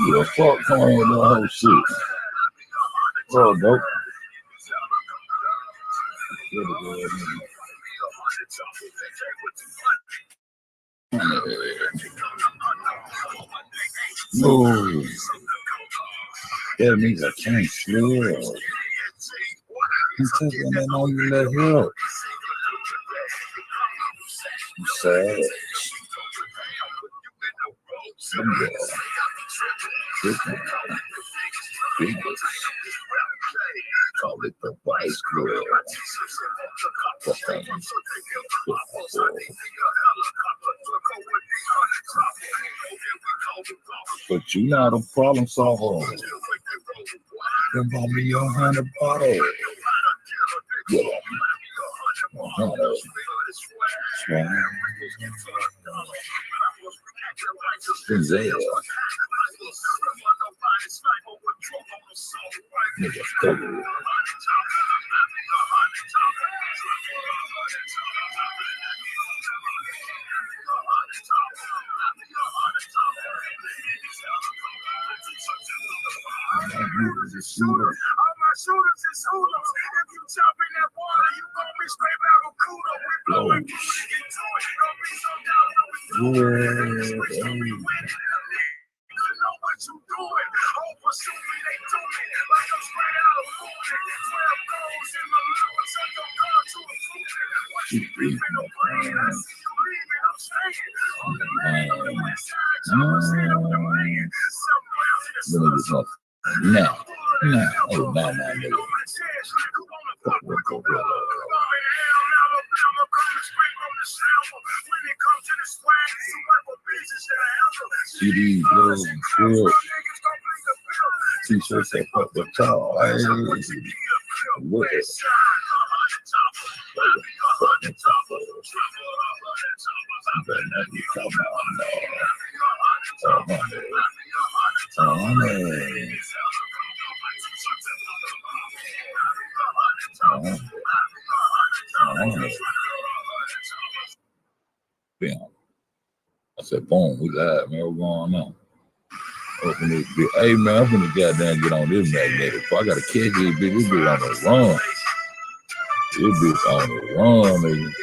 Yeah, fuck going with that whole shit. Oh, dope. No. That means I can't sleep. I'm taking that on you let help. I'm sad. Call it the vice grill. But you not a problem solver. You bought me your 100 bottle. Yeah. 100. Zenzel. Nigga, stupid. Now, oh, now, CD, blue, grill, t-shirts that fuck the car. What? Damn. I said, boom, we live, man. What's going on? Open this bitch. Hey, man, I'm finna goddamn get on this magnetic. I gotta catch this bitch. This bitch on the run. This bitch on the run, nigga.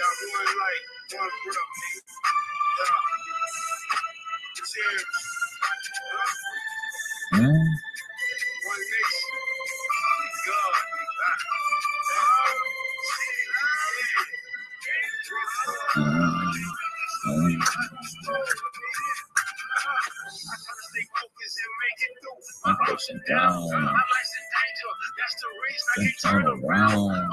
I'm pushing down. Then turn around.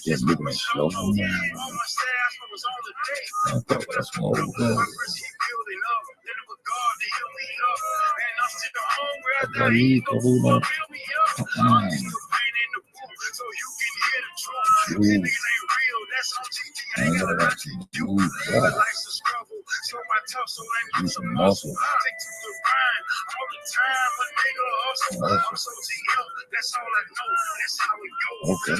Just looking at slow motion. I thought that's more good. Do some muscle. Okay.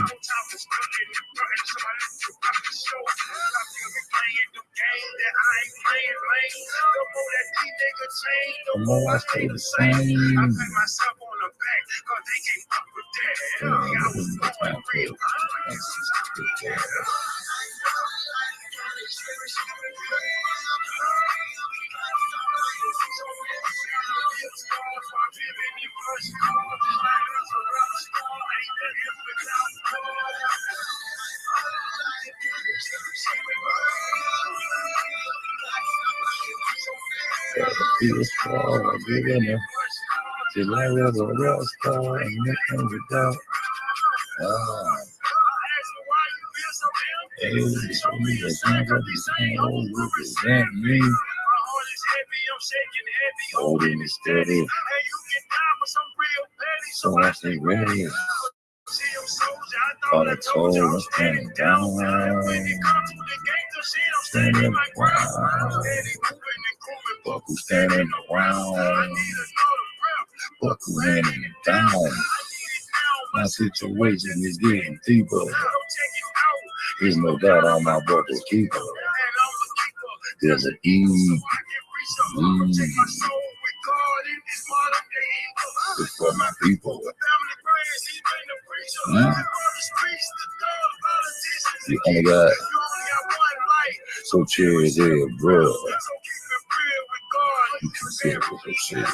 The more I stay the same. Till I was a rock star and nothing without. Hey, show me the signs of the same old represent me. Holding it steady. So I stay ready. Thought I told I'm standing down. Standing around. Fuck who's standing around. Fuck who laying down. My situation is getting deeper. There's no doubt on my brother's keeper. There's an E. It's for my people. You only got so cheers here, bro. You can see it with your shit.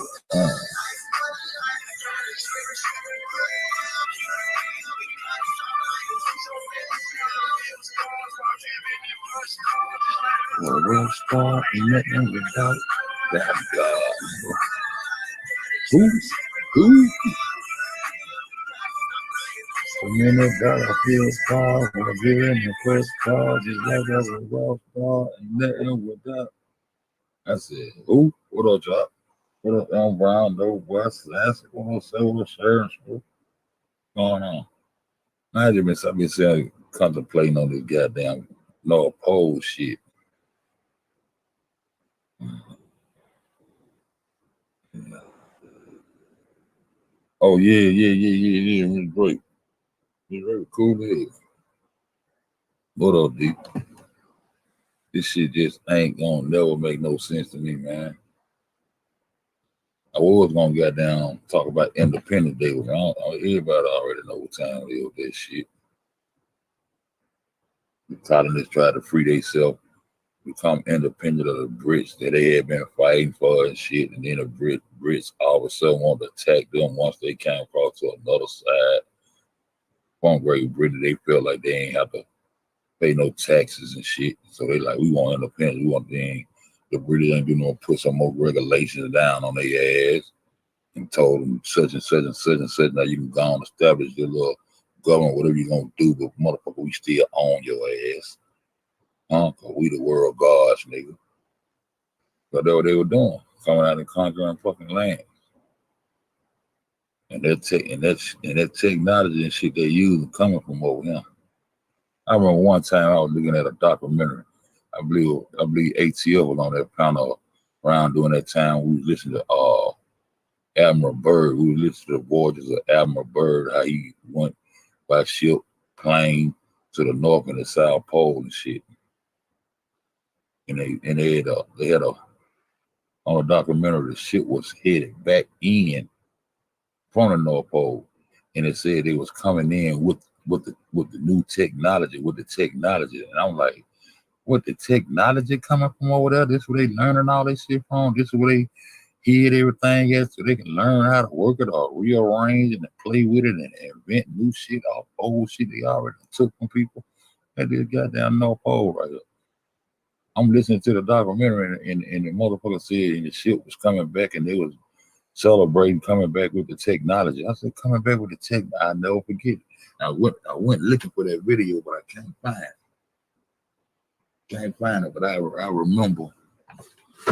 Well, we'll start nothing without that God. Who? A minute that I feel scarred when I get in the first car, just like I was a rough car and nothing without. I said, who? What up, Jock? What up, Elm Brown, Dope West, Classic, 107, Sharon, what's going on? I just been saying, contemplating on this goddamn no oppose shit. Oh, yeah. It's great. It's very cool. What up, D? This shit just ain't gonna never make no sense to me, man. I was gonna get down talk about Independence Day. Everybody already know what time it is with that shit. The colonists tried to free themselves, become independent of the Brits that they had been fighting for and shit, and then the Brits all of a sudden wanted to attack them once they came across to another side. From Great Britain, they felt like they ain't have to pay no taxes and shit. So they like, we want independence. We want the British ain't gonna put some more regulations down on their ass and told them such and such and such and such. Now you can go and establish your little government, whatever you gonna do, but motherfucker, we still own your ass. Cause we the world gods, nigga. But that's what they were doing, coming out and conquering fucking land. And that technology and shit they use coming from over here. I remember one time I was looking at a documentary. I believe ATL was on that panel around during that time, we was listening to Admiral Byrd. We was listening to the voyages of Admiral Byrd, how he went by ship, plane to the North and the South Pole and shit. And they had a on a documentary, the ship was headed back in from the North Pole, and it said they was coming in with the new technology, and I'm like, what, the technology coming from over there? This is where they learning all this shit from. This is where they hid everything at, so they can learn how to work it or rearrange it and play with it and invent new shit off old shit they already took from people. That this goddamn North Pole right here. I'm listening to the documentary, and the motherfucker said the ship was coming back, and they was celebrating coming back with the technology. I said, coming back with the tech, I'll never forget it. I went looking for that video, but I can't find it. But I remember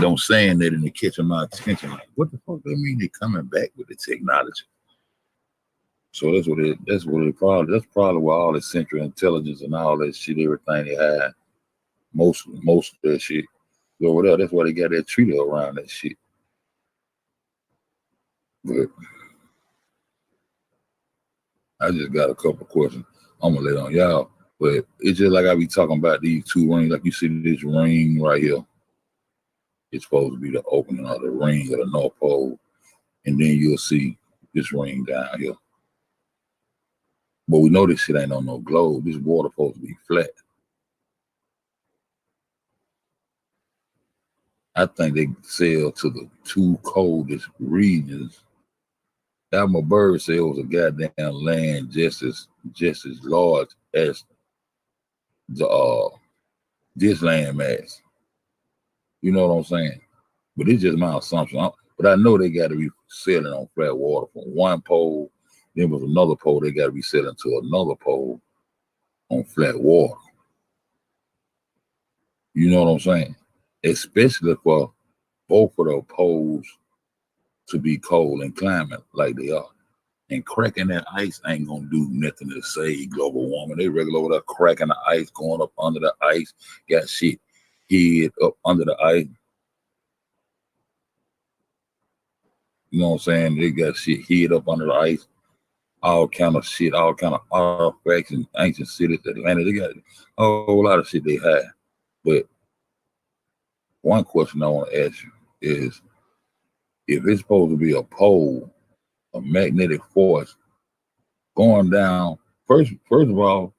them saying that, and it catching my attention. Like, what the fuck they mean they coming back with the technology? So that's probably where all the central intelligence and all that shit, everything they had, most of that shit. So whatever, that's why they got that treaty around that shit. But I just got a couple of questions. I'm gonna lay on y'all. But it's just like I be talking about these two rings. Like you see this ring right here. It's supposed to be the opening of the ring of the North Pole. And then you'll see this ring down here. But we know this shit ain't on no globe. This water supposed to be flat. I think they sail to the two coldest regions. Admiral Byrd said it was a goddamn land just as large as the this land mass. You know what I'm saying? But it's just my assumption. But I know they got to be sailing on flat water from one pole. Then was another pole. They got to be sailing to another pole on flat water. You know what I'm saying? Especially for both of those poles to be cold and climate like they are. And cracking that ice ain't gonna do nothing to save global warming. They regular over there cracking the ice, going up under the ice, got shit hid up under the ice. You know what I'm saying? They got shit hid up under the ice, all kind of shit, all kind of artifacts and ancient cities, Atlanta. They got a whole lot of shit they had. But one question I want to ask you is, if it's supposed to be a pole, a magnetic force going down, first of all,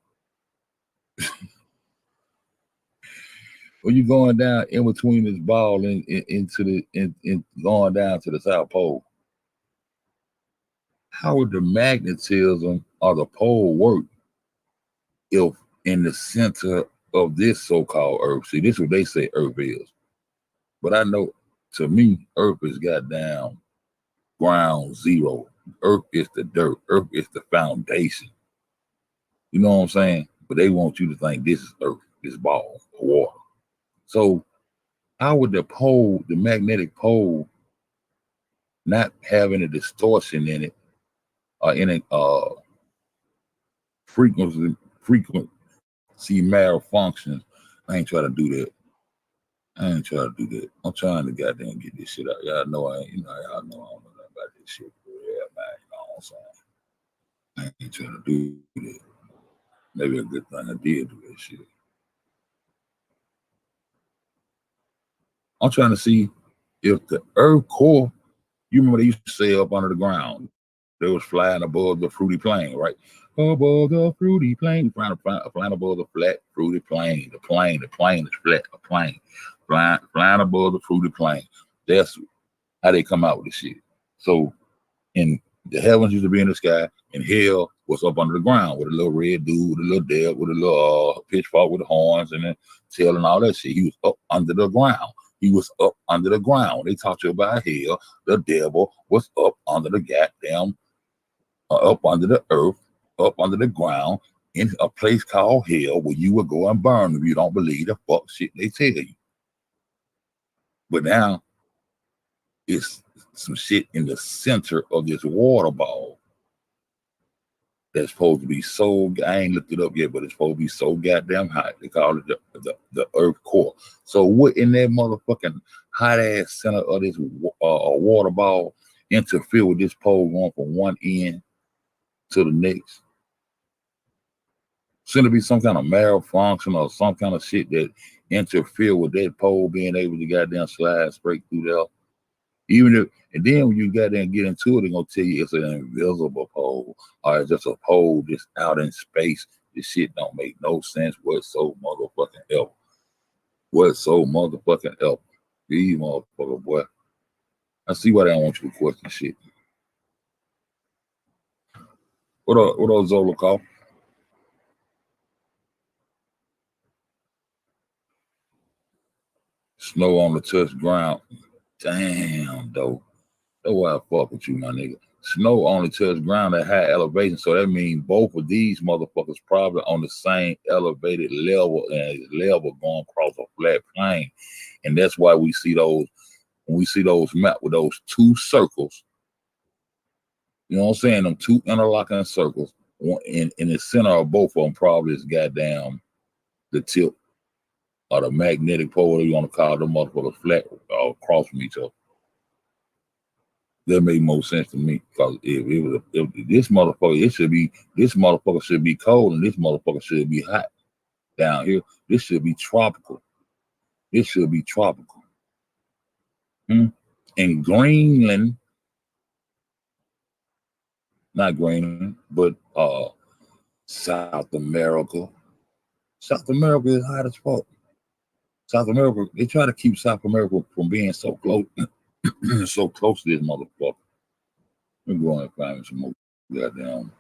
when you're going down in between this ball and going down to the South Pole, how would the magnetism of the pole work if in the center of this so-called Earth? See, this is what they say Earth is. But I know, to me, Earth is goddamn ground zero. Earth is the dirt. Earth is the foundation. You know what I'm saying? But they want you to think this is Earth, this ball of water. So how would the pole, the magnetic pole, not having a distortion in it, or any frequency malfunctions? I ain't trying to do that. I'm trying to goddamn get this shit out. Y'all know I ain't, y'all know I don't know nothing about this shit. Yeah, man, you know what I'm saying? I ain't trying to do that. Maybe a good thing I did do that shit. I'm trying to see if the Earth core, you remember they used to say up under the ground, they was flying above the fruity plain, right? Above the fruity plain, flying above the flat fruity plain. The plane is flat, a plane. Flying above the fruity plain. That's how they come out with the shit. So in the heavens used to be in the sky, and hell was up under the ground with a little red dude, with a little devil, with a little pitchfork with the horns and the tail and all that shit. He was up under the ground. He was up under the ground. They taught you about hell. The devil was up under the goddamn, up under the earth, up under the ground, in a place called hell, where you would go and burn if you don't believe the fuck shit they tell you. But now it's some shit in the center of this water ball that's supposed to be so, I ain't looked it up yet, but it's supposed to be so goddamn hot. They call it the earth core. So what in that motherfucking hot ass center of this water ball interfere with this pole going from one end to the next? Shouldn't it be some kind of malfunction or some kind of shit that interfere with that pole being able to goddamn slide straight through there? Even if, and then when you got there and get into it, they're gonna tell you it's an invisible pole or it's just a pole just out in space. This shit don't make no sense whatsoever, motherfucking ever. Motherfucking ever. These motherfucker boy. I see why they don't want you to question shit. What up, Zola call? Snow on the touch ground. Damn, though. That's why I fuck with you, my nigga. Snow only touch ground at high elevation, so that means both of these motherfuckers probably on the same elevated level and level going across a flat plane. And that's why we see those, when we see those maps with those two circles, you know what I'm saying? Them two interlocking circles, one in the center of both of them probably is goddamn the tip or the magnetic pole, you want to call them motherfuckers flat across from each other. That made more sense to me because if this motherfucker should be cold and this motherfucker should be hot down here. This should be tropical. This should be tropical. In Greenland, not Greenland, but South America. South America is hot as fuck. South America, they try to keep South America from being so close, so close to this motherfucker. Let me go and find some more goddamn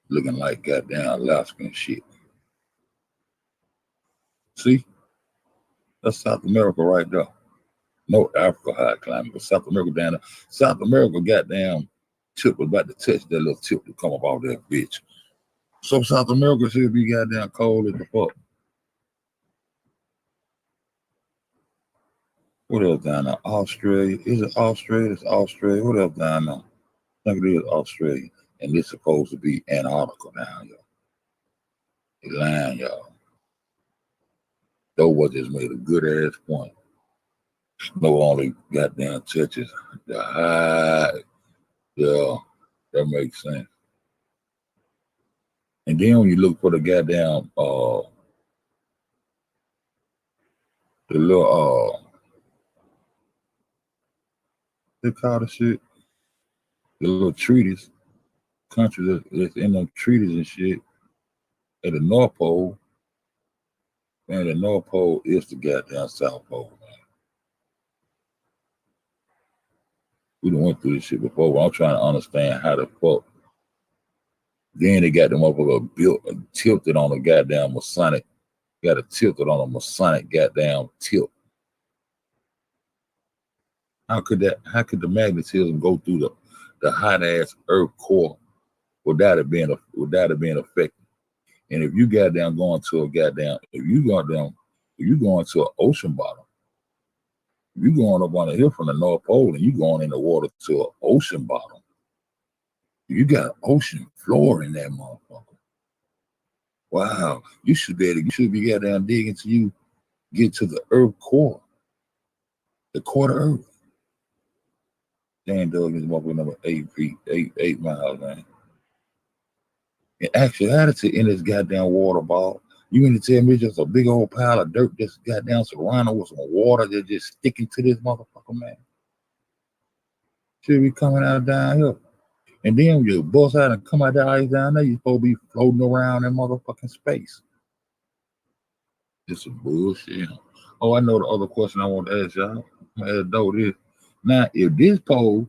looking like goddamn Alaskan shit. See? That's South America right there. No Africa high climate, but South America down there. South America goddamn tip was about to touch that little tip to come up off that bitch. So South America should be goddamn cold as the fuck. What else down there? Australia. Is it Australia? It's Australia. What else down there? I think it is Australia. And this supposed to be Antarctica down here. They lying, y'all. Though what just made a good ass point. Snow only goddamn touches the high. Yeah, that makes sense. And then when you look for the goddamn the little they call the shit, the little treaties, countries that's in them treaties and shit at the North Pole. Man, the North Pole is the goddamn South Pole, man. We done went through this shit before, but I'm trying to understand how the fuck. Then they got the motherfucker built and tilted on a goddamn Masonic. Got it tilted on a Masonic goddamn tilt. How could the magnetism go through the hot ass earth core without it being affected? And if you goddamn going to a goddamn, if you going to an ocean bottom, if you going up on the hill from the North Pole and you going in the water to an ocean bottom, you got ocean floor in that motherfucker. Wow, you should be goddamn digging till you get to the earth core, the core of Earth. Dan Dug is motherfucker number 8 feet, 8 miles, man. In actuality, in this goddamn water ball, you mean to tell me it's just a big old pile of dirt just goddamn surrounded with some water that's just sticking to this motherfucker, man? Should be coming out down here. And then when you bust out and come out the ice down there, you're supposed to be floating around in motherfucking space. It's some bullshit. Oh, I know the other question I want to ask y'all. I'm gonna ask Doe this. Now, if this pole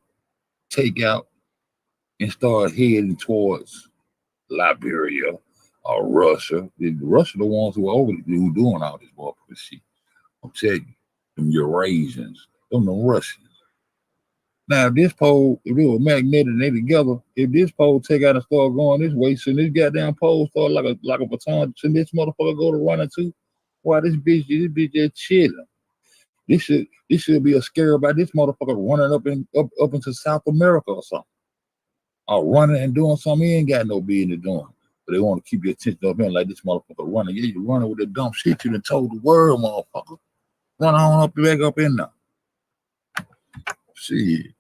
take out and start heading towards Liberia or Russia, Russia the ones who are over who doing all this motherfucking shit. I'm telling you, them Eurasians, them Russians. Now, if this pole, if it was magnetic and they together, if this pole take out and start going this way, so this goddamn pole start like a baton, so this motherfucker go to running too. Why this bitch just chilling? This should be a scare about this motherfucker running up into South America or something. Or running and doing something he ain't got no business doing. But they want to keep your attention up in like this motherfucker running. Yeah, you running with the dumb shit you done told the world, motherfucker. Run on up back up in there. Shit.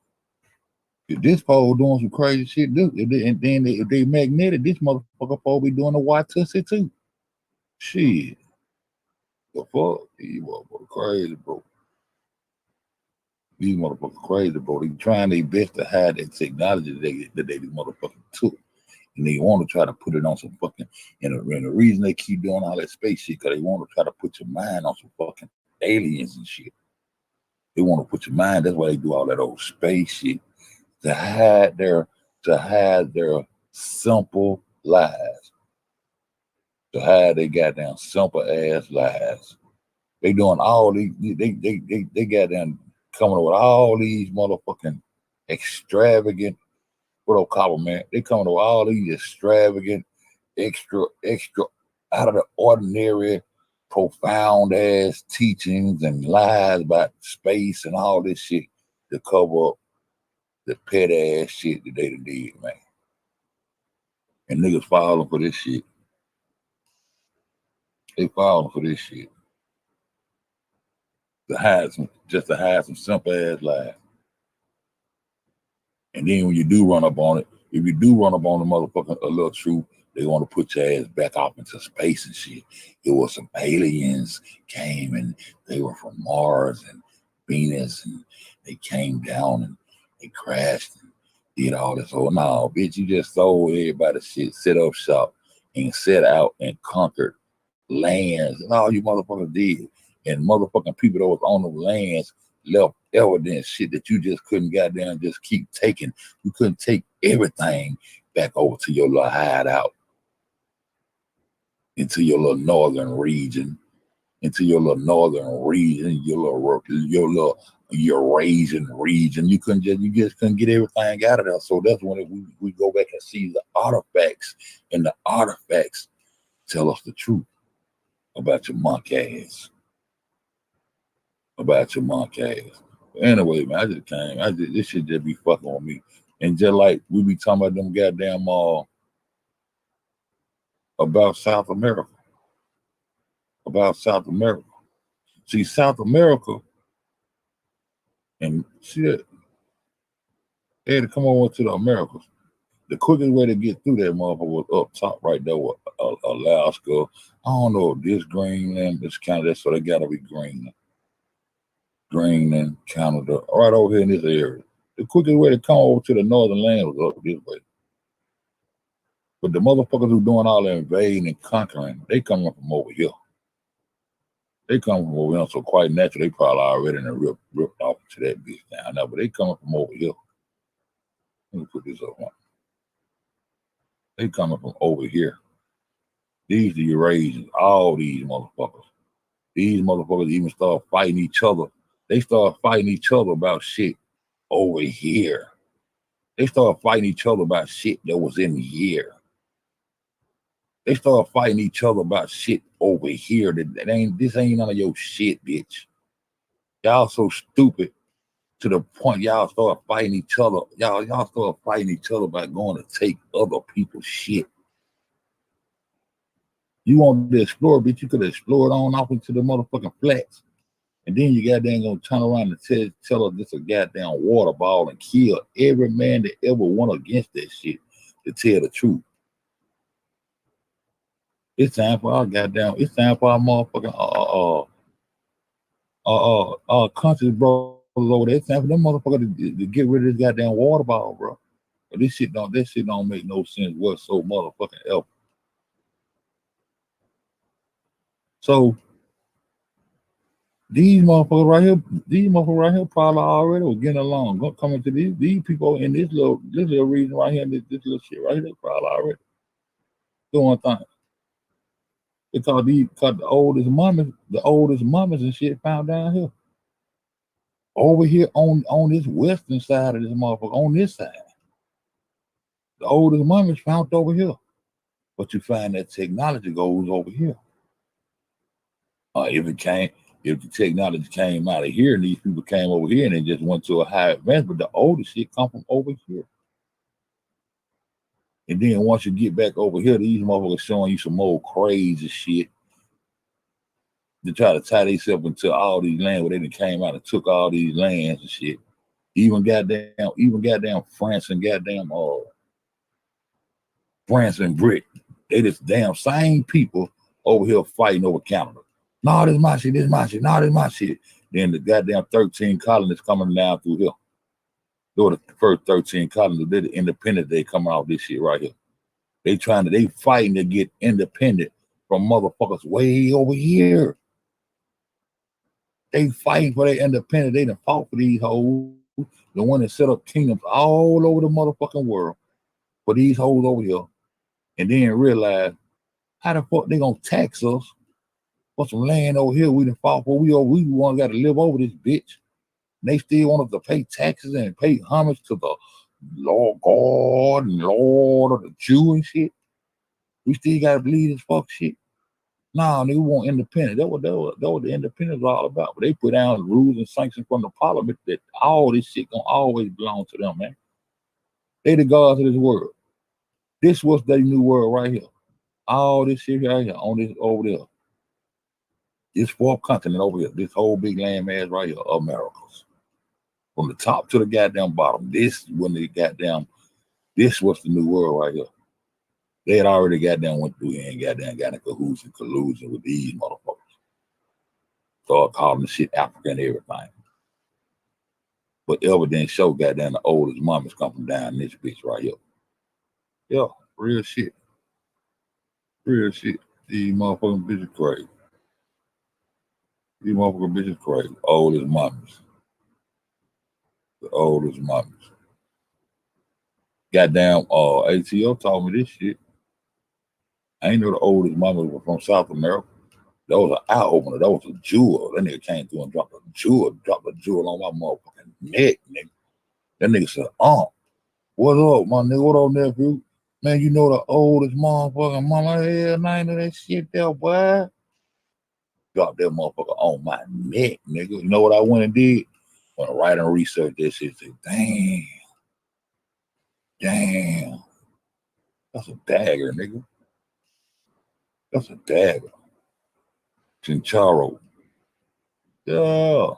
If this pole doing some crazy shit, if they magnetic, this motherfucker pole be doing the Y-Tussie too. Shit. The fuck? These motherfuckers crazy, bro. These motherfuckers crazy, bro. They trying their best to hide that technology that they motherfucking took. And they want to try to put it on some fucking, and the reason they keep doing all that space shit, because they want to try to put your mind on some fucking aliens and shit. They want to put your mind, that's why they do all that old space shit, to hide their simple lies. To hide their goddamn simple ass lies. They doing all these, they goddamn coming up with all these motherfucking extravagant, what up, Copper, man? They coming up with all these extravagant, extra, out of the ordinary, profound ass teachings and lies about space and all this shit to cover up the pet ass shit that they did, man. And niggas falling for this shit. They falling for this shit. To hide some simple ass lies. And then when you do run up on it, if you do run up on the motherfucking a little truth, they want to put your ass back off into space and shit. It was some aliens came and they were from Mars and Venus and they came down and they crashed and did all this. Oh no, bitch, you just sold everybody shit, set up shop and set out and conquered lands and all you motherfuckers did. And motherfucking people that was on the lands left evidence shit that you just couldn't goddamn just keep taking. You couldn't take everything back over to your little hideout, into your little northern region, your little Eurasian region. You just couldn't get everything out of there. So that's when we go back and see the artifacts, and the artifacts tell us the truth about your monk ass. Anyway, man, this shit just be fucking on me. And just like we be talking about them goddamn about South America. See, South America, and shit, they had to come over to the Americas. The quickest way to get through that motherfucker was up top right there with Alaska. I don't know if this Greenland, this Canada, so they gotta be Greenland, Canada, right over here in this area. The quickest way to come over to the northern land was up this way. But the motherfuckers who doing all the invading and conquering, they coming from over here. So quite naturally, they probably already ripped off to that bitch down there, but they coming from over here. Let me put this up on. They coming from over here. These the Eurasians, all these motherfuckers. These motherfuckers even start fighting each other. They start fighting each other about shit over here. They start fighting each other about shit that was in here. They start fighting each other about shit over here. This ain't none of your shit, bitch. Y'all so stupid to the point y'all start fighting each other. Y'all start fighting each other by going to take other people's shit. You want to explore, bitch, you could have explored on off into the motherfucking flats. And then you goddamn gonna turn around and tell us this a goddamn water ball and kill every man that ever went against that shit to tell the truth. It's time for our motherfucking country brothers over there. It's time for them motherfuckers to get rid of this goddamn water ball, bro. But this shit don't make no sense whatsoever, motherfucking ever. So these motherfuckers right here probably already was getting along. Coming to these people in this little region right here, this little shit right here, they probably already doing things. Because the oldest mummies and shit found down here. Over here on this western side of this motherfucker, on this side. The oldest mummies found over here. But you find that technology goes over here. If the technology came out of here and these people came over here and they just went to a higher advance, but the oldest shit come from over here. And then once you get back over here, these motherfuckers showing you some more crazy shit. to try to tie themselves into all these lands where they done came out and took all these lands and shit. Even goddamn France and Britain. They just damn same people over here fighting over Canada. No, this my shit, this my shit, no, this my shit. Then the goddamn 13 colonies coming down through here. Those the first 13 colonies, they're the independent day coming out this shit right here. They fighting to get independent from motherfuckers way over here. They fighting for their independence. They done fought for these hoes. The one that set up kingdoms all over the motherfucking world for these hoes over here. And then realize how the fuck they gonna tax us for some land over here we done fought for. We want got to live over this bitch. And they still want us to pay taxes and pay homage to the Lord God and Lord of the Jew and shit. We still gotta believe this fuck shit. Nah, nigga, we want independence. That what the independence was all about. But they put down rules and sanctions from the parliament that all this shit gonna always belong to them, man. They the gods of this world. This was their new world right here. All this shit right here on this over there. This fourth continent over here. This whole big landmass right here, Americas. From the top to the goddamn bottom. This was the new world right here. They had already goddamn went through here and goddamn got in cahoots and collusion with these motherfuckers. Start calling the shit Africa and everything. But evidence show goddamn the oldest mamas coming down this bitch right here. Yeah, real shit. Real shit. These motherfucking bitches crazy. These motherfucking bitches crazy. Oldest mamas. The oldest mamas. Goddamn ATO told me this shit. I ain't know the oldest mama was from South America. That was an eye opener. That was a jewel. That nigga came through and dropped a jewel on my motherfucking neck, nigga. That nigga said, what up, my nigga? What up, nephew? Man, you know the oldest motherfucking mama? Hell, I ain't know that shit there, boy. Dropped that motherfucker on my neck, nigga. You know what I went and did? Went right and researched that shit. Said, damn. That's a dagger, nigga. That's a dagger. Chincharo. Yeah.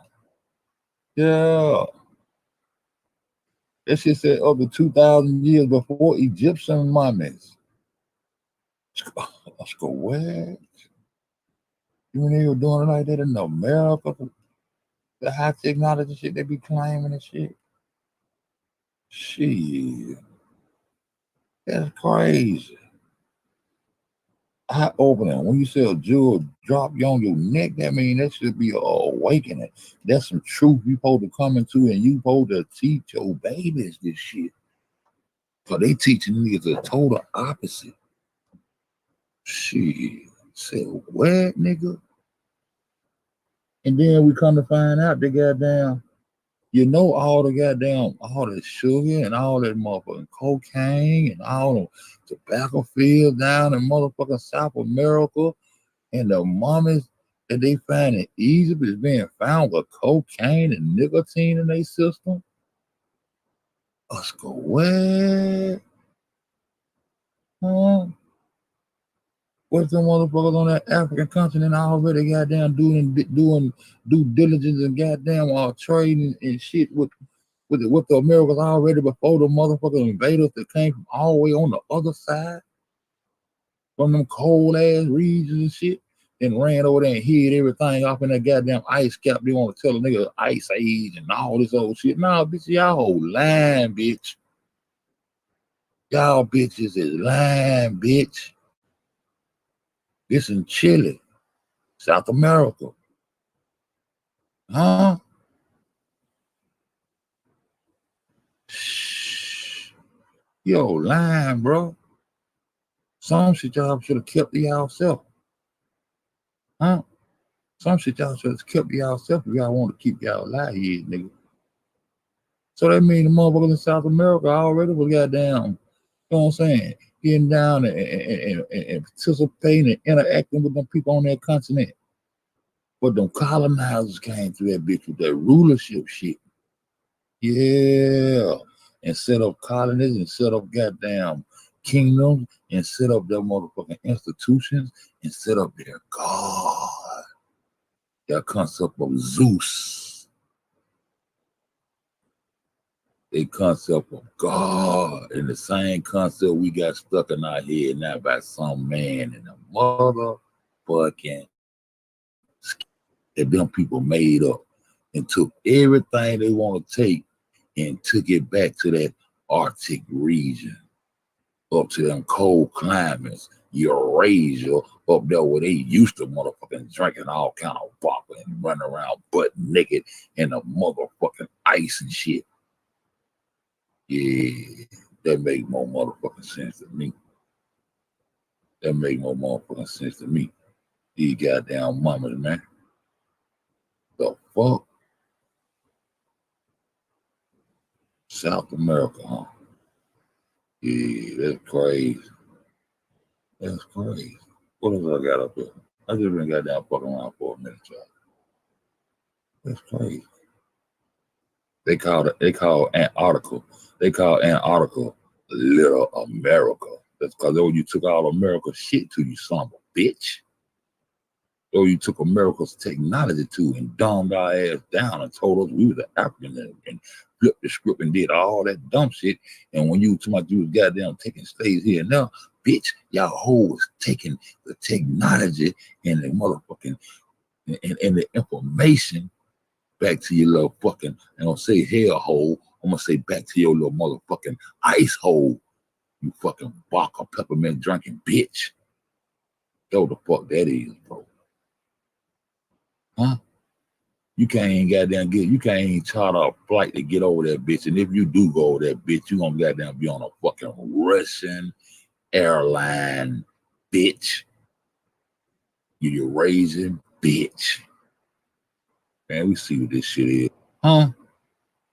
That shit said over 2,000 years before Egyptian mummies. Let's go, what? You mean they were doing it like that in America? The high technology shit they be claiming and shit. Shit. That's crazy. Eye opening. When you say a jewel drop you on your neck, that mean that should be an awakening. That's some truth you supposed to come into, and you supposed to teach your babies this shit. So they teaching niggas the total opposite. Shit. Say what, nigga? And then we come to find out they goddamn, all the sugar and all that motherfucking cocaine and all the tobacco fields down in motherfucking South America, and the mummies that they find in Egypt is being found with cocaine and nicotine in their system. Let's go, what? Huh? What's the motherfuckers on that African continent already goddamn doing due diligence and goddamn trading and shit with the Americans already before the motherfucking invaders that came from all the way on the other side from them cold ass regions and shit, and ran over there and hid everything off in that goddamn ice cap. They want to tell a nigga ice age and all this old shit. Nah, bitch, y'all whole lying, bitch. Y'all bitches is lying, bitch. This in Chile, South America. Huh? Yo, lying, bro. Some shit y'all should have kept to y'allself. Huh? Some shit y'all should have kept to y'allself if y'all want to keep y'all alive here, nigga. So that means the motherfuckers in South America already was goddamn, you know what I'm saying, getting down and participating and interacting with them people on that continent. But them colonizers came through that bitch with that rulership shit. Yeah. And set up colonies and set up goddamn kingdoms and set up their motherfucking institutions and set up their God. That concept of Zeus. A concept of God. And the same concept we got stuck in our head now by some man in the motherfucking that them people made up and took everything they want to take and took it back to that Arctic region, up to them cold climates, Eurasia, up there where they used to motherfucking drinking all kind of vodka and running around butt naked in the motherfucking ice and shit. Yeah, that make more motherfucking sense to me. That make more motherfucking sense to me. These goddamn mamas, man. The fuck? South America, huh? Yeah, that's crazy. That's crazy. What else I got up there? I just been goddamn fucking around for a minute, y'all. That's crazy. They call Antarctica. They call Antarctica Little America. That's because you took all America's shit to, you son of a bitch. Or you took America's technology to and dumbed our ass down and told us we were the Africans and flipped the script and did all that dumb shit. And when you told you was goddamn taking slaves here and now, bitch, y'all hoes taking the technology and the motherfucking and the information back to your little fucking, I'm gonna say hell hole, I'm gonna say back to your little motherfucking ice hole, you fucking vodka peppermint drinking bitch. Yo, the fuck that is, bro. Huh? You can't even goddamn you can't even charter a flight to get over that bitch. And if you do go over that bitch, you gonna goddamn be on a fucking Russian airline, bitch. You Eurasian bitch. Man, we see what this shit is. Huh?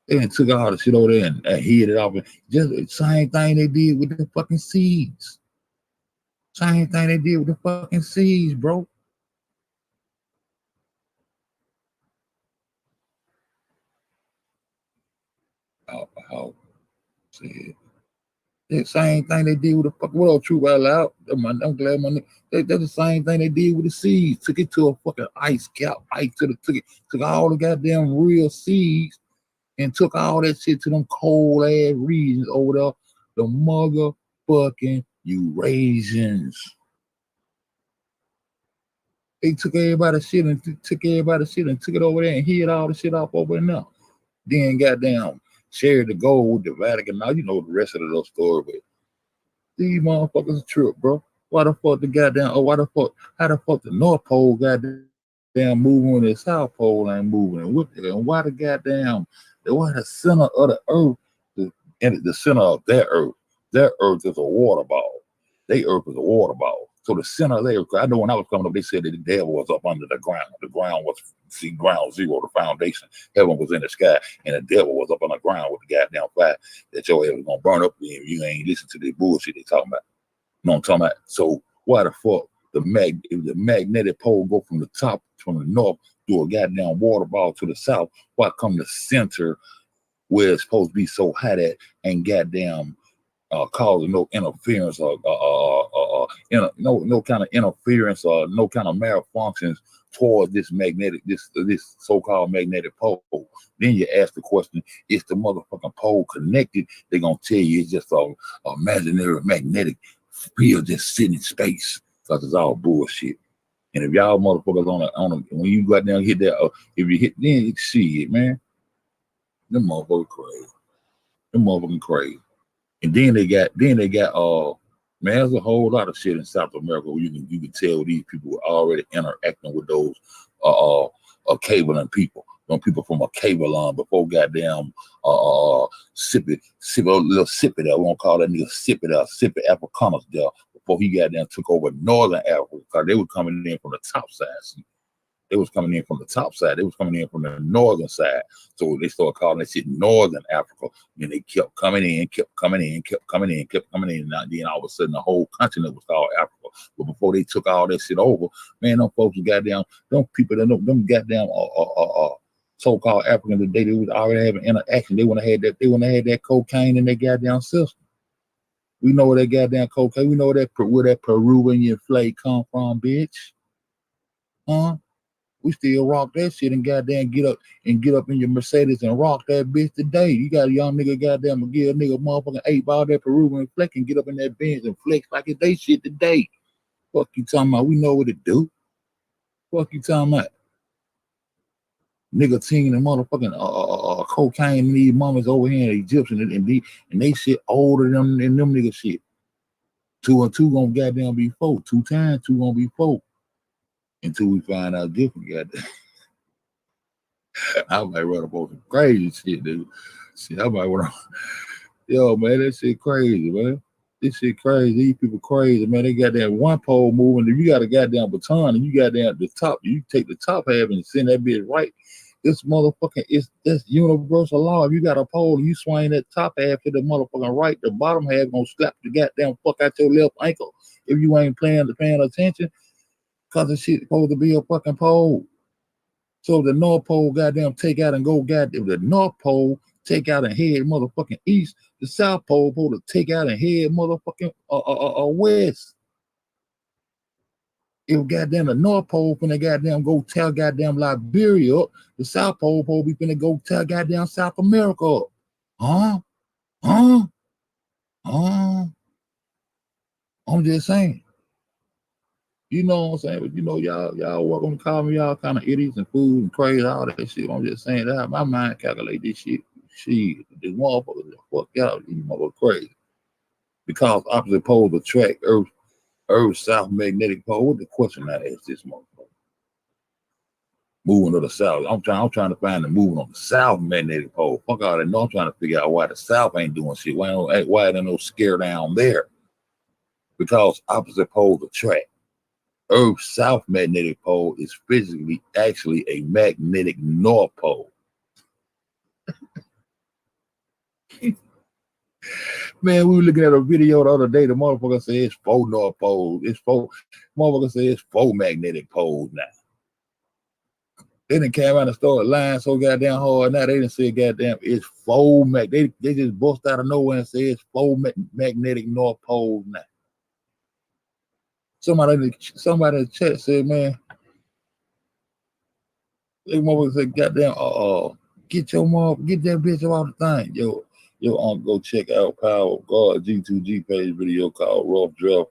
They done took all the shit over there and hid it off. Just the same thing they did with the fucking seeds. Same thing they did with the fucking seeds, bro. How said the same thing they did with the fucking what truth out loud. I'm glad my that's the same thing they did with the seeds. Took it to a fucking ice cap, took all the goddamn real seeds and took all that shit to them cold ass regions over there, the motherfucking Eurasians. They took everybody's shit and took it over there and hid all the shit off over there now. Then goddamn shared the gold with the Vatican. Now you know the rest of the little story, but these motherfuckers a trip, bro. Why the fuck the goddamn how the fuck the North Pole goddamn moving when the South Pole ain't moving? And why the center of the earth and the center of their earth is a water ball. Their earth is a water ball. So the center of their earth, I know when I was coming up, they said that the devil was up under the ground. The ground was ground zero, the foundation. Heaven was in the sky, and the devil was up on the ground with the goddamn fire that your head was gonna burn up if you ain't listen to the bullshit they talking about. You know what I'm talking about? So why the fuck if the magnetic pole go from the top, from the north, do a goddamn water ball to the south, why come the center where it's supposed to be so hot at and goddamn causing no interference or no kind of interference or no kind of malfunctions towards this so-called magnetic pole? Then you ask the question, is the motherfucking pole connected? They're gonna tell you it's just a imaginary magnetic field just sitting in space, because it's all bullshit. And if y'all motherfuckers on a when you go out there and hit that, if you hit, then you see it, man. Them motherfuckers crazy. Them motherfucking crazy. And then they got man, there's a whole lot of shit in South America where you can tell these people were already interacting with those cabling people. Them people from a cable line before goddamn sip it there. We won't call that nigga sip it Africanus there before he goddamn took over Northern Africa, because they were coming in from the top side. See? They was coming in from the top side. They was coming in from the northern side. So they started calling that shit Northern Africa. And they kept coming in. And then all of a sudden the whole continent was called Africa. But before they took all that shit over, man, them folks goddamn, them people that know them goddamn so-called Africans today, they was already having interaction. They wanna have that cocaine in their goddamn system. We know where that goddamn cocaine, we know where that Peruvian flake come from, bitch. Huh? We still rock that shit and goddamn get up in your Mercedes and rock that bitch today. You got a young nigga goddamn give a nigga motherfucking 8 ball that Peruvian flex and get up in that Benz and flex like it's they shit today. Fuck you talking about? We know what it do. Fuck you talking about? Nicotine and motherfucking cocaine and these mamas over here in Egyptian and they shit older than them nigga shit. 2 and 2 gonna goddamn be 4. 2 times 2 gonna be 4. Until we find out different, goddamn. I might run up on some crazy shit, dude. Shit, I might run. Yo, man, that shit crazy, man. This shit crazy. These people crazy, man. They got that one pole moving. If you got a goddamn baton and you got down the top, you take the top half and send that bitch right. This motherfucking that's universal law. If you got a pole and you swing that top half to the motherfucking right, the bottom half gonna slap the goddamn fuck out your left ankle if you ain't paying attention. Cause the shit supposed to be a fucking pole. So the North Pole goddamn take out and go goddamn the North Pole take out and head motherfucking east. The South Pole supposed to take out and head motherfucking west. If goddamn the North Pole finna goddamn go tell goddamn Liberia up, the South Pole be finna go tell goddamn South America up. Huh? I'm just saying. You know what I'm saying? But you know, y'all welcome to call me y'all kind of idiots and fools and crazy, all that shit. I'm just saying that my mind calculate this shit. Shit, the motherfuckers fuck y'all, these motherfuckers crazy. Because opposite poles attract Earth's south magnetic pole. What the question I ask this motherfucker? Moving to the south. I'm trying to find the moving on the south magnetic pole. Fuck all that. No, I'm trying to figure out why the south ain't doing shit. Why there no scare down there? Because opposite poles attract. Earth's south magnetic pole is physically actually a magnetic north pole. Man, we were looking at a video the other day. The motherfucker said it's 4 north poles. It's 4. Motherfucker said it's 4 magnetic poles now. They done came out and started lying so goddamn hard. Now they done said goddamn it's 4 they just bust out of nowhere and said it's 4 magnetic north poles now. Somebody in the chat said, man, they motherfucker said, goddamn, get that bitch off the thing. Yo, Unc, go check out Power of God G2G page video called Rough Draft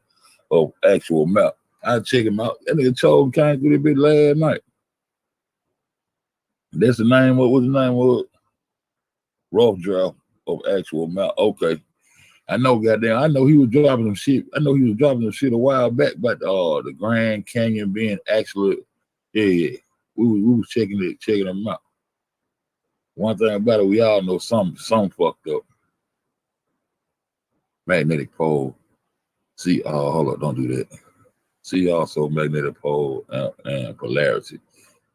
of Actual Map. I check him out. That nigga Chosen came through that bitch last night. That's the name. What was the name of it? Rough Draft of Actual Map. Okay. I know, goddamn. I know he was dropping some shit. A while back, but the Grand Canyon being actually, yeah. We was checking them out. One thing about it, we all know some fucked up. Magnetic pole. See, hold up, don't do that. See also magnetic pole and polarity.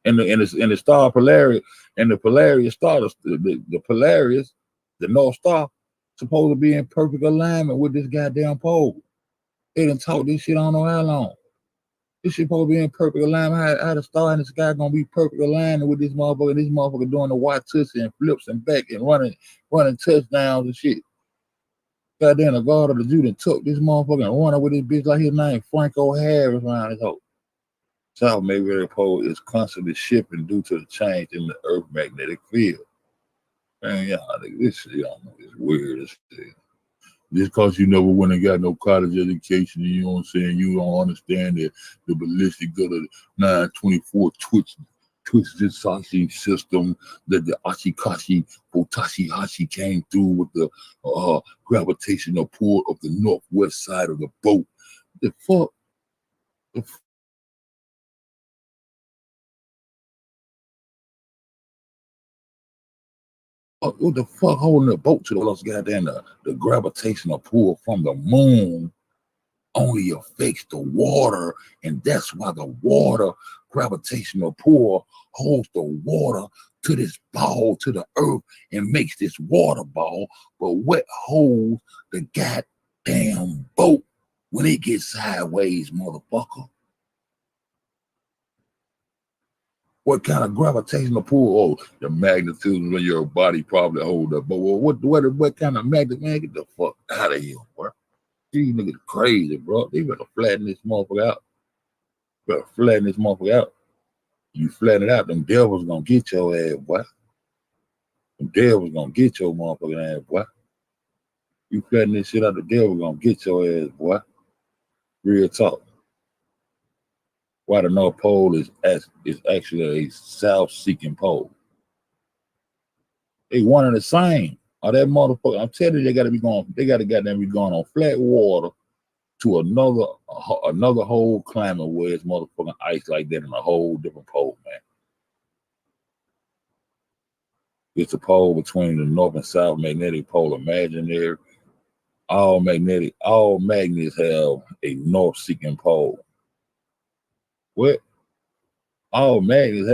And the star polarity and the Polaris star, the Polaris, the North Star, supposed to be in perfect alignment with this goddamn pole. They done talk this shit I don't know how long. This shit supposed to be in perfect alignment. How the star in the sky gonna be perfect alignment with this motherfucker? This motherfucker doing the white tussie and flips and back and running touchdowns and shit. Goddamn, the guard of the Jew that took this motherfucker and running with this bitch like his name Franco Harris around his hoe. South magnetic pole is constantly shifting due to the change in the Earth magnetic field. Man, yeah, I think this shit, it's weird as shit. Just because you never went and got no college education, you know what I'm saying? You don't understand the ballistic of the 924 Twisted system, that the Ashikashi Botashi Hashi came through with the gravitational pull of the northwest side of the boat. The fuck? What the fuck holding the boat to the us goddamn the gravitational pull from the moon only affects the water, and that's why the water gravitational pull holds the water to this ball to the earth and makes this water ball, but what holds the goddamn boat when it gets sideways, motherfucker? What kind of gravitational pull? Oh, the magnitude of your body probably hold that. But what kind of magnet? Man, get the fuck out of here, bro. These niggas crazy, bro. They better flatten this motherfucker out. You flatten it out, them devils gonna get your ass, boy. Them devils gonna get your motherfucking ass, boy. You flatten this shit out, the devil gonna get your ass, boy. Real talk. Why the North Pole is actually a south-seeking pole. They one and the same. Or that motherfucker, I'm telling you, they gotta goddamn be going on flat water to another whole climate where it's motherfucking ice like that in a whole different pole, man. It's a pole between the north and south magnetic pole imaginary. All magnets have a north-seeking pole. What? All magnets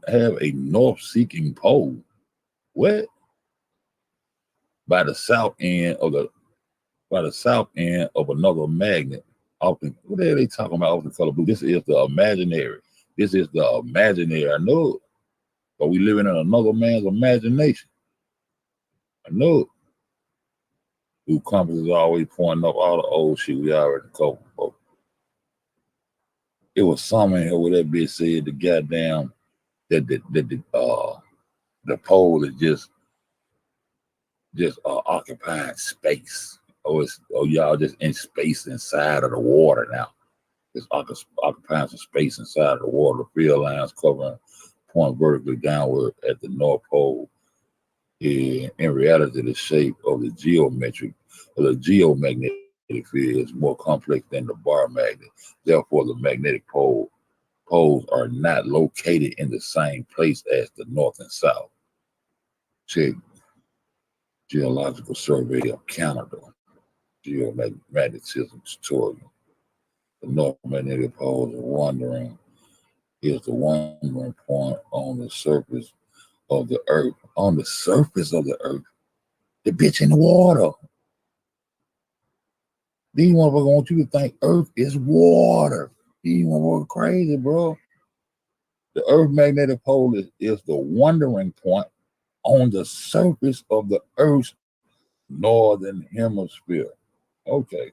have a north-seeking pole. What? By the south end of another magnet. Often, what the hell are they talking about? Often color blue. This is the imaginary. I know it. But we living in another man's imagination. I know it. Blue compass is always pointing up all the old shit we already covered. Bro. It was something in here where that bitch said the goddamn that the pole is just occupying space. Y'all just in space inside of the water now. It's occupying some space inside of the water. The field lines covering point vertically downward at the North Pole. In reality, the shape of the geomagnetic field is more complex than the bar magnet. Therefore, the magnetic poles are not located in the same place as the north and south. Check Geological Survey of Canada, Geomagnetism tutorial. The North Magnetic Pole is the wandering point on the surface of the earth. On the surface of the earth. The bitch in the water. These motherfuckers want you to think earth is water. These motherfuckers crazy, bro. The earth magnetic pole is the wandering point on the surface of the earth's northern hemisphere. Okay.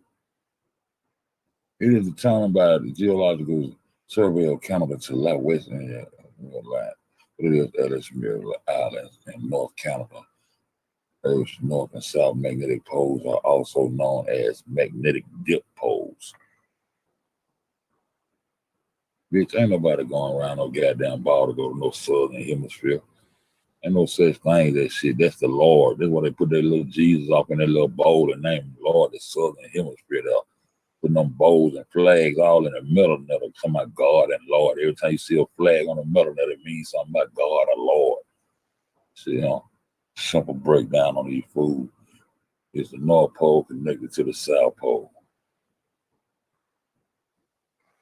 It is determined by the Geological Survey of Canada to lie western line. It is Ellesmere Islands in North Canada. Earth's north and south magnetic poles are also known as magnetic dip poles. Bitch, ain't nobody going around no goddamn ball to go to no southern hemisphere. Ain't no such thing as that shit. That's the Lord. That's why they put their little Jesus up in their little bowl and name Lord, the southern hemisphere there. Putting them bowls and flags all in the middle of it. Talking about God and Lord. Every time you see a flag on the middle of it, it means something about God or Lord. See, simple breakdown on these fools. Is the North Pole connected to the South Pole?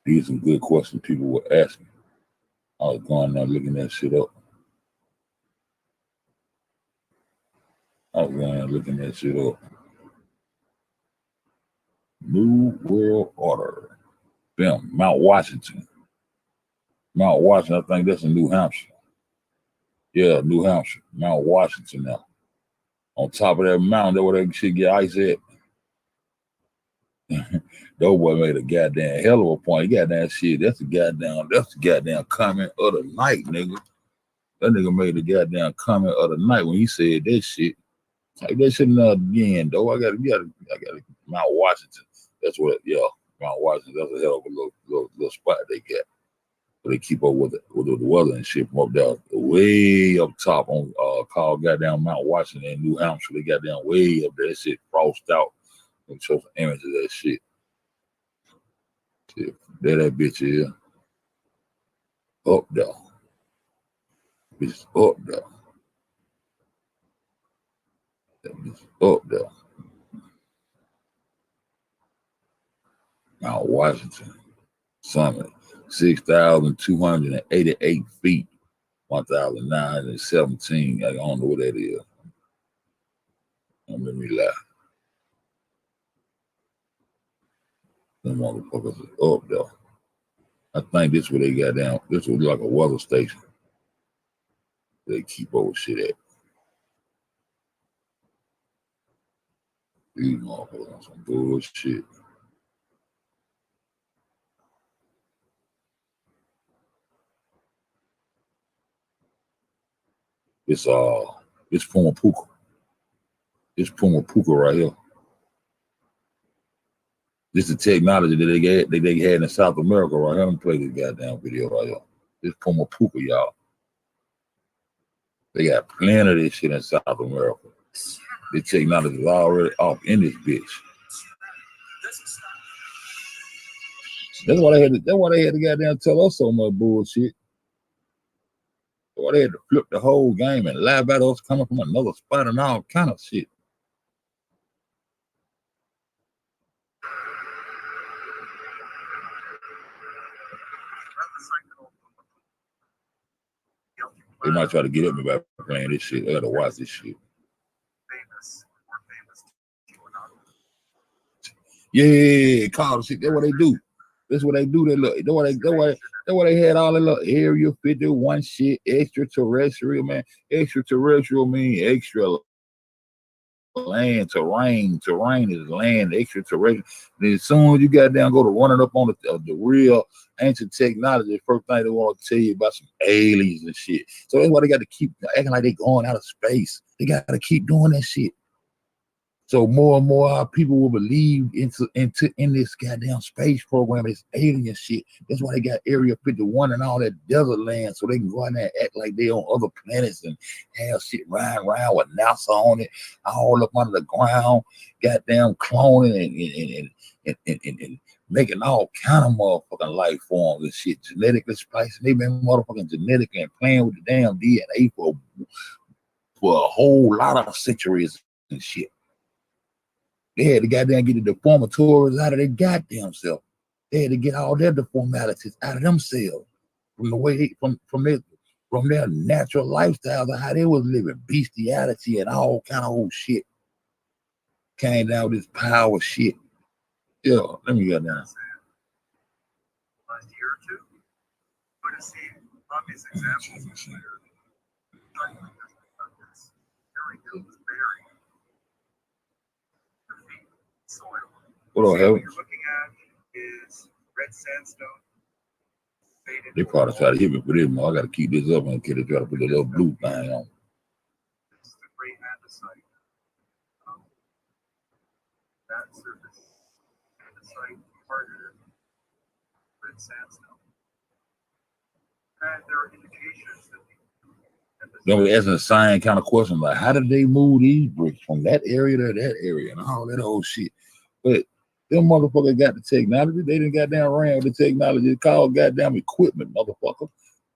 These are some good questions people were asking. I was going there looking that shit up. New World Order. Them, Mount Washington. I think that's in New Hampshire. Yeah, New Hampshire. Mount Washington now. On top of that mountain, that's where that shit get ice at. That boy made a goddamn hell of a point. Goddamn shit. That's the goddamn comment of the night, nigga. That nigga made the goddamn comment of the night when he said that shit. Type that shit in again, though. I got Mount Washington. That's what, Mount Washington. That's a hell of a little spot they got. But they keep up with the weather and shit from up there, way up top on called goddamn Mount Washington in New Hampshire. They got down way up there. That shit frosted out. And show some images of that shit. There that bitch is. Up there. Bitch up there. That bitch up there. Mount Washington summit. 6,288 feet. 1,917. I don't know what that is. Don't let me lie. Them motherfuckers is up there. I think this where they got down. This was like a weather station. They keep over shit at. These motherfuckers on some bullshit. It's Puma Puka. It's Puma Puka right here. This is the technology that they had in South America right here. Let me play this goddamn video right here. This Puma Puka, y'all. They got plenty of this shit in South America. The technology is already off in this bitch. That's why they had to goddamn tell us so much bullshit. That's why they had to flip the whole game and lie about us coming from another spot and all kind of shit. They might try to get at me by playing this shit. I gotta watch this shit. Yeah, call the shit. That's what they do. That's what they do. That's why they had all that little Area 51 shit. Extraterrestrial, man. Extraterrestrial mean extra land. Terrain is land. Extraterrestrial. Then as soon as you got down, go to running up on the real ancient technology, the first thing they want to tell you about some aliens and shit. So that's why they got to keep acting like they going out of space. They got to keep doing that shit. So more and more our people will believe in this goddamn space program, this alien shit. That's why they got Area 51 and all that desert land, so they can go out there and act like they on other planets and have shit riding around with NASA on it, all up under the ground, goddamn cloning and making all kind of motherfucking life forms and shit, genetically splicing. They've been motherfucking genetically and playing with the damn DNA for a whole lot of centuries and shit. They had to goddamn get the deformatories out of their goddamn self. They had to get all their deformalities out of themselves from the way from their natural lifestyles of how they was living, bestiality and all kind of old shit. Came down with this power shit. Yeah, let me go down. Last year or two, but to see obvious examples What you're looking at is red sandstone. They probably try to hit me for this, man. I got to keep this up and try to put a little blue thing on. This is the great andesite. That surface andesite harder red sandstone. And there are indications that Then we're asking the same kind of question, like how did they move these bricks from that area to that area and all that old shit? But them motherfuckers got the technology. They didn't goddamn ran with the technology. It's called goddamn equipment, motherfucker.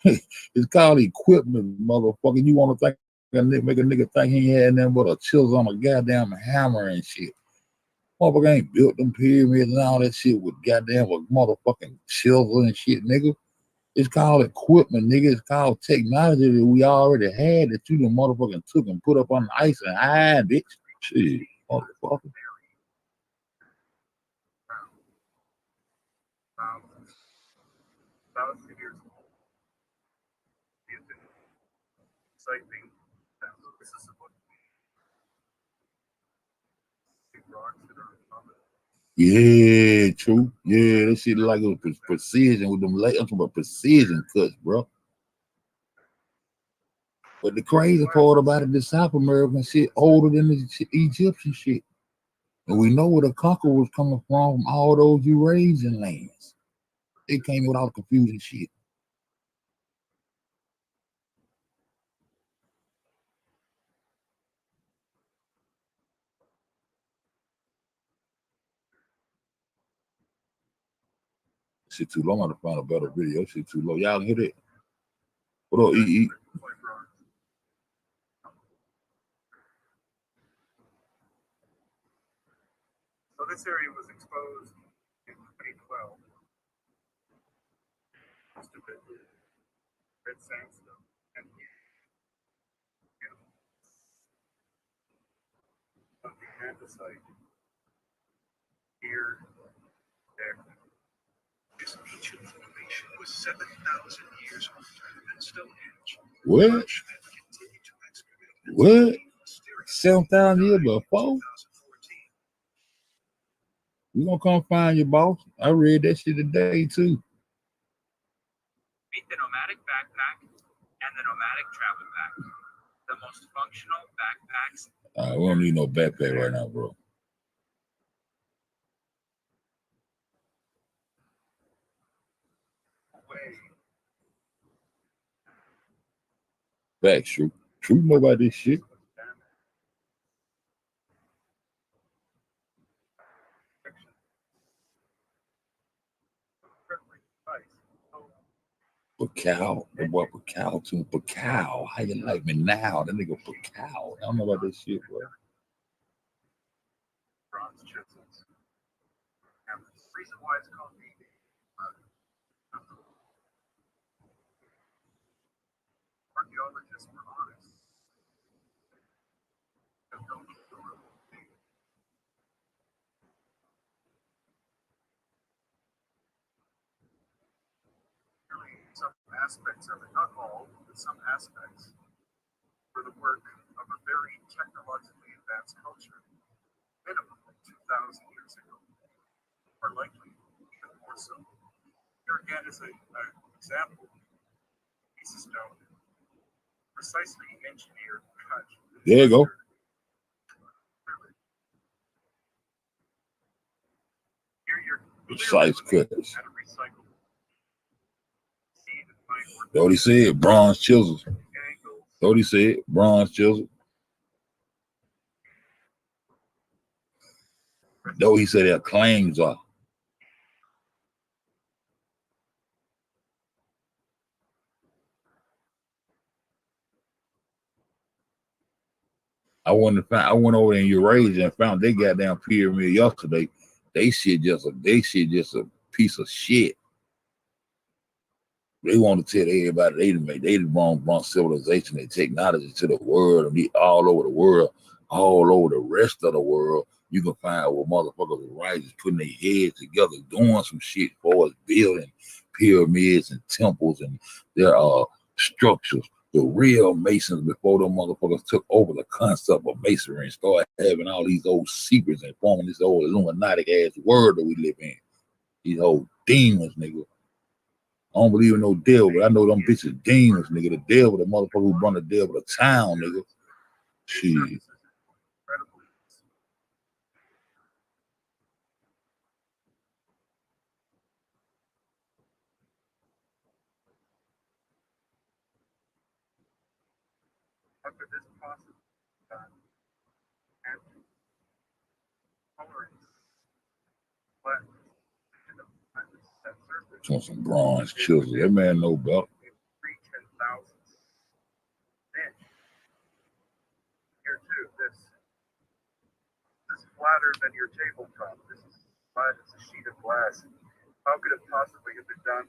It's called equipment, motherfucker. You want to think make a nigga think he had nothing but a chisel on a goddamn hammer and shit. Motherfucker ain't built them pyramids and all that shit with goddamn a motherfucking chisel and shit, nigga. It's called equipment, nigga. It's called technology that we already had that you done motherfucking took and put up on the ice and hide, bitch. Shit, motherfucker. Thousands of years old. Cycling. This is a book. Big rocks that are common. Yeah, true. Yeah, that shit like it was precision with them I'm talking about precision cuts, bro. But the crazy part about it, the South American shit older than the Egyptian shit. And we know where the conqueror was coming from all those Eurasian lands. They came with all the confusing shit. Shit too long. I'm gonna find a better video. Shit too low. Y'all hear that? What up, E? So this area was exposed in 2012. Most of it is red sandstone and of the andesite here, there. This ancient formation was 7,000 years older than Stonehenge. What? What? 7,000 years before? We gonna come find you, boss. I read that shit today too. Meet the nomadic backpack and the nomadic travel pack. The most functional backpacks. We don't need no backpack right now, bro. Facts, true. True know about this shit. Bacal, the boy Bacal too. Bacal, how you like me now? That nigga Bacal. I don't know about this shit, bro. Bronze chisels. And the reason why it's called the archaeologists were honest. Some aspects of it, not all, but some aspects, were the work of a very technologically advanced culture, minimum 2,000 years ago, or likely even more so. Here again is an example, piece of stone, precisely engineered, cut. There you go. Precise cutters. That's what he said, bronze chisels. That's what he said, bronze chisel. Though he said their claims are. I went over in Eurasia and found they goddamn pyramid yesterday. They shit just a piece of shit. They want to tell everybody they brought civilization and technology to the world and all over the world, all over the rest of the world. You can find where motherfuckers are right, just putting their heads together, doing some shit for us, building pyramids and temples and their structures. The real Masons before them motherfuckers took over the concept of masonry and started having all these old secrets and forming this old Illuminati ass world that we live in. These old demons, nigga. I don't believe in no devil, but I know them bitches demons, nigga. The devil, the motherfucker who run the devil to town, nigga. Shit. After this process done, and tolerance, but On some bronze chisels. That man know about. 3/10,000. Then here too, this is flatter than your tabletop. This is flat as a sheet of glass. How could it possibly have been done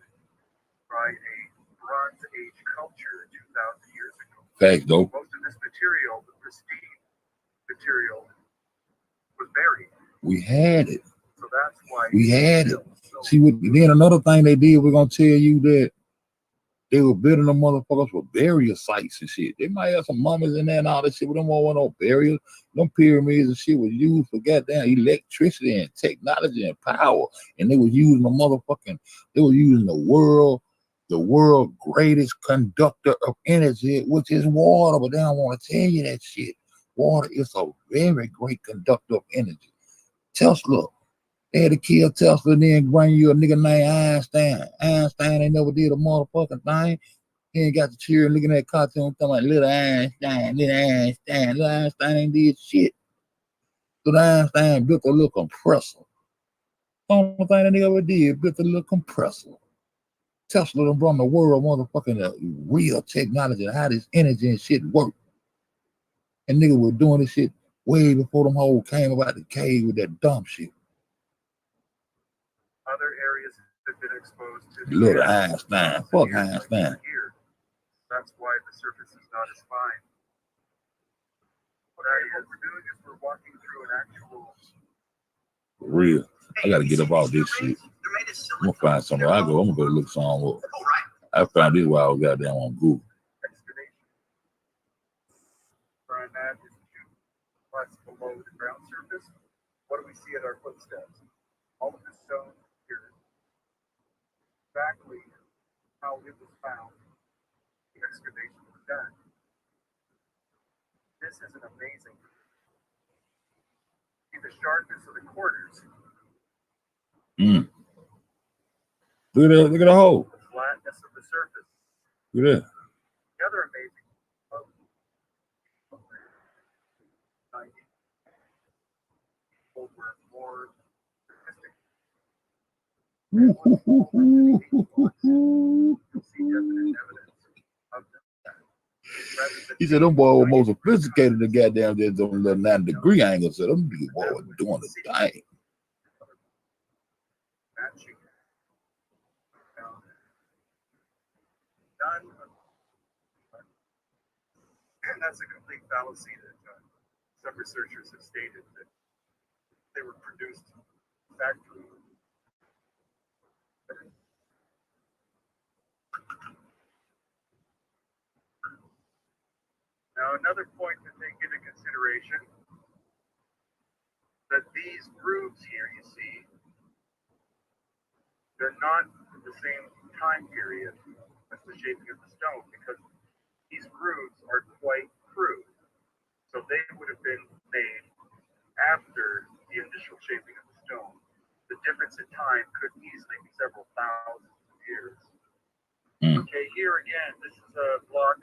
by a Bronze Age culture 2,000 years ago? Facts, though. Most of this material, the pristine material, was buried. We had it. So that's why we had it. See, then another thing they did, we're gonna tell you that they were building the motherfuckers for burial sites and shit. They might have some mummies in there and all that shit, but them won't want no burial. Them pyramids and shit was used for goddamn electricity and technology and power. And they were using the world greatest conductor of energy, which is water. But they don't want to tell you that shit. Water is a very great conductor of energy. Tesla. They had to kill Tesla and then bring you a nigga named Einstein. Einstein ain't never did a motherfucking thing. He ain't got the cheer looking at that cartoon talking about little Einstein. Little Einstein ain't did shit. Little Einstein built a little compressor. Only thing that nigga ever did, built a little compressor. Tesla done brought the world motherfucking real technology and how this energy and shit work. And nigga was doing this shit way before them whole came about the cave with that dumb shit. Other areas have been exposed to little Einstein. Fuck Einstein. Here. That's why the surface is not as fine. What we're doing is we're walking through an actual. For real. I gotta get up all this shit. I'm gonna find somewhere. I'm gonna go look somewhere. I found this while I was goddamn on Google. Excavation. Trying that is 2 plus below the ground surface. What do we see at our footsteps? All of the stone here. Exactly how it was found. The excavation was done. This is an amazing. See the sharpness of the corners. Look at the hole. The flatness of the surface. Look at that. The other amazing. Were more artistic. He said them boys were more sophisticated than goddamn there's on the 9-degree angle. So them niggas boys were doing the thing. And that's a complete fallacy that some researchers have stated that they were produced in factory. Now, another point to take into consideration that these grooves here you see, they're not the same time period as the shaping of the stone because these grooves are quite crude. So they would have been made after the initial shaping of the stone. The difference in time could easily be several thousands of years. Okay, here again, this is a block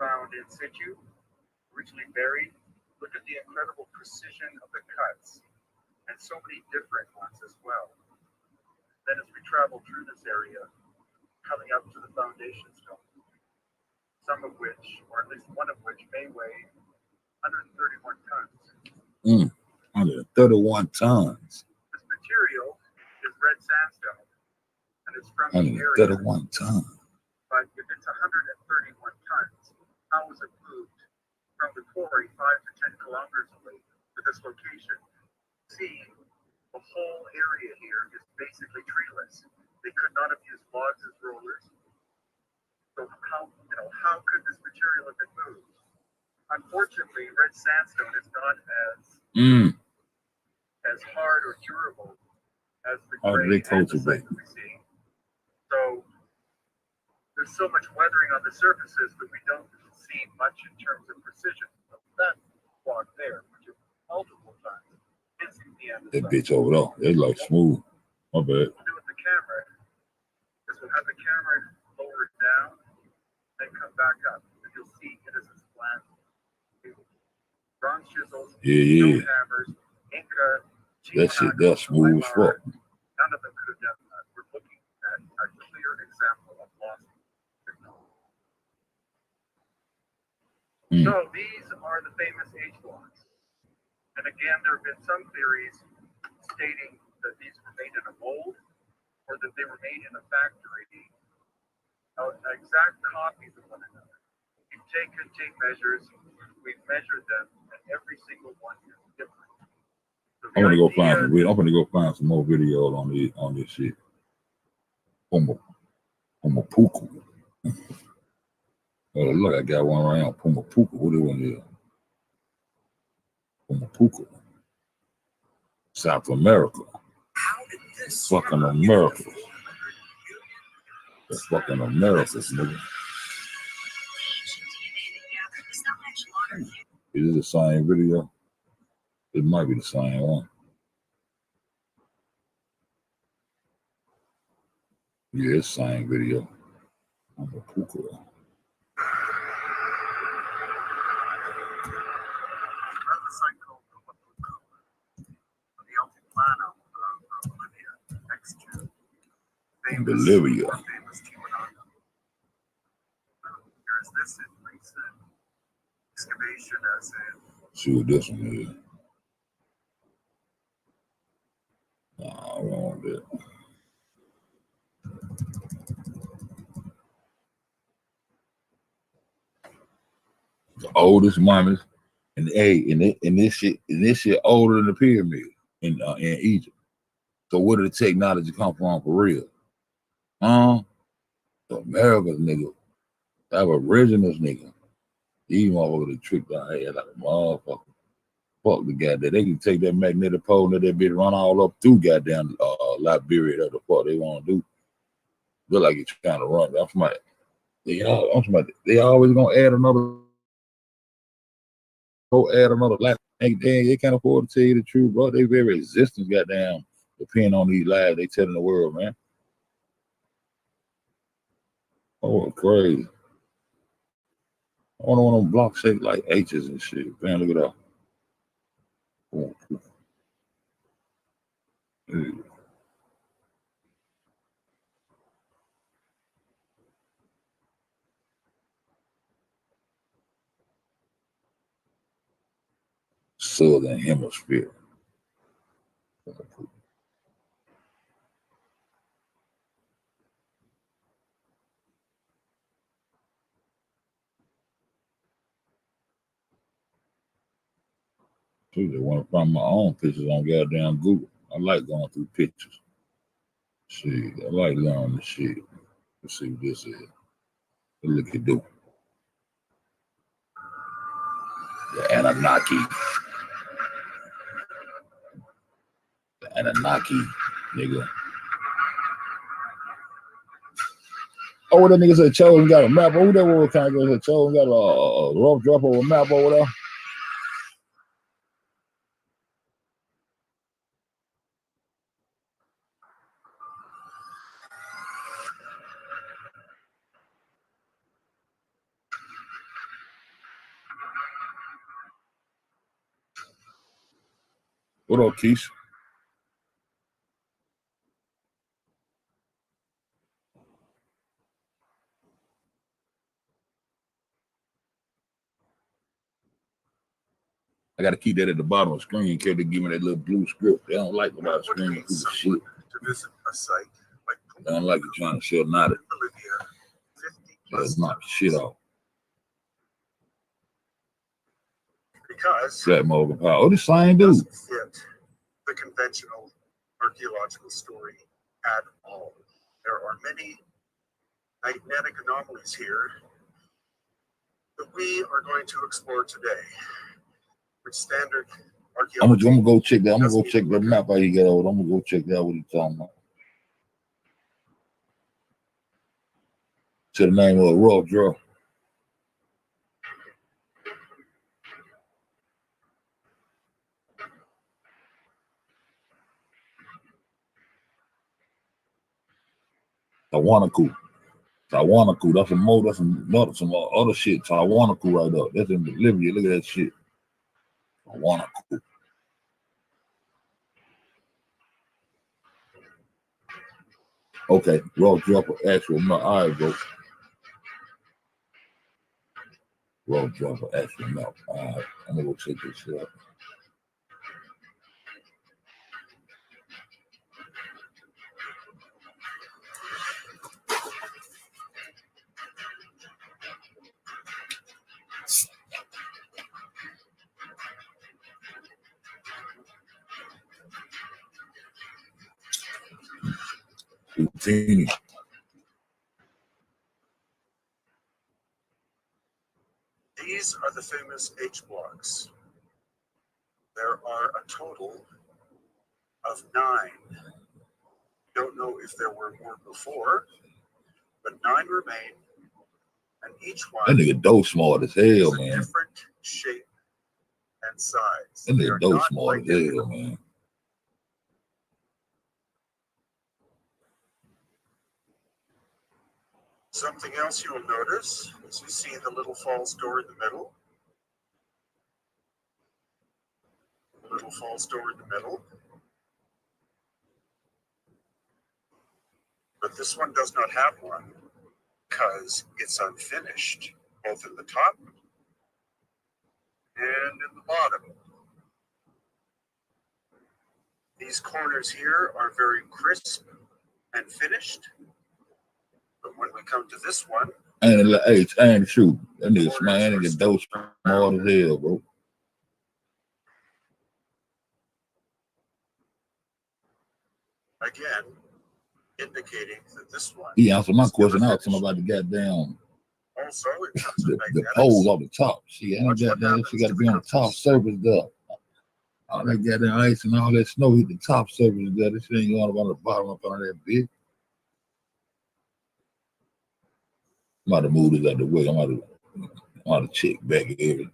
found in situ, originally buried. Look at the incredible precision of the cuts, and so many different ones as well. Then as we travel through this area, coming up to the foundation stone, some of which, or at least one of which, may weigh 131 tons. 131 tons. This material is red sandstone, and it's from the area. 131 tons. But if it's 131 tons, how was it moved from the quarry 5 to 10 kilometers away to this location? See, the whole area here is basically treeless. They could not have used logs as rollers. So how could this material have been moved? Unfortunately, red sandstone is not as hard or durable as the gray andesite that we see. So there's so much weathering on the surfaces that we don't see much in terms of precision. So that block there, which is multiple times, is the andesite. That bitch over there, it's like smooth. My bad. What we'll do with the camera is we'll have the camera lowered down and come back up. And you'll see it is a flat. Bronze chisels, stone hammers, Inca, that shit, that's smooth as fuck. None of them could have done that. We're looking at a clear example of lost technology. So these are the famous H blocks. And again, there have been some theories stating that these were made in a mold or that they were made in a factory, exact copies of one another. We've taken tape measures, we've measured them, and every single one is different. So I'm gonna go find some more videos on this shit. Pumapuku. Oh, look, I got one right now. Pumapuku. What is one here? Pumapuku. South America. Fucking America. The fucking Americas, nigga. Is it the same video? It might be the same one. Yeah, it's the same video. Pumapuku. In Bolivia. Here's this in recent excavation as in. See what this one is. Nah, I don't want that. The oldest mummies, and this shit older than the pyramid in Egypt. So where did the technology come from for real? The Americans, nigga. That originals, nigga. These motherfuckers that tricked our head like a motherfucker. Fuck the goddamn. They can take that magnetic pole and let that bitch run all up through goddamn Liberia. That's the fuck they want to do. Look like it's trying to run. They always gonna add another go add another life. They can't afford to tell you the truth, bro. They very existence, goddamn, depend on these lies they telling the world, man. Oh, crazy. I want one of them block shaped like H's and shit. Man, look at that. Oh, yeah. Southern Hemisphere. Dude, they want to find my own pictures on goddamn Google. I like going through pictures. See, I like learning the shit. Let's see what this is. Look at do. The Anunnaki. The Anunnaki, nigga. Oh, that nigga said Chosen got a map. Oh, that one kind of goes said Chosen got a rough drop of a map over there. What up, Keisha? I got to keep that at the bottom of the screen in case they give me that little blue script. They don't like when I screen through the shit. To visit a site like They don't like you trying to shell knot it. Let's knock the shit off. Because that Morgan Powell. Oh, the same dude. doesn't fit the conventional archaeological story at all. There are many magnetic anomalies here that we are going to explore today. With standard archaeology. I'm gonna go check that. I'm gonna go check the map how you get over. I'm gonna go check that what he's talking about. To the name of Raw Draw. Tawanaku. That's some other shit. Tawanaku right up. That's in Bolivia. Look at that shit. Tawanaku. Okay, Raw Dropper, actual map. All right, bro. Raw Dropper, actual map. All right, I'm gonna go check this shit out. Houdini. These are the famous H blocks. There are a total of 9. Don't know if there were more before, but 9 remain, and each one That nigga dope smart as hell, is a man. different shape and size. That nigga dope smart as hell, man. Something else you will notice is you see the little false door in the middle. The little false door in the middle. But this one does not have one because it's unfinished, both in the top and in the bottom. These corners here are very crisp and finished. But when we come to this one, and shoot, that nigga man, that nigga dope smart as hell, bro. again, indicating that this one. He answered my question. I asked him about the goddamn Also, in terms of the magnetics, pole off the top. See, I don't got that. She got to be on the top surface there. All that goddamn ice and all that snow hit the top surface there. This shit ain't going up on the bottom up on that bitch. I'm about to move this out the way. I'm about to check back every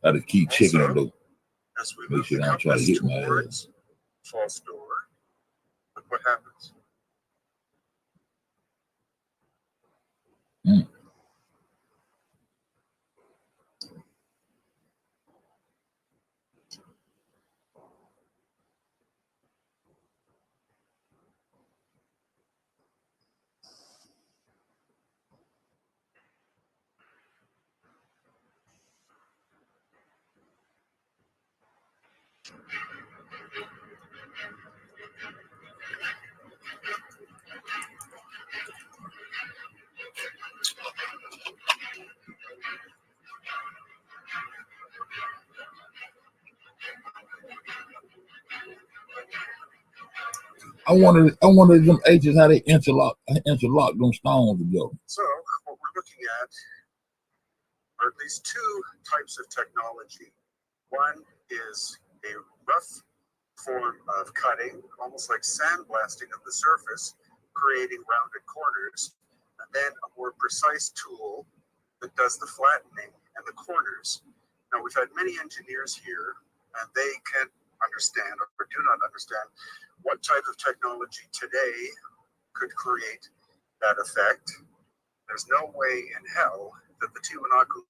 I had to keep checking it though. As we Make move sure the I don't try to compass hit my ass. towards false door, look what happens. Mm. I wanted them H's how they interlock them stones together. So what we're looking at are at least two types of technology. One is a rough form of cutting, almost like sandblasting of the surface, creating rounded corners, and then a more precise tool that does the flattening and the corners. Now, we've had many engineers here, and they can't understand or do not understand what type of technology today could create that effect. There's no way in hell that the Tiwanaku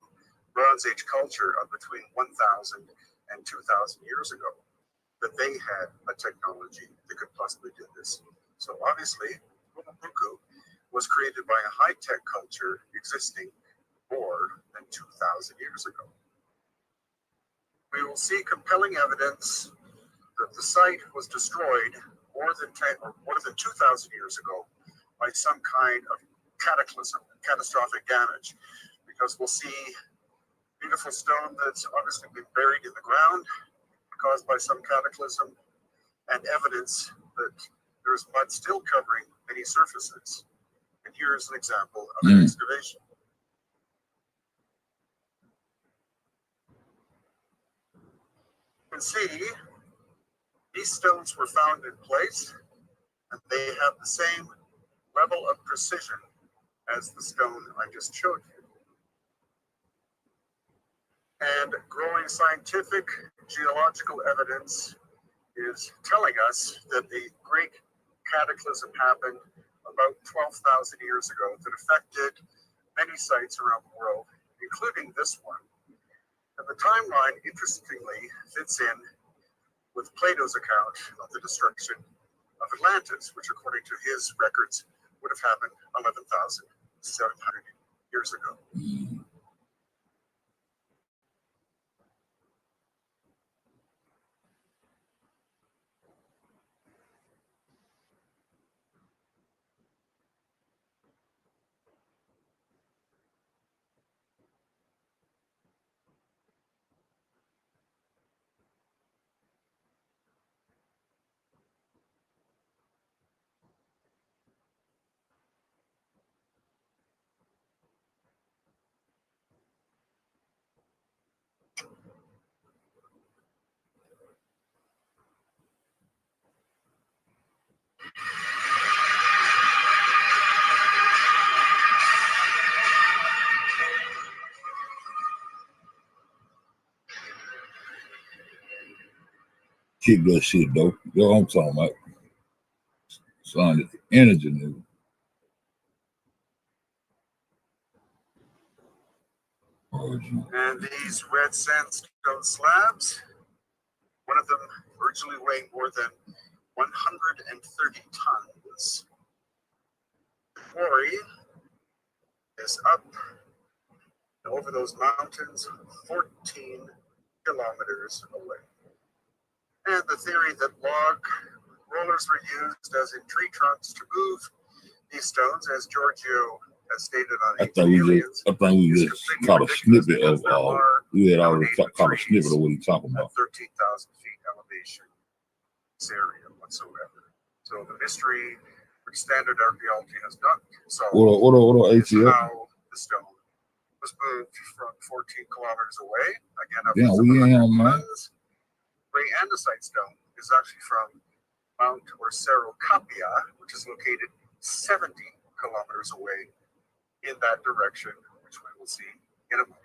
Bronze Age culture of between 1,000 and 2,000 years ago, that they had a technology that could possibly do this. So obviously, Tiwanaku was created by a high-tech culture existing more than 2,000 years ago. We will see compelling evidence that the site was destroyed more than 2,000 years ago by some kind of cataclysm, catastrophic damage, because we'll see beautiful stone that's obviously been buried in the ground, caused by some cataclysm, and evidence that there's mud still covering many surfaces. And here's an example of an excavation. You can see these stones were found in place, and they have the same level of precision as the stone I just showed you. And growing scientific geological evidence is telling us that a great cataclysm happened about 12,000 years ago that affected many sites around the world, including this one. And the timeline, interestingly, fits in with Plato's account of the destruction of Atlantis, which according to his records would have happened 11,700 years ago. Keep that shit though. Yo, I'm talking about. Son, it's the energy, nigga. And these red sandstone slabs, one of them originally weighing more than 130 tons. The quarry is up over those mountains 14 kilometers away. And the theory that log rollers were used as in tree trunks to move these stones, as Giorgio has stated on I think we just caught a snippet of we had already caught a snippet of what he's talking about. 13,000 feet elevation this area whatsoever. So the mystery which standard archaeology has not solved is how the stone was moved from 14 kilometers away. Again, up Gray andesite stone is actually from Mount or Cerro Capia, which is located 70 kilometers away in that direction, which we will see in a moment.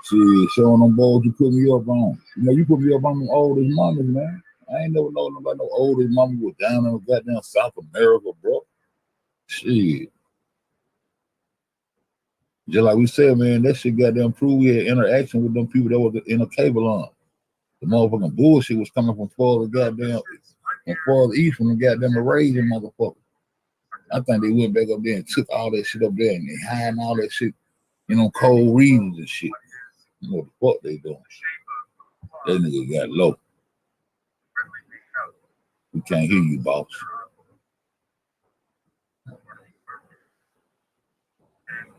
See, showing them boys you put me up on. You know, you put me up on them oldest mamas, man. I ain't never known about no oldest mama was down in goddamn South America, bro. Shit. Just like we said, man, that shit goddamn prove we had interaction with them people that was in a cable on. The motherfucking bullshit was coming from further goddamn, from further east from the goddamn Arabian motherfucker. I think they went back up there and took all that shit up there and they hiding all that shit, you know, cold reasons and shit. You know what the fuck they doing? That nigga got low. We can't hear you, boss.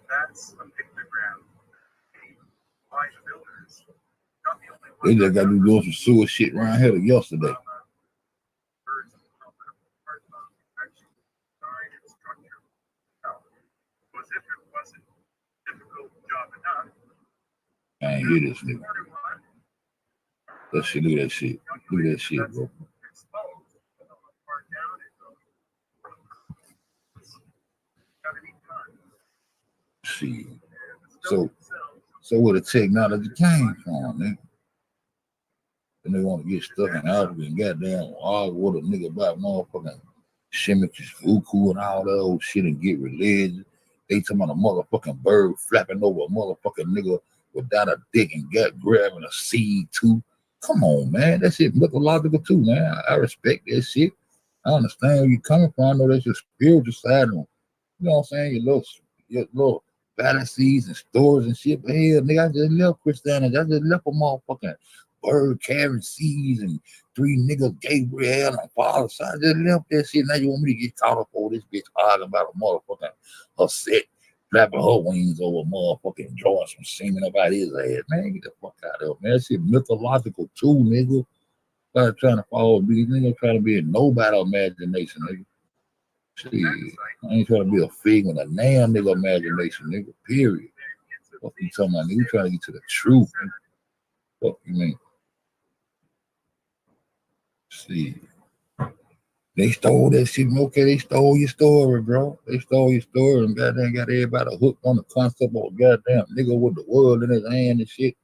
That's a pictogram. By the builders. They just got to do some sewer shit around here yesterday. I ain't hear this nigga. That shit, look at that shit. Look at that shit, bro. See. So where the technology came from, nigga. And they want to get stuck in Africa and goddamn argue with a nigga about motherfucking Shemich's Fuku and all that old shit and get religion. They talking about a motherfucking bird flapping over a motherfucking nigga without a dick and gut grabbing a seed too. Come on, man. That shit mythological too, man. I respect that shit. I understand where you're coming from. I know that's your spiritual side. You know what I'm saying? Your little fallacies and stories and shit. But hell, nigga, I just left Christianity. I just left a motherfucking bird carrying seeds and 3 niggas, Gabriel and Father. So I just left that shit. Now you want me to get caught up over this bitch arguing about a motherfucking her set, flapping her wings over motherfucking drawing some semen about his ass. Man, get the fuck out of here, man. That shit mythological too, nigga. Start trying to follow these niggas, trying to be a nobody imagination, nigga. Shit, I ain't trying to be a figment of damn nigga imagination, nigga. Period. What you talking about, nigga? You trying to get to the truth, nigga. What you mean? See, they stole that shit. Okay, they stole your story, bro. They stole your story and goddamn got everybody hooked on the concept of a goddamn nigga with the world in his hand and shit.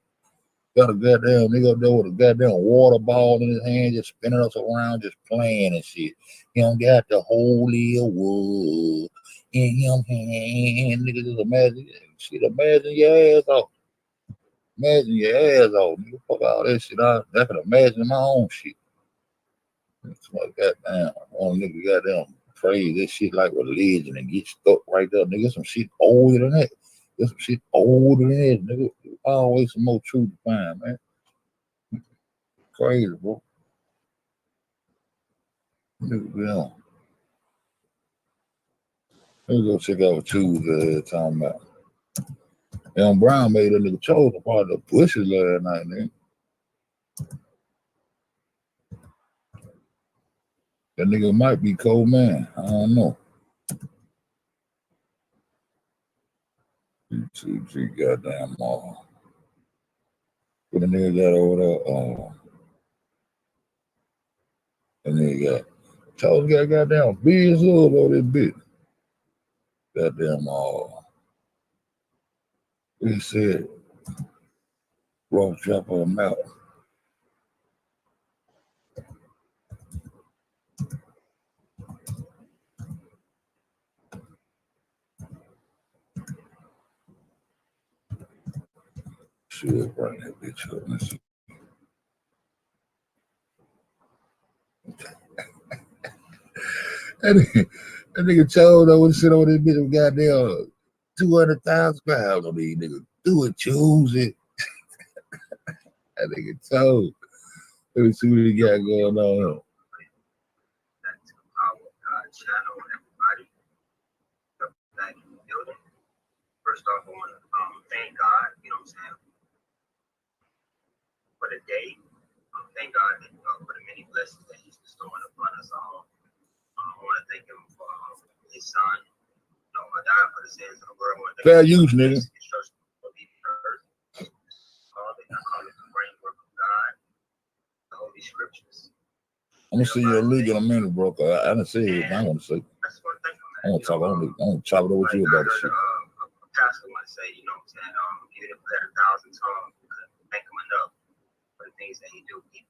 Got a goddamn nigga up there with a goddamn water ball in his hand, just spinning us around, just playing and shit. He don't got the holy world in him hand. Nigga, just imagine shit. Imagine your ass off. Imagine your ass off. Nigga, fuck all that shit. I can imagine my own shit. It's like goddamn, one nigga goddamn praise this shit like religion and get stuck right there. Nigga, some shit older than that. There's some shit older than that, nigga. Always some more truth to find, man. Crazy, bro. Nigga, let's go check out what Tuesday talking about. Young Brown made a nigga chose a part of the bushes last night, nigga. That nigga might be cold, man. I don't know. G goddamn what the nigga got over there? And nigga got goddamn biz over this bitch. Goddamn he said rough drop on him out. Should bring that bitch up. Let's see. That nigga told I would sit on this bitch with goddamn 200,000 crowds on these niggas. Do it, choose it. That nigga told. Let me see what he got going on. First off, I want to thank God, you know what I'm saying, for the day. Thank God for the many blessings that He's bestowing upon us all. I want to thank Him for His Son. You know, I died for the sins of the world. Fair use, nigga. I call it the framework of God, the Holy Scriptures. I'm gonna see you a league in a minute, bro. I didn't say it. I want to say. I want to talk. I want to chop it over with you about this shit. still want to say, you know what I'm saying, even if we had 1,000 tongues, we couldn't thank him enough for the things that he do. He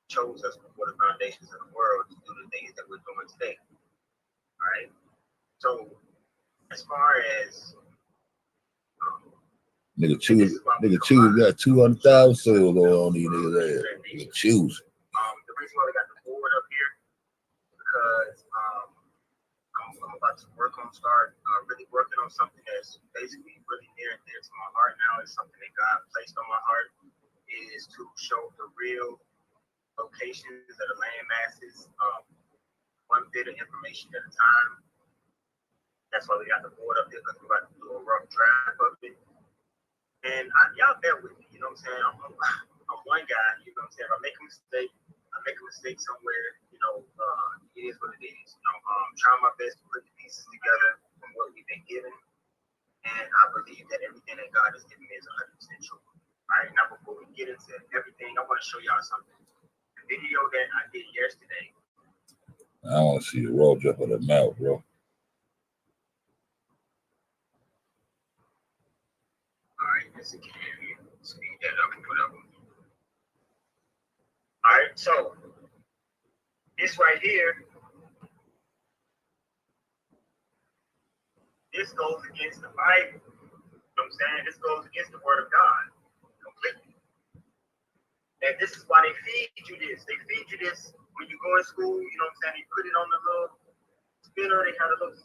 chose us before the foundations of the world to do the things that we're doing today. All right. So as far as nigga choose got 200,000 souls on these niggas ass. Nigga choose. The reason why we got the board up here because I'm about to start really working on something that's basically really near and dear to my heart now. It's something that God placed on my heart is to show the real locations of the land masses, one bit of information at a time. That's why we got the board up there because we're about to do a rough draft of it. And y'all bear with me, you know what I'm saying? I'm one guy, you know what I'm saying? If I make a mistake somewhere, you know, it is what it is. You know, trying my best to put the pieces together from what we've been given. And I believe that everything that God has given me is 100% true. All right, now before we get into everything, I want to show y'all something. The video that I did yesterday. I want to see the raw drop of the mouth, bro. All right, let's see, speed that up and whatever. All right, so this right here, this goes against the Bible. You know what I'm saying? This goes against the Word of God completely. And this is why they feed you this. They feed you this when you go in school. You know what I'm saying? They put it on the little spinner. They had a little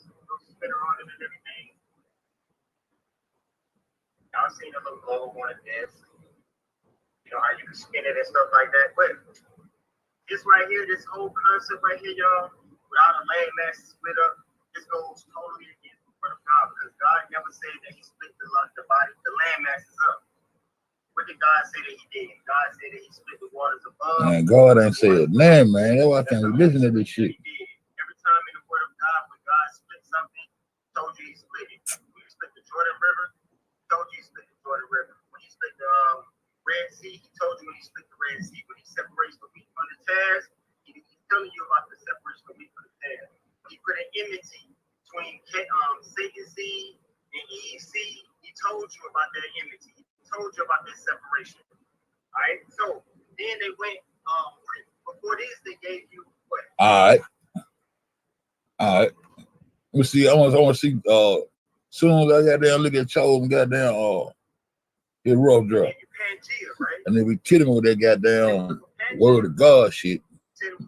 spinner on it and everything. Y'all seen a little globe on this. You know how you can spin it and stuff like that. But this right here, this whole concept right here, y'all, without a land mass split up, this goes totally against the Word of God because God never said that He split the land masses up. What did God say that He did? God said that He split the waters above. Man, God ain't said nothing, man. That's why I can't listen to this shit. Every time in the Word of God, when God split something, He told you He split it. When He split the Jordan River, He told you He split the Jordan River. When He split the Red Sea, He told you when He split the Red Sea. When He separates the wheat from the tares, He's telling you about the separation of wheat from the tares. He put an enmity between Satan's seed and Eve's seed. He told you about that enmity. Told you about this separation. All right. So then they went before this, they gave you what? All right. Let me see. I want to see soon as I got down look at Charles and goddamn his rough drop. Pangea, right? And then we kill him with that goddamn word of God shit.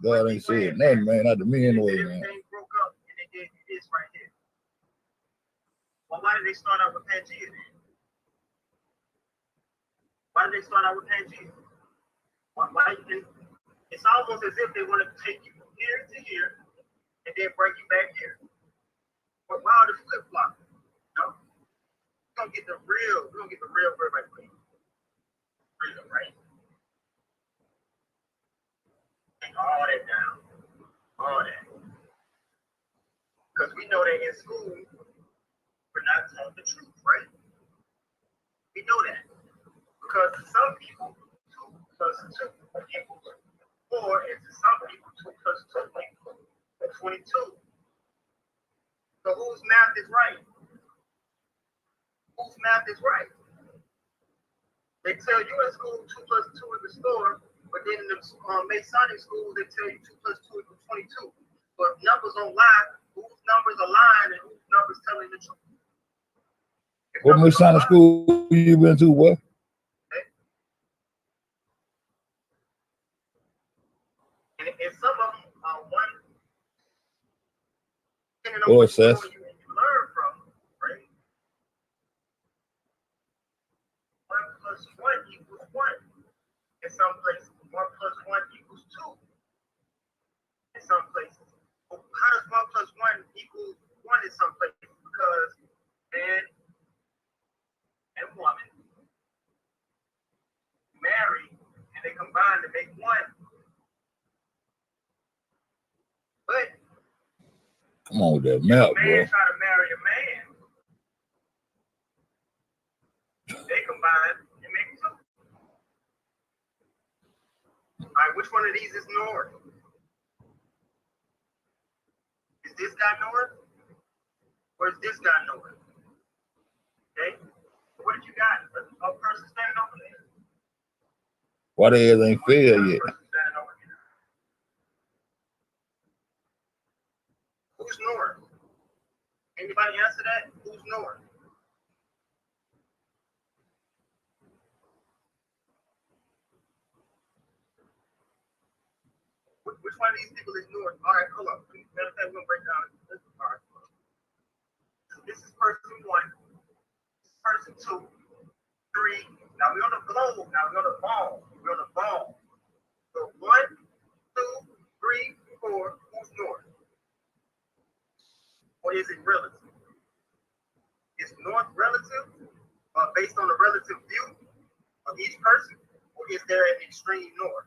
God ain't said nothing, man, not to me anyway, man. Everything broke up and they gave you this right here. Well, why did they start out with Pangea then? Why did they start out with Pangea? It's almost as if they want to take you from here to here and then bring you back here. But why are the flip flop? No, we're gonna get the real verb right here. Real, right? Take all that down. All that. Because we know that in school, we're not taught the truth, right? We know that. Because to some people, 2 plus 2 equals 4, and to some people, 2 plus 2 equals 22. So whose math is right? Whose math is right? They tell you in school 2 plus 2 is the store, but then in the Masonic schools, they tell you 2 plus 2 equals 22. But numbers don't lie. Whose numbers are lying and whose numbers telling the truth? What Masonic school you been to, what? And some of them are one. Or it says. You learn from, right? 1 plus 1 equals 1. In some places, 1 plus 1 equals 2. In some places. Well, how does 1 plus 1 equal 1 in some places? Because man and woman marry and they combine to make 1. But come on with that mouth, bro. Man try to marry a man. They combine and make 2. All right, which one of these is north? Is this guy north? Or is this guy north? Okay? What you got? A person standing over there. Why the hell ain't fair yet? Who's north? Anybody answer that? Who's north? Which one of these people is north? All right, hold up. Matter of fact, we're gonna break down this. All right. This is person one, person two, three. Now we're on the globe. Now we're on the ball. We're on the ball. So 1, 2, 3, 4. Who's north? Or is it relative? Is north relative based on the relative view of each person? Or is there an extreme north?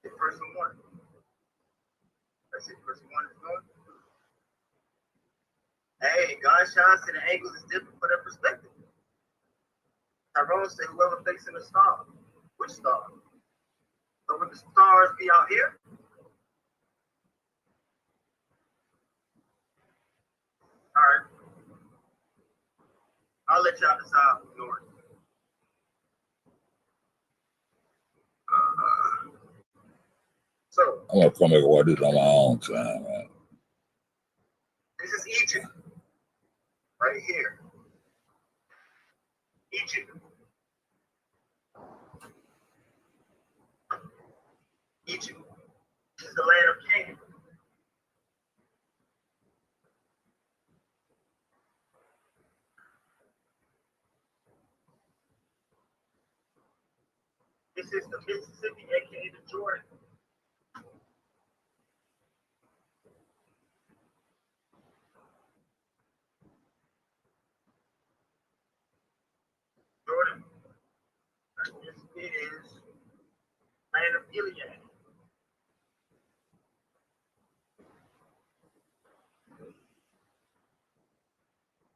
It's person one. That's it. Person one is north. Hey, gunshots and the angles is different for their perspective. Tyrone said whoever facing the star. Which star? So would the stars be out here? All right. I'll let y'all decide north. So I'm gonna come back and watch this on my own time, man. this is Egypt. Right here. Egypt. Egypt. This is the land of Canaan. This is the Mississippi, aka the Jordan. Jordan. This is land of Gilead.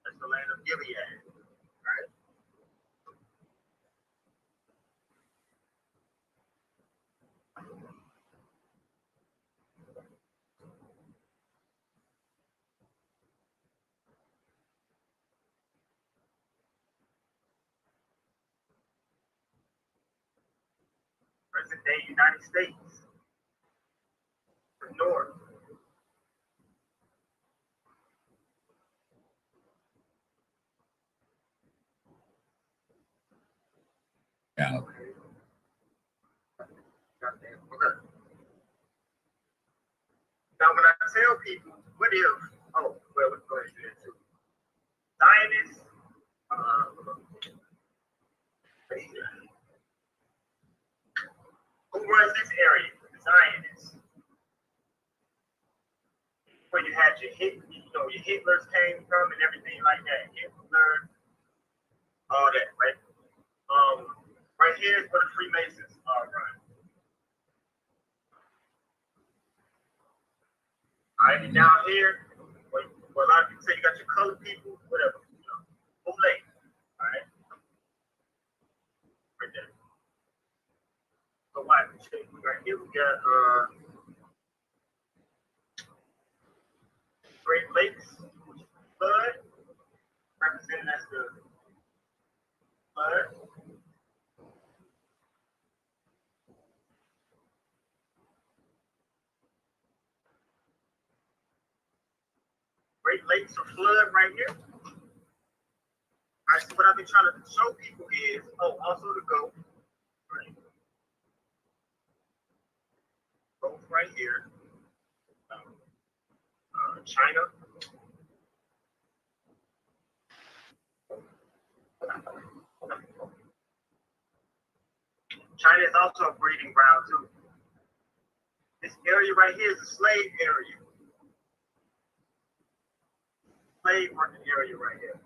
That's the land of Gilead. Right? Present day United States. The North. Yeah. Okay. Now, when I tell people, what if, oh, well, let's go ahead and do that too. Zionists, who runs this area? The Zionists. Where you had your your Hitlers came from and everything like that. Hitler, all that, right? Right here is where the Freemasons run. All right, and down here, well, a lot of people say you got your colored people, whatever, All right? Right there. So why? Right here we got Great Lakes, flood, represented as the flood. Great Lakes or flood right here. All right, so what I've been trying to show people is, also the goat, right? Goat right here. China. China is also a breeding ground too. This area right here is a slave area. Slave working area right here.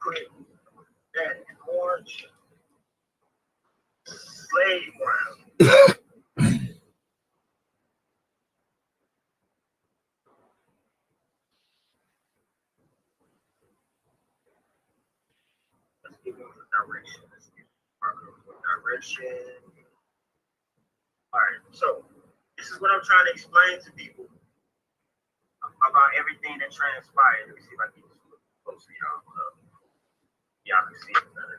Put that in orange. Slave ground. Let's give them a direction. Let's give them a direction. All right, so this is what I'm trying to explain to people. about everything that transpired. Let me see if I can get this close to y'all. Y'all can see it better.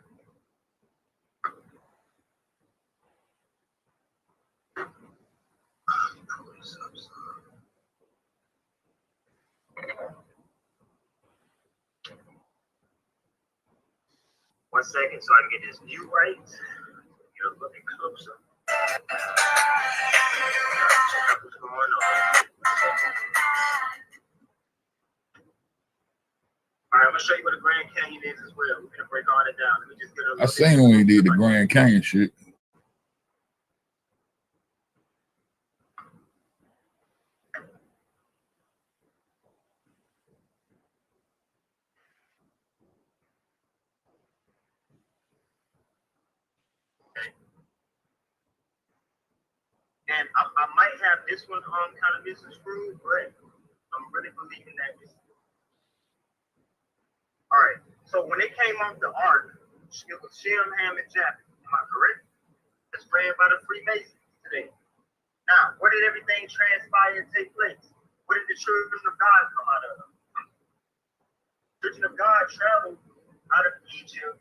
One second, so I can get this view right. Get a little bit closer. Check out what's going on. All right, I'm gonna show you what the Grand Canyon is as well. We're gonna break all that down. Let me just get a I seen when you did the Grand Canyon shit. And I might have this one kind of misconstrued, but I'm really believing that this. All right. So when it came off the ark, it was Shem, Ham, and Japheth. Am I correct? It's ran by the Freemasons today. Now, where did everything transpire and take place? Where did the children of God come out of? The children of God traveled out of Egypt,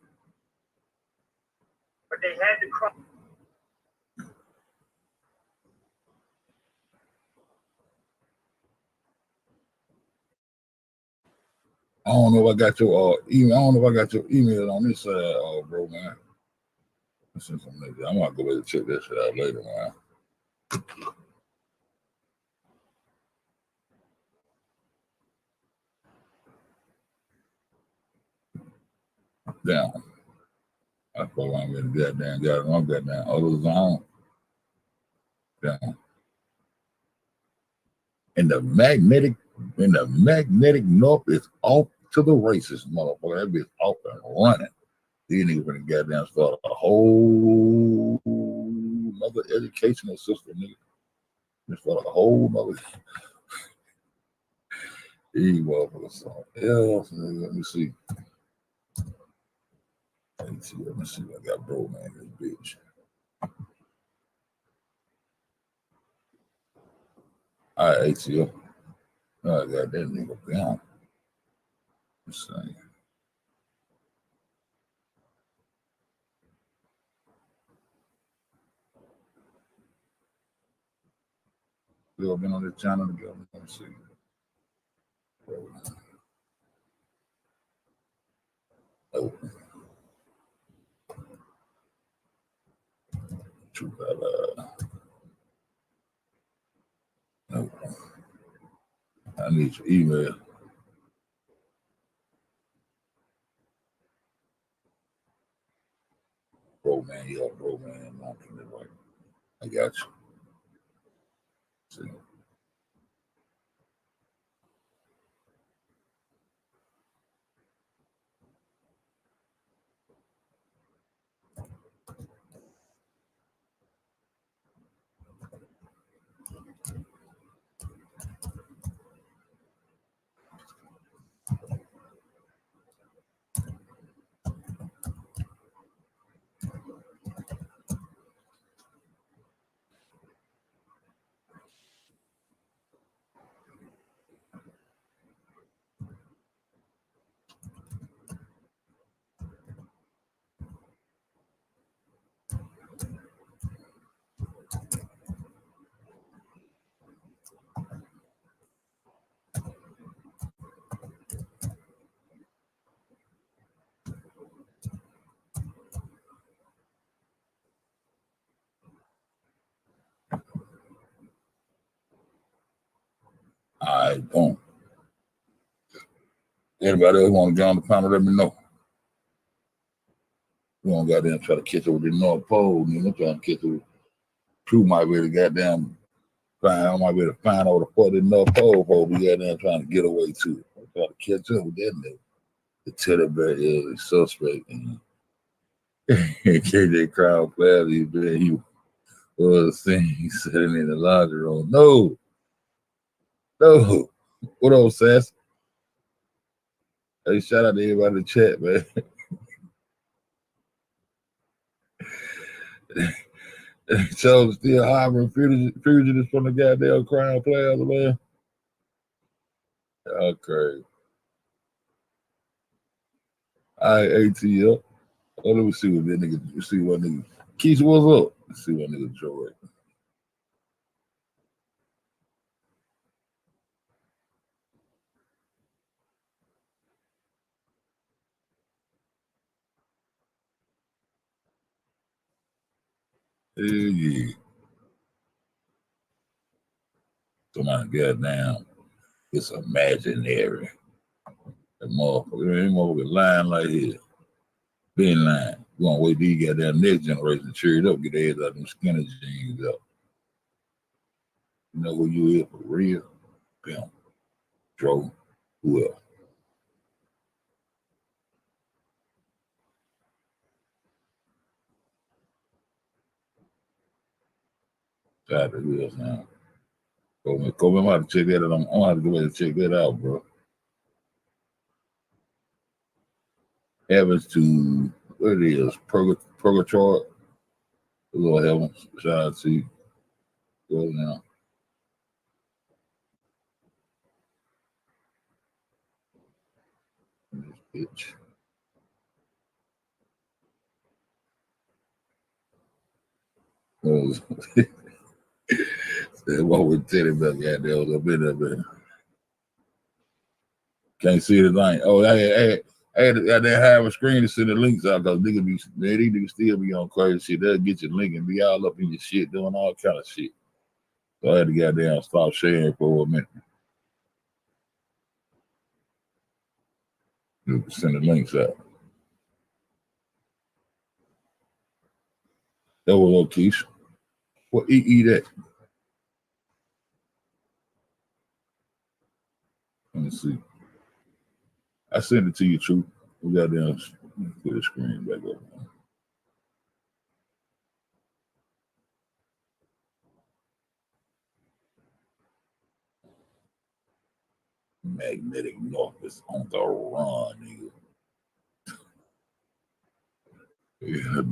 but they had to cross. I don't know if I got your email. I don't know if I got your email on this side, bro, man. I'm gonna go ahead and check that shit out later, man. Down. I thought I'm gonna goddamn got it on goddamn other zone. Down. And the magnetic north is off to the races, motherfucker. That bitch off and running. These niggas gonna goddamn start a whole another educational system, nigga. They start a whole nother. These motherfuckers. Yeah, let me see. Let me see what I got, bro, man. This bitch. All right, ATL. Oh, I got that nigga down. Let's see. We all been on this channel together. Let me see. Oh. No. I need your email. Bro, man, yeah, bro, man. Right. I got you. See. I don't. Anybody else want to get on the panel, let me know. We don't goddamn try to catch up with the North Pole, you know, trying to catch up with True might be able to goddamn I might be able to find all the fuck the North Pole for we goddamn trying to get away to. I'm trying to catch up with that nigga. The teddy bear is a suspect and KJ Crowd Player, he was saying sitting in the locker room. No. What up, Sass? Hey, shout out to everybody in the chat, man. So still harboring fugitives from the goddamn Crown Plaza, man. Okay. All right, ATL. Oh, let me see what that nigga. Let's see what nigga. Keisha, what's up? Let's see what nigga Joe at. Hell yeah. Somebody goddamn. It's imaginary. That motherfucker lying like hell. Been lying. We gonna wait till you get that next generation cheered up, get their ass out them skinny jeans up. You know who you is for real? Pimp. Joe. Who else? Tired of who else now? Kobe, I'm gonna have to check that out. I'm gonna have to go ahead and check that out, bro. Heavens to what it is, purgatory. The Lord heavens. Shout out to you. Go now. This bitch. That's what we tell him about that there was a bit of it. Can't see the thing. Oh, I had to have a screen to send the links out because niggas be these niggas still be on crazy shit. They'll get your link and be all up in your shit doing all kind of shit. So I had to goddamn stop sharing for a minute. Send the links out. That was okay. What eat that? Let me see. I sent it to you, True. We got down. Put the screen back up. Magnetic North is on the run, nigga. Yeah.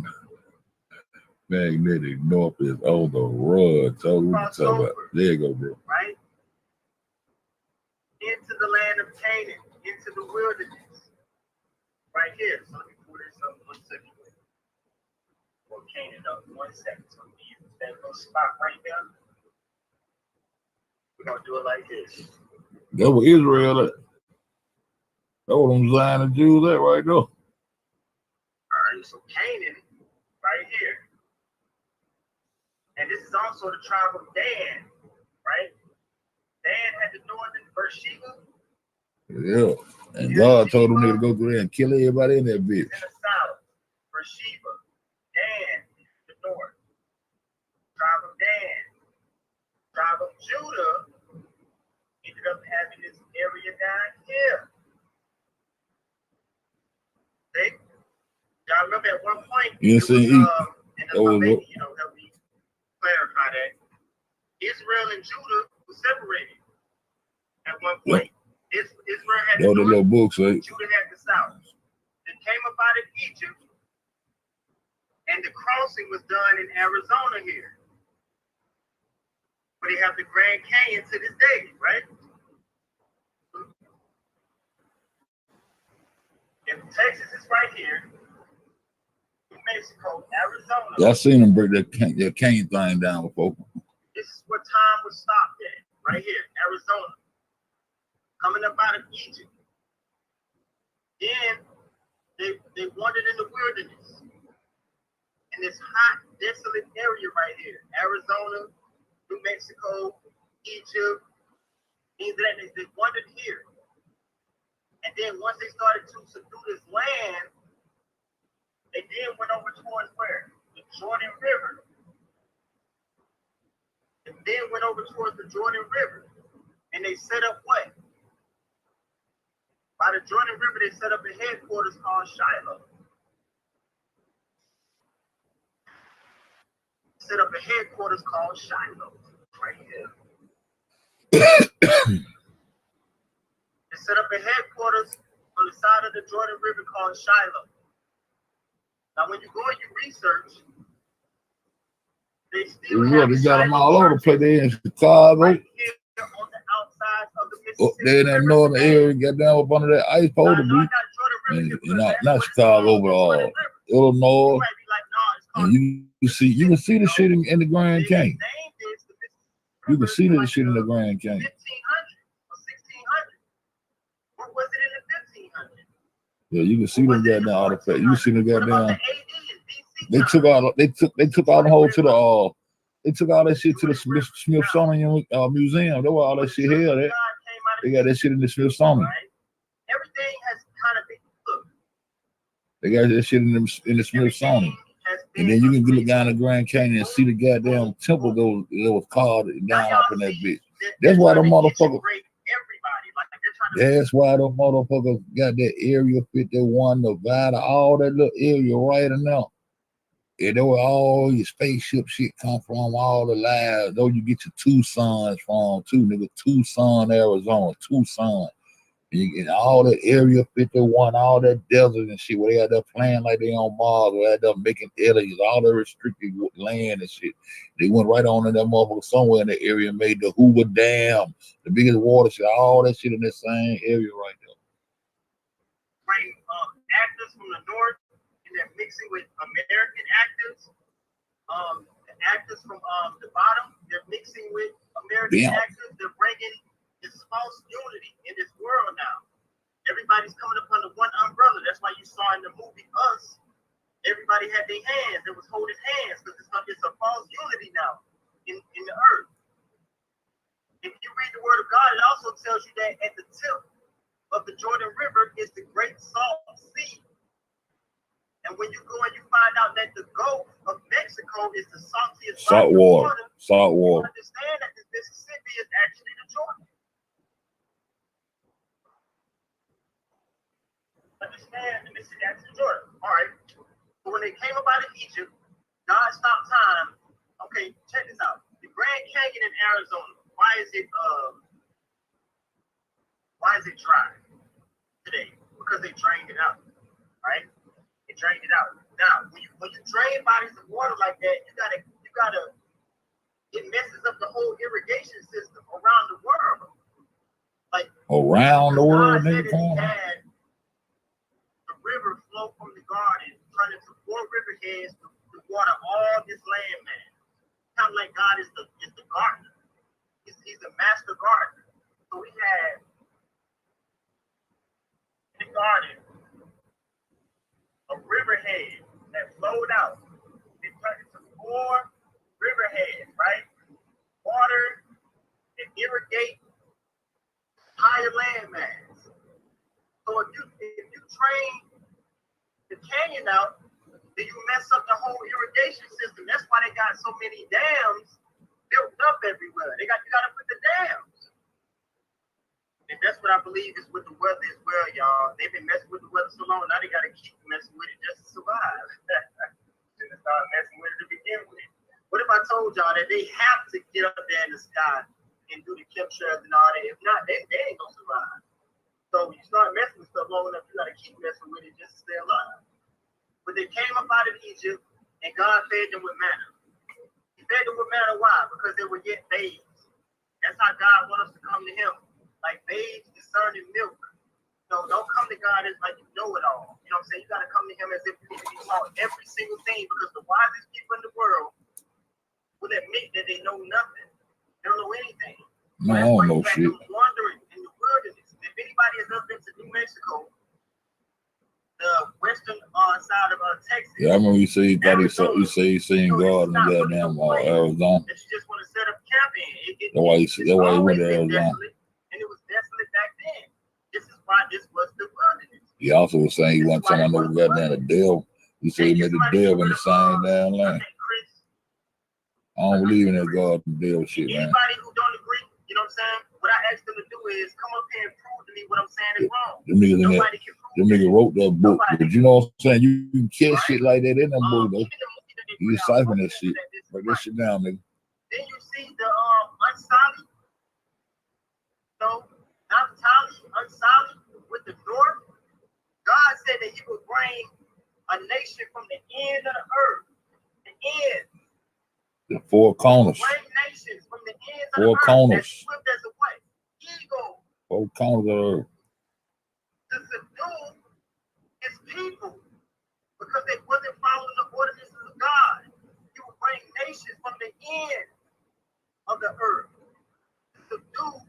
Magnetic North is on the run. So we can talk about. There you go, bro. Right? Into the land of Canaan, into the wilderness. Right here. So let me pull this up 1 second. Or Canaan up 1 second. So we use that little spot right there. We're gonna do it like this. That was Israel. That was them Zion Jews that right there. All right, so Canaan, right here. And this is also the tribe of Dan, right? Dan had the northern Beersheba. Yeah. And God told them to go through there and kill everybody in that bitch. In the south, Beersheba, Dan, the north. Tribe of Dan. Tribe of Judah ended up having this area down here. See? Y'all remember at one point, yes, it was, and maybe, help me clarify that. Israel and Judah were separated at one point. Yep. Israel had the north, books, right? Judah had the south. They came up out of Egypt, and the crossing was done in Arizona here. But they have the Grand Canyon to this day, right? And Texas is right here. Mexico, Arizona. Yeah, I seen them break that cane thing down before. This is where time was stopped at, right here, Arizona. Coming up out of Egypt. Then they wandered in the wilderness. In this hot, desolate area right here. Arizona, New Mexico, Egypt, things like that. They wandered here. And then once they started to subdue this land, they then went over towards where? The Jordan River. And then went over towards the Jordan River. And they set up what? By the Jordan River, they set up a headquarters called Shiloh. Set up a headquarters called Shiloh. Right here. They set up a headquarters on the side of the Jordan River called Shiloh. Now, when you go and you research, they still have they got them all over the place. They in Chicago. Right here on the outside of the Mississippi up there in that northern area, got down up under that ice pole to be. And not Chicago, but Illinois. And you can see the shit in the Grand Canyon. You can see the shit in the Grand Canyon. 1500 or 1600. What was it in the 1500s? Yeah, you can see them goddamn artifacts. You can see them goddamn. They took all the whole to the they took all that shit to the Smithsonian Museum. That's why all that shit here. They got that shit in the Smithsonian. Everything has kind of been look. They got that shit in the Smithsonian. And then you can look down the Grand Canyon and see the goddamn temple that was carved down up in that bitch. That's why the motherfuckers. That's why the motherfuckers got that Area 51, Nevada, all that little area right in there. And that's where all your spaceship shit come from, all the lives. Though you get your Tucson from too, nigga. Tucson, Arizona, Tucson. And all that Area 51, all that desert and shit, where they out there playing like they on Mars, where they out there making aliens, all the restricted land and shit. They went right on in that motherfucker somewhere in the area and made the Hoover Dam, the biggest watershed, all that shit in that same area right there. Bring actors from the north, and they're mixing with American actors. The actors from the bottom, they're mixing with American actors. They're bringing this false unity in this world now. Everybody's coming up under one umbrella. That's why you saw in the movie Us, everybody had their hands. It was holding hands because it's a false unity now in the earth. If you read the word of God, it also tells you that at the tip of the Jordan River is the Great Salt Sea. And when you go and you find out that the Gulf of Mexico is the saltiest salt water, you understand that the Mississippi is actually the Jordan. Understand the Mississippi is the Jordan. All right. So when they came up out of Egypt, God stopped time. Okay, check this out. The Grand Canyon in Arizona. Why is it dry today? Because they drained it out. Right? They drained it out. Now, when you drain bodies of water like that, you gotta it messes up the whole irrigation system around the world. Like around the world, nigga. The river flow from the garden, turn into 4 river heads to water all this land, man. Kind of like God is the gardener. He's the master gardener. So we had in the garden a riverhead that flowed out. It turned into 4 riverheads, right? Water and irrigate higher land mass. So if you train the canyon out, then you mess up the whole irrigation system. That's why they got so many dams built up everywhere. You got to put the dams. And that's what I believe is with the weather as well, y'all. They've been messing with the weather so long, now they got to keep messing with it just to survive. Shouldn't have started messing with it to begin with. What if I told y'all that they have to get up there in the sky and do the chemtrails and all that? If not, they ain't going to survive. So you start messing with stuff long enough, you got to keep messing with it just to stay alive. But they came up out of Egypt, and God fed them with manna. He fed them with manna, why? Because they were yet babes. That's how God wants us to come to him. Like babes discerning milk. No, don't come to God as like you know it all. You know what I'm saying? You got to come to him as if you need to be taught every single thing, because the wisest people in the world will admit that they know nothing. They don't know anything. No, I don't know shit. Wandering in the wilderness. If anybody has ever been to New Mexico, the western side of Texas. Yeah, I remember you say he seen God in the goddamn Arizona. That you just want to set up camp in. That's why he went to Arizona. And it was desolate back then. This is why this was the wilderness. He also was saying he wasn't talking about no goddamn the devil. He said he made the devil in the same damn land. I don't believe in that God and devil shit, man. Anybody who don't agree, you know what I'm saying? What I asked them to do is come up here and prove to me what I'm saying is wrong. Them niggas wrote that book, but you know what I'm saying? You can catch shit like that in them book, though. You decipher that shit. Break that shit down, nigga. Then you see the Unsolid. So Unsolid with the north. God said that he would bring a nation from the end of the earth. The end. The 4 corners. Bring nations from the end of 4 the earth. corners. As swift as a what? Eagle. 4 corners of the earth. To subdue his people because they wasn't following the ordinances of God. He would bring nations from the end of the earth to subdue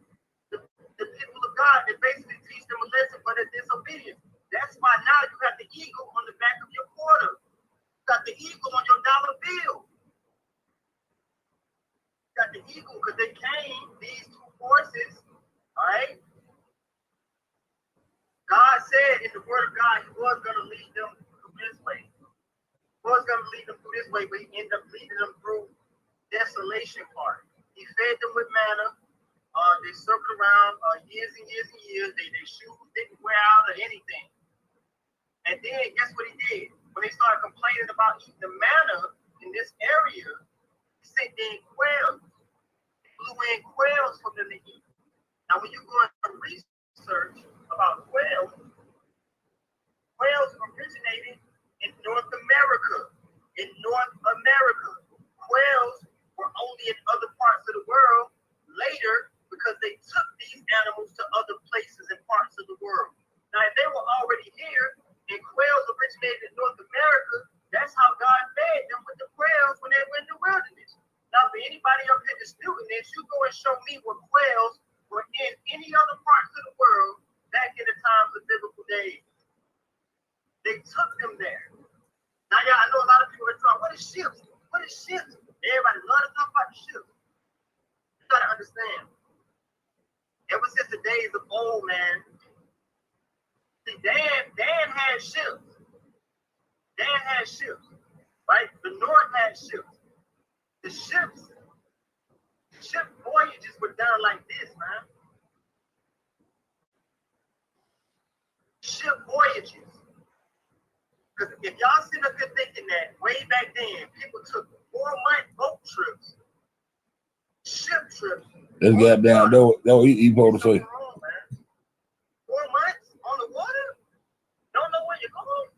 the people of God and basically teach them a lesson for their disobedience. That's why now you got the eagle on the back of your quarter. You got the eagle on your dollar bill. You got the eagle because they came, these two forces, all right? God said in the word of God, he was going to lead them through this way. He was going to lead them through this way, but he ended up leading them through desolation part. He fed them with manna. They circled around years and years and years. Their shoes didn't wear out or anything. And then guess what he did? When they started complaining about eating the manna in this area, he sent in quails. He flew in quails for them to eat. Now, when you go and research about quails, quails originated in North America. In North America, quails were only in other parts of the world later because they took these animals to other places and parts of the world. Now, if they were already here and quails originated in North America, that's how God fed them with the quails when they went in the wilderness. Now, for anybody up here disputing this, you go and show me where quails were in any other parts of the world back in the times of biblical days. They took them there. Now, yeah, I know a lot of people are talking, what is ships? What is ships? Everybody loves to talk about the ships. You got to understand. Ever since the days of old, man, see, Dan had ships. Dan had ships, right? The North had ships. The ship voyages were done like this, man. Ship voyages. Because if y'all sit up here thinking that way back then, people took 4-month boat trips, ship trips. This goddamn, that what he supposed to say. 4 months on the water? Don't know where you're going?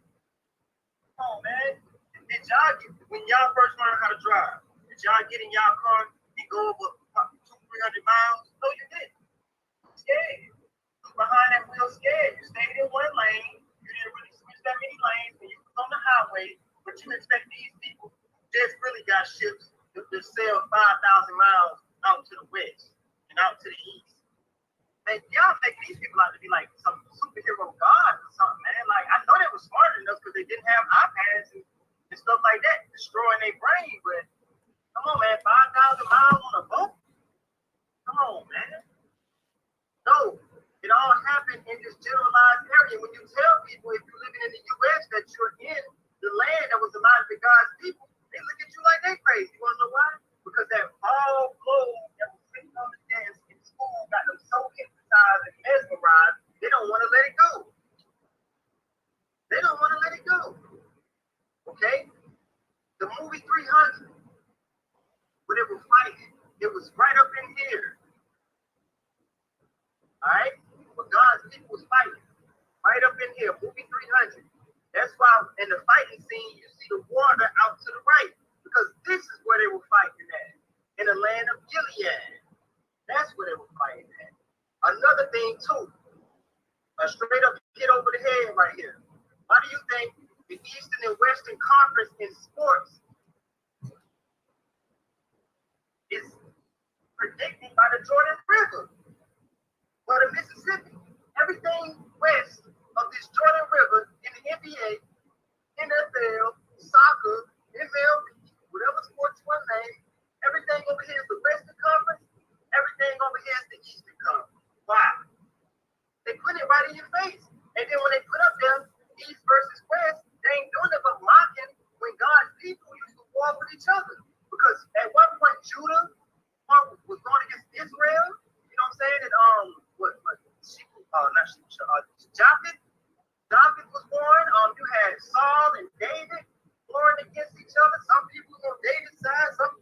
Come on, man. Did y'all get, when y'all first learned how to drive, did y'all get in y'all car and go over 200-300 miles? No, you didn't. Scared. You behind that wheel scared. You stayed in one lane. You didn't really switch that many lanes when you was on the highway, but you expect these people who just really got ships to sail 5,000 miles out to the west and out to the east. Man, y'all make these people out to be like some superhero gods or something, man. Like, I know they were smart enough because they didn't have iPads and stuff like that, destroying their brain, but come on, man, 5,000 miles on a boat? Come on, man. No, it all happened in this generalized area. When you tell people, if you're living in the U.S., that you're in the land that was allotted to God's people, they look at you like they crazy. You want to know why? Because that ball globe that was sitting on the desk in school got them so hypnotized and mesmerized, they don't want to let it go. They don't want to let it go. Okay? The movie 300, when they were fighting, it was right up in here. All right? When God's people was fighting, right up in here, movie 300. That's why in the fighting scene, you see the water out to the right, because this is where they were fighting at, in the land of Gilead. That's where they were fighting at. Another thing, too, a straight up hit over the head right here. Why do you think the Eastern and Western Conference in sports is predicted by the Jordan River or the Mississippi? Everything west of this Jordan River in the NBA, NFL, soccer, MLB, whatever sports you want to name, everything over here is the Western Conference, everything over here is the Eastern Conference. Why? They put it right in your face. And then when they put up there, East versus West, they ain't doing it but mocking when God's people used to war with each other. Because at one point, Judah was going against Israel. You know what I'm saying? And Japheth was born. You had Saul and David warring against each other. Some people on David's side, some.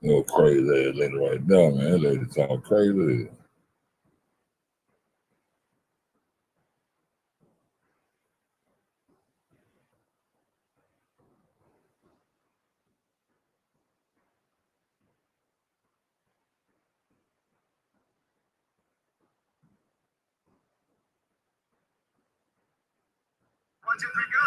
Little crazy ass lady right now, man. That lady talking crazy. One, two, three, go.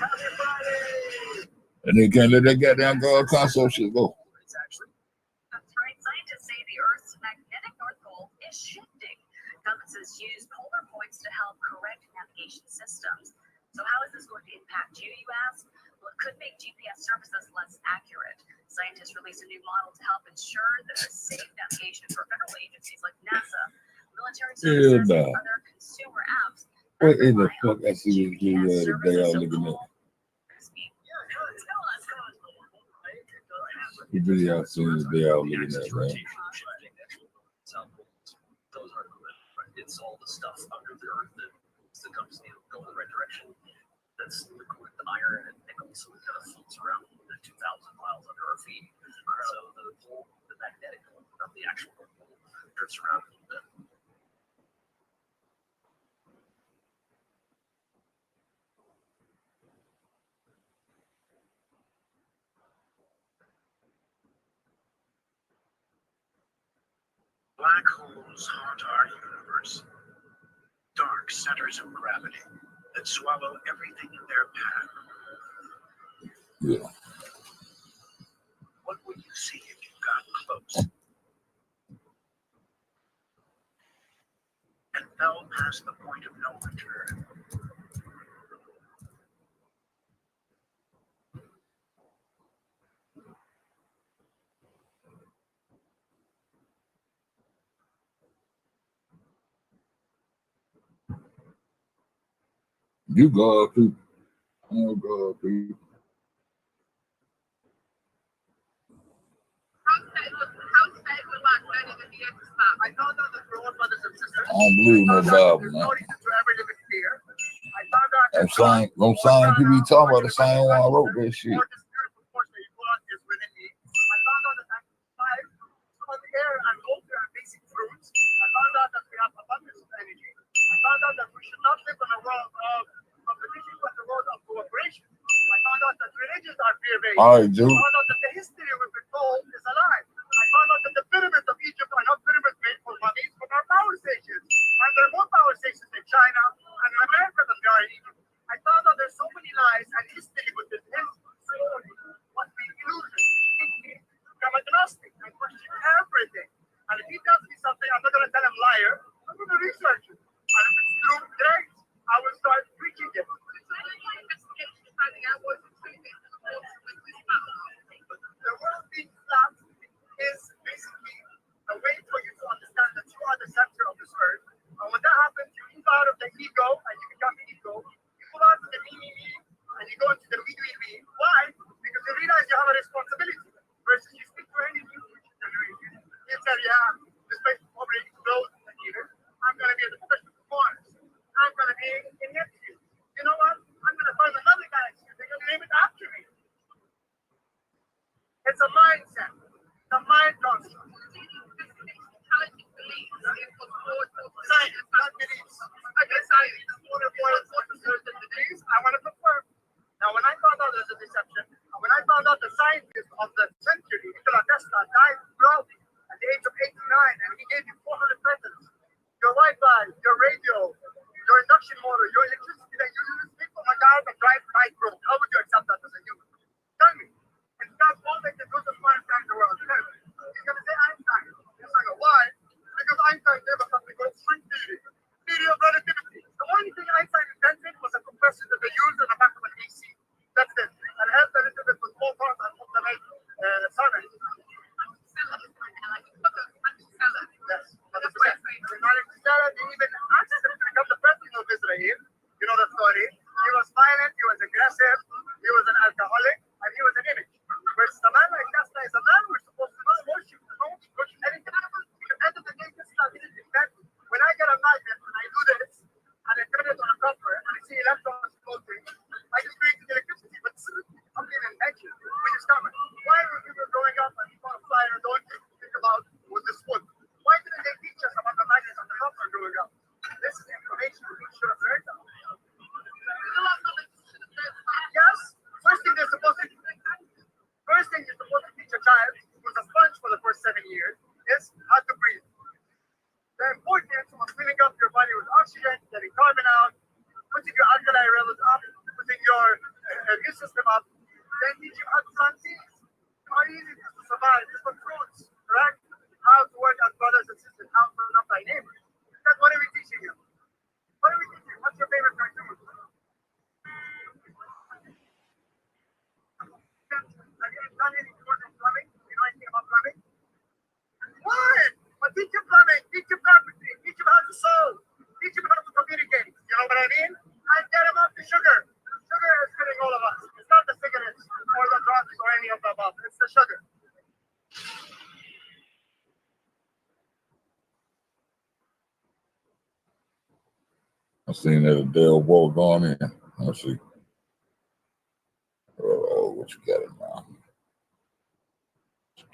Happy Friday! And they can't let that goddamn God console shit go. That's right. Scientists say the Earth's magnetic North Pole is shifting. Compasses use polar points to help correct navigation systems. So how is this going to impact you, you ask? Well, it could make GPS services less accurate. Scientists released a new model to help ensure the safe navigation for federal agencies like NASA, military services, and other consumer apps. What in the fuck I see this video the day I was looking at? The video I seen the day I was looking at, man. Those are good. It's all the stuff under the earth that comes go in the right direction. That's liquid iron and nickel, so it kind of floats around the 2,000 miles under our feet. So the magnetic of the actual pole drifts around a little bit. Black holes haunt our universe. Dark centers of gravity that swallow everything in their path. Yeah. What would you see if you got close and fell past the point of no return? You go up, people. I don't go up, people. I don't believe no Bible, man. I'm saying people be talking about the same one I wrote that shit. All right, dude. The history we've been told is a lie. I found out that the pyramids of Egypt are not pyramids made for mummies, but are power stations. And there are more power stations in China and in America than there are in Egypt. I found out there's so many lies and history with this story. What we illusion. I'm agnostic. I question everything. And if he tells me something, I'm not going to tell him liar. I'm going to research it. And if it's true, great. I will start preaching it. The world being flat is basically a way for you to understand that you are the center of this earth. And when that happens, you move out of the ego and you become the ego. You move out of the me, and you go into the we. Why? Because you realize you have a responsibility. Versus you speak to any new generation. You say, yeah, this place is probably closed in the year. I'm going to be a professional performer. I'm going to be in Neptune. You know what? I'm going to find another galaxy. They're going to name it after me. It's a mindset. It's a mind construct. Science, not beliefs. I guess science is more important for certain degrees. I want to confirm. Now, when I found out there's a deception, and when I found out the scientist of the century, Nikola Tesla, died proudly at the age of 89, and he gave you 400 patents. Your Wi-Fi, your radio, your induction motor, your electricity that you use, speak from a guy that drives micro. How would you accept that as a human? Tell me. And that's all they can do to find out the world. Tell me. He's going to say Einstein. He's going to go, why? Because Einstein gave us something called string theory. Theory of relativity. The only thing Einstein invented was a compressor that they used in the back of an AC. That's it. And it helped a little bit with photons and ultimate sun. Yes. But it's right. They even asked him to become the president of Israel. You know the story. He was violent. He was aggressive. oxygen, getting carbon out, putting your alkali levels up, putting your immune system up, then teach you how to plant seeds, how easy it is to survive, just on fruits, correct? How to work as brothers and sisters, how to love thy neighbors. That's what are we teaching you? What are we teaching? What's your favorite cartoon? Have you done any course in plumbing? Do you know anything about plumbing? What? But teach you plumbing, teach you carpentry, teach you how to sew, teach you how to communicate. You know what I mean? And get them off the sugar. Sugar is killing all of us. It's not the cigarettes or the drugs or any of the above. It's the sugar. I seen that Adele Bowl going in. Let's see. Oh, what you got it now?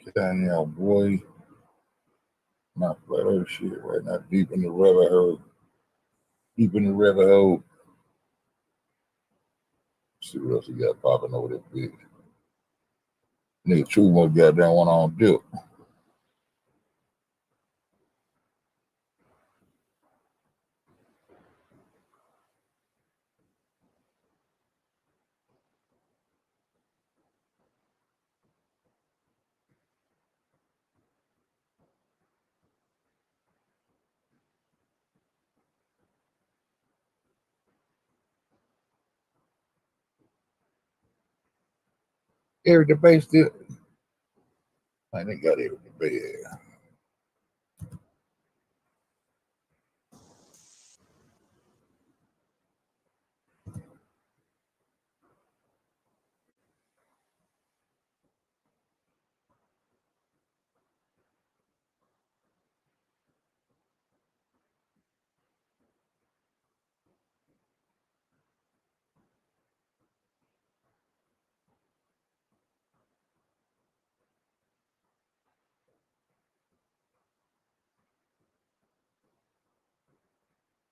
Get down here, boy. Not flat earth shit right now. Deep in the rabbit hole. Deep in the rabbit hole. See what else he got popping over that bitch. Nigga True must got that one on dip. Every debate still. Man, they got every debate.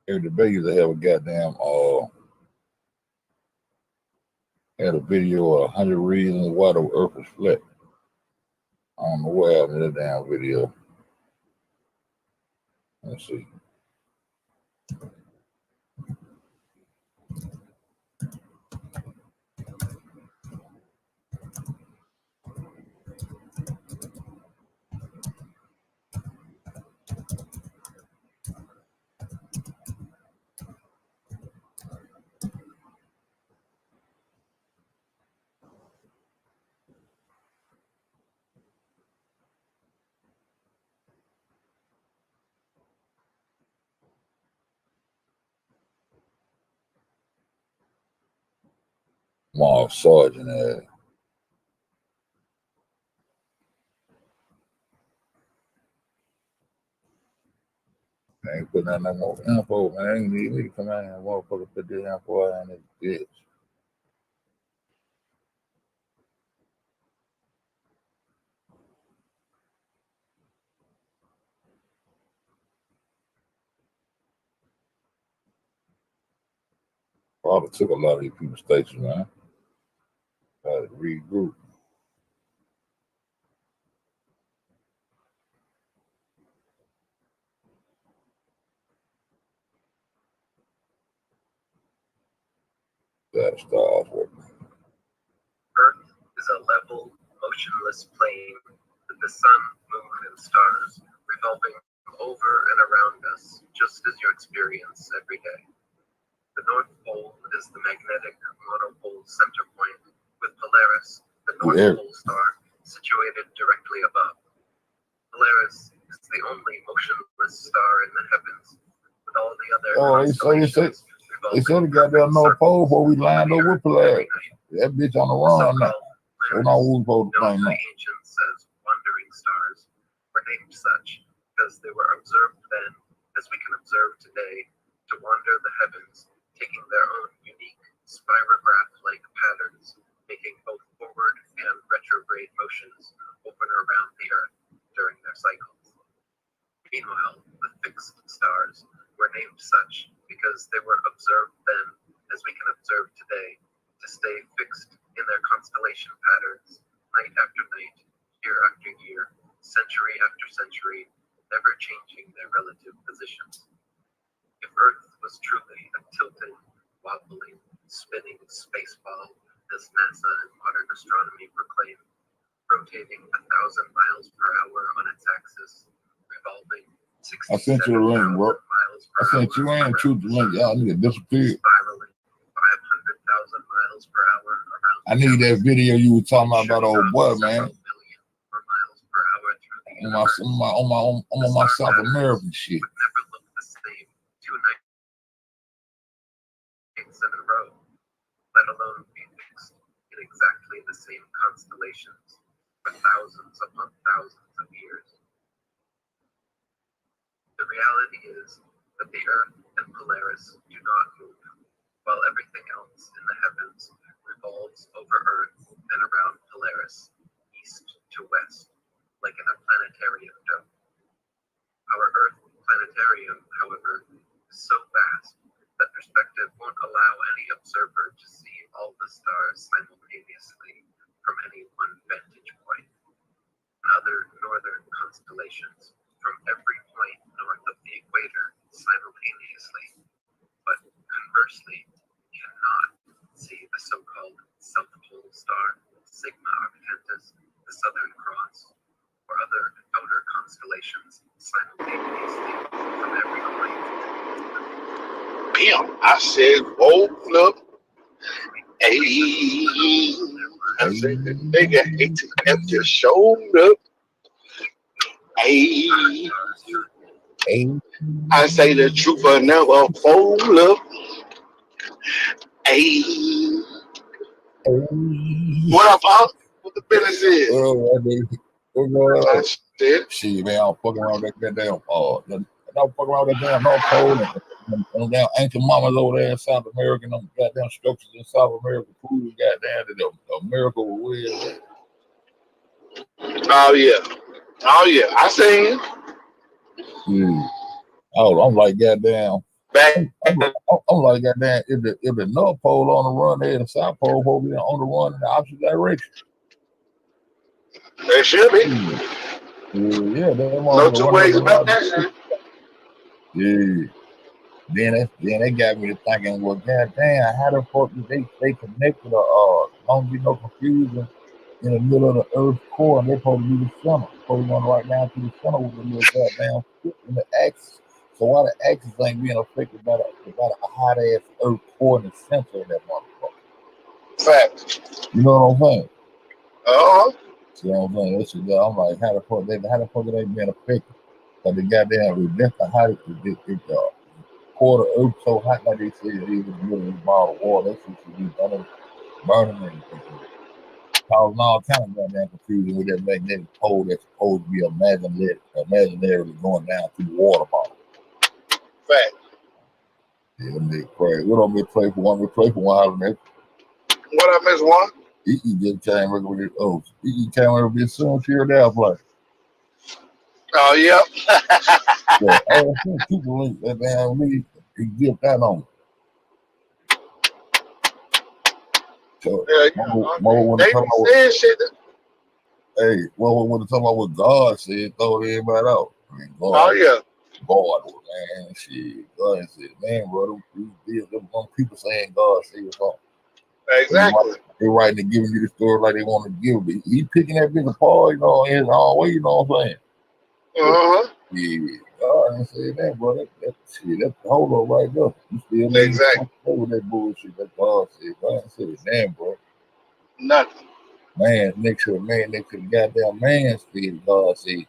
Every debate used to have a goddamn had a video of 100 reasons why the earth is flat. I don't know what happened to that damn video. Let's see. Mark Sergeant ass. I ain't putting out no more info, man. I ain't need me to come out and motherfucker put this info out in this bitch. Probably took a lot of these people's stations, man. Gotta regroup. Gotta start off with. Earth is a level, motionless plane with the sun, moon, and stars revolving over and around us, just as you experience every day. The North Pole is the magnetic monopole center point, with Polaris, the North Pole star, situated directly above. Polaris is the only motionless star in the heavens, with all the other constellations they said it got that North Pole before we lined up with Polaris. That bitch on the run now. So now we're supposed to blame that. Ancients as wandering stars were named such because they were observed then, as we can observe today, to wander the heavens, taking their own unique spirograph-like patterns, making both forward and retrograde motions over and around the Earth during their cycles. Meanwhile, the fixed stars were named such because they were observed then, as we can observe today, to stay fixed in their constellation patterns, night after night, year after year, century after century, never changing their relative positions. If Earth was truly a tilting, wobbling, spinning space ball, as NASA and modern astronomy proclaim, rotating 1,000 miles per hour on its axis, revolving I sent you a link, 67,000 bro. miles per I sent you hour and Truth the link. Y'all need to disappear. spiraling 500,000 miles per hour around I need that video you were talking about old boy, man. Miles per hour through the On my South American shit. would never look the same 2 nights in a row, let alone be fixed in exactly the same constellations for thousands upon thousands of years. The reality is that the Earth and Polaris do not move, while everything else in the heavens revolves over Earth and around Polaris, east to west, like in a planetarium dome. Our Earth planetarium, however, is so vast that perspective won't allow any observer to see all the stars simultaneously from any one vantage point. Other northern constellations from every point north of the equator simultaneously, but conversely cannot see the so-called South Pole Star, Sigma Octantis, the Southern Cross, or other outer constellations simultaneously from every point. Damn, I said, whoa, flip. Hey, I said, the nigga ATF just showed up. Hey, I say the truth will never fold up. Hey, what up, Unc? What the business is? I said, Shit, man, I'm fucking around with that goddamn don't fuck around with that damn North Pole and damn ancient mamas over there in South America and them goddamn structures in South America proving goddamn that America was weird. oh yeah, I seen. Yeah. Oh, I'm like goddamn. Back. I'm like goddamn. If the North Pole on the run, there the South Pole will be on the run in the opposite direction. They should be. Yeah, No two ways about that shit. Yeah. Then they got me to thinking, well, goddamn, how the fuck did they connected don't be no confusion in the middle of the Earth's core, and they're supposed to be the center. Supposed to run right down to the center with a little goddamn foot in the axis. So why the axis ain't being affected by a hot ass Earth core in the center of that motherfucker? Fact. You know what I'm saying? See what I'm saying? That's what I'm like, how the fuck are they being affected? But the goddamn that's the hottest core of Earth so hot, like they say, it is in the middle of the bottle of water. That shit should be burning and causing all kind of goddamn confusion with that magnetic pole that's supposed to be imaginarily going down through the water bottle. Fact. Yeah, them niggas crazy. What up, Miss Play for one? Miss Play for one, man. What up, Miss One? He just came with it. Oh, he came with this soon. Cheer down, play. Oh, yep. Yeah, I think people link that damn league. He dipped that on. So, yeah, they said shit. Hey, well, when talking about what God said, throw everybody out. I mean, God, oh yeah, God, man, shit. God said, man, bro, them people saying God said something. Exactly. They writing and giving you the story like they want to give it. He picking that bitch apart, you know, in his own way, you know what I'm saying? Yeah, God said that, bro. That shit, that's the hold up right there. You still need to play with that bullshit that God said. God said, damn, bro. Nothing. Man, next to the goddamn man said, God said.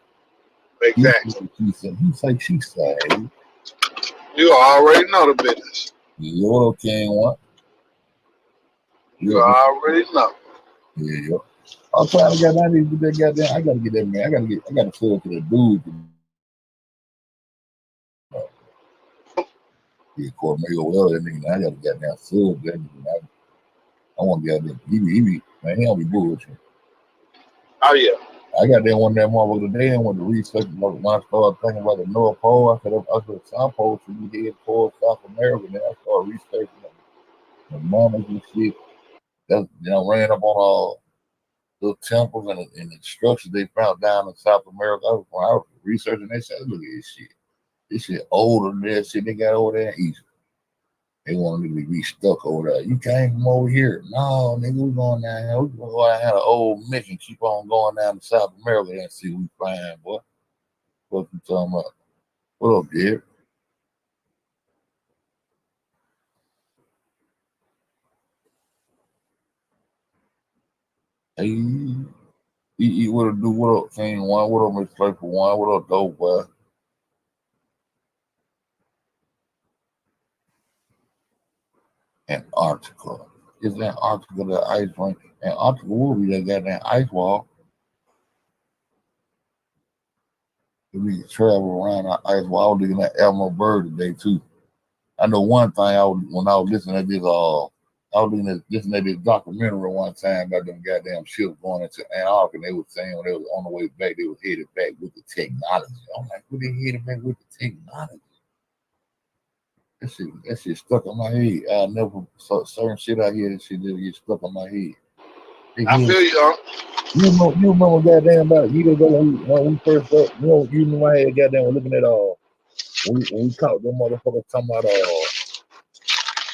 Exactly. He said, she said. You already know the business. You're king one. You already know. Yeah. I'm trying to get that goddamn. I gotta get that man. I gotta sell to the dude. Yeah, Cornell, well, that nigga. I gotta get down sell that nigga. I want to get that. He be man. He don't be bullshit. Oh yeah. I got that one that motherfucker today and went to research. When I started thinking about the North Pole, I said South Pole should be head towards South America. Then I started researching the mammals and shit. That ran up on little temples and the structures they found down in South America. I was researching that shit. Look at this shit. This shit older than that shit they got over there in East. They want me to be stuck over there. You came from over here. No, nigga, we going down here. We going to go down here, an old mission, keep on going down to South America and see what we find, boy. What you talking about? What up, dude? Hey, what up, do? What up, King One? What up, Miss Playful One? What up, dope boy? Antarctica. Is Antarctica the ice rink? Antarctica will be that goddamn ice wall. We can travel around the ice wall. I was looking at Admiral Byrd today too. I know one thing. When I was listening to this, I was listening to this documentary one time about them goddamn ships going into Antarctica. And they were saying when they was on the way back, they was headed back with the technology. I'm like, what they headed back with the technology? That shit stuck in my head. I never saw certain shit out here. That shit just get stuck in my head. I feel you, You remember goddamn about years ago when we first up, you remember I had goddamn looking at when we caught them motherfuckers talking about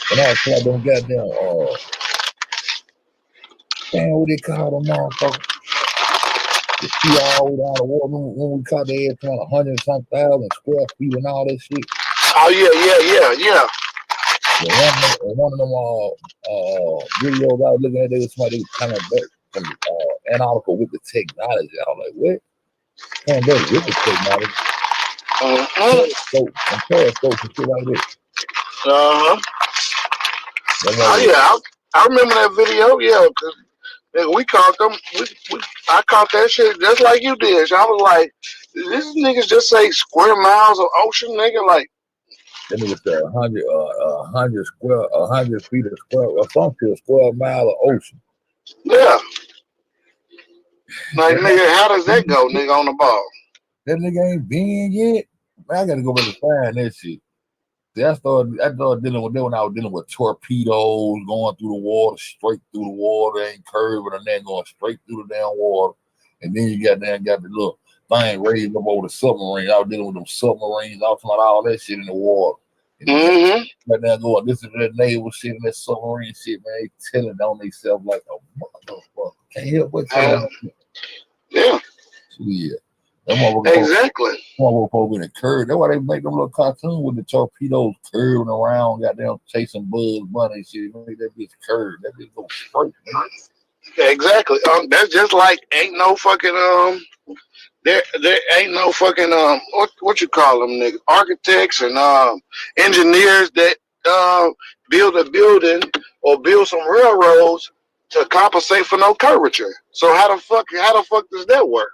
when I was talking about them goddamn damn what they call them motherfuckers. The sea all down the water when we caught their ass on 100-some-thousand square feet and all that shit. Oh yeah. One of them videos I was looking at, they was somebody coming back from Antarctica with the technology. I was like, what? Coming back with the technology? Some periscopes and shit like that. Oh yeah, I remember that video. Yeah, cause we caught them. I caught that shit just like you did. So I was like, this niggas just say square miles of ocean, nigga. Like that nigga said 100 feet of square, or something, a square mile of ocean. Yeah. Like nigga, how does that go, nigga, on the ball? That nigga ain't been yet. Man, I gotta go back and find that shit. See, I started dealing with that when I was dealing with torpedoes going through the water, straight through the water, ain't curving and then going straight through the damn water. And then you got the little thing raised up over the submarine. I was dealing with them submarines. I was talking about all that shit in the water. And right now going, this is that naval shit and that submarine shit, man. They telling on themselves like a motherfucker. Can't help but tell them. Yeah. Yeah. Exactly. Motherfucker in the curve. That's why they make them little cartoon with the torpedoes curving around, goddamn chasing Bugs Bunny and shit. Make that bitch curve. That bitch go straight, man. Exactly. That's just like ain't no fucking there ain't no fucking what you call them niggas, architects and engineers that build a building or build some railroads to compensate for no curvature. So how the fuck does that work?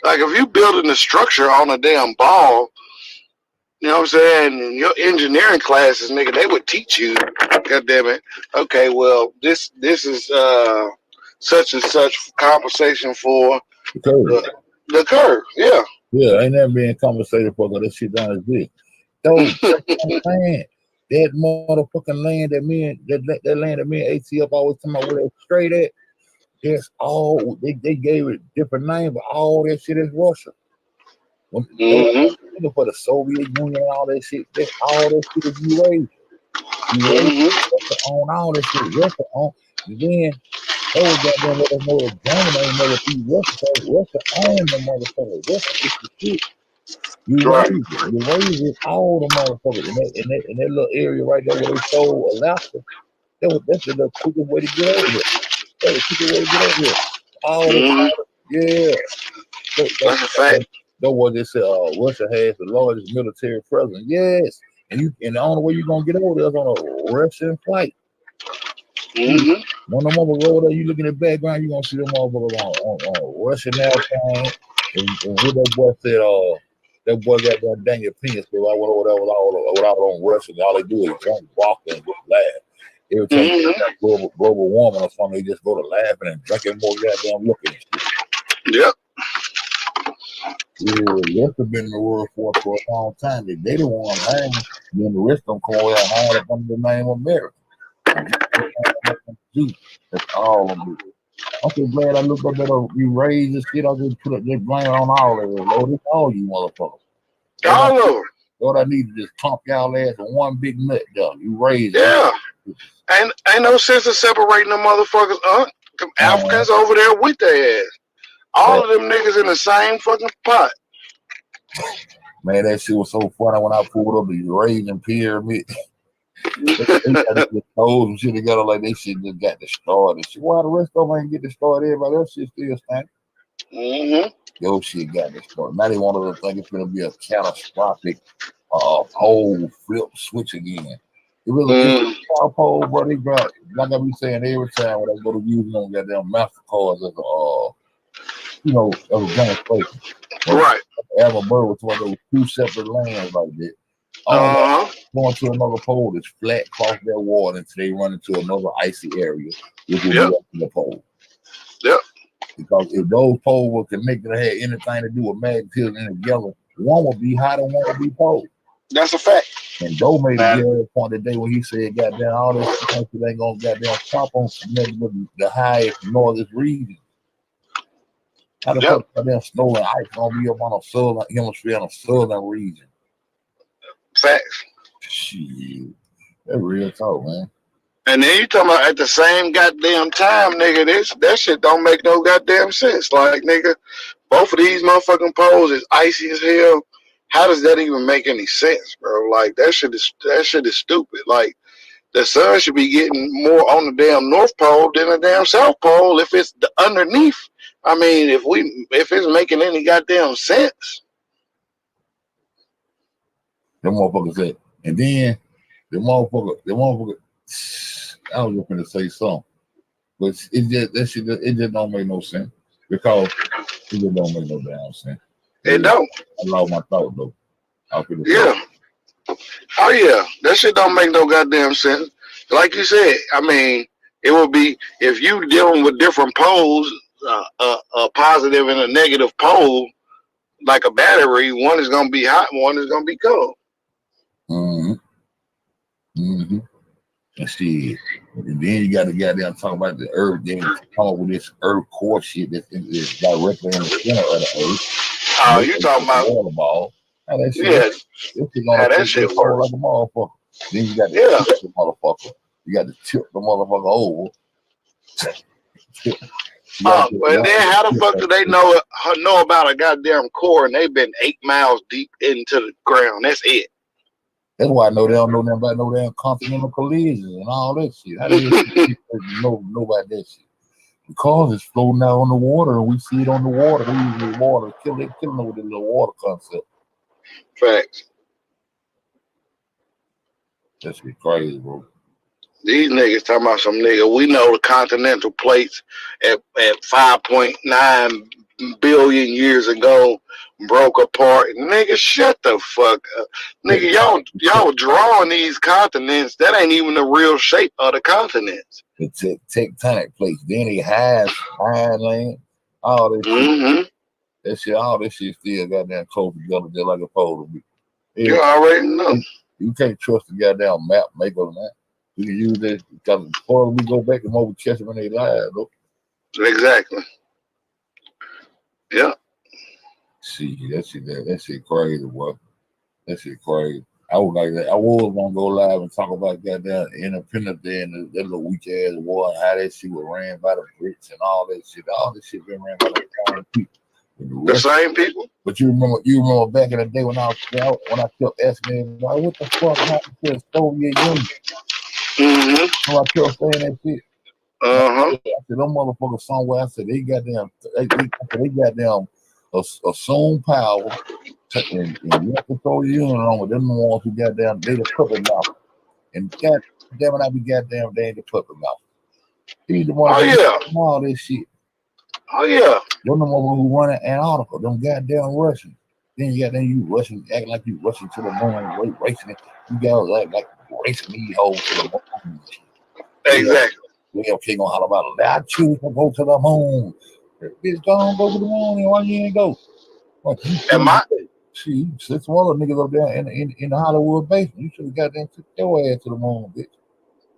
Like if you building a structure on a damn ball, you know what I'm saying? In your engineering classes, nigga, they would teach you, God damn it. Okay, well, this is such and such compensation for the curve. Yeah. Yeah, ain't never been compensated for that shit down as big. Though land, that motherfucking land that land that me and ATF always talking about where they straight at. That's all they gave it different name, but all that shit is Russia. When for the Soviet Union and all that shit, that's all that shit is Eurasia. Russia on all that shit. Russia on. And then those goddamn let us know that Germany ain't never beat Russia. So Russia owned the motherfucker. Russia is the shit. Eurasia is all the motherfuckers in that little area right there where they stole Alaska. That's the quickest way to get over there. That's the quickest way to get over there. All yeah. That's a fact. That was they said Russia has the largest military presence. Yes. And the only way you're gonna get over there is on a Russian flight. When them motherfuckers go over there, you look in the background, you're gonna see them motherfuckers on Russian airplane. And what that boy said, that boy got that Daniel Pence, so I went over there with all on Russian. All they do is drink vodka and just laugh. Every time they got global warming or something, they just go to laughing and drinking more goddamn looking and shit. Yep. Yeah, Russia been in the world for a long time. They the one hang, then the rest of them come over and hide up under the name of America. That's all of them do. I'm so glad I looked up that you raised this shit. I just put it, just blame it on all of it. Lord, it's all you motherfuckers. All over. Lord, I need to just pump y'all ass in one big nut, dog. You raised Yeah. Ain't no sense of separating the motherfuckers, Them Africans over there with their ass. All of them niggas in the same fucking pot. Man, that shit was so funny when I pulled up the Raging Pyramid. They got to hold some shit together like they shit just got destroyed and shit. Why the rest of them ain't get destroyed? Everybody else shit still standing. Yo, shit got destroyed. Now they want to think it's gonna be a catastrophic pole flip switch again. It really is a pole, bro. They got, like I be saying every time when I go to using them goddamn MasterCards as a demonstration. Right. Alabama was one of those two separate lands like that. Going to another pole that's flat across their water until they run into another icy area, which will be up to the pole. Yep. Because if those poles were connected and had anything to do with magnetism together, one would be hot and one would be cold. That's a fact. And Doe made a good point today when he said, goddamn, all this shit ain't gonna goddamn stop on the highest northern region. How the fuck goddamn snow and ice gonna be up on a southern hemisphere in a southern region? Facts. Shit. That's real talk, man. And then you talking about at the same goddamn time, nigga, that shit don't make no goddamn sense. Like, nigga, both of these motherfucking poles is icy as hell. How does that even make any sense, bro? Like, that shit is stupid. Like, the sun should be getting more on the damn North Pole than the damn South Pole if it's underneath. I mean, if it's making any goddamn sense. Them motherfuckers said, and then the motherfucker, I was just gonna say something, but it just don't make no sense because it just don't make no damn sense. It don't. I lost my thought though. Yeah. Oh yeah, that shit don't make no goddamn sense. Like you said, I mean, it would be if you dealing with different poles, a positive and a negative pole, like a battery. One is gonna be hot, one is gonna be cold. And see, and then you got to goddamn talk about the Earth. Then come up with this Earth core shit that's directly in the center of the Earth. Oh, you talking about water ball? How that shit? Yeah, how that shit works. Like a motherfucker. Then you got to tip the motherfucker. You got to tip the motherfucker over. And then how the fuck do they know about a goddamn core and they've been 8 miles deep into the ground? That's it. That's why I know they don't know nothing about no damn continental collisions and all that shit. How do you know about that shit? Because it's floating out on the water and we see it on the water. They use the water. They killing it with the little water concept. Facts. That shit crazy, bro. These niggas talking about some nigga. We know the continental plates at 5.9 billion years ago broke apart. Nigga, shut the fuck up. Nigga, y'all drawing these continents. That ain't even the real shape of the continents. The tectonic plates. Then they high land. All this shit. That shit, all this shit still goddamn close together just like a pole to be. You already know. You can't trust the goddamn map maker, man. You can use that because before we go back and over catch them when they live, though. Exactly. Yeah. See, that shit crazy, boy. That shit crazy. I was like that. I was gonna go live and talk about goddamn Independence Day and that little weak ass war and how that shit was ran by the Brits and all that shit. All this shit been ran by the same people. The same people. But you remember back in the day when I kept asking everybody, what the fuck happened to the Soviet Union? So I kept saying that shit. I said, them motherfuckers somewhere. I said, they goddamn assumed power and left the Soviet Union on with them the ones who goddamn they the puppet mouth. And goddamn it, I be goddamn they ain't the puppet mouth. He's the one all this shit. Oh yeah. Them the motherfuckers who run in Antarctica, them goddamn Russians. Then you Russians acting like you rushing to the moon, racing it. You guys like racing these hoes to the moon. Exactly. We okay gonna holler about it. I choose to go to the moon. Bitch, don't go to the moon. Why you ain't go? See, some other niggas up there in the Hollywood basement. You should have got them took your ass to the moon, bitch.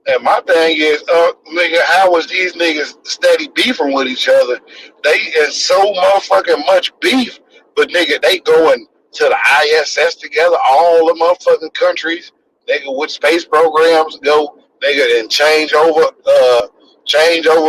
And my thing is, nigga, how was these niggas steady beefing with each other? They in so motherfucking much beef, but nigga, they going to the ISS together, all the motherfucking countries, nigga, with space programs go, nigga, and change over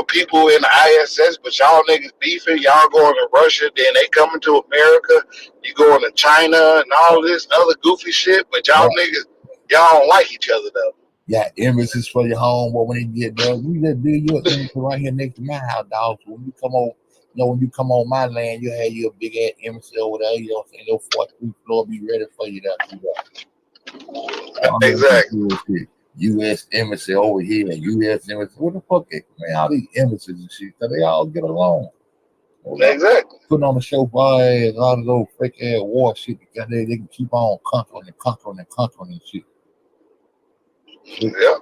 people in the ISS, but y'all niggas beefing, y'all going to Russia, then they coming to America, you going to China and all this other goofy shit, but y'all niggas, y'all don't like each other though. Got embassies for your home, but when you get there, you just build your embassy right here next to my house, dog. So when you come on, when you come on my land, you have your big ass embassy over there. You know what I'm saying? Your 14th floor be ready for you there. Exactly. U.S. embassy over here, U.S. embassy. What the fuck, man? All these embassies and shit, cause they all get along. Exactly. Putting on the show for a lot of those fake ass war shit. Because they can keep on conquering and shit. Yeah.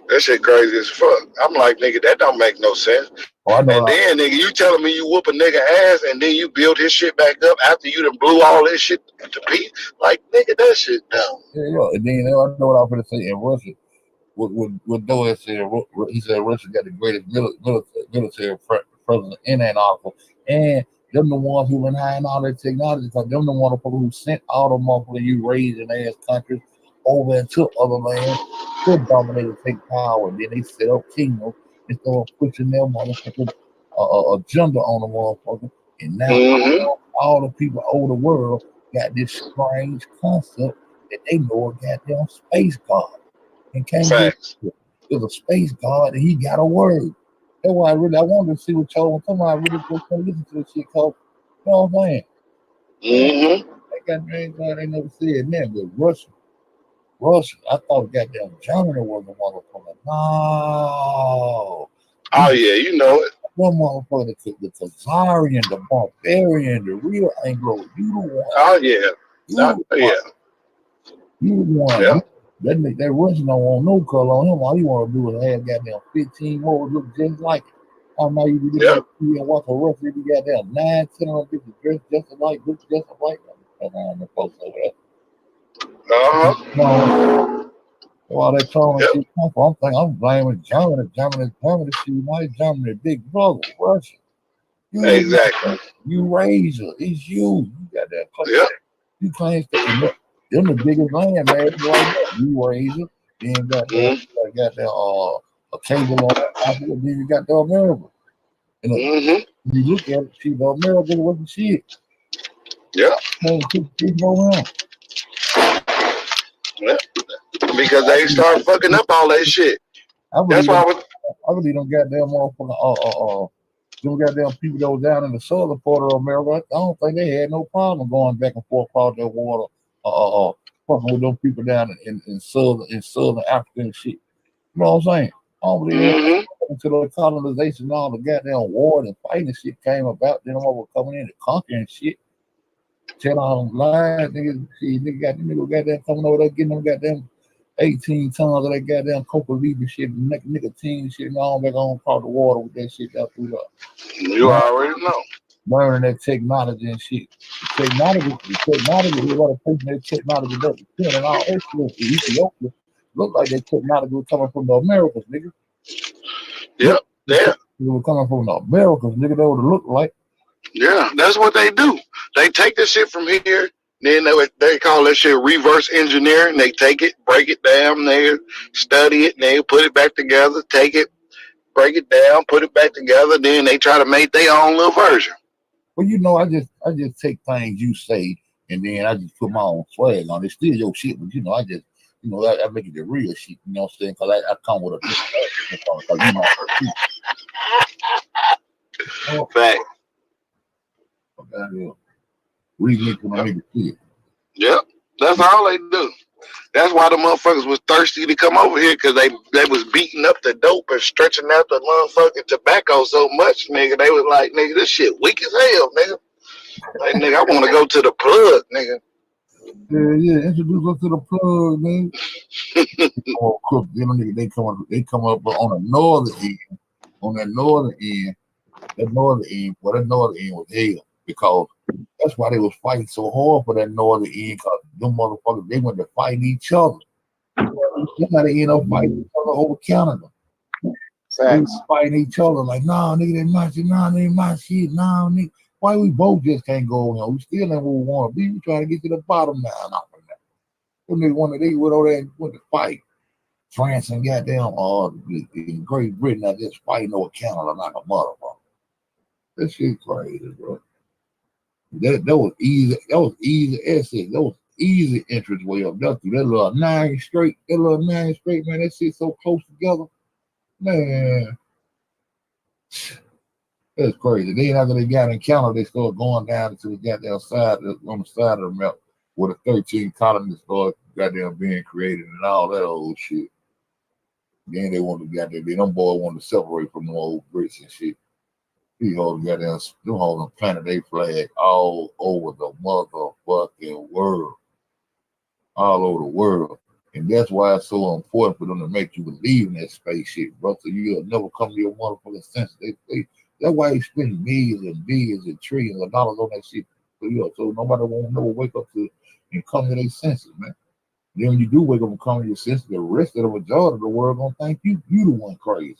That shit crazy as fuck. I'm like, nigga, that don't make no sense. And then, nigga, you telling me you whoop a nigga ass and then you build his shit back up after you done blew all this shit to pieces? Like, nigga, that shit dumb. Yeah. And then I know what I'm going to say in Russia. What Doyle said, he said Russia got the greatest military president in Antarctica. And them the ones who been hiding all that technology. Because them the ones who sent all the motherfuckers you raising ass countries over into other lands to dominate and take power. Then they set up kingdoms and start pushing their motherfucking agenda on the motherfucker. And now all the people over the world got this strange concept that they know a goddamn space god. And came to the space god and he got a word. That's why I wanted to see what y'all want. Somebody really go listen to this shit called, you know what I'm saying? That goddamn god ain't never said that, but Russia, I thought goddamn Germany was the motherfucker. No. Oh yeah, you know it. One motherfucker, the Khazarian, the barbarian, the real Anglo. You the one. Oh yeah. You the one. Yeah. That Russian don't want no color on him. All you want to do is have goddamn 15 more look just like it. Oh, now you be and watch a Russian, you goddamn 9, 10 of them bitches dressed just alike, look just alike. Around the folks over there. While they told me shit come from, I'm blaming Germany. Germany, shit. Now Germany, big brother, Russia. Exactly. Eurasia, it's you. You got that. Yeah. You claim that. Them the biggest land, man. Eurasia. Then got that a cable on Africa. Then you got the America. And you look at it, see the America was the shit. Yeah. Yeah. Because they start fucking up all that shit. That's why I really don't goddamn motherfucker them goddamn people that was down in the southern part of America. I don't think they had no problem going back and forth across that water, fucking with them people down in southern Africa and shit. You know what I'm saying? I don't believe until the colonization and all the goddamn war and fighting and shit came about, then them over coming in to conquer and shit. Tell all them lies, nigga got them nigga goddamn coming over there getting them goddamn 18 tons of that goddamn coca leaf and shit, nicotine shit, and all back on across the water with that shit out through there. You already know. Learning that technology and shit. The technology, a lot of people that technology that and all that shit in Ethiopia look like that technology was coming from the Americas, nigga. Yep, yeah. It was coming from the Americas, nigga. That would look like. Yeah, that's what they do. They take the shit from here. Then they call that shit reverse engineering. They take it, break it down, they study it, and they put it back together, take it, break it down, put it back together, then they try to make their own little version. Well, you know, I just take things you say and then I just put my own swag on it. It's still your shit, but you know, I just, you know, I make it the real shit, you know what I'm saying? Because I come with a fact. Remix when I make it shit. Yep, that's all they do. That's why the motherfuckers was thirsty to come over here, because they was beating up the dope and stretching out the motherfucking tobacco so much, nigga. They was like, nigga, this shit weak as hell, nigga. Like, nigga, I want to go to the plug, nigga. Yeah, introduce us to the plug, man. They come up on the northern end. On that northern end, that northern end was hell, because that's why they was fighting so hard for that northern end, because them motherfuckers, they went to fight each other. They gotta end up fighting each other over Canada. They fighting each other like, nah, nigga, that my shit, nah, nigga, my shit, nah, nigga. Why we both just can't go on? We still ain't where we want to be. We trying to get to the bottom now. Them niggas one of these went over there and went to fight. France and goddamn in Great Britain are just fighting over Canada like a motherfucker. That shit crazy, bro. That was easy. That was easy exit. That was easy entrance way up there through that little 9 straight. That little 9 straight, man. That shit so close together, man. That's crazy. Then after they got in Canada, they started going down to the goddamn side on the side of the map where the 13 colonies started goddamn being created and all that old shit. Then they wanted to goddamn. Them boys wanted to separate from the old Brits and shit. He holding goddamn, them holding Planet A flag all over the motherfucking world, all over the world, and that's why it's so important for them to make you believe in that space shit, bro. So you'll never come to your motherfucking senses. That's why they spend millions and billions and trillions of dollars on that shit. So nobody won't never wake up to and come to their senses, man. Then when you do wake up and come to your senses, the rest of the majority of the world gonna think you the one crazy.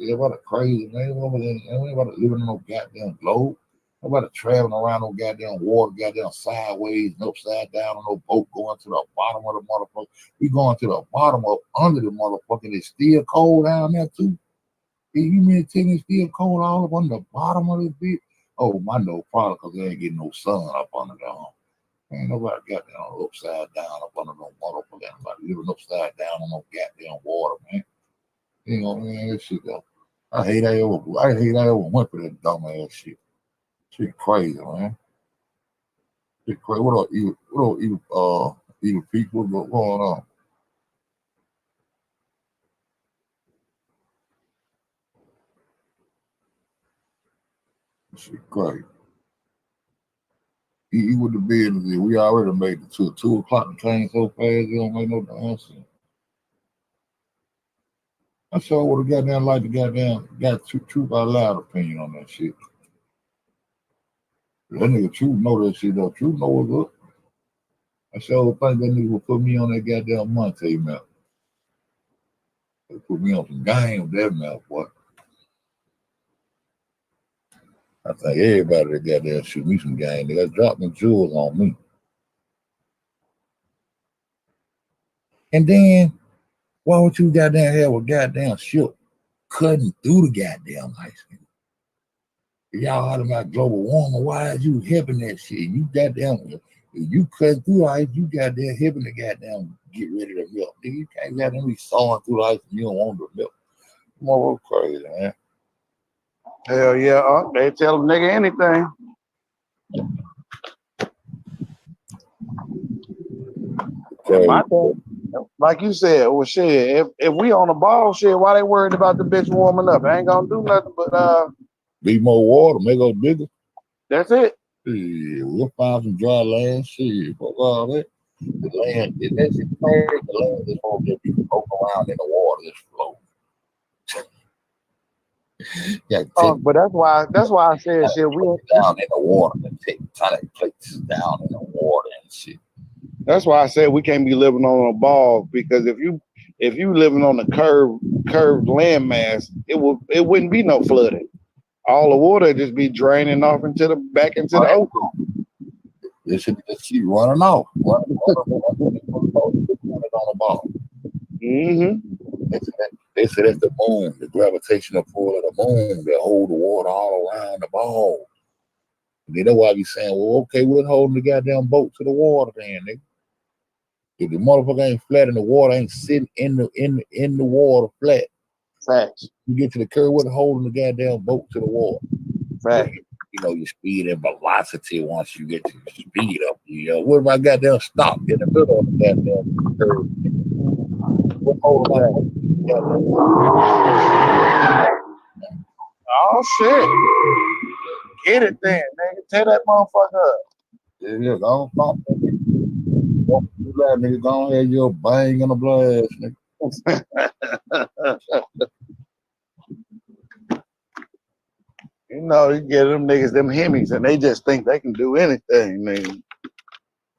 Everybody crazy, man. Everybody living on no goddamn globe. Nobody traveling around no goddamn water, goddamn sideways and upside down on no boat going to the bottom of the motherfucker. We going to the bottom of under the motherfucker. It's still cold down there too. You mean to tell me it's still cold all up on the bottom of this bitch? Oh, I know, probably because they ain't getting no sun up under there. Ain't nobody goddamn upside down up under no motherfucker. Nobody living upside down on no goddamn water, man. You know, man, that shit though. I hate I ever went for that dumb ass shit. Shit crazy, man. Shit crazy. What up, evil people? What's going on? Shit crazy. He with the business. We already made it to 2 o'clock and came so fast it don't make no damn sense. I sure would have goddamn like to got Truth Out Loud opinion on that shit. That nigga Truth know that shit though. Truth know what's up. I sure think that nigga would put me on that goddamn Monte map. They put me on some game with that map, boy. I think everybody that goddamn shoot me some game, they got dropping jewels on me. And then, why would you goddamn have a goddamn ship cutting through the goddamn ice? If y'all talking about global warming, why is you helping that shit? You goddamn, if you cut through ice, you goddamn helping the goddamn get ready to melt. Nigga, you can't goddamn be sawing through the ice and you don't want to melt. More crazy, man. Hell yeah, they tell them nigga anything. My thing, like you said, well, shit. If we on the ball, shit, why they worried about the bitch warming up? I ain't gonna do nothing but be more water, make us bigger. That's it. Yeah, we'll find some dry land. Shit, fuck all that. The land, that's it. The land is gonna just be floating around in the water, just floating. Yeah, but that's why I said shit. We down in the water and take tonic plates down in the water and shit. That's why I said we can't be living on a ball, because if you living on a curved landmass, it wouldn't be no flooding. All the water would just be draining off back into the ocean. This should just keep running off. Running on the ball. Mm-hmm. They said that's the moon, the gravitational pull of the moon that hold the water all around the ball. And they know why I be saying, well, okay, we're holding the goddamn boat to the water then, nigga. If the motherfucker ain't flat and the water ain't sitting in the water flat. Facts. You get to the curve, we're holding the goddamn boat to the water. Facts. You know, your speed and velocity once you get to your speed up. What if I goddamn stop in the middle of the goddamn curve? Oh shit. Get it then, nigga. Tear that motherfucker up. Yeah, don't stop. Don't do that, nigga. Go ahead, you're bang on the blast, nigga. You know, you get them niggas, them Hemis, and they just think they can do anything, nigga.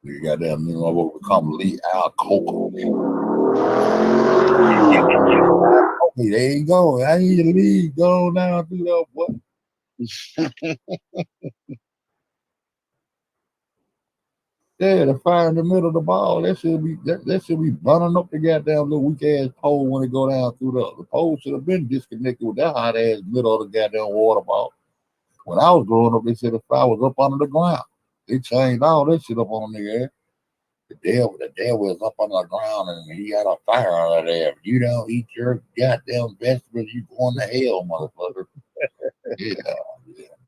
You goddamn nigga over become Lee Al Coco. Okay, there you go. I need to leave. Go now through that what? Yeah, the fire in the middle of the ball, that should be burning up the goddamn little weak ass pole when it go down through the pole should have been disconnected with that hot ass middle of the goddamn water ball. When I was growing up, they said the fire was up under the ground. They changed all that shit up on the air. The devil is up on the ground and he got a fire under there. If you don't eat your goddamn vegetables, you going to hell, motherfucker. Yeah.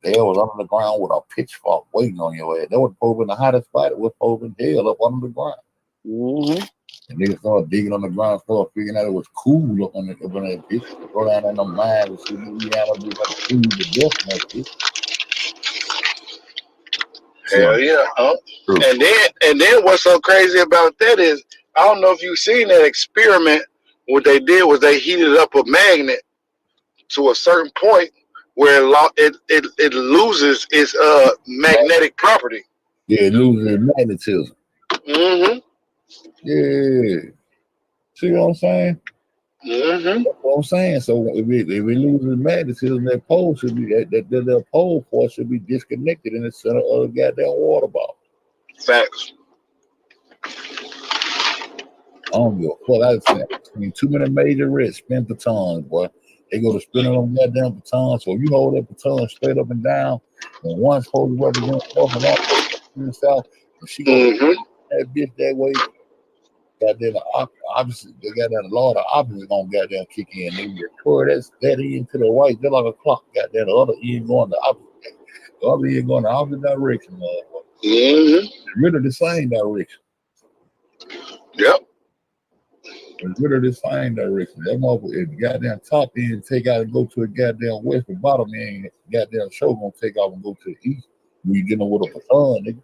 They was under the ground with a pitchfork waiting on your ass. That was probing the hottest spot. It was probing hell up under the ground. Mm-hmm. And they started digging on the ground, started figuring out it was cool up on that bitch. Go down in the mine and see Louisiana do like food to death and that shit. Hell yeah. And then what's so crazy about that is I don't know if you've seen that experiment. What they did was they heated up a magnet to a certain point where it loses its magnetic property. Yeah, it loses its magnetism. Mm-hmm. Yeah. See what I'm saying? Mm-hmm. That's what I'm saying. So if it loses magnetism, that pole should be that pole force should be disconnected in the center of the goddamn water ball. Facts. I don't give a fuck. I said, I mean, too many major risks, spin batons, boy. They go to spinning on goddamn batons. So if you hold that baton straight up and down, and one's supposed to represent north and one supposed to represent south, and she goes that bitch that way, goddamn the opposite, they got that law, the opposite gonna goddamn kick in. They record that end to the right, just like a clock, goddamn the other end going the opposite. The other end going the opposite direction, motherfucker. Mm-hmm. Rid of the same direction. Yep. Rid of the same direction. That motherfucker, if the goddamn top end take out and go to a goddamn west, the bottom end, goddamn show gonna take off and go to the east. We dealing with a baton, nigga.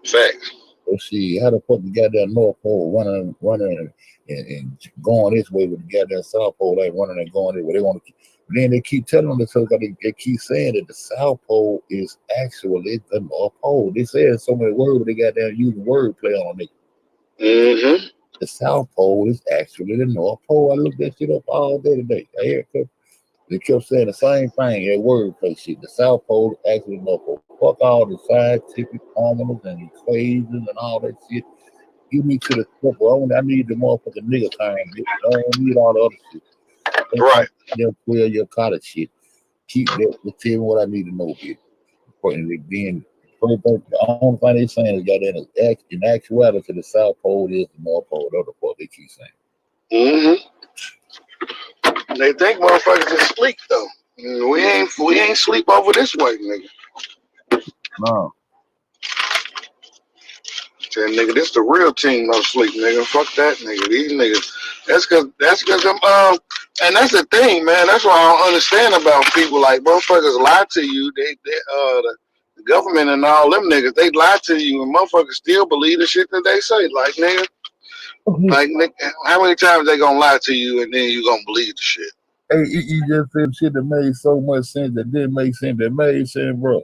Facts. Let's see, how the fuck the goddamn North Pole running and going this way with the goddamn South Pole, like running and going this way. They want to, then they keep telling them this, they keep saying that the South Pole is actually the North Pole. They say so many words, but they goddamn using wordplay on it. Mm-hmm. The South Pole is actually the North Pole. I looked that shit up all day today. I hear it. They kept saying the same thing, that wordplay shit. The South Pole is actually the North Pole. Fuck all the scientific formulas and equations and all that shit. Give me to the simple. I need the motherfucking nigga time, bitch. I don't need all the other shit. Right. They'll clear your college shit. Keep that. Just tell me what I need to know, bitch. Then, the only thing they saying is that in actuality, the South Pole is the North Pole. That's the fuck they keep saying. Mm-hmm. They think motherfuckers is sleep though. We ain't sleep over this way, nigga. No. Tell nigga, this the real team no sleep, nigga. Fuck that nigga. These niggas. That's cause them and that's the thing, man. That's what I don't understand about people. Like motherfuckers lie to you. The government and all them niggas, they lie to you and motherfuckers still believe the shit that they say. Like nigga. Like nigga, how many times they gonna lie to you and then you gonna believe the shit? Hey, you just said shit that made so much sense that didn't make sense that made sense, bro.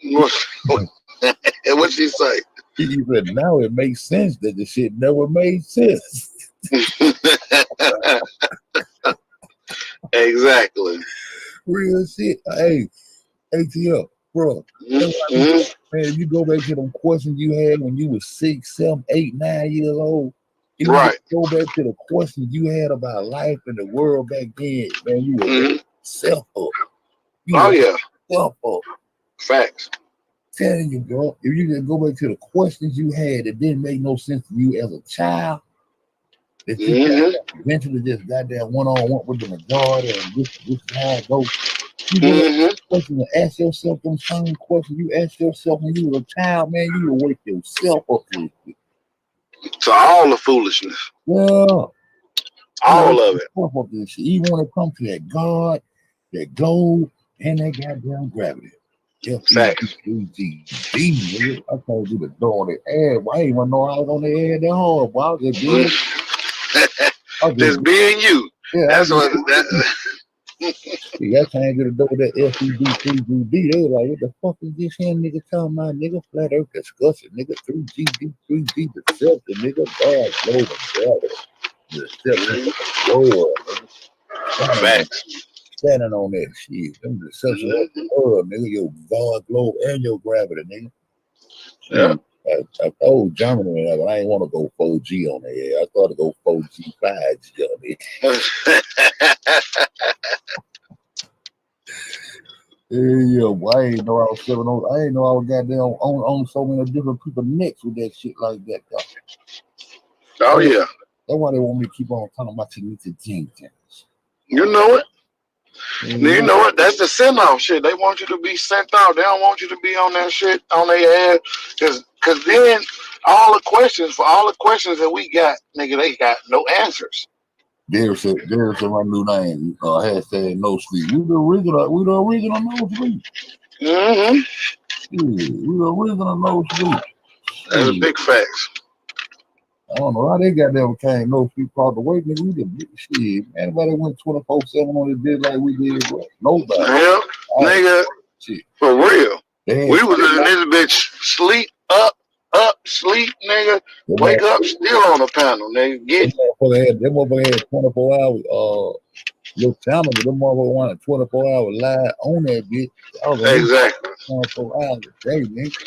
What'd she say? He said, now it makes sense that the shit never made sense. Exactly. Real shit. Hey, ATL, bro. Man, if you go back to them questions you had when you was 6, 7, 8, 9 years old, if right. You go back to the questions you had about life and the world back then, man, you were self-up. Self-up. Facts. Telling you, bro, if you just go back to the questions you had that didn't make no sense to you as a child, that you eventually just goddamn one-on-one with the majority and this is how it goes. You go back to questions and ask yourself them same questions you asked yourself when you were a child, man, you would wake yourself up to it. To all the foolishness. Yeah. All of it. Up this shit. Even when it comes to that God, that gold, and that goddamn gravity. Facts. I told you to go on the air. Why ain't want to know I was on the air that hard? Why was it being? Just being you. Yeah, that's what that. See, I can't get a door with that FED3GD. They were like, what the fuck is this here nigga talking about, nigga? Flat Earth discussion, nigga. 3GD, 3D deception, nigga. God, global gravity. The deception of the world, nigga. Facts. Standing on that shit. Them deception of the world, nigga. Your God, globe, and your gravity, nigga. Yeah. I told Germany that, but I ain't want to go 4G on there. I thought to go 4G, 5G on there. Yeah, well, I ain't know I was selling on. I ain't know I was goddamn on so many different people necks with that shit like that. Though. Oh yeah. That's why they want me to keep on talking about you need to change things. You know it. You know what? That's the send off shit. They want you to be sent out. They don't want you to be on that shit on their ass. Cause then all the questions that we got, nigga, they got no answers. There's my new name. Hashtag no sleep. We the original no sleep. Mm-hmm. Yeah, we the original no sleep. That's a big facts. I don't know how they got there became no sleep part the way, nigga. We did shit. Anybody went 24/7 on it did like we did, bro? Nobody. Yeah, nigga. Shit. For real. We was in this bitch sleep up, sleep, nigga. Wake up, still on the panel, nigga. Get them motherfucker had 24 hours. Your channel, them motherfucker wanted 24 hours live on that bitch. Exactly. 24 hours a day, nigga.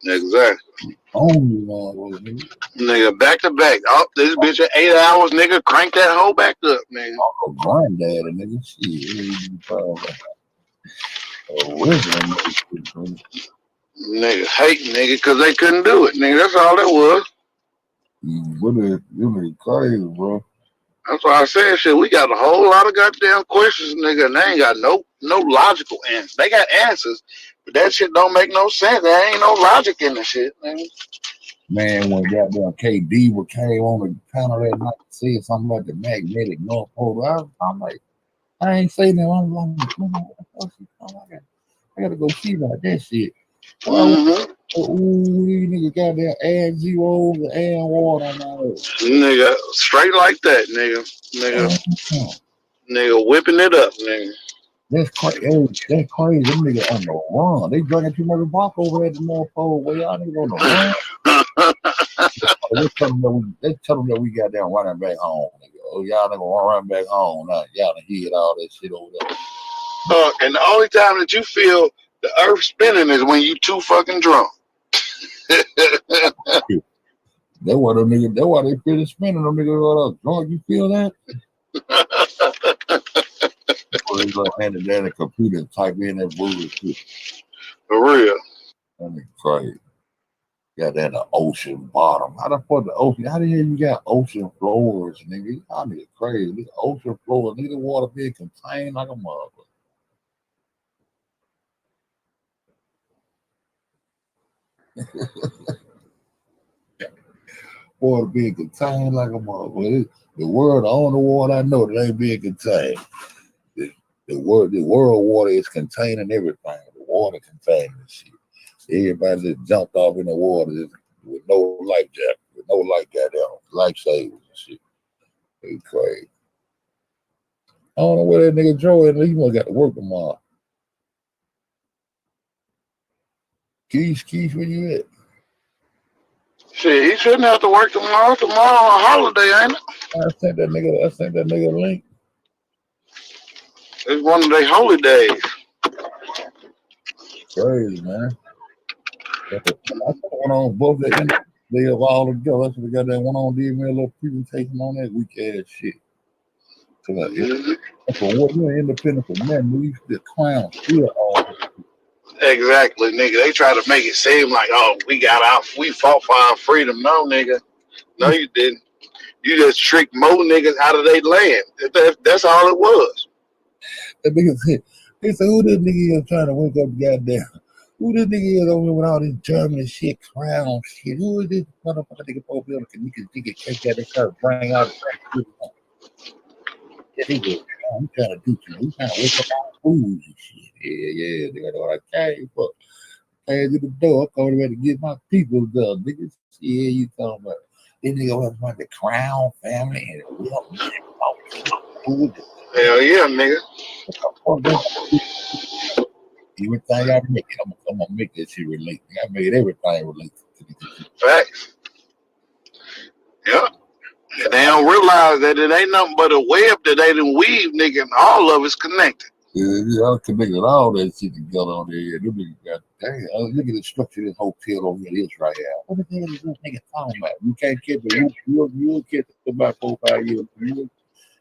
Exactly. Only motherfucker, nigga. Nigga, back to back. Oh, this bitch at 8 hours, nigga. Crank that hoe back up, nigga. Oh, granddaddy, nigga. Shit. Original nigga hating, nigga, because they couldn't do it, nigga. That's all it was. Really crazy, bro. That's why I said, shit, we got a whole lot of goddamn questions, nigga, and they ain't got no logical answers. They got answers, but that shit don't make no sense. There ain't no logic in the shit, nigga. Man, when goddamn KD came on the panel that night and said something about the magnetic North Pole, I'm like, I ain't saying that. I'm like, I gotta go see about that shit. Mm-hmm. These niggas goddamn add zeros and add water on my head. Nigga, straight like that, nigga. Nigga whipping it up, nigga. That's crazy. That's crazy. Them niggas on the run. They drinking too much vodka over at the North Pole. Where y'all niggas on the run? They tell them that we got down running back home. Nigga. Oh, y'all niggas want to run back home. Now, y'all done hit all that shit over there. And the only time that you feel the earth spinning is when you too fucking drunk. That's why them niggas. That's why they feel spinning. Them niggas all drunk. You feel that? They like handed down the computer and type in that bullshit. For real. That nigga crazy. Got that in the ocean bottom. How the fuck the ocean? How the hell you got ocean floors, nigga? Y'all nigga crazy. This ocean floor, nigga, the water being contained like a motherfucker. Water being contained like a motherfucker. The world, the only water I know that ain't being contained. The world water is containing everything. The water containing the shit. Everybody just jumped off in the water with no life jacket, with no life goddamn lifesavers and shit. It's crazy. I don't know where that nigga Joe is. He must got to work tomorrow. Keith, where you at? Shit, he shouldn't have to work tomorrow. Tomorrow a holiday, ain't it? I sent that nigga a link. It's one of their holy days. Crazy, man. I went on both the end. They have all together. That's what we got that one on. Did me a little presentation on that weak ass shit. So for what you're independent for men, we used to clown still all. Exactly, nigga. They try to make it seem like, oh, we fought for our freedom. No, nigga. No, you didn't. You just tricked more niggas out of their land. That's all it was. That nigga said, they said, who this nigga is trying to wake up goddamn? Who this nigga is over here with all this German shit, crown shit? Who is this motherfucker nigga over here? You can take that and try to bring out the I'm trying to do something. We trying to wake up our fools and shit. Yeah, nigga, know what I came for. Came to the door, I came to get my people done, nigga. Yeah, you talking about. This nigga was like the Crown family and we all Hell yeah, nigga. Everything I make, I'm gonna make that shit relate. I made everything relate to the Facts. Yeah. And they don't realize that it ain't nothing but a web that they done weave, nigga, and all of it's connected. Yeah, I connected all that shit together on there. Yeah, them niggas got, dang, look at the structure of this hotel over here. This right here. What the hell is this nigga talking about? You can't catch it. You'll catch it for about 4 or 5 years.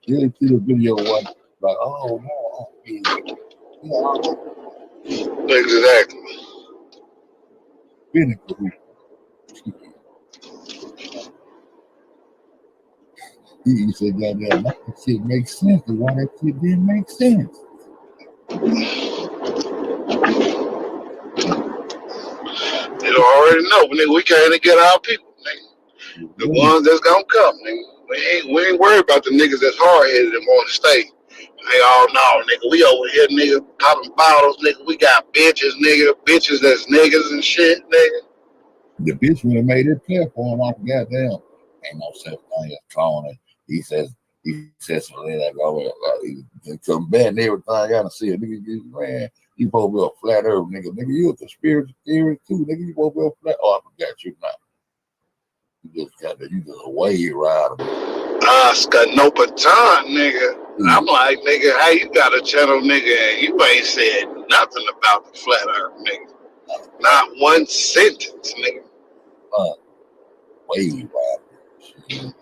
You'll see the video one like, oh no, Exactly. He said, goddamn, that shit makes sense. But why that shit didn't make sense? You already know, nigga, we can't get our people, nigga. The ones that's gonna come, nigga. We ain't worried about the niggas that's hard-headed and want to stay. They all know, nigga, we over here, nigga, popping bottles, nigga. We got bitches, nigga. Bitches that's niggas and shit, nigga. The bitch would have made it clear for him. I goddamn, ain't no such thing as cloning. He says something like, oh, he come back and everything. I gotta see it, nigga. Man, you supposed to be a flat earth, nigga. Nigga, you a conspiracy theory too, nigga. You supposed to be a flat. Oh, I forgot you now. You just a wave rider. Oscar no baton, nigga. I'm like, nigga, how you got a channel, nigga, and you ain't said nothing about the flat earth, nigga. Not one sentence, nigga. Wave rider.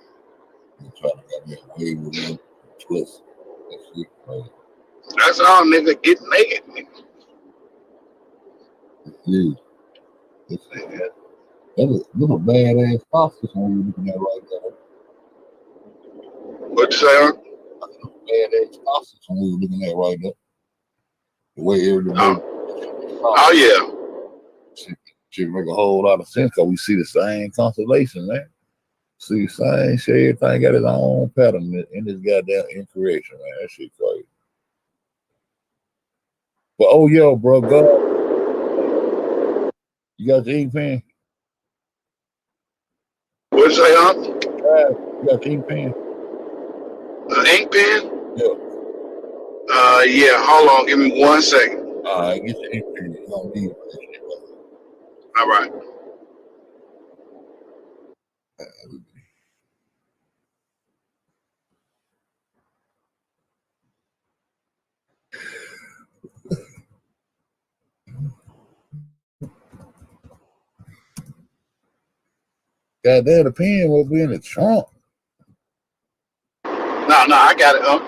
You trying to get me a wave with me, twist. That shit crazy. That's all, nigga. Get naked, nigga. Yeah. That's a badass sausage when you're looking at right there. What you say, huh? Badass sausage when we're looking at right there. The way everybody. Oh yeah. Should make a whole lot of sense because we see the same constellation, man. See the same shit. Everything got its own pattern in this goddamn incorrection, man. That shit crazy. But oh yo, bro, God, you got the ink pen? What you say, huh? You got the ink pen? Ink pen? Yeah. Yeah. Hold on. Give me 1 second. Get the ink pen. You don't need it. All right. Goddamn, the pen will be in the trunk. No, I got it, huh?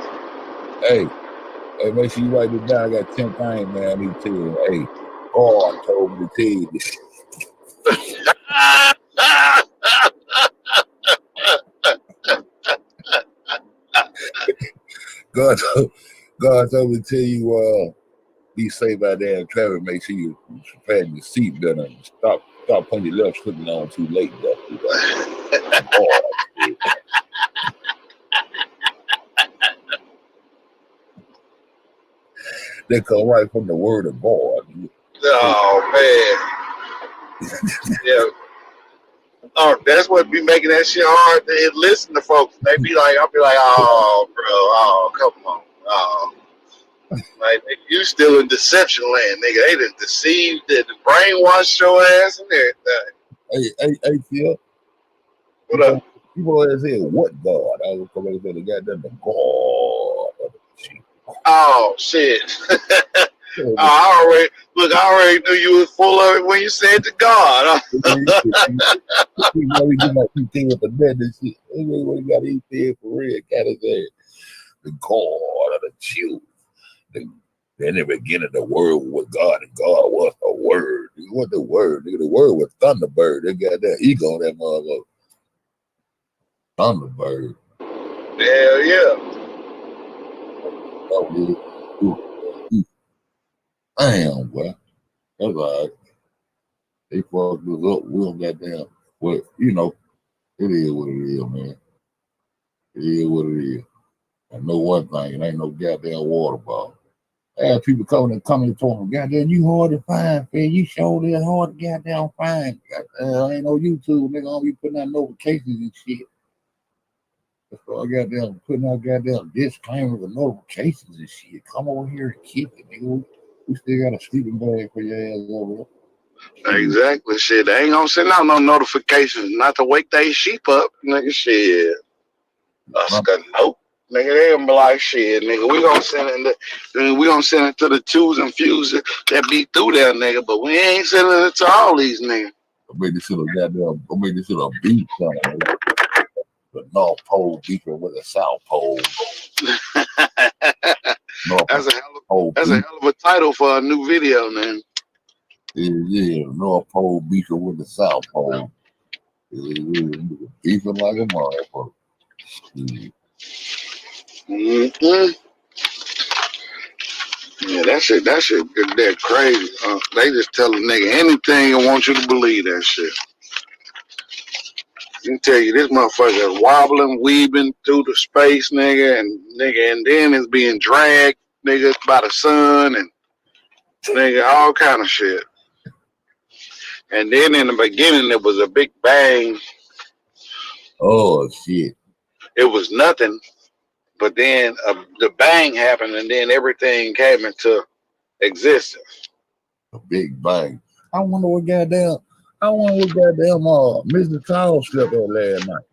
Hey, make sure you write this down. I got 10 things, man. I need to tell you. Hey, God told me to tell you this. God told me to tell you, be safe out there in traffic. Make sure you fasten your seatbelt and stop putting your left foot on too late. They come right from the word of God. Oh man. Yeah. Oh, that's what be making that shit hard to listen to folks. They be like, I'll be like, oh, bro, oh, come on, oh. Like, you still in deception land, nigga. They done deceived, the brainwashed your ass and everything. Hey, Phil. What up? People always say, what God? I was coming to the goddamn God. Oh, shit. I already knew you was full of it when you said to God. You might be thinking with the bed and shit. Anyway, you got to eat there for real. Gotta say, the God of the children. In the beginning, the word was God, and God was the word. What the word? The word was Thunderbird. They got that ego on that motherfucker. Thunderbird. Hell yeah. Damn, boy. That's all right. They fucked us up. We don't goddamn. Well, you know, it is what it is, man. It is what it is. I know one thing, it ain't no goddamn water bottle. I had people coming and talking, goddamn, you hard to find, man. You sure is hard to goddamn find. Goddamn, ain't no YouTube, nigga. I'll be putting out notifications and shit. So I goddamn putting out goddamn disclaimers and notifications and shit. Come over here and kick it, nigga. We still got a sleeping bag for your ass over there. Exactly, shit. They ain't gonna send out no notifications not to wake they sheep up, nigga. Shit. Nope. Nigga, they gonna be like, shit, nigga, we gonna send it to the twos and fews that be through there, nigga, but we ain't sending it to all these niggas. I made this shit a beat song. The North Pole beefing with the South Pole. That's a hell of a title for a new video, man. Yeah, North Pole beefing with the South Pole. Beefing like a motherfucker. Mm-hmm. Yeah, that shit, they're crazy. They just tell a nigga anything and want you to believe that shit. I can tell you, this motherfucker is wobbling, weaving through the space, nigga, and then it's being dragged, nigga, by the sun, and nigga, all kind of shit. And then in the beginning, there was a big bang. Oh shit! It was nothing, but then the bang happened, and then everything came into existence. A big bang. I wonder what goddamn Mrs. Claus slept at last night.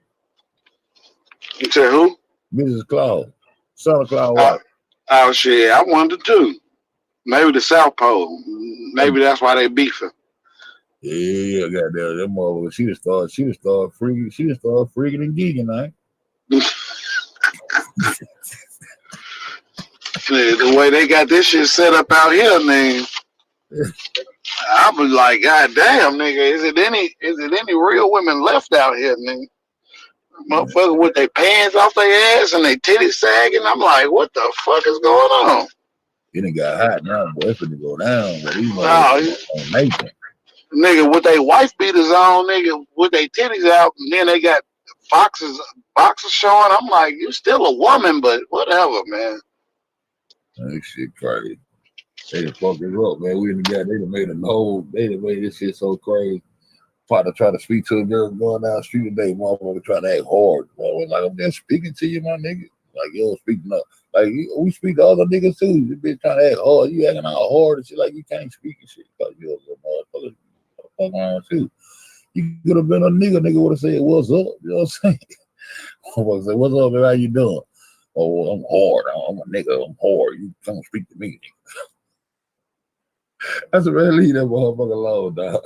You said who? Mrs. Claus. Santa Claus. Oh shit! I wonder too. Maybe the South Pole. Maybe that's why they beefing. Yeah, goddamn, that motherfucker. She just started freaking and geeking, man. The way they got this shit set up out here, man. I was like, God damn, nigga, is it any real women left out here, nigga? Motherfucker with their pants off their ass and their titties sagging. I'm like, what the fuck is going on? It done got hot now, boy. It's finna go down. But nigga with their wife beaters on, nigga with their titties out, and then they got boxes showing. I'm like, you still a woman, but whatever, man. That shit crazy. They done fucked it up, man. They done made this shit so crazy. Partner try to speak to a girl going down the street today, motherfucker trying to act hard. Well, like, I'm just speaking to you, my nigga. Like, you don't speak enough. Like, we speak to other niggas too. You bitch trying to act hard. You acting all hard and shit like you can't speak and shit. Cause you're a motherfucker. Fuck around too. You could have been a nigga would have said, what's up? You know what I'm saying? Motherfucker say, what's up, man? How you doing? Oh, I'm hard. I'm a nigga. I'm hard. You don't speak to me. That's a really leave that motherfucker alone, dog.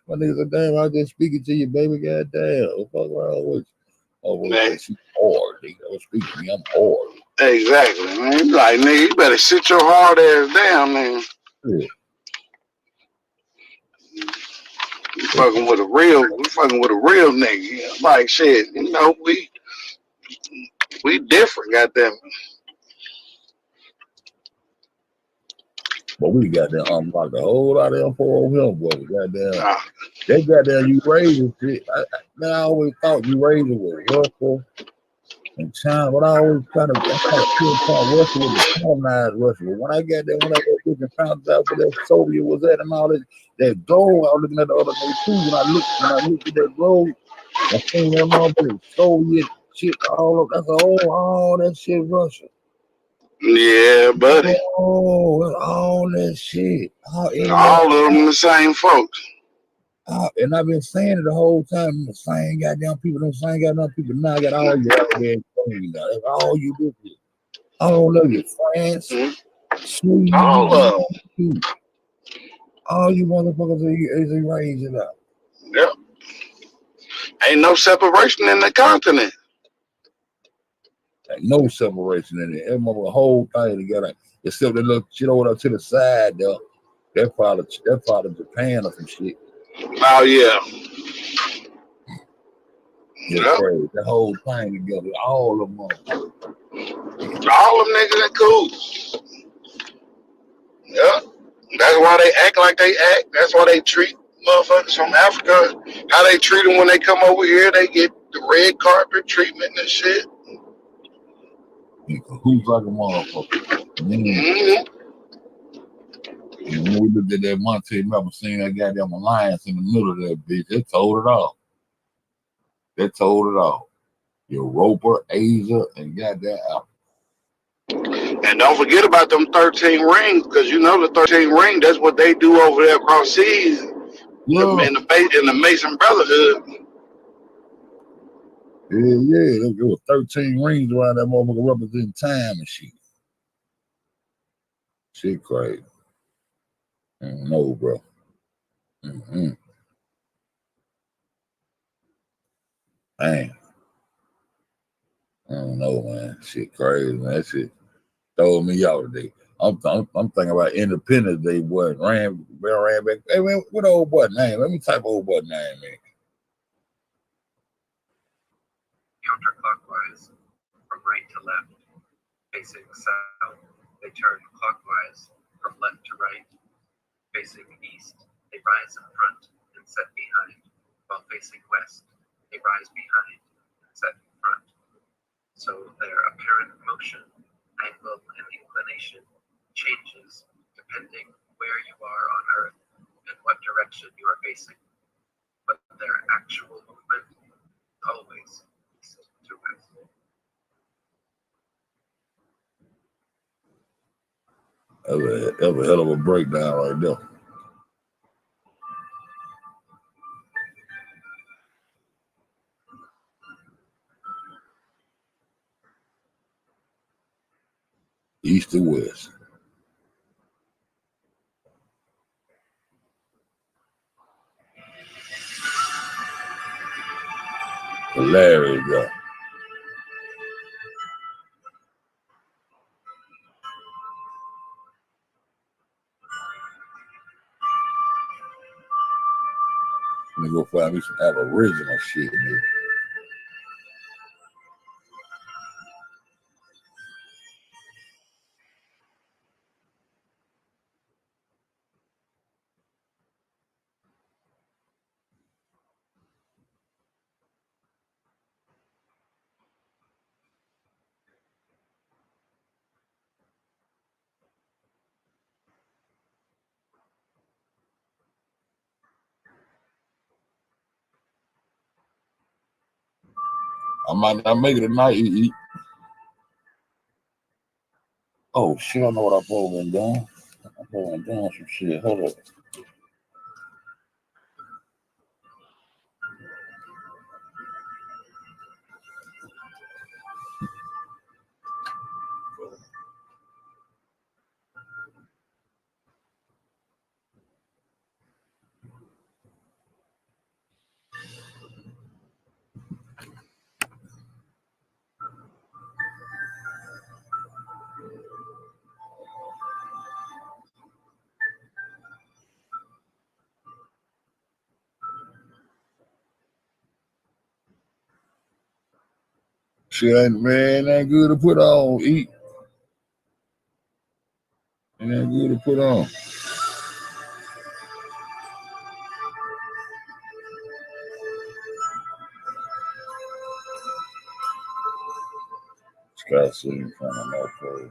My nigga said, damn, I was just speaking to you, baby. God damn. What the fuck wrong with you? Oh, well, she's hard, nigga. Don't speak to me. I'm hard. Exactly, man. Like, nigga, you better sit your hard ass down, man. Yeah. We fucking with a real nigga. Like, shit, you know, we different, goddamn. But we got that unlocked a whole lot of info on him, boy. Goddamn. They goddamn you raising shit. I always thought you raising was Russia and China, but I always try to pinpoint Russia with the colonized Russia. But when I got there, when I got and found out where that Soviet was at and all that gold, I was looking at the other day too. When I looked at that gold, I seen that motherfucking Soviet shit all up. That's all that shit Russia. Yeah, buddy. Oh, all that shit. All of them the same folks. And I've been saying it the whole time. The same goddamn people. Now I got all you out there. That's all you do. All of you, France, Sweden, all of them. All you motherfuckers is erasing out. Yep. Ain't no separation in the continent. Ain't no separation in it. That motherfucker whole thing together. Except that little shit over to the side there. That part of Japan or some shit. Oh yeah. Yep. Crazy. The whole thing together. All of them. All of them niggas are cool. Yeah. That's why they act like they act. That's why they treat motherfuckers from Africa. How they treat them when they come over here. They get the red carpet treatment and shit. Who's like a motherfucker? Mm-hmm. And when we looked at that Monte, remember seeing that goddamn alliance in the middle of that bitch, that told it all. Europa, Asia, and goddamn Africa. And don't forget about them 13 rings, because you know the 13 ring, that's what they do over there across seas. Yeah. In the Mason Brotherhood. Yeah. There was 13 rings around that motherfucker representing time and shit. Shit crazy. No, bro. Mm-hmm. Damn. I don't know, man. Shit crazy, man. That shit throw me out today. I'm thinking about Independence Day, boy. Ran back. Hey, man, what old boy name? Let me type old boy name, man. Counterclockwise, from right to left. Facing south, they turn clockwise, from left to right. Facing east, they rise in front and set behind, while facing west, they rise behind and set in front. So their apparent motion, angle, and inclination changes depending where you are on Earth and what direction you are facing. But their actual movement is always east to west. That's a hell of a breakdown right there. East to west. Hilarious, though. Let me go find me some Aboriginal shit, man. I might not make it tonight. Oh shit! I know what I'm supposed doing. I'm supposed doing some shit. Hold up. Shit ain't good to put on. Eat. It ain't good to put on. Sky sitting from my place.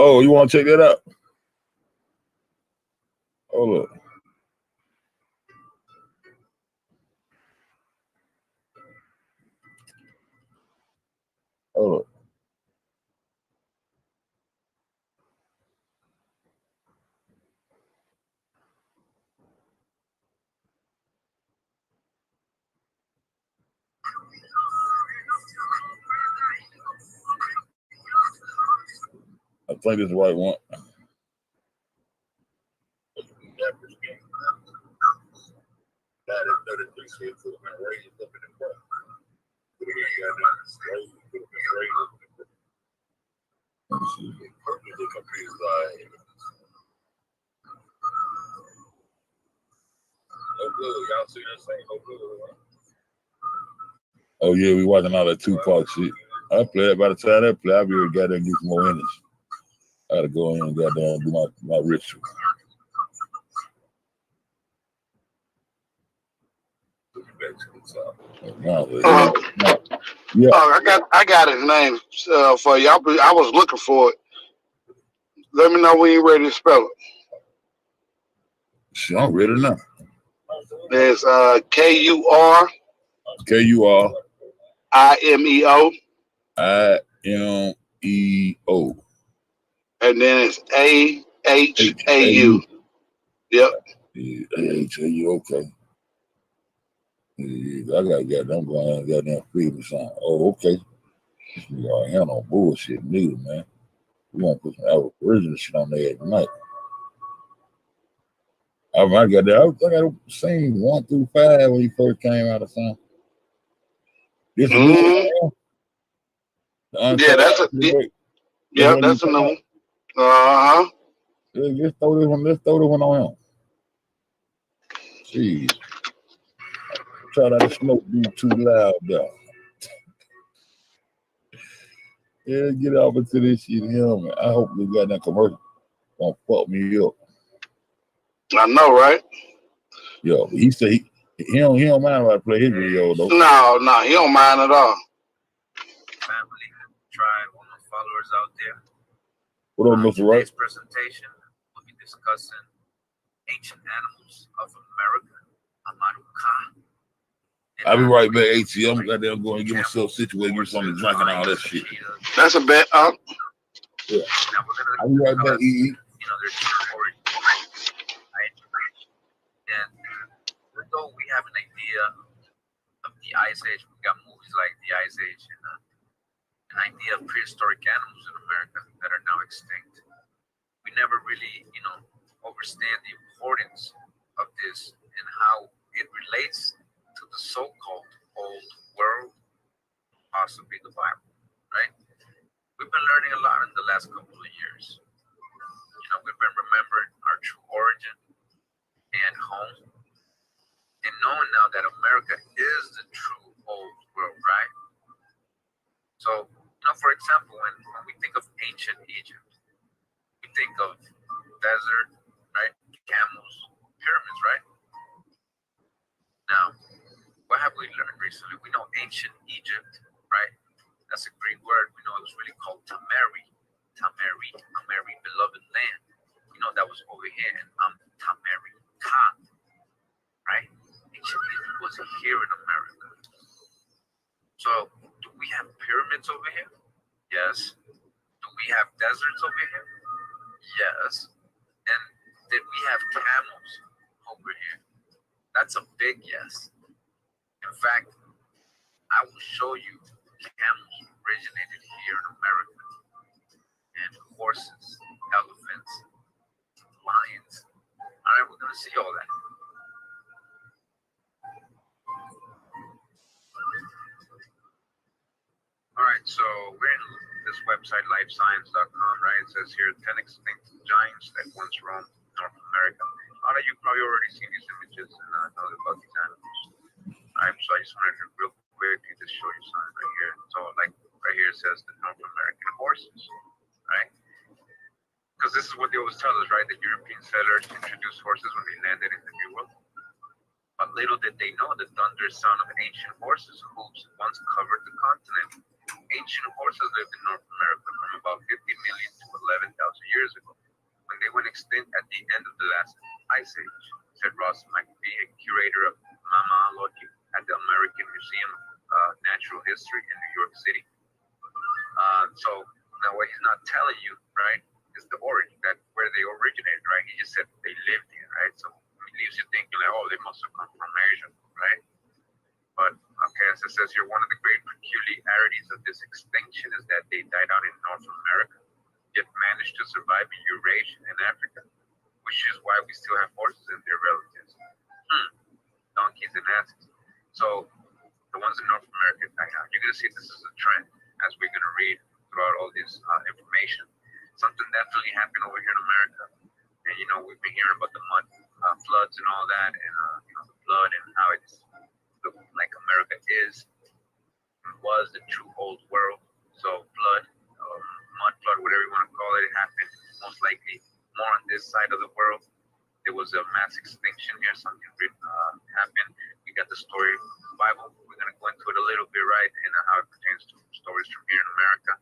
Oh, you want to check that out? Hold up. Hold up. think this is the right one. That is 33 cents could have been raised up in the front. Could have been raised up in the front. Let me see. Purpose of computer side. No good. Y'all see that same no good, right? Oh yeah, we watching all that Tupac shit. I play it. By the time I play, I'll be able to goddamn get some more energy. I gotta go in and goddamn do my ritual. Yeah. I got his name for you. I was looking for it. Let me know when you're ready to spell it. Shit, I'm ready now. It's KUR. KUR. IMEO. IMEO. And then it's AHAU. Yep. Yeah, AHAU, okay. Yeah, I gotta get them going, goddamn feed me something. Oh, okay. We already have no bullshit neither, man. We gonna put some original shit on there tonight. I got that. I got seen 1 through 5 when you first came out of something. This Mm-hmm. Yeah, that's a that's a new one. Uh-huh. Yeah, let's throw this one on him. Jeez. Try not to smoke be too loud though. Yeah, get off into this shit here, man. I hope we got that commercial. Gonna fuck me up. I know, right? Yo, but he said he don't mind if I play his video though. No, he don't mind at all. Family, tribe, all my followers out there. What up, Mr. Wright? Today's presentation, we'll be discussing ancient animals of America, Amaruka. I'll be right back, ATM. Goddamn, going to get myself situated, get something to drink and all that shit. That's a bet, Yeah. Now we're I'll be right back, EE. You know, there's stories, right? And though we have an idea of the Ice Age, we got movies like the Ice Age and an idea of prehistoric animals in America that are now extinct. We never really, understand the importance of this and how it relates to the so-called old world, possibly the Bible, right? We've been learning a lot in the last couple of years. We've been remembering our true origin and home, and knowing now that America is the true old world, right? So, for example, when we think of ancient Egypt, we think of desert, right? Camels, pyramids, right? Now, what have we learned recently? We know ancient Egypt, right? That's a Greek word. We know it was really called Tamari, beloved land. That was over here in Tamari, right? Ancient Egypt was here in America. So, do we have pyramids over here? Yes. Do we have deserts over here? Yes. And did we have camels over here? That's a big yes. In fact, I will show you camels originated here in America, and horses, elephants, lions. All right, we're going to see all that. All right, so we're in this website, lifescience.com, right? It says here 10 extinct giants that once roamed North America. A lot of you probably already seen these images and know about these animals. All right, so I just wanted to real quickly just show you something right here. So, like right here, it says the North American horses, right? Because this is what they always tell us, right? The European settlers introduced horses when they landed in the New World. But little did they know the thunderous sound of ancient horses' hooves once covered the continent. Ancient horses lived in North America from about 50 million to 11,000 years ago, when they went extinct at the end of the last ice age, said Ross McBee, a curator of mammalogy at the American Museum of Natural History in New York City. So now what he's not telling you, right, is the origin, that where they originated, right? He just said they lived here, right? So it leaves you thinking like, oh, they must have come from Asia, right? But okay, as it says here, one of the great peculiarities of this extinction is that they died out in North America. yet managed to survive in Eurasia and Africa, which is why we still have horses and their relatives. Donkeys and asses. So the ones in North America die out. You're going to see this is a trend as we're going to read throughout all this information. Something definitely happened over here in America. And, you know, we've been hearing about the mud floods and all that, and, you know, the flood and how it's like America is and was the true old world. So flood, mud flood, whatever you want to call it, it happened most likely more on this side of the world. There was a mass extinction here, something happened. We got the story of the Bible. We're going to go into it a little bit, right, and how it pertains to stories from here in America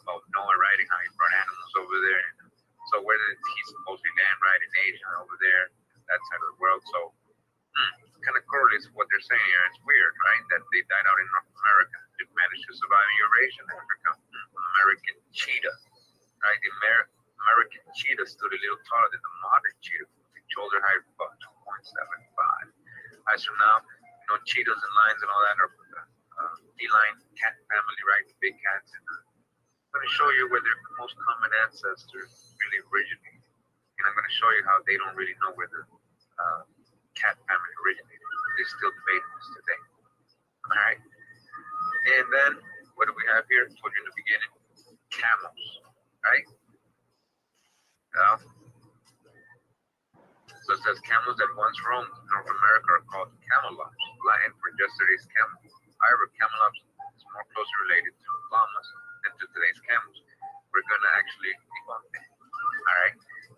about Noah, right, and how he brought animals over there. And so where did he supposedly land, right, in Asia, over there, that side of the world. So kind of correlates with what they're saying here. It's weird, right, that they died out in North America. They managed to survive in Eurasia and Africa. American cheetah, right? The American cheetah stood a little taller than the modern cheetah, with shoulder height of about 2.75. As from now, you know, cheetahs and lions and all that are feline cat family, right? The big cats. And I'm going to show you where their most common ancestors really originated. And I'm going to show you how they don't really know where the cat family originated. They still debate this today. All right. And then, what do we have here? I told you in the beginning. Camels, right? So it says camels that once roamed North America are called camelops, Latin for yesterday's camel. However, camelops is more closely related to llamas than to today's camels. We're going to actually debunk that. All right.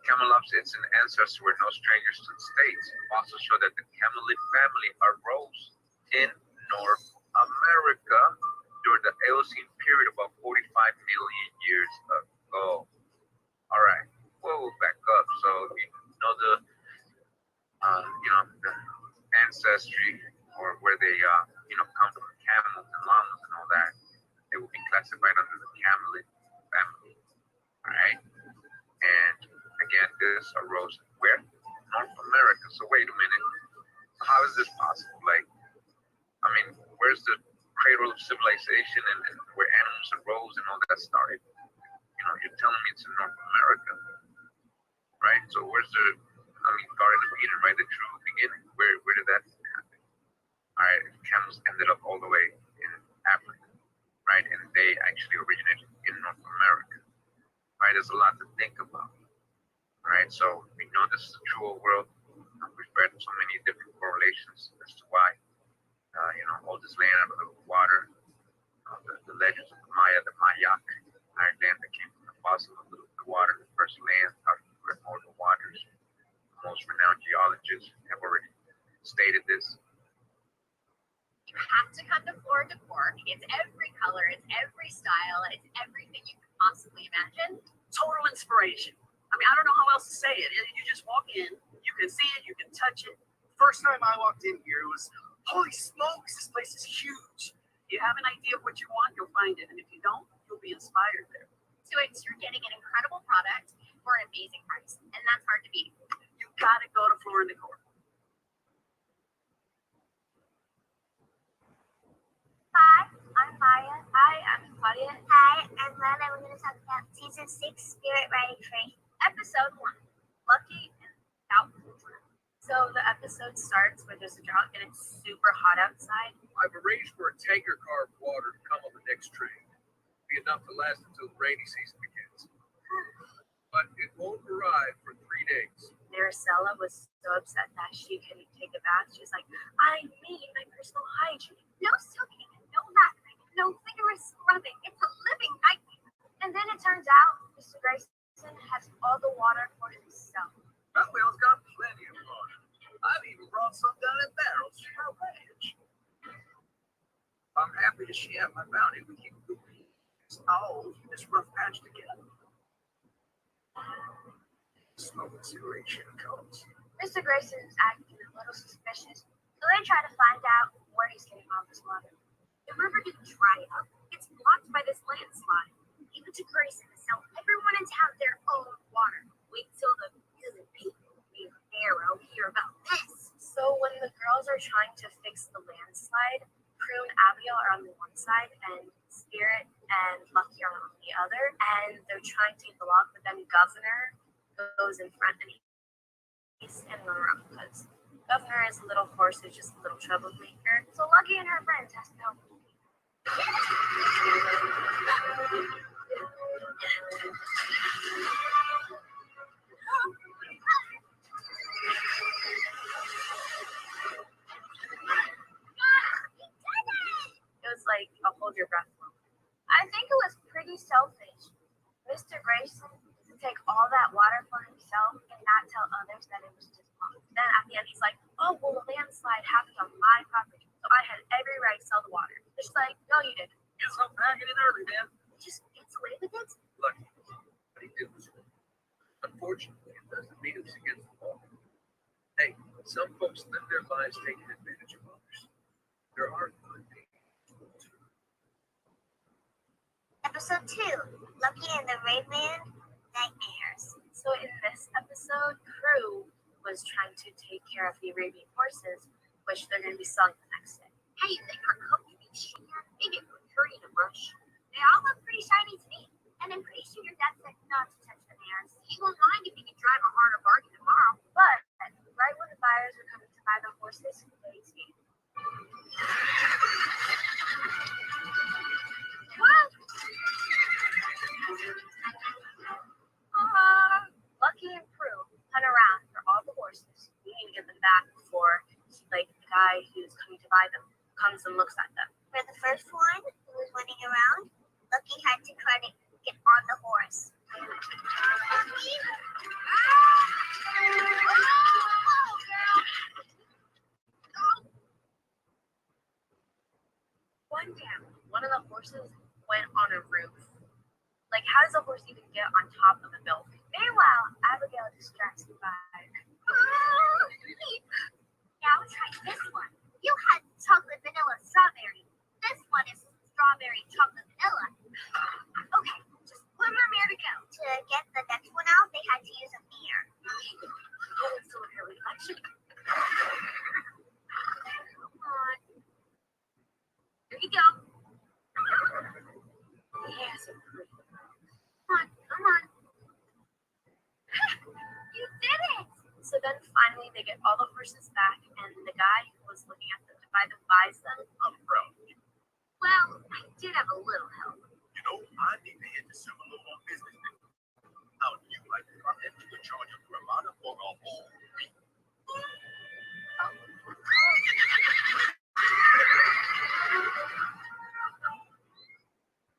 Camelops, it's an ancestor. We're no strangers to the States. Also show that the camelid family arose in North America during the Eocene period about 45 million years ago. All right, we'll back up. So you know the ancestry or where they come from, camels and llamas and all that. They will be classified under the camelid family. All right, and again, this arose where? North America. So wait a minute, how is this possible? Like, I mean, where's the cradle of civilization and where animals arose and all that started? You know, you're telling me it's in North America, right? So where's the, Garden of Eden, right? The true beginning. Where did that happen? All right, camels ended up all the way in Africa, right? And they actually originated in North America, right? There's a lot to think about, right? So we know this is a true world. We've read so many different correlations as to why, all this land out of the water, the legends of the Maya, the Mayak, right, land that came from the fossil of the water, the first land out of the primordial waters. Most renowned geologists have already stated this. You have to cut the floor to pork. It's every color, it's every style, it's everything you could possibly imagine. Total inspiration. I mean, I don't know how else to say it. You just walk in, you can see it, you can touch it. First time I walked in here, it was, holy smokes, this place is huge. You have an idea of what you want, you'll find it. And if you don't, you'll be inspired there. So you're getting an incredible product for an amazing price. And that's hard to beat. You gotta go to Floor & Decor. Hi, I'm Maya. Hi, I'm Claudia. Hi, I'm Lana. We're going to talk about Season 6, Spirit Riding Free. Episode 1, Lucky and Doubtful. So the episode starts where there's a drought and it's super hot outside. I've arranged for a tanker car of water to come on the next train. It'll be enough to last until the rainy season begins. But it won't arrive for 3 days. Maricela was so upset that she couldn't take a bath. She was like, I need my personal hygiene. No soaking, no lathering, no vigorous scrubbing. It's a living nightmare. And then it turns out Mr. Grayson has all the water for himself. That whale's got plenty of water. I've even brought some down in barrels to my ranch. I'm happy to share my bounty with you. It's all this rough patch together. Smoke and cigarette comes. Mr. Grayson is acting a little suspicious, so they try to find out where he's getting all this water. The river didn't dry up. It's blocked by this landslide. Even to Grayson to sell everyone in town their own water. Wait till the good people near Arrow hear about this. So when the girls are trying to fix the landslide, Prue and Abigail are on the one side and Spirit and Lucky are on the other, and they're trying to get the lock, but then Governor goes in front and he's in the room because Governor is a little horse who's just a little troublemaker. So Lucky and her friends has to help. It was like a hold your breath moment. I think it was pretty selfish. Mr. Grayson to take all that water for himself and not tell others that it was his mom. Then at the end he's like, oh, well, the landslide happened on my property, so I had every right to sell the water. It's like, no, you didn't. Guess I'm packing it early, man. He just gets away with it. Look, what he did was wrong. Unfortunately, it doesn't mean it's against the law. Hey, some folks live their lives taking advantage of others. There are good people too. Episode 2, Lucky and the Raven Nightmares. So in this episode, Crew was trying to take care of the Arabian horses, which they're going to be selling the next day. Hey, they are comfy shit. They get pretty in a rush. They all look pretty shiny to me. And I'm pretty sure your dad said not to touch the mares. He won't mind if you can drive a harder bargain tomorrow. But right when the buyers were coming to buy the horses, they escaped. Lucky and Crew hunt around for all the horses. We need to get them back before like the guy who's coming to buy them comes and looks at them. For the first one who was running around, Lucky had to get on the horse. One of the horses went on a roof. Like, how does a horse even get on top of a building? Meanwhile, Abigail distracts the buyer. Now try this one. You had chocolate vanilla strawberry. This one is strawberry chocolate vanilla. Okay, just one more mirror to go. To get the next one out, they had to use a mirror. Oh, it's so hair reflection. Come on. Here you go. Yes, Come on. You did it! so then finally they get all the horses back, and the guy who was looking at them to buy them buys them. I'm proud of you. Well, I did have a little help. You know, I need to hit the silver loaf on business. How do you like to come into the charge of Ramada for a whole week?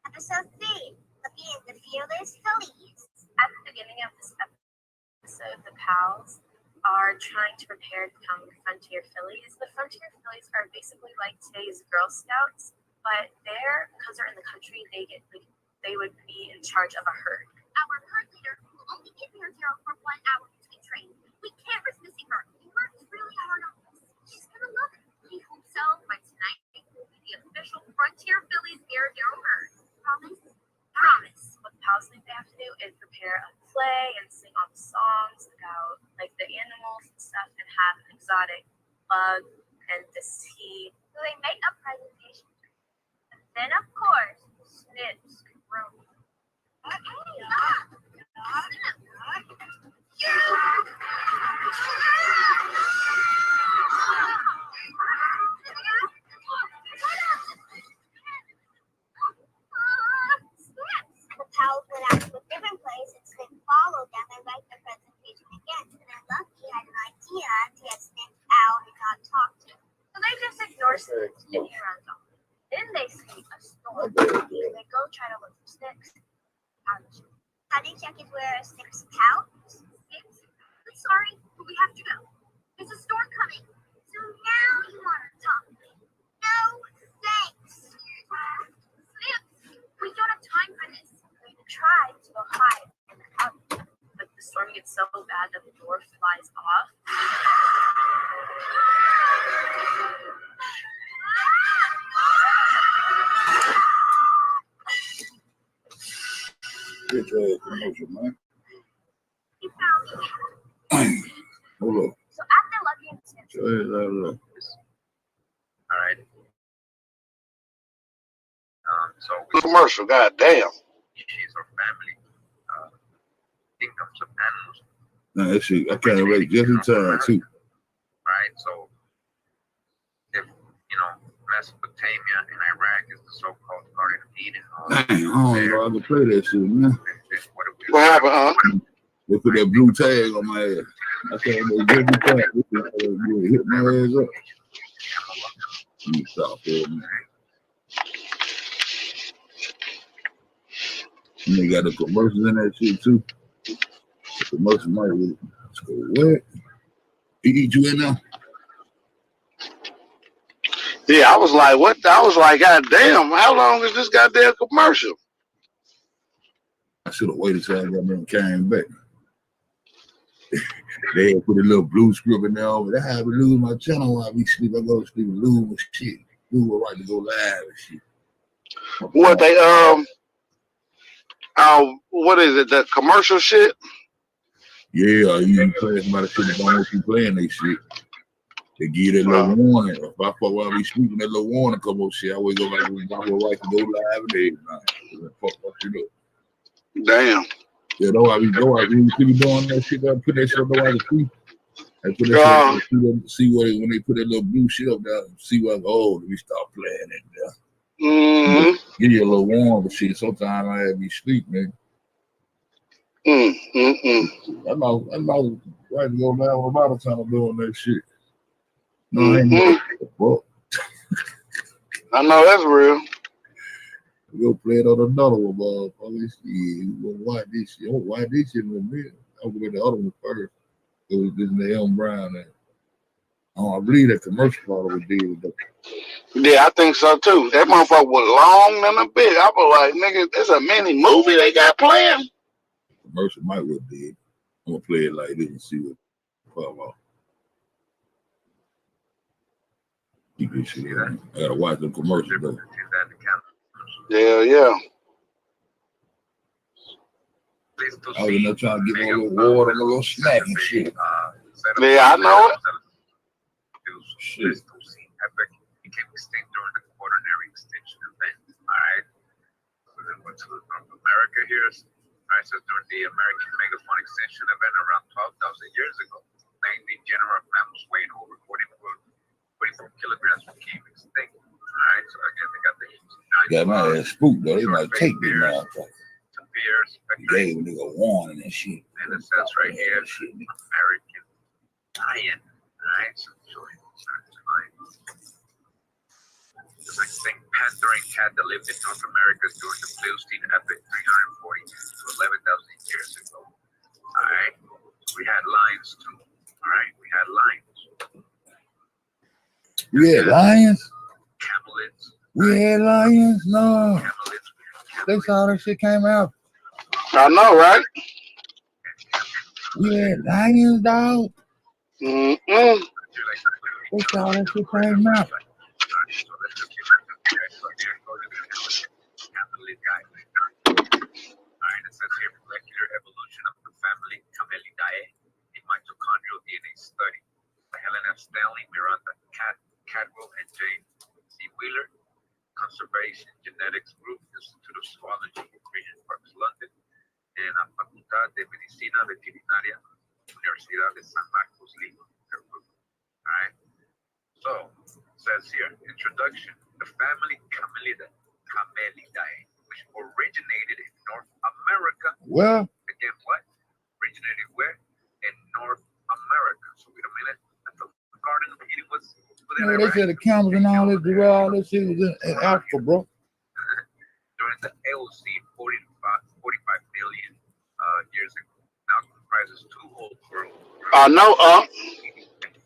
Episode 3, Lucky and the Fearless Phillies. At the beginning of this episode, the pals are trying to prepare to become Frontier Phillies. The Frontier Phillies are basically like today's Girl Scouts, but because they're in the country, they would be in charge of a herd. Our herd leader will only give her zero for 1 hour between trains. We can't risk missing her. He works really hard on this. She's gonna love it. We hope so. By tonight, will be the official Frontier Phillies Air herd. Promise? Promise. What the pals think they have to do is prepare a play and sing all the songs about like the animals and stuff, and have an exotic bug and this tea. So they make a presentation. And then of course, Snips room. The pals went out to a different place and Snip followed them and write the presentation again. And then Lucky had an idea to get Snip out and not talk to him. So they just ignore Snips and he runs off. Then they see a storm. They go try to look for Snips. How do you check is where Snip's pouch? Snip's? I'm sorry, but we have to go. There's a storm coming. So now you want to talk to me? No, thanks. Snips, we don't have time for this. We tried to go hide in the house, but the storm gets so bad that the door flies off. Get your ass promotion, man. He found me. Hold up. So after Lucky and Snip, Get your ass out of there. All right. So we Commercial, goddamn. species or family kingdoms of animals. Nah, that shit, I can't wait just in time too. Right? So if Mesopotamia and Iraq is the so-called Garden of Eden. Dang, I don't know how to play that shit, man. What happened, huh? They put that blue tag on my ass. I can't even get the tag. Hit my ass up. Let me stop there, man. And they got the commercials in that shit too. The commercial might really go, what? He eat you in now? Yeah, I was like, what? I was like, goddamn, how long is this goddamn commercial? I should have waited till I got them came back. They had put a little blue script in there, but I had to lose my channel while we sleep. I go to sleep and lose my shit. Lose my right to go live and shit. What they what is it? The commercial shit? Yeah, you play somebody shit that don't want you playing they shit. They give that little warning. If I fuck while we sleeping, that little warning come up shit. I wake up like my right to go live and everything. Fuck shit up. Damn. Yeah, though I be doing that shit. I put that shit up though I can see. I put that shit see what when they put that little blue shit up there, see what let me start playing it there. Mm-hmm. Give you a little warm, but shit, sometimes I have me sleep, man. Mm-hmm. I know right to go live a lot of time I'm doing that shit. No, I ain't know what the fuck. I know that's real. Go play it on another one, motherfucker. Why this shit? Why this shit in the middle? I'll go with the other one first. It was this Naomi Brown. I believe that commercial part of it did. Yeah, I think so too. That motherfucker was long than a bit. I was like, nigga, there's a mini movie they got playing. Commercial might well did. I'm gonna play it like this and see what pop off. Keep this shit on. I gotta watch the commercial though. Yeah. I was in there trying to get me a little water and a little snack and shit. Yeah, I know it. Shit. Became extinct during the quaternary extinction event. Alright. So then went to North America here. Alright, so during the American megafauna extinction event around 12,000 years ago, 90 genera of mammals weighing over 44 kilograms became extinct. Alright, so again they got the got my ass spooked though. They might take me now. Bears, gave a nigga warning and shit. And it says right here, American lion. Alright, so the extinct panther and cat that lived in North America during the Pleistocene epoch 340 to 11,000 years ago. Alright, we had lions too. Alright, we had lions. We had lions? Camelids. We had lions? No. That's how that shit came out. I know, right? We had lions, dog. Mm-hmm. That's how that shit came out. Alright, it says here molecular evolution of the family Camelidae, a mitochondrial DNA study by Helen F. Stanley, Miranda Cadwell, and Jane C. Wheeler. Conservation Genetics Group, Institute of Zoology, Regent Parks, London, and la Facultad de Medicina Veterinaria, Universidad de San Marcos, Lima, Peru. Alright, so it says here, introduction, the family Camelidae, which originated in North America. Well, again, what? Originated where? In North America. So wait a minute, at the Garden of Eden was yeah, they said the camels and all that shit was in Africa, bro. During the Eocene, 45 million years ago. Now comprises 2 old worlds. I know, and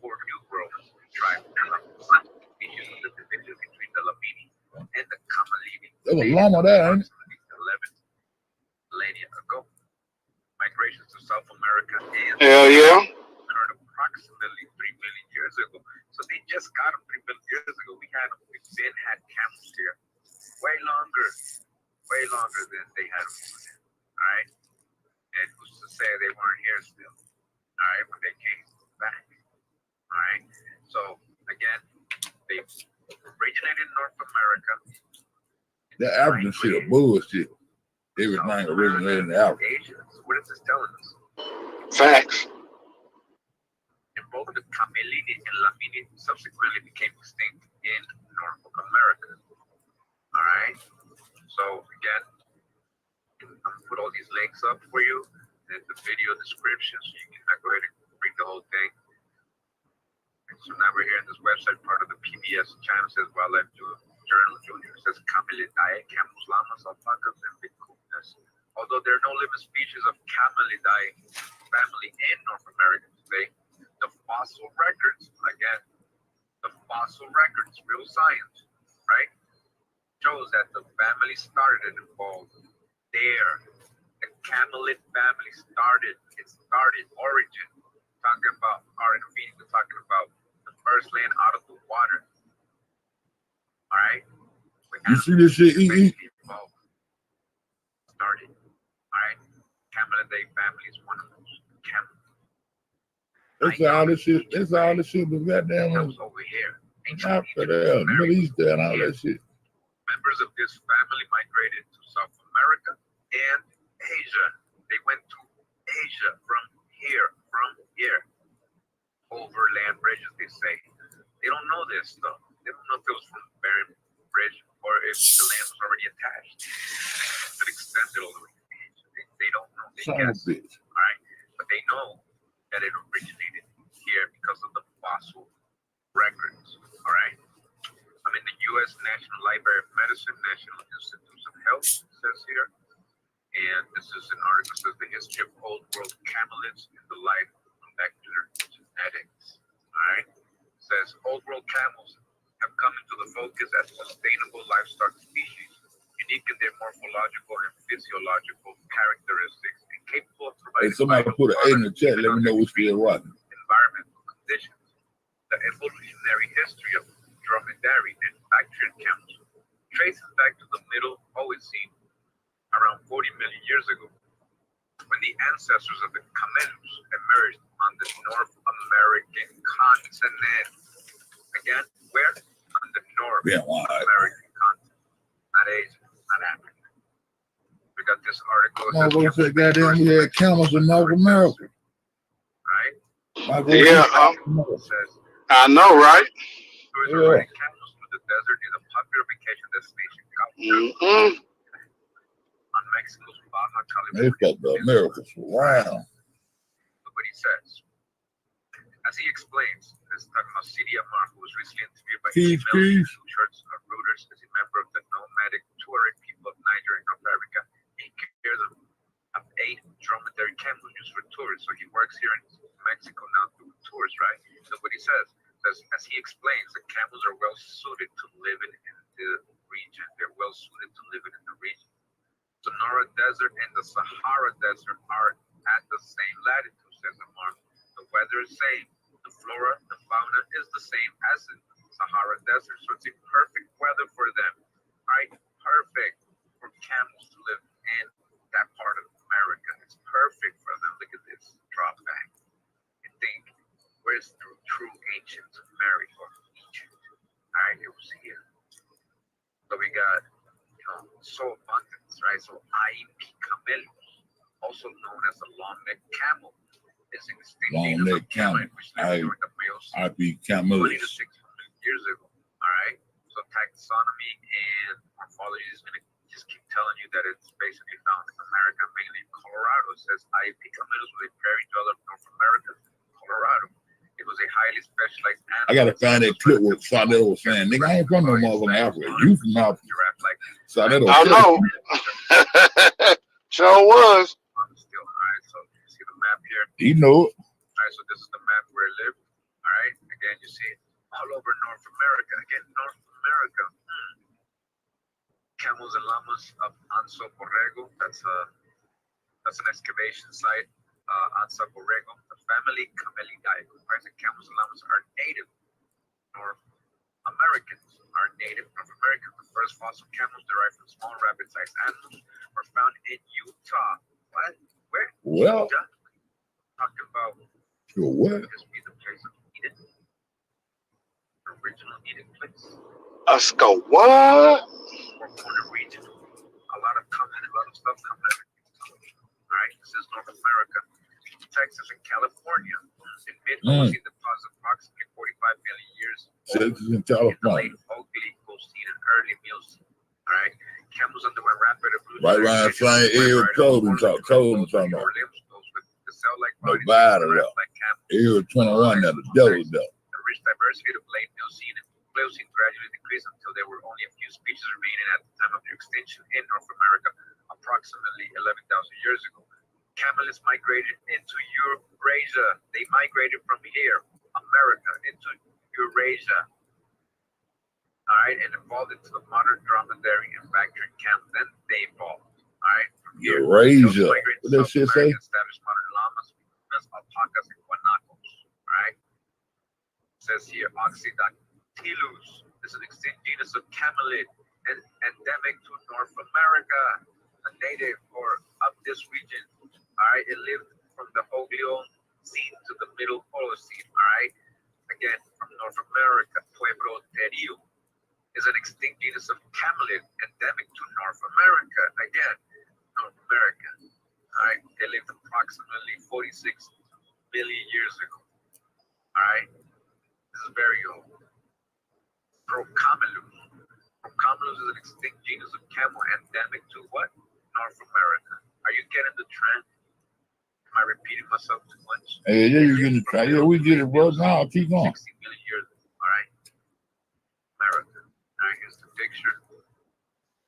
4 new worlds. Tribe species of the division between the Lamini and the Camelidae. There's a llama there, ain't it? 11 millennia ago. Migrations to South America and occurred approximately 3 million years ago. So they just got them 3 million years ago. We've been had camels here way longer than they had them over there. Alright? And who's to say they weren't here still? Alright, when they came back. Alright? So again, they originated in North America in That African shit a bullshit. Everything originated in Africa. Asians. What is this telling us? Facts. And both the Camelini and Lamini subsequently became extinct in North America. All right. So again, I'm gonna put all these links up for you in the video description, so you can go ahead and read the whole thing. And so now we're here on this website, part of the PBS channel. It says Wildlife Journal Junior. It says Camelidae, camels, llamas, alpacas, and vicuñas. Although there are no living species of Camelidae family in North America today, the fossil records, again, the fossil records, real science, right, shows that the family started in fall. There, the camelid family started. It started origin. Talking about R&B, we're talking about the first land out of the water. All right. You see this shit? Started. All right. Camelidae family is one of those. That's all this shit. That's all this shit. The goddamn over here. Africa there, Middle East there, and all that shit. Members of this family migrated to South America and Asia. They went to Asia from here, over land bridges, they say. They don't know this stuff. They don't know if it was from the Bering Bridge or if the land was already attached. It extended all the way to Asia. They don't know. They guess. All right, but they know that it originated here because of the fossil records. All right. I'm in the U.S. National Library of Medicine, National Institutes of Health, it says here. And this is an article that says the history of old world camelids in the light of molecular genetics. All right. It says old world camels have come into the focus as sustainable livestock species, unique in their morphological and physiological characteristics and capable of providing. Hey, somebody put an 8 in the chat. Let me know which still rocking. Environmental conditions. The evolutionary history of dromedary and Bactrian camels traces back to the Middle Holocene, around 40 million years ago, when the ancestors of the camelus emerged on the North American continent. Again, where? On the North American continent, not Asia, not Africa. We got this article. Motherfucker said, goddamn, we had camels in North America. Right? Yeah, I know, right? Yeah. Camels through the desert is a popular vacation destination. On Mexico's Baja California. They've got the Americans around. Look what he says. As he explains, this is talking about C.D. Amar, who was recently interviewed by Church of Reuters as a member of the nomadic Tuareg people of Nigeria and North Africa. He cares of 8 dromedary camels used for tourists. So he works here in Mexico now doing tours, right? Look what he says. As he explains, the camels are well suited to living in the region. They're well suited to living in the region. Sonora Desert and the Sahara Desert are at the same latitude, says Amar. The weather is same. The flora, the fauna is the same as in the Sahara Desert. So it's a perfect weather for them, right? Perfect for camels to live in that part of America. It's perfect for them. Look at this drop back. You think, where's the true ancient America or Egypt? All right, it was here. So we got, so abundance, right? So IEP camelus, also known as the long-necked camel, is extinct. Long-necked camel, IEP camelus. 20 to 600 years ago. All right. So taxonomy and morphology is going to just keep telling you that it's basically found in America, mainly in Colorado. It says IEP camelus was a very developed North America, Colorado. It was a highly specialized animal. I gotta find that clip where Sarnetto was saying, nigga, I ain't from no motherfucking Africa. You from Africa. Sarnetto. I know. Sure was. Still, all right, so you see the map here. You know it. All right, so this is the map where it lived. All right, again, you see all over North America. Again, North America. Camels and llamas of Anso Borrego. That's an excavation site. Anso Borrego. The family Camelidae, comprising camels and llamas, are native North Americans. The first fossil camels derived from small rabbit-sized animals were found in Utah. What? Where? Well, Utah? Talking about what? This be the place of Eden, the original Eden place. Let's go. What? For corner region. A lot of stuff coming out. All right, this is North America. Texas and California. In mid-Oligocene deposit approximately 45 million years old. Texas and California. In the late Oligocene and early Miocene. All right, camels underwent rapid evolution. Right around the same era clothing talking about. No battle up. Era 21 now, the devil though. The rich diversity of late Miocene and Pliocene gradually decreased until there were only a few species remaining at the time of their extinction in North America, approximately 11,000 years ago. Camelids migrated into Eurasia. They migrated from here, America, into Eurasia. All right, and evolved into the modern dromedary and bactrian camel. Then they evolved. All right, from here, Eurasia. What that shit say? Established modern llamas, alpacas, and guanacos. All right. It says here, Oxydactylus is an extinct genus of camelid and endemic to North America, a native of this region. All right, it lived from the Oligocene to the Middle Holocene. All right, again from North America. Pueblo terio is an extinct genus of camelid endemic to North America. Again, North America. All right, they lived approximately 46 million years ago. All right, this is very old. Procamelus. Procamelus is an extinct genus of camel endemic to what? North America. Are you getting the trend? Am I repeating myself too much? Hey, yeah, you get the trend. Yeah, we get it, bro. Now keep going. 60 million years ago. All right, America. All right, here's the picture.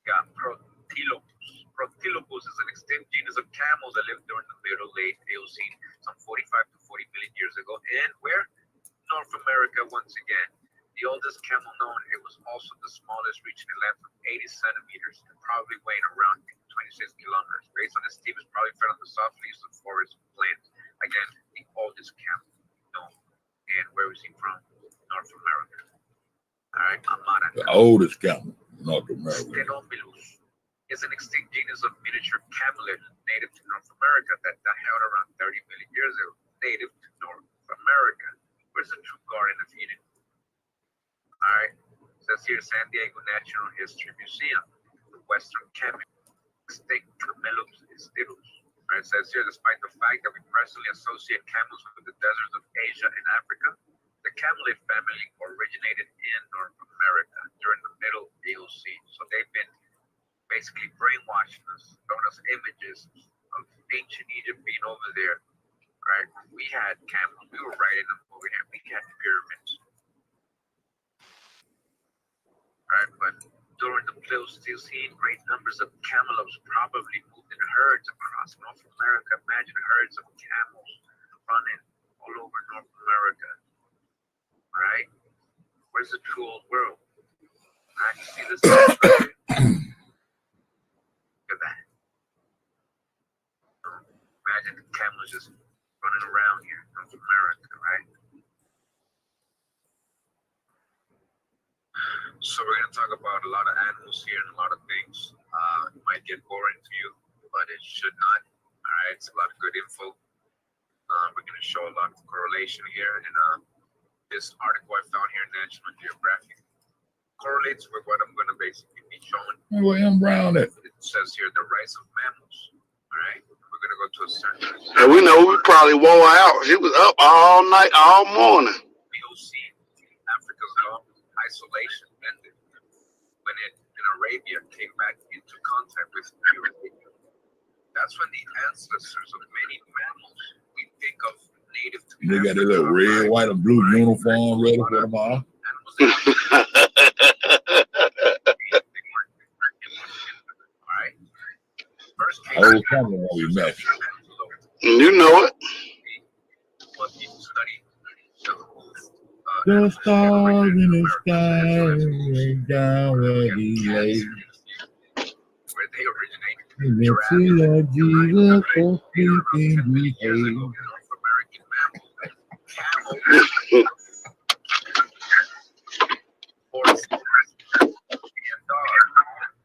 Got Protylopus. Protylopus is an extinct genus of camels that lived during the middle late Eocene, some 45 to 40 million years ago. And where? North America once again. The oldest camel known, it was also the smallest, reaching a length of 80 centimeters and probably weighing around 26 kilometers. Based on its teeth, it's probably fed on the soft leaves of forest plants. Again, the oldest camel known. And where was he from? North America. All right, Amara. The oldest camel, North America. Stenomylus is an extinct genus of miniature camelid native to North America that held around 30 million years ago, native to North America. Where's the true Garden of Eden? All right, it says here San Diego Natural History Museum, the Western Camel, extinct Camelus stilus. All right, it says here, despite the fact that we presently associate camels with the deserts of Asia and Africa, the camelid family originated in North America during the Middle Eocene. So they've been basically brainwashing us, showing us images of ancient Egypt being over there. Right? We had camels. We were riding them over here. We had pyramids. Right? But during the Pleistocene, great numbers of camelops probably moved in herds across North America. Imagine herds of camels running all over North America. Right? Where's the true old world? Right? You see this? Look at that. Imagine the camels just running around here in North America, right? So we're going to talk about a lot of animals here and a lot of things. It might get boring to you, but it should not. All right, it's a lot of good info. We're going to show a lot of correlation here. And this article I found here in National Geographic correlates with what I'm going to basically be showing. Where M. Brown at? It says here the rise of mammals. All right, we're going to go to a certain. And we know we probably wore out. She was up all night, all morning. Miocene, Africa's long isolation ended when it in Arabia came back into contact with Eurasia. That's when the ancestors of many mammals we think of native to They got their little red, white, and blue uniform ready for tomorrow. Old camel when we met. You know it. The stars in the sky rain down where he lay. Where they originated. And the tree of Jesus for keeping behave. North American mammals. Camel. Horse. And dog.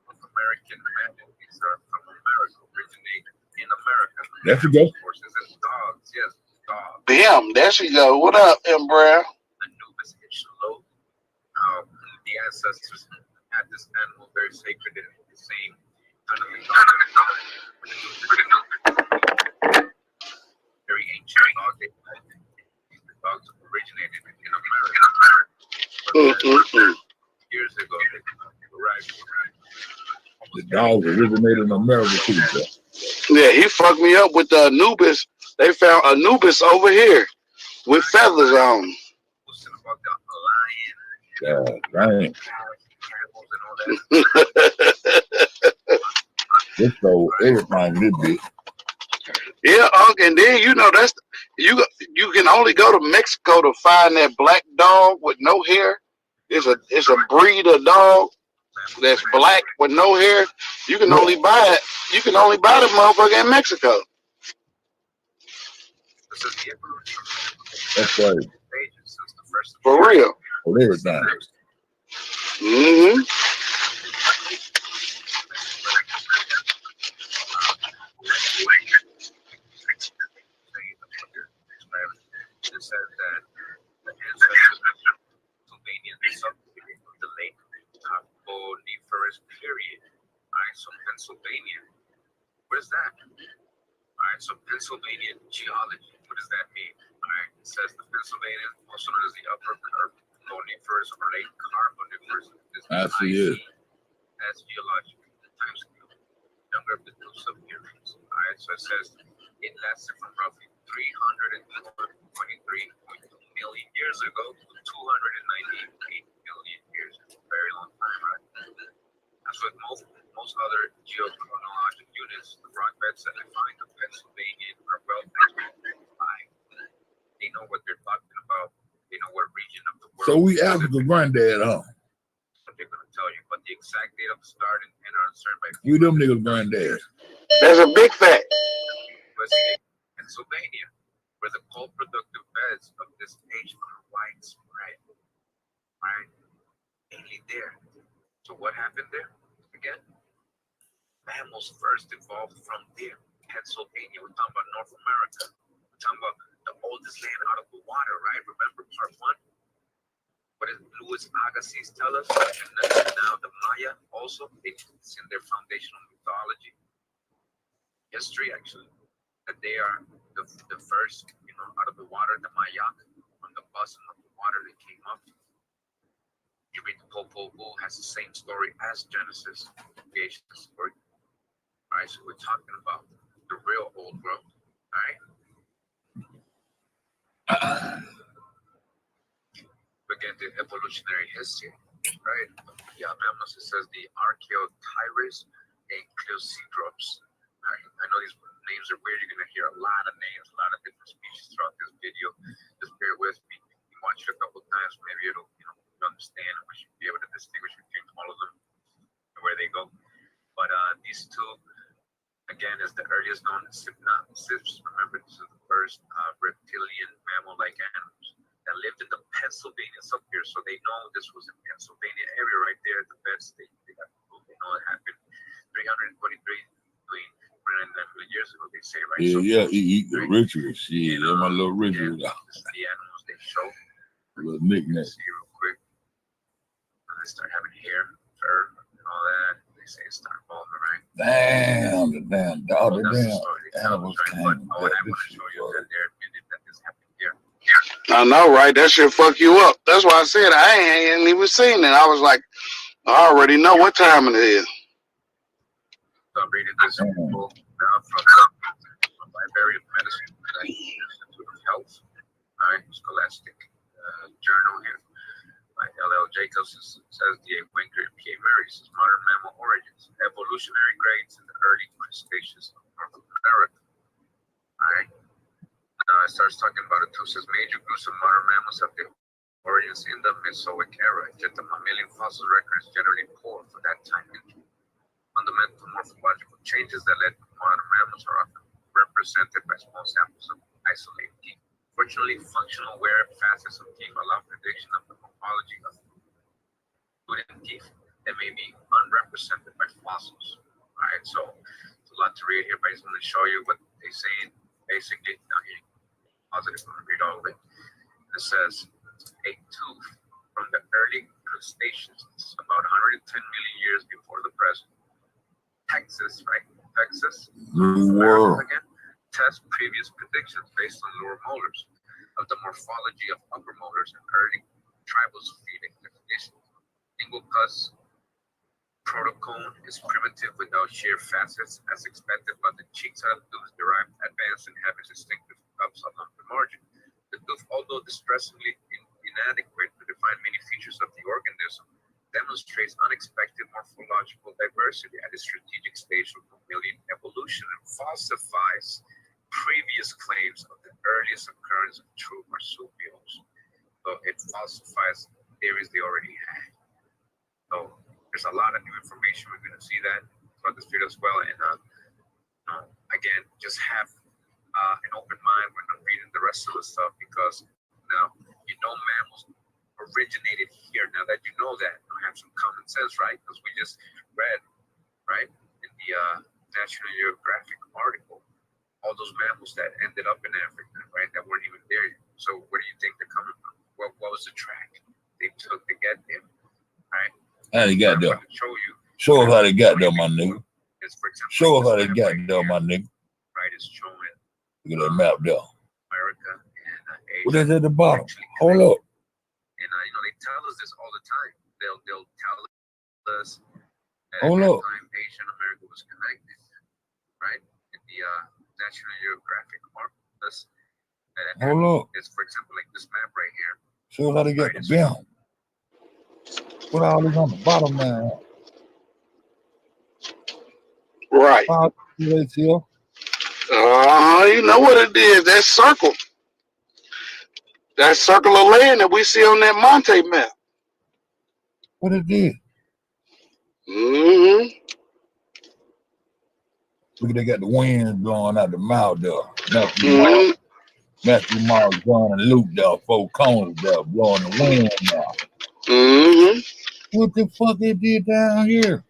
North American mammals. These are from America. Originate in America. There she go. Horses and dogs. Yes, dogs. Damn, there she go. What up, M. Brown? Anubis Ishlo. The ancestors had this animal very sacred and the same kind of very ancient dog. The dogs originated in America. But years ago, they arrived. The dogs originated in America too, bro. Yeah, he fucked me up with the Anubis. They found Anubis over here with feathers on. About the lion, Dang. animals and all that. This stole everything this bitch. Yeah, Unc, and then that's you can only go to Mexico to find that black dog with no hair. It's a breed of dog that's black with no hair. You can only buy it. You can only buy the motherfucker in Mexico. This is the evolution. That's right. Stages since the first. For real. Oh, everything. Mm-hmm. It says that the ancestors of Pennsylvania subdivided from the late Carboniferous period. Alright, so Pennsylvania. What is that? Alright, so Pennsylvania geology. What does that mean? Alright, it says the Pennsylvania, also known as the Upper Carboniferous or late Carboniferous, I see it. as geologic time scale. Younger of the two sub-periods. Alright, so it says it lasted from roughly 323.2 million years ago to 298 million years. It's a very long time, right? As with most other geochronological units, the rock beds that they find in Pennsylvania are well defined. They know what they're talking about. They know what region of the world. So we Africa granddad, huh? What they're going to tell you, but the exact date of the start and are uncertain by. We them niggas granddad. That's a big fact. USA, Pennsylvania, where the coal productive beds of this age are widespread. Right? Mainly there. So what happened there? Again, mammals first evolved from there. Pennsylvania, we're talking about North America. We're talking about the oldest land out of the water, right? Remember part one? What did Louis Agassiz tell us? And now the Maya also, it's in their foundational mythology. History, actually. That they are the first, out of the water, the Mayak, from the bosom of the water that came up. You read the Popol Vuh has the same story as Genesis, creation story. All right, so we're talking about the real old world. All right. We get the evolutionary history, right? Yeah, mammals. It says the Archaeopteryx and Cleocidrops. Right. I know these names are weird. You're gonna hear a lot of names, a lot of different species throughout this video. Just bear with me. You watch it a couple times, maybe it'll understand, and we should be able to distinguish between all of them and where they go. But these two, again, is the earliest known Cypsids. Remember, this is the first reptilian mammal-like animals that lived in the Pennsylvania subtier. So they know this was in Pennsylvania area right there at the best. They got proof. They know it happened 323 between 9 years ago, they say, right? Yeah, he eat the ritual. Shit, that's my little ritual. The animals they show. A little nickname. See real quick. They start having hair, fur, and all that. They say it's start evolving, right? Damn, the damn dog, the damn animals came. But what I want to show you is that they're admitted that this happened here. I know, right? That shit fuck you up. That's why I said I ain't even seen it. I was like, I already know what time it is. So I'm reading this book now from Library of Medicine, Institute of Health, all right, Scholastic Journal here by L.L. Jacobs. Says D.A. Winker and P.A. Murray says modern mammal origins, evolutionary grades in the early Cretaceous of North America. All right. Now it starts talking about it too. Says major groups of modern mammals have their origins in the Mesozoic era, yet the mammalian fossil record is generally poor for that time. Fundamental morphological changes that led to modern mammals are often represented by small samples of isolated teeth. Fortunately, functional wear facets of teeth allow prediction of the morphology of food and teeth that may be unrepresented by fossils. All right, so it's a lot to read here, but I just want to show you what they say. Basically, now here, positive, I'm going to read all of it. It says, a tooth from the early stations about 110 million years before the present. Texas, right? Texas, America again, test previous predictions based on lower molars of the morphology of upper molars and early tribal feeding definitions. Ingulcus protocone is primitive without sheer facets as expected, but the cheek side of the tooth is derived, advanced, and having distinctive cups along the margin. The tooth, although distressingly inadequate to define many features of the organism, demonstrates unexpected morphological diversity at a strategic stage of mammalian evolution and falsifies previous claims of the earliest occurrence of true marsupials. So it falsifies theories they already had. So there's a lot of new information. We're going to see that throughout this video as well. And again, just have an open mind when I'm reading the rest of the stuff, because now mammals originated here. Now that you know that, you have some common sense, right? Because we just read, right, in the National Geographic article, all those mammals that ended up in Africa, right, that weren't even there yet. So where do you think they're coming from? What was the track they took to get there, right? How they got there? Show us how they got there, my nigga. For example, show us how they got there, my nigga. Right, it's showing. Look at that map there. America and Asia. What is at the bottom? Hold up. And they tell us this all the time. They'll tell us that Hold at that up. time Asia and America was connected, right? In the National Geographic articles. Hold up. It's, for example, like this map right here. Show us how they got the bell. What all is on the bottom now? Right. You know what it is. That circle. That circle of land that we see on that Monte map. What it is? Mm-hmm. Look at they got the wind blowing out the mouth there. Matthew, Mark, John, and Luke there, 4 corners there, blowing the wind now. Mm-hmm. What the fuck they did down here?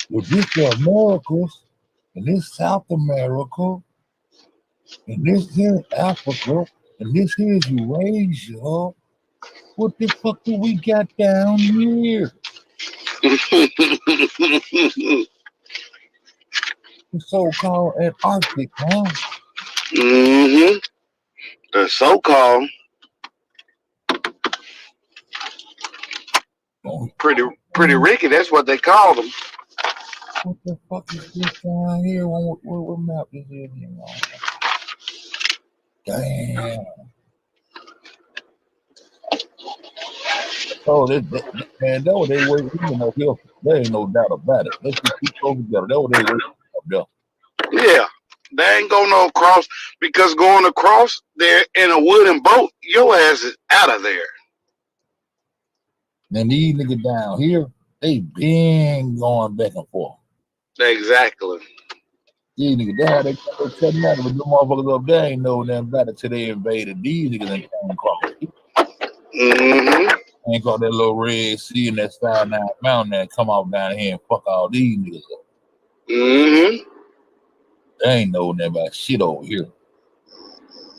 Well, this is Americas, and this South America, and this here Africa, and this here is Eurasia. What the fuck do we got down here? The so-called Antarctic, huh? Mm-hmm. The so-called pretty Ricky, that's what they call them. What the fuck is this down here? What map is it? Damn. Oh, man, that what they were even up here. There ain't no doubt about it. Let's just keep going together. That what they were up there. Yeah, they ain't going no across, because going across there in a wooden boat, your ass is out of there. And these niggas down here, they been going back and forth. Exactly. These niggas down, they said nothing, but the motherfuckers up there ain't know nothing about it till they invaded. These niggas ain't coming across. Mm-hmm. Ain't got that little Red Sea and that Sinai Mountain that come off down here and fuck all these niggas up. Mm-hmm. They ain't know nothing about shit over here.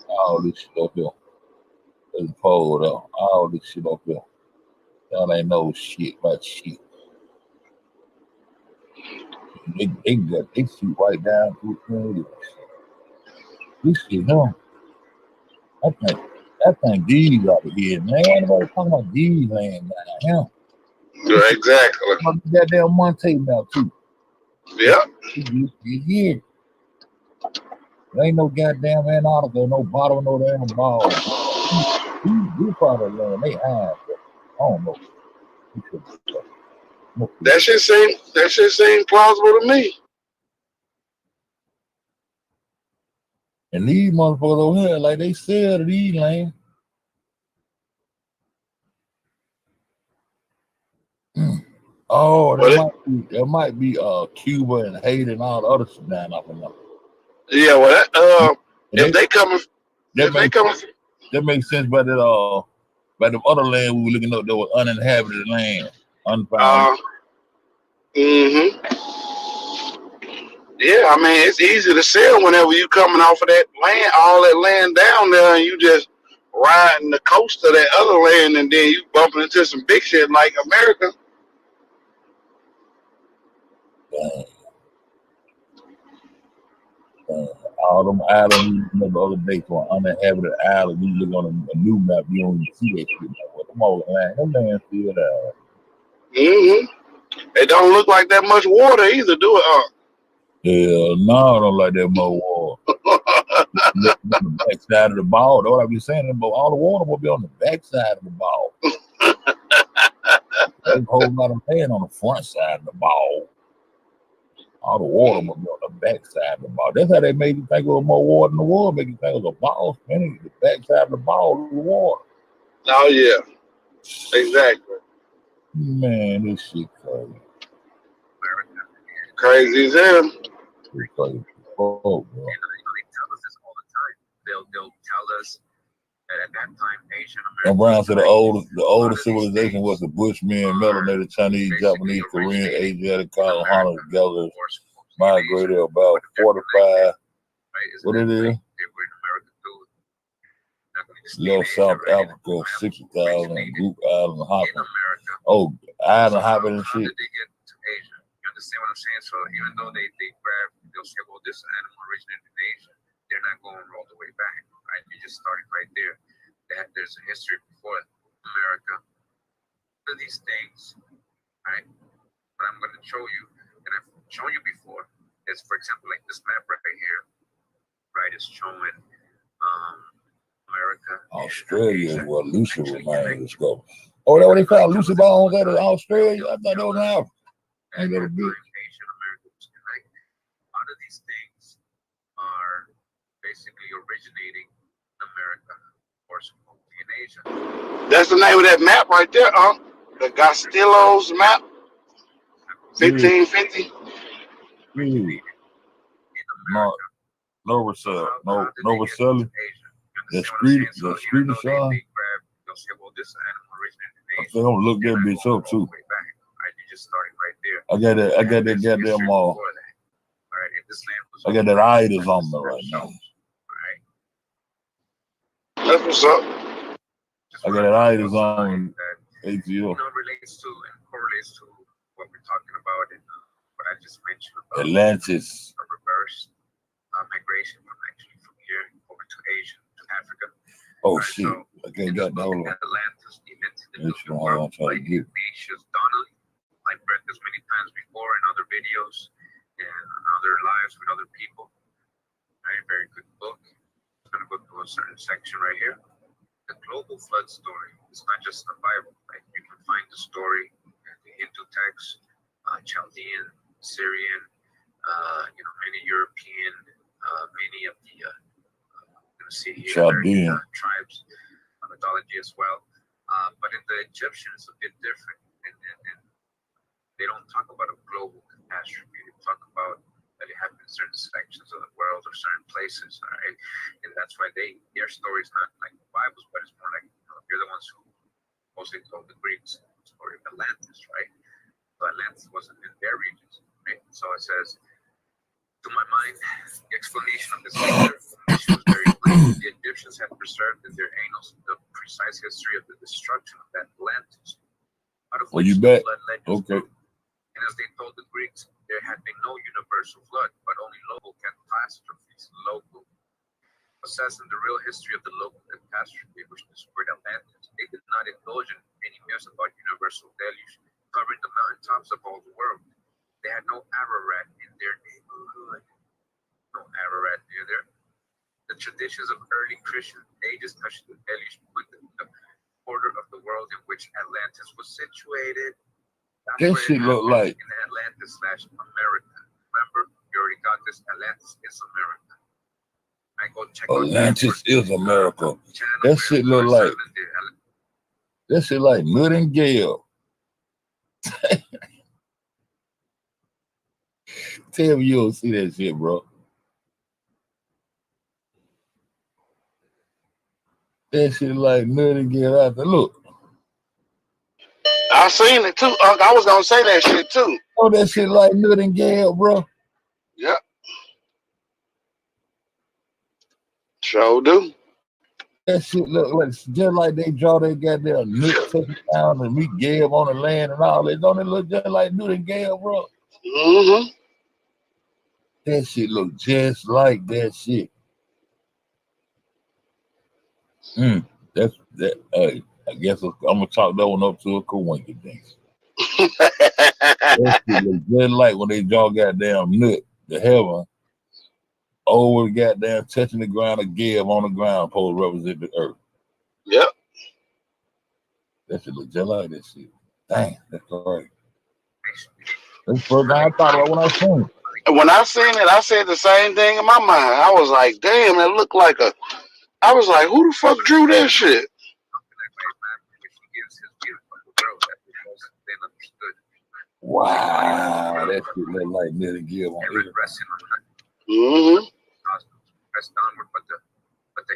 All this shit up here. They pulled up. All this shit up here. Y'all ain't know shit about shit. They shoot right down through this shit, no. I think these out of here, man. Everybody talking about these land down here. Yeah, exactly. Goddamn Monte now too. Yep. Yeah. There ain't no goddamn Antarctica, no bottom, no damn ball. These part of the land, they hide. I don't know. That shit seem plausible to me. And these motherfuckers over here, like they said, these land. Oh, there might be Cuba and Haiti and all the other shit down up in there. Yeah, well, if they coming, that makes sense. By that by the other land we were looking up, there was uninhabited land, unfound. Mm-hmm. Yeah, I mean, it's easy to sell whenever you coming off of that land, all that land down there, and you just riding the coast of that other land, and then you bumping into some big shit like America. All them islands, you know, the other day for an uninhabited island, you look on a new map, you don't even see that shit. Like, well, come on, man, them man still there. It don't look like that much water either, do it? Hell no, I don't like that much water. Look on the back side of the ball. That's what I be saying. But all the water will be on the back side of the ball. There's a whole lot of land on the front side of the ball. All the water will be on the back side of the ball. That's how they made you think there was more water in the world. Make you think it was a ball spinning. The back side of the ball is the water. Oh yeah, exactly. Man, this shit crazy. Crazy as hell. It's crazy. Oh, bro. And they tell us this all the time. They'll tell us that at that time, Asian And Americans. Brown said the oldest civilization was the Bushmen, melanated Chinese, Japanese, Korean, Asiatic, Holland together migrated about 45. What it is? Left South Africa, 60,000, Group Island hopping. Oh, island hopping and shit. You understand what I'm saying? So even though they'll say, well, this animal originated in Asia, they're not going all the way back, right? They just started right there. There's a history before America for these things, right? But I'm going to show you, and I've shown you before, is for example, like this map right here, right? It's showing America. Australia is where Lucy remains discovered. Oh, that's what they found Lucy bones at Australia? I thought that was Africa. Ain't that a bit? Asian Americans, right? A lot of these things are basically originating in America or supposedly in Asia. That's the name of that map right there, the Gastillo's map, 1550. Nova Selly. The street shot. I think I'm gonna look that bitch up too. I got that goddamn I got that itis on me right now. That's what's up. I got that itis on ATL. Relates to and correlates to what we're talking about and what I just mentioned about Atlantis. a reverse migration from here over to Asia to Africa. Oh shit! I can't got that one. Atlantis invented the That's what I'm trying to get. Ignatius Donnelly. I've read this many times before in other videos and other lives with other people. Very, very good book. I'm going to go to a certain section right here. The global flood story. It's not just the Bible. Right? You can find the story in the Hindu text, Chaldean, Syrian, many European, many of the Chaldean tribes, mythology as well. But in the Egyptian, it's a bit different. And they don't talk about a global catastrophe. They talk about that it happened in certain sections of the world or certain places, all right? And that's why their story is not like the Bible's, but it's more like, they're the ones who mostly told the Greeks the story of Atlantis, right? So Atlantis wasn't in their regions, right? So it says, to my mind, the explanation of this issue was very clear. The Egyptians had preserved in their annals the precise history of the destruction of Atlantis. Well, you bet. Okay. And as they told the Greeks, there had been no universal flood, but only local catastrophes. Local. Assessing the real history of the local catastrophe which destroyed Atlantis, they did not indulge in any myths about universal deluge covering the mountaintops of all the world. They had no Ararat in their neighborhood. No Ararat near there. The traditions of early Christian ages touched the deluge with the border of the world in which Atlantis was situated. That shit look like in Atlantis/America. Remember, you already got this. Atlantis is America. I go check Atlantis is America. That shit look like Mud and Gale. Tell me you don't see that shit, bro. That shit like Mud and Gale out there. Look. I seen it too, Unc. I was gonna say that shit too. Oh, that shit like Nut and Gale, bro. Yep. Sure do. That shit look like just like they draw their goddamn Nick taking down and meet Gab on the land and all that. Don't it look just like Newt and Gab, bro? Mm-hmm. That shit look just like that shit. That's that. Hey, I guess I'm gonna chalk that one up to a coincidence. That shit look just like when they draw goddamn Nut to heaven over the goddamn touching the ground of Gab on the ground, supposed to represent the earth. Yep. That shit look just like that shit. Dang, that's correct. That's the first thing I thought about when I seen it. When I seen it, I said the same thing in my mind. I was like, damn, that looked like a. I was like, who the fuck drew that shit? Wow, that shit look like Ned and Gib on it. Mm-hmm. Press downward, but the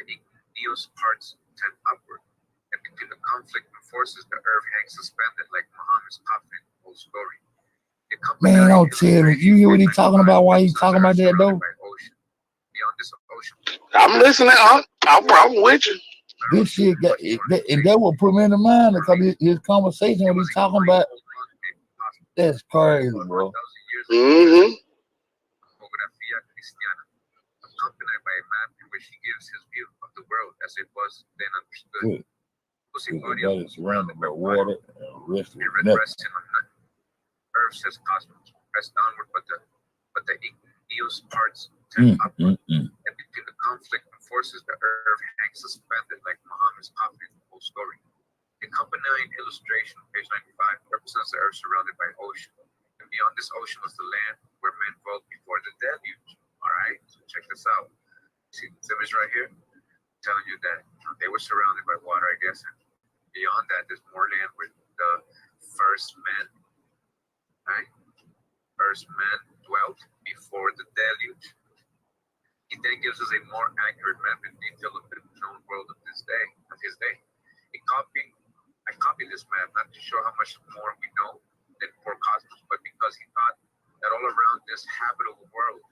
igneous parts tend upward. And between the conflict and forces, the earth hangs suspended like Muhammad's coffin. Whole story. Man, don't tell me. You hear what he talking about? Why he talking about that though? Beyond this ocean. I'm listening. I'm with you. This shit got and that what put me in the mind because his conversation what he's talking about. That's crazy, bro. Mm-hmm. Accompanied by a man in which he gives his view of the world as it was then understood. That is surrounded by water and resting on nothing. Earth says cosmos, press downward, but the igneous parts tend upward. And between the conflict and forces, the earth hangs suspended like Muhammad's coffin. Whole story. The accompanying illustration, page 95, represents the earth surrounded by ocean. And beyond this ocean was the land where men dwelt before the deluge. All right, so check this out. See this image right here? Telling you that they were surrounded by water, I guess. And beyond that, there's more land where the first men, right? First men dwelt before the deluge. He then gives us a more accurate map and detail of the known world of his day. I copied this map not to show how much more we know than poor cosmos, but because he thought that all around this habitable world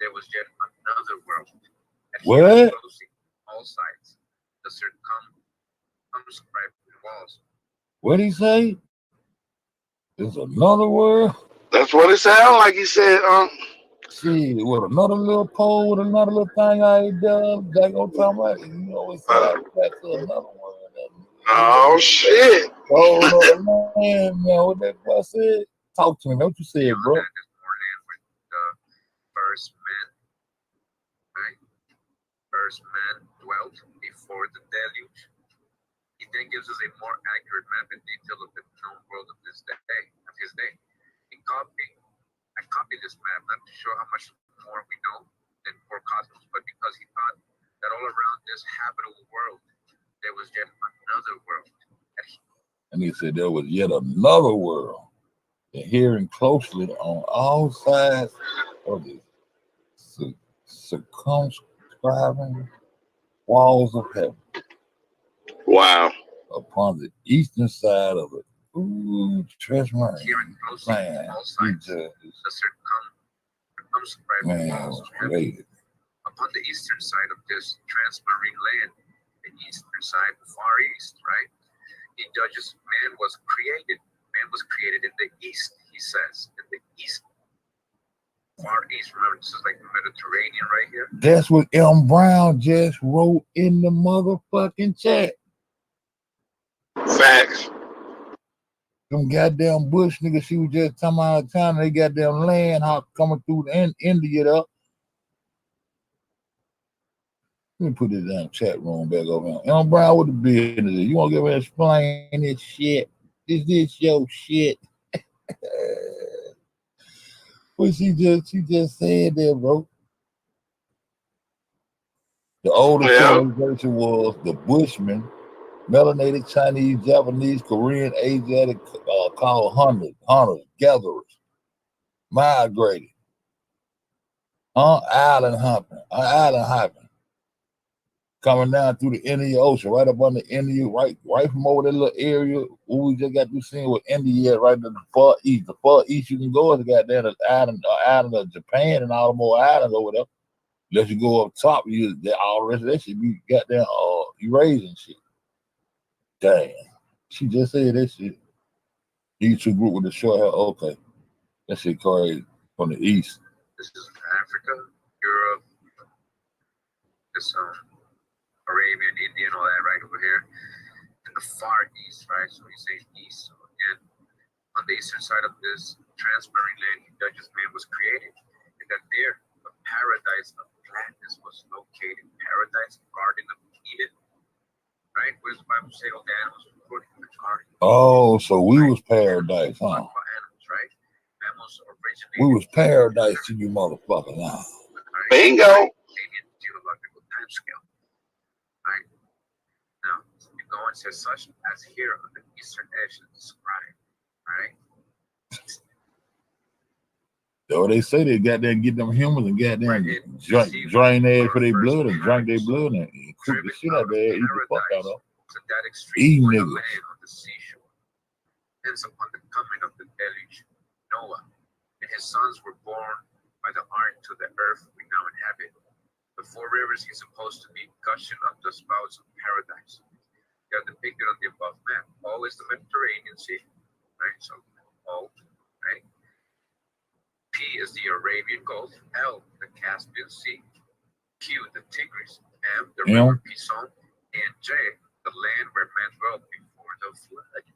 there was yet another world. And what? All sides, the circumscribed walls. What did he say? There's another world? That's what it sounded like he said, See, with another little pole, with another little thing I ain't done, that gonna talk about it. You always say back to another world. Oh shit. Oh man, what that boy said? Talk to me. What you said, bro? First men, right? First man dwelt before the deluge. He then gives us a more accurate map and detail of the known world of his day. I copied this map not to show how much more we know than poor cosmos, but because he thought that all around this habitable world there was yet another world. And he said there was yet another world. And hearing closely on all sides of the circumscribing walls of heaven. Wow. Upon the eastern side of it. Ooh, trust me. Hearing closely on all sides, the circumscribing walls of heaven. Upon the eastern side of this transmarine land, the eastern side, far east, right? He judges man was created. Man was created in the east, he says. In the east. Far east. Remember, this is like the Mediterranean right here. That's what M. Brown just wrote in the motherfucking chat. Facts. Them goddamn bush niggas, she was just talking out of town, they goddamn land hop coming through the India up. Let me put this down chat room back over here. M. Brown, what the business is? You want to get me to explain this shit? Is this your shit? Well, she just said that, bro. The older civilization was the Bushmen, melanated Chinese, Japanese, Korean, Asiatic, called hunters, gatherers, migrated. Island hopping. Coming down through the Indian Ocean, right up on the India, right from over that little area where we just got to see with India, right to the far east. The far east you can go is the goddamn island of Japan and all the more islands over there. Unless you go up top, all the rest of that should be goddamn erasing shit. Damn. She just said that shit. These two group with the short hair. Okay. That shit crazy from the east. This is Africa, Europe, this Arabian, Indian, all that right over here. In the far east, right? So we say east. So again, on the eastern side of this transparent land, he judges man was created, and that there, the paradise of gladness was located. Paradise, Garden of Eden, right? What does the Bible say? Oh, the animals were put in the garden. Oh, so we was paradise, huh? Animals, right? Mammals originated. We was paradise to you motherfuckers, huh? Bingo. Alien geological time scale. Right? Now, you go and says such as here on the eastern edge is described. Right? So they say they got there and get them humans and got them drain their for their blood and drink their blood and cook the shit out there, eat the fuck out of them. To that extreme Eat where the niggas. land on the seashore. Hence upon the coming of the deluge, Noah and his sons were born by the ark to the earth we now inhabit. The four rivers he's supposed to be gushing up the spouts of paradise. They are depicted on the above map. O is the Mediterranean Sea, right? So O, right? P is the Arabian Gulf. L, the Caspian Sea. Q, the Tigris. M, the river Pison. And J, the land where men dwelt before the flood.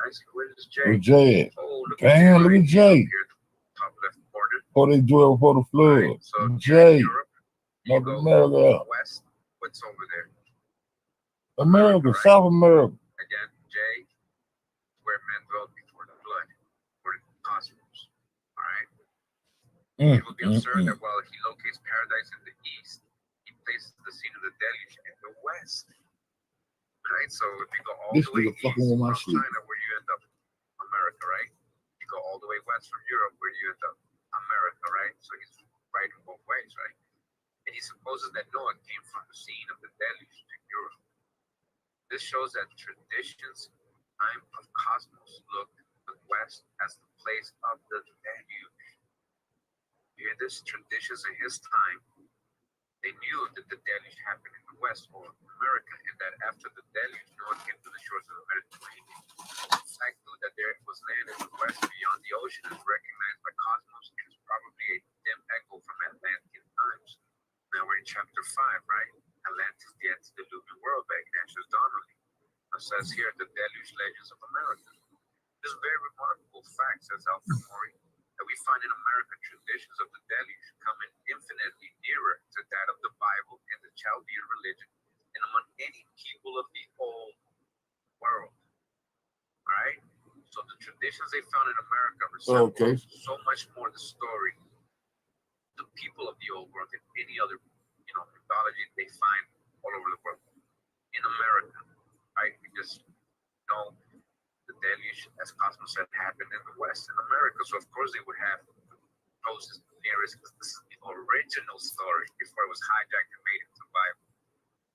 Right? So where is J? Where's J? Oh, look Damn, at look at J. Here, top left corner. Before they dwell before the flood. Right? So J. Europe, North go America. west. What's over there? America, right? South America. Again, J, where men dwelt before the flood, according to Cosmos. All right. It will be observed that while he locates paradise in the east, he places the scene of the deluge in the west. Right. So if you go all This the way nigga east fucking with my from sleep. China, where you end up, America, right? You go all the way west from Europe, where you end up, America, right? So he's right in both ways, right? And he supposes that Noah came from the scene of the deluge to Europe. This shows that traditions, time of cosmos, look to the west as the place of the deluge. Hear this? Traditions in his time, they knew that the deluge happened in the west or America, and that after the deluge, Noah came to the shores of the Mediterranean. The fact that there was land in the west beyond the ocean is recognized by Cosmos and is probably a dim echo from Atlantean times. Now we're in chapter 5, right? Atlantis, the antediluvian world by Ignatius Donnelly. It says here, the deluge legends of America. This very remarkable fact, says Alfred Maury, that we find in America traditions of the deluge coming infinitely nearer to that of the Bible and the Chaldean religion than among any people of the old world. Right? So the traditions they found in America resemble so much more the story, the people of the old world than any other, mythology they find all over the world. In America, right? We just know the deluge, as Cosmos said, happened in the West in America. So of course they would have closest nearest, because this is the original story before it was hijacked and made into the Bible.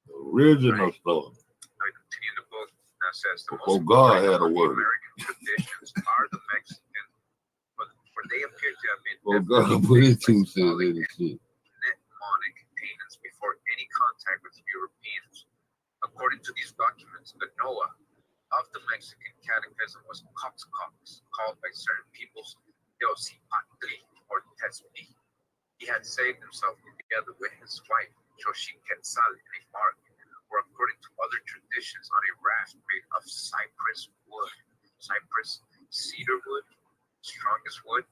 The original story. I continue in the book. That says the Before most God had a important word. American traditions are the Mexican, but for they appear to have been Well, God put his 2 cents in the shit. mnemonic payments before any contact with Europeans. According to these documents, the Noah of the Mexican catechism was Cox, called by certain peoples Teosipatli or Tespi. He had saved himself together with his wife, Xochiquetzal, in a bark, or according to other traditions, on a raft made of cypress wood. Cypress, cedar wood, strongest wood.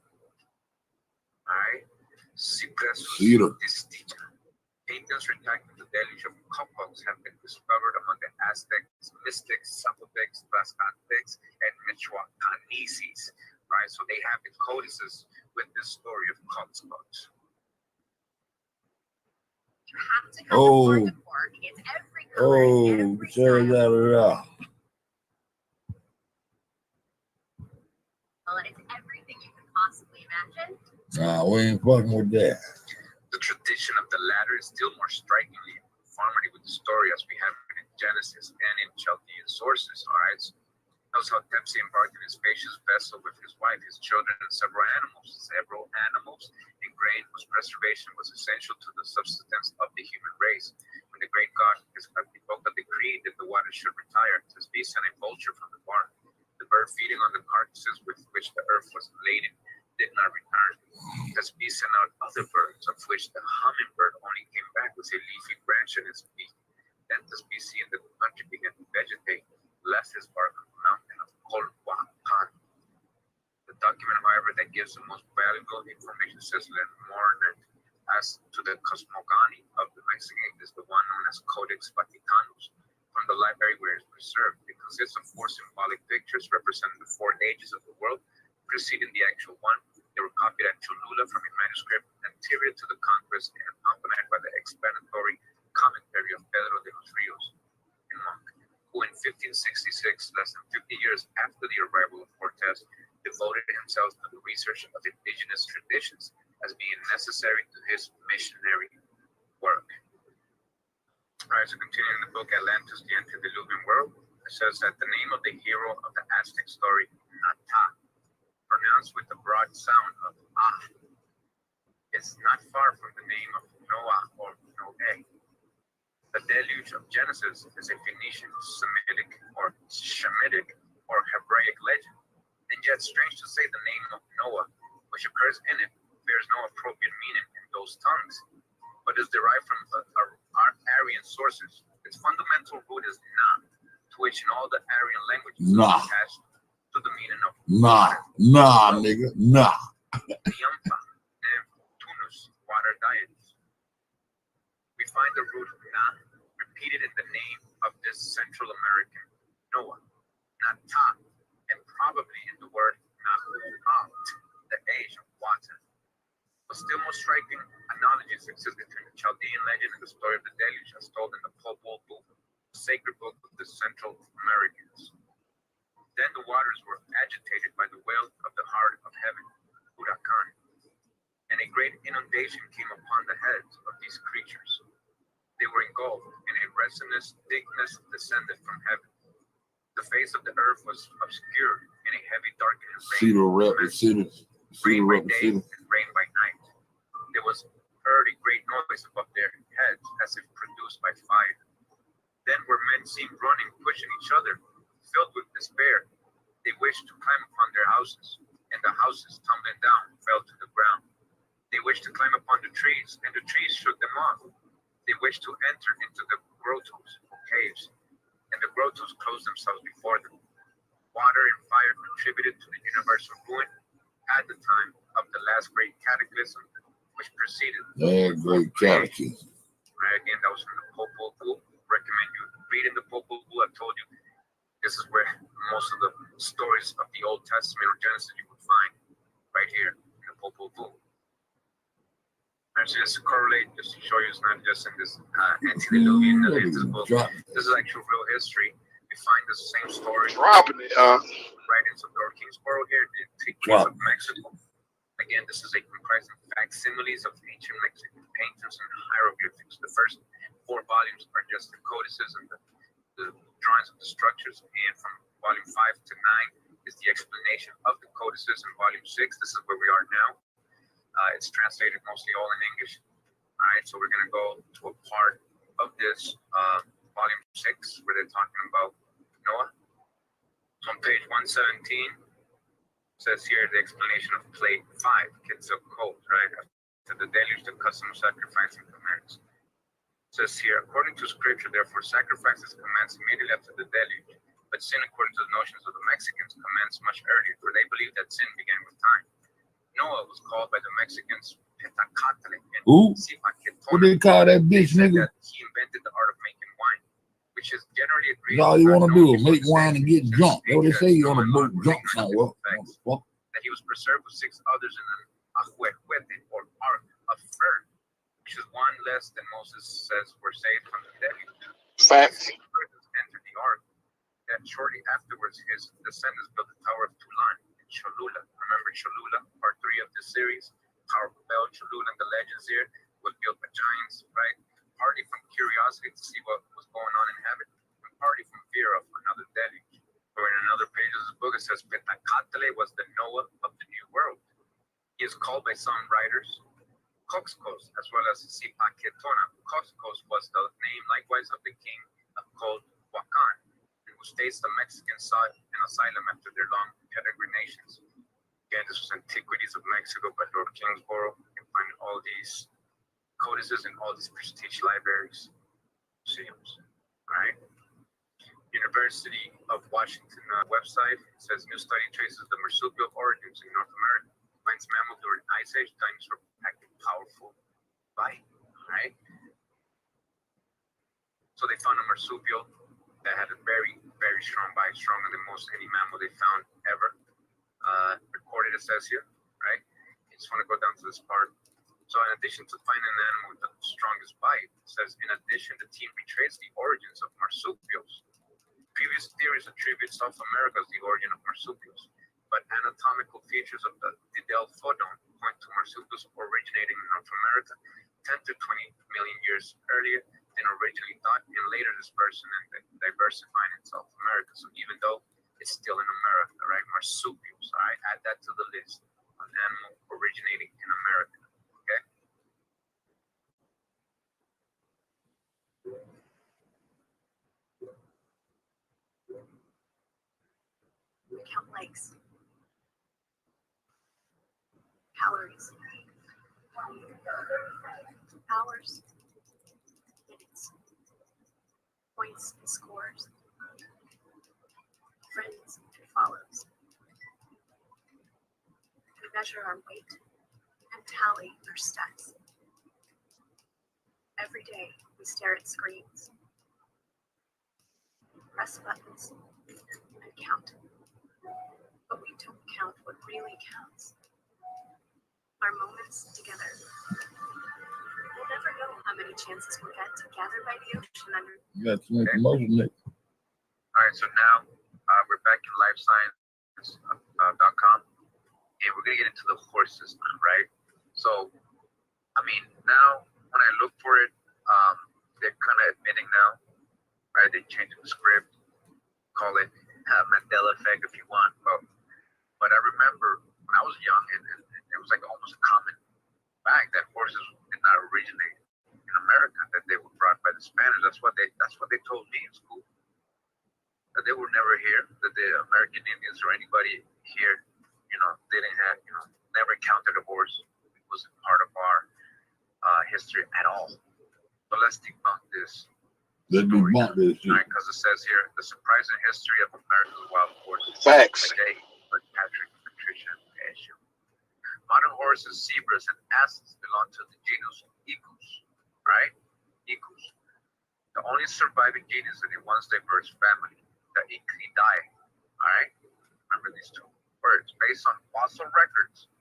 Alright? Cypress Cedar. Paintings recounting the deluge of Copox have been discovered among the Aztecs, Mystics, Zapotecs, Tlaxcaltecs, and Michoacaneses. Right? So they have the codices with this story of Copox. You have to come to the pork. It's every color, every style. Well, it's everything you can possibly imagine. Nah, we ain't fucking with that. The tradition of the latter is still more strikingly in conformity with the story as we have it in Genesis and in Chaldean sources. All right. Tells how Tepsi embarked in his spacious vessel with his wife, his children, and several animals. And grain whose preservation was essential to the subsistence of the human race. When the great god evoked a decree that the water should retire, Tesbi sent a vulture from the barn. The bird feeding on the carcasses with which the earth was laden did not return. Tesbi sent out other birds, of which the hummingbird only came back with a leafy branch in its beak. Then Tesbi, seeing that the country began to vegetate, left his bark on the mountain of Kolwakan. The document, however, that gives the most valuable information says more than as to the cosmogony of the Mexican is the one known as Codex Vaticanus from the library where it is preserved. It consists of 4 symbolic pictures representing the 4 ages of the world preceding the actual one. They were copied at Cholula from a manuscript anterior to the conquest and accompanied by the explanatory commentary of Pedro de los Rios, a monk, who in 1566, less than 50 years after the arrival of Cortes, devoted himself to the research of indigenous traditions as being necessary to his missionary work. Right, so continuing the book Atlantis, the Antediluvian World, it says that the name of the hero of the Aztec story, Nata, pronounced with the broad sound of Ah, is not far from the name of Noah or Noé. The deluge of Genesis is a Phoenician, Semitic, or Shemitic, or Hebraic legend. And yet, strange to say, the name of Noah, which occurs in it, bears no appropriate meaning in those tongues, but is derived from Aryan sources. Its fundamental root is Na, to which in all the Aryan languages is attached to the meaning of nigga, nah. Yampa, and Tunus, water deities. We find the root Na repeated in the name of this Central American Noah, Nata, and probably in the word Nahuat, the age of water. But still more striking analogies exist between the Chaldean legend and the story of the deluge as told in the Popol Vuh, the sacred book of the Central Americans. Then the waters were agitated by the wail of the heart of heaven, Huracan, and a great inundation came upon the heads of these creatures. They were engulfed, and a resinous thickness descended from heaven. The face of the earth was obscured in a heavy darkening rain by day and rain by night. There was heard a great noise above their heads as if produced by fire. Then were men seen running, pushing each other, filled with despair. They wished to climb upon their houses, and the houses, tumbling down, fell to the ground. They wished to climb upon the trees, and the trees shook them off. They wished to enter into the grottos, or caves, and the grottos closed themselves before them. Water and fire contributed to the universal ruin at the time of the last great cataclysm, which preceded the great cataclysm. Right, again, that was from the Popol Vuh. Recommend you read in the Popol Vuh. I told you this is where most of the stories of the Old Testament or Genesis you would find right here in the Popol Vuh. And just to correlate, just to show you, it's not just in this antediluvian Atlantis book. This is actual real history. We find the same story. Dropping it, Writings of Lord Kingsborough here, the Antiquities of Mexico. Again, this is a comprising facsimiles of ancient Mexican paintings and hieroglyphics. The first 4 volumes are just the codices and the drawings of the structures, and from volume 5 to 9 is the explanation of the codices. In volume 6, this is where we are now. It's translated mostly all in English. All right, so we're going to go to a part of this volume 6 where they're talking about Noah. So on page 117, says here the explanation of plate 5, Quetzal Code, right? After the deluge, the custom of sacrificing commenced. Says here, according to scripture, therefore, sacrifices commenced immediately after the deluge, but sin, according to the notions of the Mexicans, commenced much earlier, for they believed that sin began with time. Noah was called by the Mexicans Petacatle and what they call that bitch, nigga? He invented the art of making wine, which is generally agreed. All you want to do is make wine and get drunk. That's what they say. You want to boat drunk somewhere. That he was preserved with 6 others in an ahuehuete or ark of fur, which is one less than Moses says were saved from the deluge. Facts. Entered the ark. That shortly afterwards, his descendants built the Tower of Tulan in Cholula. Remember Cholula, part 3 of this series? Tower of Babel, Cholula, and the legends here was built by giants, right? Partly from curiosity to see what was going on in heaven, and partly from fear of another deluge. Or in another page, it says Petacatale was the Noah of the New World. He is called by some writers Coxcos, as well as Zipaquetona. Coxcos was the name likewise of the king of Colhuacan, who states the Mexicans sought an asylum after their long peregrinations. Again, this was Antiquities of Mexico by Lord Kingsborough. You can find all these codices and all these prestige libraries, museums. All right. University of Washington website says new study traces the marsupial origins in North America. Finds mammal during Ice Age, dinosaur acting powerful bite. Right? So they found a marsupial that had a very, very strong bite, stronger than most any mammal they found ever. Recorded, it says here, right? I just want to go down to this part. So in addition to finding an animal with the strongest bite, it says in addition, the team retraced the origins of marsupials. Previous theories attribute South America as the origin of marsupials, but anatomical features of the Didelphodon point to marsupials originating in North America 10 to 20 million years earlier than originally thought, and later dispersing and diversifying in South America. So even though it's still in America, right? Marsupials, all right? Add that to the list of animal originating in America, okay? We count likes, calories, hours, minutes, points and scores, friends and follows. We measure our weight and tally our stats. Every day we stare at screens, press buttons, and count. But we don't count what really counts. Our moments together. We'll never know how many chances we'll get to gather by the ocean under. You got too much emotion, Nick. All right, so now we're back in lifescience.com, and we're going to get into the horses, right? So, I mean, now when I look for it, they're kind of admitting now, right? They changed the script, call it Mandela effect if you want, but I remember when I was young, and it was like almost a common fact that horses did not originate in America, that they were brought by the Spanish. That's what they told me in school. That they were never here, that the American Indians or anybody here, didn't have, never encountered a horse. It wasn't part of our history at all. So let's debunk this. Let's debunk this shit. Right, because it says here, the surprising history of America's wild horses. Facts. By Patrick, Patricia, Issue. Modern horses, zebras, and asses belong to the genus Equus, right? Equus. The only surviving genus in a once diverse family, the Equidae, all right? Remember these two words. Based on fossil records,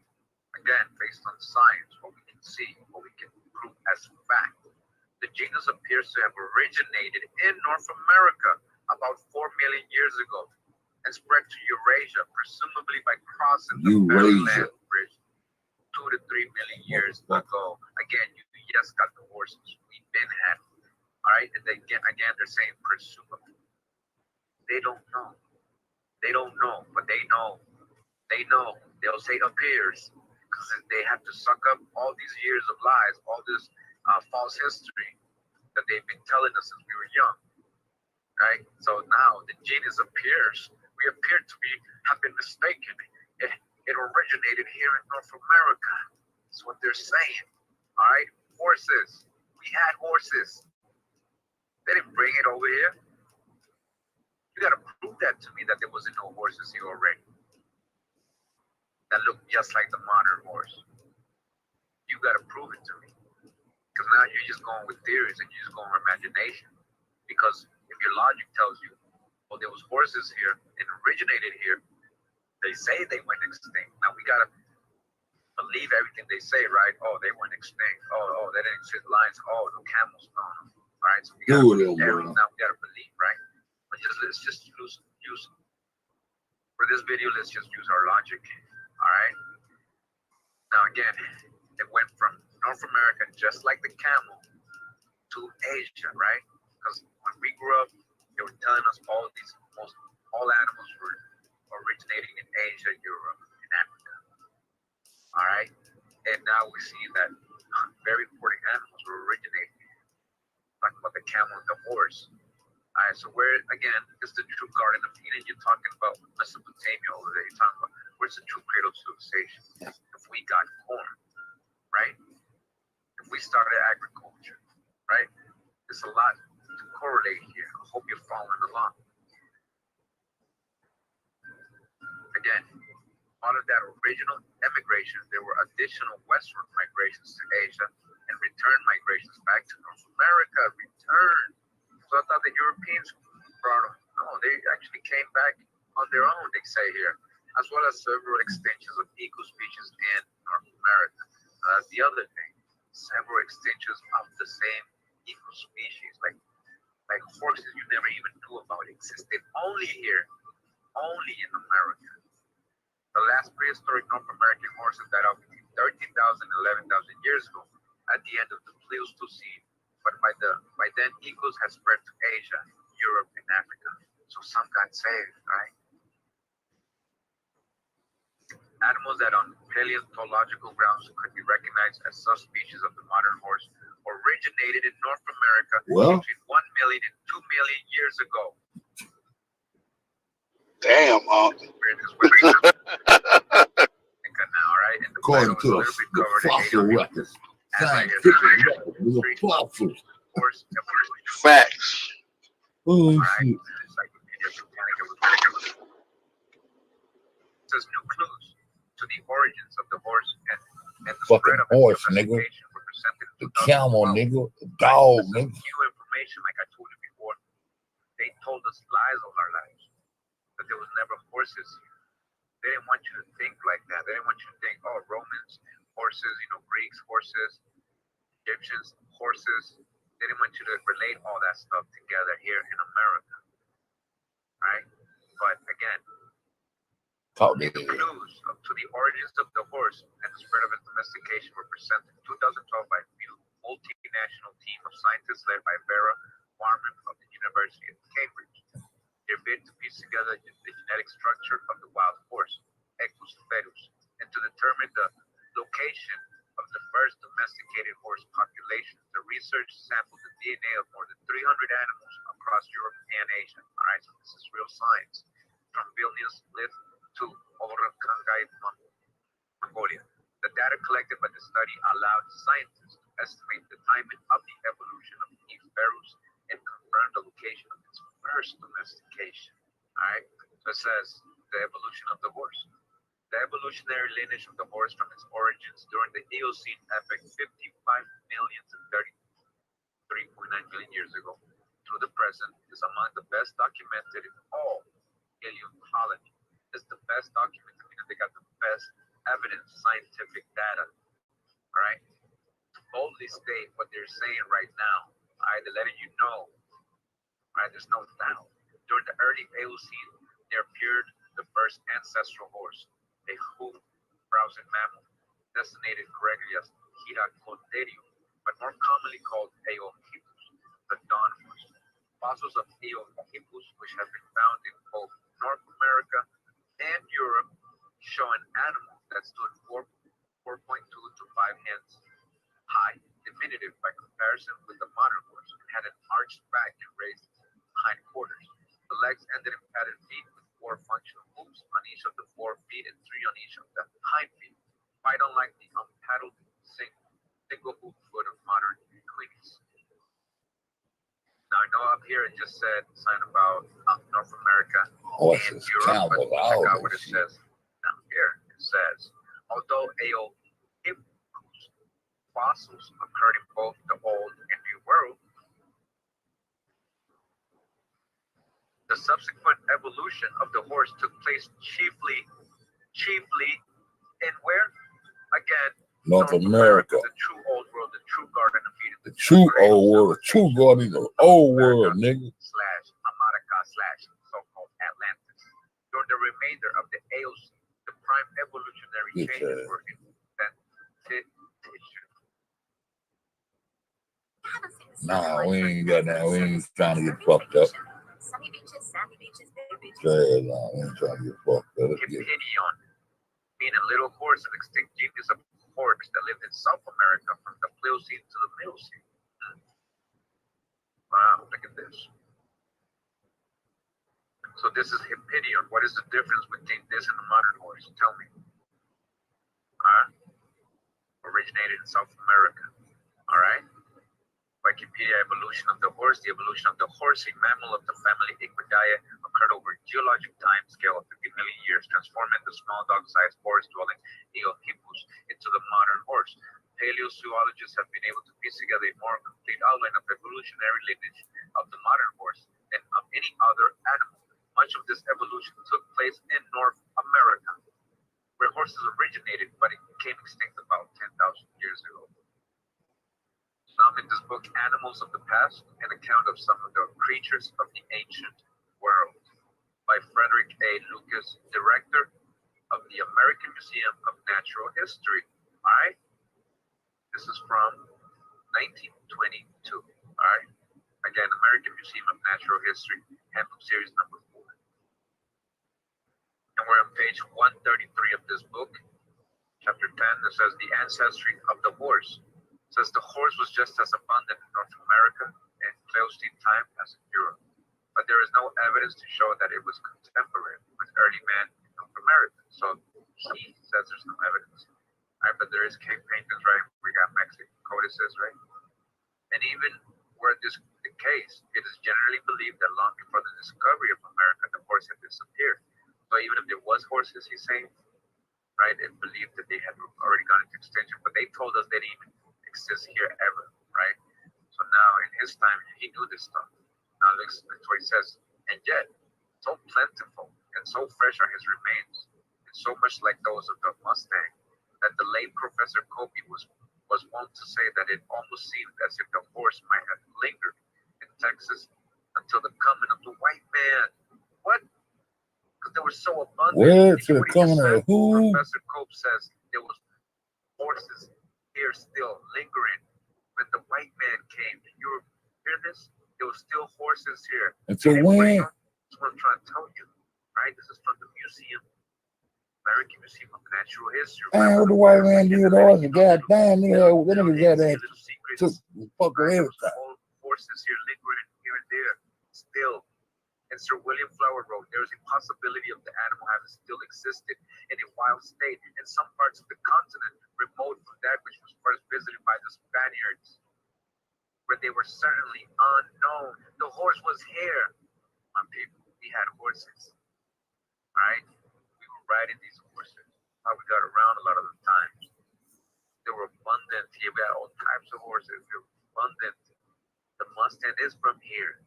again, based on science, what we can see, what we can prove as fact, the genus appears to have originated in North America about 4 million years ago and spread to Eurasia, presumably by crossing the Bering Land Bridge 2 to 3 million years ago. Again, you just got the horses. We've been had. All right, and again, they're saying presumably. They don't know. They don't know, but they know. They know. They'll say appears because they have to suck up all these years of lies, all this false history that they've been telling us since we were young. Right? So now the genus appears. We appear to have been mistaken. It originated here in North America. That's what they're saying. All right? Horses. We had horses. They didn't bring it over here. You got to prove that to me that there wasn't no horses here already that look just like the modern horse. You got to prove it to me. Because now you're just going with theories and you're just going with imagination. Because if your logic tells you, well, there was horses here and originated here, they say they went extinct. Now we got to believe everything they say, right? Oh, they went extinct. Oh, they didn't exist lions. Oh, no camels. No. All right, so we got to believe everything. Now we got to believe, right? But let's just use for this video, let's just use our logic. All right. Now again, it went from North America, just like the camel, to Asia, right? Because when we grew up, they were telling us all animals were originating in Asia, Europe, and Africa. All right, and now we see that very important animals were originating. Talking about the camel and the horse. All right, so where again is the true Garden of Eden? You're talking about Mesopotamia over there. You're talking about where's the true cradle civilization? If we got corn, right? If we started agriculture, right? There's a lot to correlate here. I hope you're following along. Again, out of that original immigration, there were additional westward migrations to Asia and return migrations back to North America. Return. So I thought the Europeans brought them. No, they actually came back on their own, they say here, as well as several extensions of ecospecies in North America. That's the other thing. Several extensions of the same ecospecies, like horses you never even knew about existed only here, only in America. The last prehistoric North American horses died out between 13,000 and 11,000 years ago at the end of the Pleistocene. But by then, eagles had spread to Asia, Europe, and Africa. So some got saved, right? Animals that on paleontological grounds could be recognized as subspecies of the modern horse originated in North America between 1 million and 2 million years ago. Damn, Unc. Now, right? And the According to the fossil records, scientific records, the fossils. Facts. Oh, shit. Says new clues to the origins of the horse and the Fucking spread of horse, its nigga. domestication were presented in The camel, 2012. nigga. The dog, This is nigga. new information, like I told you before. They told us lies all our lives, that there was never horses here. They didn't want you to think like that. They didn't want you to think, oh, Romans, horses, Greeks, horses, Egyptians, horses. They didn't want you to relate all that stuff together here in America, right? But again, the clues to the origins of the horse and the spread of its domestication were presented in 2012 by a multinational team of scientists led by Vera Warman of the University of Cambridge. Their bid to piece together the genetic structure of the wild horse, Equus fedus, and to determine the location of the first domesticated horse population. The research sampled the DNA of more than 300 animals across Europe and Asia. All right, so this is real science. From Vilnius to Orakangай, Mongolia. The data collected by the study allowed scientists to estimate the timing of the evolution of E. ferus and confirm the location of its first domestication. All right, so it says the evolution of the horse. The evolutionary lineage of the horse from its origins during the Eocene epoch 55 million to 33.9 million years ago through the present is among the best documented in all paleontology. It's the best documented, meaning they got the best evidence, scientific data. All right, to boldly state what they're saying right now. All right, they're letting you know. All right, there's no doubt. During the early Eocene, there appeared the first ancestral horse, a hoof-browsing mammal, designated correctly as Hyracotherium, but more commonly called Eohippus, the dawn horse. Fossils of Eohippus, which have been found in both North America and Europe, show an animal that stood 4.2 to 5 hands high, diminutive by comparison with the modern horse, and had an arched back and raised hindquarters. The legs ended in padded feet with 4 functional hooves on each of the 4 feet and 3 on each of the hind feet, quite unlike the unpaddled single hoof foot of modern equinees. Now I know up here it just said something about North America and Europe, but check out what it says down here. It says, although Eohippus fossils occurred in both the Old and New World, the subsequent evolution of the horse took place chiefly in where? Again, North America. The true old world, the true Garden of Eden. The true old world, the true Garden of the old world, nigga. / America / so-called Atlantis. During the remainder of the Eocene, the prime evolutionary changes were invented. Nah, we ain't got that. We ain't trying to get fucked up. Sunny beaches, sandy beaches, big be too Drag on. We ain't trying to get fucked up. Let's get Hippinion, meaning little horse, an extinct genus of horse that lived in South America from the Pliocene to the Miocene. Wow, look at this. So this is Hippinion. What is the difference between this and the modern horse? Tell me. Originated in South America. All right. Wikipedia evolution of the horse. The evolution of the horsey mammal of the family Equidae occurred over a geologic time scale of 50 million years, transforming the small dog-sized forest-dwelling Eohippus into the modern horse. Paleozoologists have been able to piece together a more complete outline of evolutionary lineage of the modern horse than of any other animal. Much of this evolution took place in North America, where horses originated, but it became extinct about 10,000 years ago. Some in this book, Animals of the Past, an account of some of the creatures of the ancient world, by Frederick A. Lucas, director of the American Museum of Natural History. All right, this is from 1922. All right, again, American Museum of Natural History, handbook series number 4. And we're on page 133 of this book, chapter 10. That says the ancestry of the horse. It says the horse was just as abundant in North America in Pliocene time as in Europe, but there is no evidence to show that it was contemporary with early man in North America. So he says there's no evidence. Right, but there is cave paintings, right? We got Mexican codices, right? And even were this the case, it is generally believed that long before the discovery of America, the horse had disappeared. So even if there was horses, he's saying, right, and believed that they had already gone into extinction, but they told us they didn't even exist here ever, right? So now in his time, he knew this stuff. Now that's what he says. And yet, so plentiful and so fresh are his remains, and so much like those of the Mustang, that the late Professor Copy was wont to say that it almost seemed as if the horse might have lingered in Texas until the coming of the white man. What? Because they were so abundant. where to the coming of who? Professor Cope says there was horses here still lingering when the white man came. Did you hear this? There was still horses here. Until when? That's what I'm trying to tell you. Right? This is from the museum, American Museum of Natural History. Man, what the white man did with horses? Goddamn, nigga, that nigga got that took fuck with everything. Horses here lingering here and there still. And Sir William Flower wrote, there is a possibility of the animal having still existed in a wild state in some parts of the continent, remote from that which was first visited by the Spaniards, where they were certainly unknown. The horse was here, my people. We had horses, right? We were riding these horses. How we got around a lot of the times. They were abundant here. We had all types of horses. They were abundant. The Mustang is from here.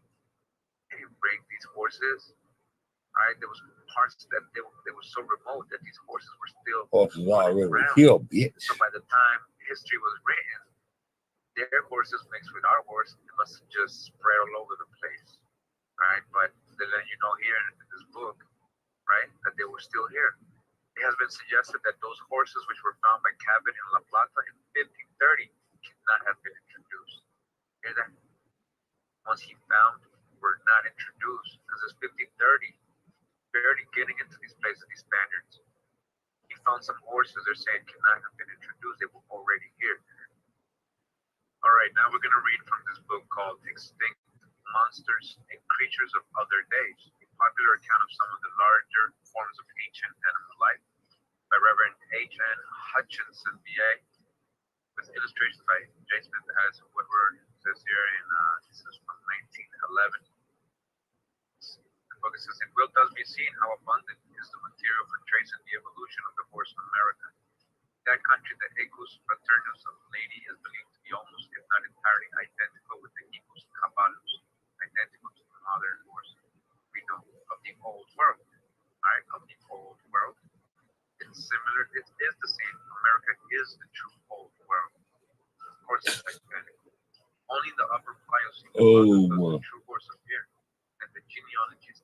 And you break these horses, right? There was parts that they were so remote that these horses were still horses already here, bitch. So by the time history was written, their horses mixed with our horse, it must have just spread all over the place, right? But they let you know here in this book, right, that they were still here. It has been suggested that those horses which were found by Cabot in La Plata in 1530 cannot have been introduced. Hear that? Once he found, were not introduced, because it's 1530, barely getting into these places, these Spaniards. He found some horses they're saying cannot have been introduced, they were already here. All right, now we're going to read from this book called Extinct Monsters and Creatures of Other Days, a popular account of some of the larger forms of ancient animal life by Reverend H.N. Hutchinson, B.A., with illustrations by J. Smith as Woodward. It says here in, this is from 1911. The book says, it will thus be seen how abundant is the material for tracing the evolution of the horse in America. In that country, the Equus fraternus of lady is believed to be almost, if not entirely, identical with the Equus caballus, identical to the modern horse we know of the old world. Right? Of the old world. It's similar, it is the same. America is the true old world. Of course, it's identical. Only the upper Pliocene does the true horse appear, and the genealogies.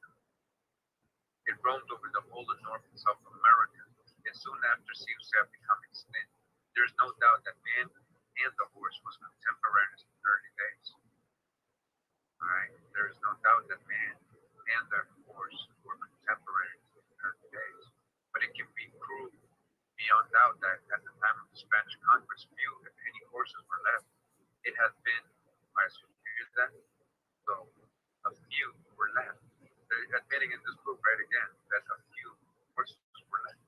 It roamed over the whole of North and South America, and soon after seems to have become extinct. There is no doubt that man and the horse was contemporaneous in the early days. Alright, there is no doubt that man and the horse were found out that at the time of the Spanish conquest, few, if any, horses were left. It has been, I hear that, so a few were left. They're admitting in this book right again that a few horses were left.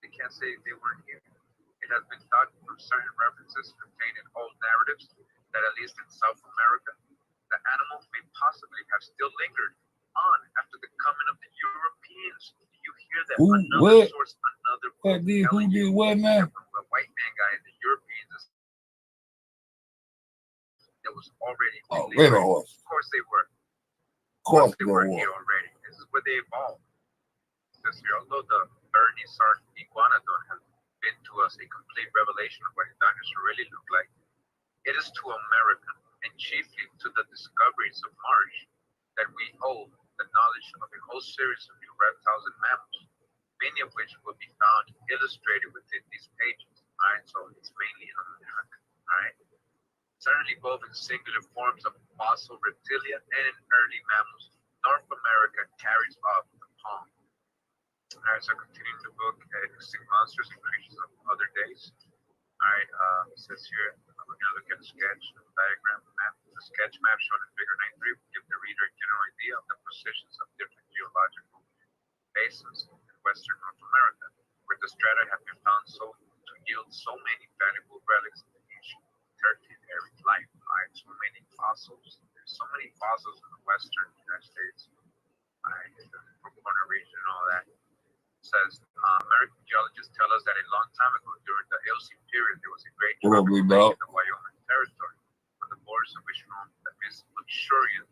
They can't say they weren't here. It has been thought from certain references contained in old narratives that at least in South America, the animal may possibly have still lingered on after the coming of the Europeans. Do you hear that? Another source, another quote telling you that from the white man guy, the Europeans, there was already horse. Of course they were. Of course they were here already. This is where they evolved. Because here, although the Bernie Sark iguanodon has been to us a complete revelation of what dinosaurs really look like, it is to America, and chiefly to the discoveries of Marsh, that we owe the knowledge of a whole series of new reptiles and mammals, many of which will be found illustrated within these pages. Alright, so it's mainly in America. Alright. Certainly both in singular forms of fossil reptilia and in early mammals, North America carries off the palm. Alright, so continuing the book, Extinct Monsters and Creatures of Other Days. Alright, it says here, we're going to look at a sketch, a diagram, map. The sketch map shown in figure 9.3 will give the reader a general idea of the positions of different geological basins in Western North America, where the strata have been found to yield so many valuable relics of the ancient Tertiary life. Alright, so many fossils. There's so many fossils in the Western United States. Alright, in the Four Corner region and all that. Says American geologists tell us that a long time ago during the Eocene period there was a great tropical lake in the Wyoming territory on the borders of which roamed the luxuriant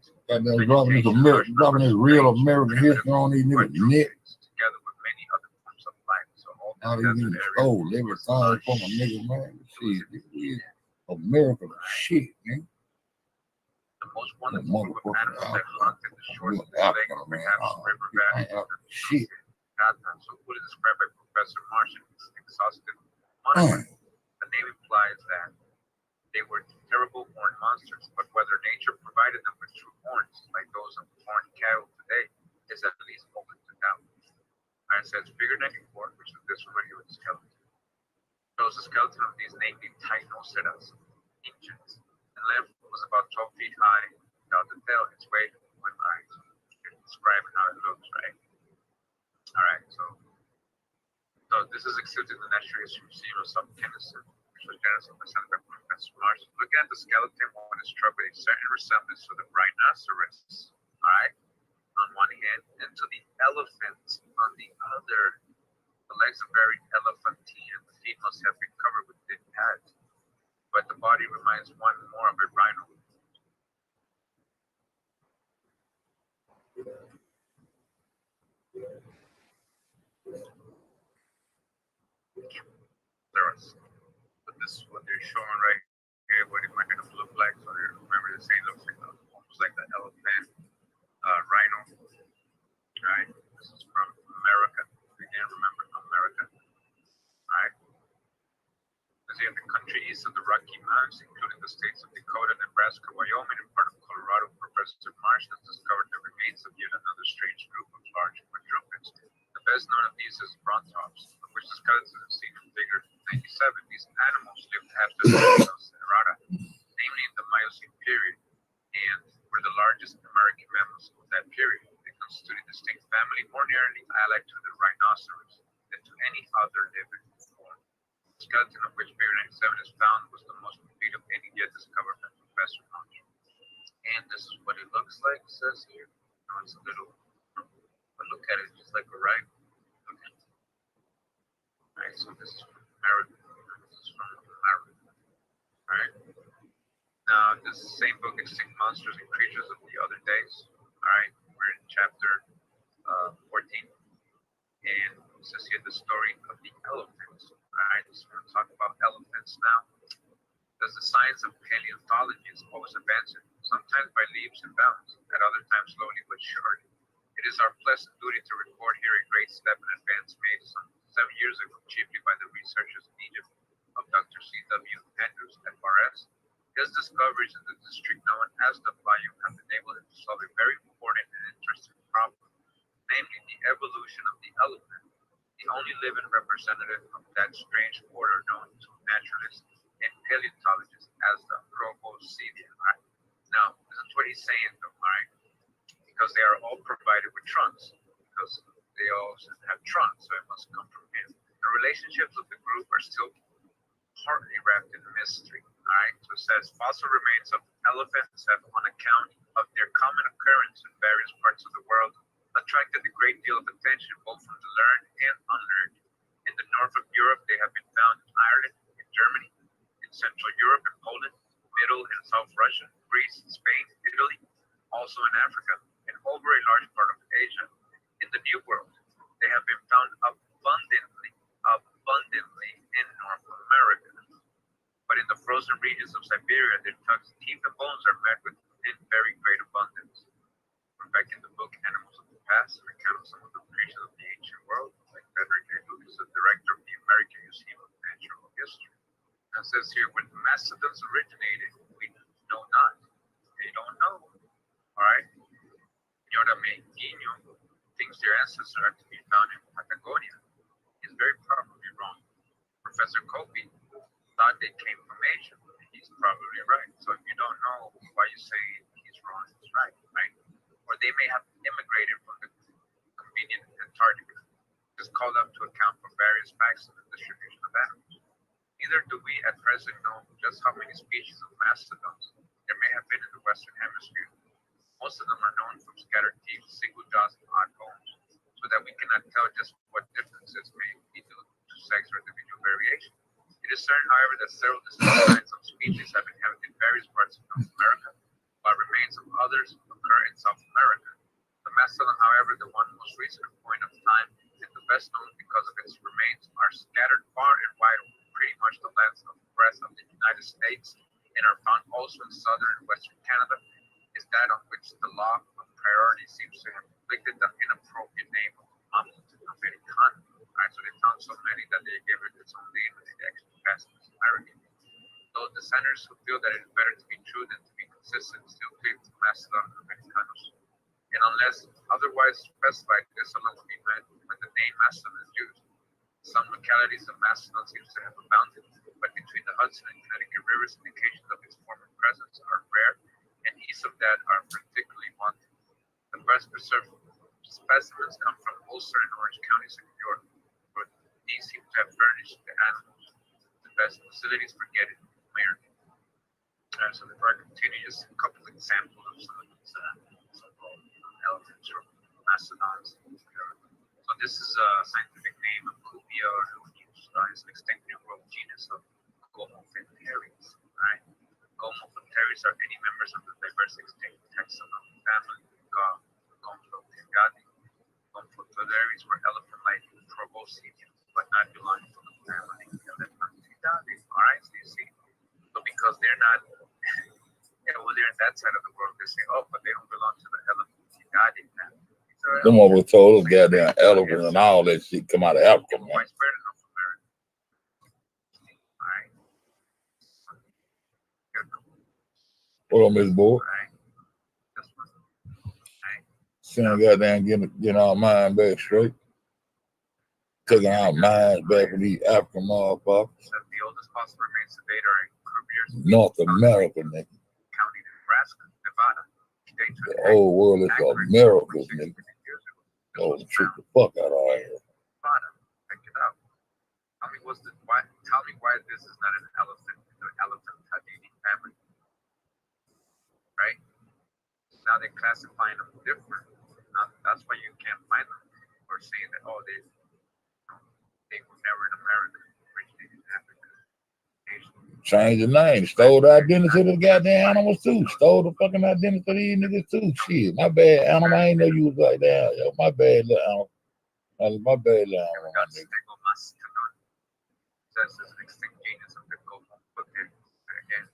dropping this real American history on these niggas' neck. Together with many other forms of life. So all these niggas stole everything from a nigga, man. Shit, this is American shit, man. The most wonderful group of animals that haunted the shores of this lake, perhaps river valley, shit. So fully described by Professor Marsh in his exhaustive monograph. The name implies that they were terrible horned monsters, but whether nature provided them with true horns, like those of horned cattle today, is at least open to doubt. And it says figure 94, which is this one right here with the skeleton, shows the skeleton of these namely Tynoceras, ancients. The length was about 12 feet high, without the tail, its weight with eyes. Describing how it looks, right? Alright, so this is exhibited in the Natural History Museum of South Kennison, which was generously presented by Professor Marsh. Looking at the skeleton, one is struck with a certain resemblance to the rhinoceros, alright, on one hand, and to the elephant on the other. The legs are very elephantine, and the feet must have been covered with thin pads, but the body reminds one more of a rhino. But this is what they're showing right here, what it might kind of look like. So remember the same looks like almost like the elephant, rhino. Right? This is from America. Again, remember America. Right? This is in the country east of the Rocky Mountains, including the states of Dakota, Nebraska, Wyoming, and part of Colorado. Professor Marsh has discovered the remains of yet another strange group of large quadrupeds. The best known of these is brontops, of which the skeletons are seen in figure 97. These animals lived after the Serrata, namely in the Miocene period, and were the largest American mammals of that period. They constitute a distinct family, more nearly allied to the rhinoceros than to any other living form. The skeleton of which figure 97 is found was the most complete of any yet discovered by Professor Marsh. And this is what it looks like, it says here. It's a little, but look at it, just like a rifle. Okay. Alright, so this is from America. This is from America. Alright. Now, this same book, Extinct Monsters and Creatures of the Other Days. Alright, we're in chapter 14. And it says here the story of the elephants. Alright, so we're going to talk about elephants now. Because the science of paleontology is always advancing, sometimes by leaps and bounds, at other times slowly but surely. It is our pleasant duty to record here a great step in advance made some 7 years ago, chiefly by the researchers in Egypt of Dr. C.W. Andrews, FRS. His discoveries in the district known as the Bayou have enabled him to solve a very important and interesting problem, namely the evolution of the elephant. The The only living representative of that strange order known to naturalists and paleontologists as the Proboscidea. Right? Now, this is what he's saying, though, all right? Because they are all provided with trunks, because they all have trunks, so it must come from him. The relationships of the group are still partly wrapped in mystery. All right, so it says fossil remains of elephants have, on account of their common occurrence in various parts of the world, attracted a great deal of attention both from the learned and unlearned. In the north of Europe, they have been found in Ireland, in Germany, in Central Europe, in Poland, Middle and South Russia, Greece, Spain, Italy, also in Africa, and over a large part of Asia. In the New World, they have been found abundantly in North America. But in the frozen regions of Siberia, their tongues, teeth, and bones are met with in very great abundance. In fact, in the book Animals of the Past, an account of some of the creatures of the ancient world, like Frederick A. Lucas, the director of the American Museum of Natural History. And it says here, when the mastodons originated, we know not. They don't know. All right? Señora Menguinho thinks their ancestors are to be found in Patagonia. He's very probably wrong. Professor Kopi thought they came from Asia. He's probably right. So if you don't know why you say he's wrong, he's right, right? Or they may have immigrated from the convenient Antarctica, just called up to account for various facts in the distribution of animals. Neither do we at present know just how many species of mastodons there may have been in the Western Hemisphere. Most of them are known from scattered teeth, single jaws, and odd bones, so that we cannot tell just what differences may be due to sex or individual variation. It is certain, however, that several distinct kinds of species have inhabited various parts of North America, while remains of others occur in South America. The mastodon, however, the one most recent point of time, and the best known because of its remains, are scattered far and wide over pretty much the length of the breadth of the United States, and are found also in southern and western Canada, is that on which the law of priority seems to have inflicted the inappropriate name of Unc American. Right, so they found so many that they gave it its own name and it actually passed as American. Those dissenters who feel that it is better to be true than to be consistent still cleave to Mastodon Americanus. And unless otherwise specified, this alone will be meant when the name Mastodon is used. Some localities of Mastodon seems to have abounded, but between the Hudson and Connecticut rivers, indications of its former presence are rare, and east of that are particularly wanting. The best preserved specimens come from Ulster and Orange counties in New York. These seem to have furnished the animals the best facilities for getting married. So before I continue, just a couple of examples of some of these so-called elephants or mastodons. So this is a scientific name of Cubia reunius. It's an extinct New World genus of Gomophateries. Right? Gomophateries are any members of the diverse extinct taxonom family Gomphotherati. Gomphotherati were elephant-like Proboscidea, but not belonging to the family Elephantidae. All right, so you see, so because they're not, over there in that side of the world, they say, oh, but they don't belong to the Elephantidae family. Them over told us goddamn elephants and all that shit come out of Africa, man. Widespread in North America. All right. What up, Miss Boy? All right. This one. All right. Saying goddamn getting our mind back straight. Taking our minds back from these African motherfuckers. The oldest fossil remains to date are in Croupiers, North America, nigga. County, Nebraska, Nevada. The whole world is called Americas, nigga. Oh, shoot the fuck out of here. Nevada. Check it out. Tell me why this is not an elephant in the Elephantidae family. Right? Now they're classifying them different. That's why you can't find them. Or saying that, oh, they were never in America, originated in Africa. Change the name. Stole the identity of the goddamn animals too. Stole the fucking identity of these niggas too. Shit. My bad, animal. I ain't know you was like that. Yo, my bad, little animal. My bad, little animal. We got Stegomastodon. Says it's an extinct genus of the Gomophateries. Again,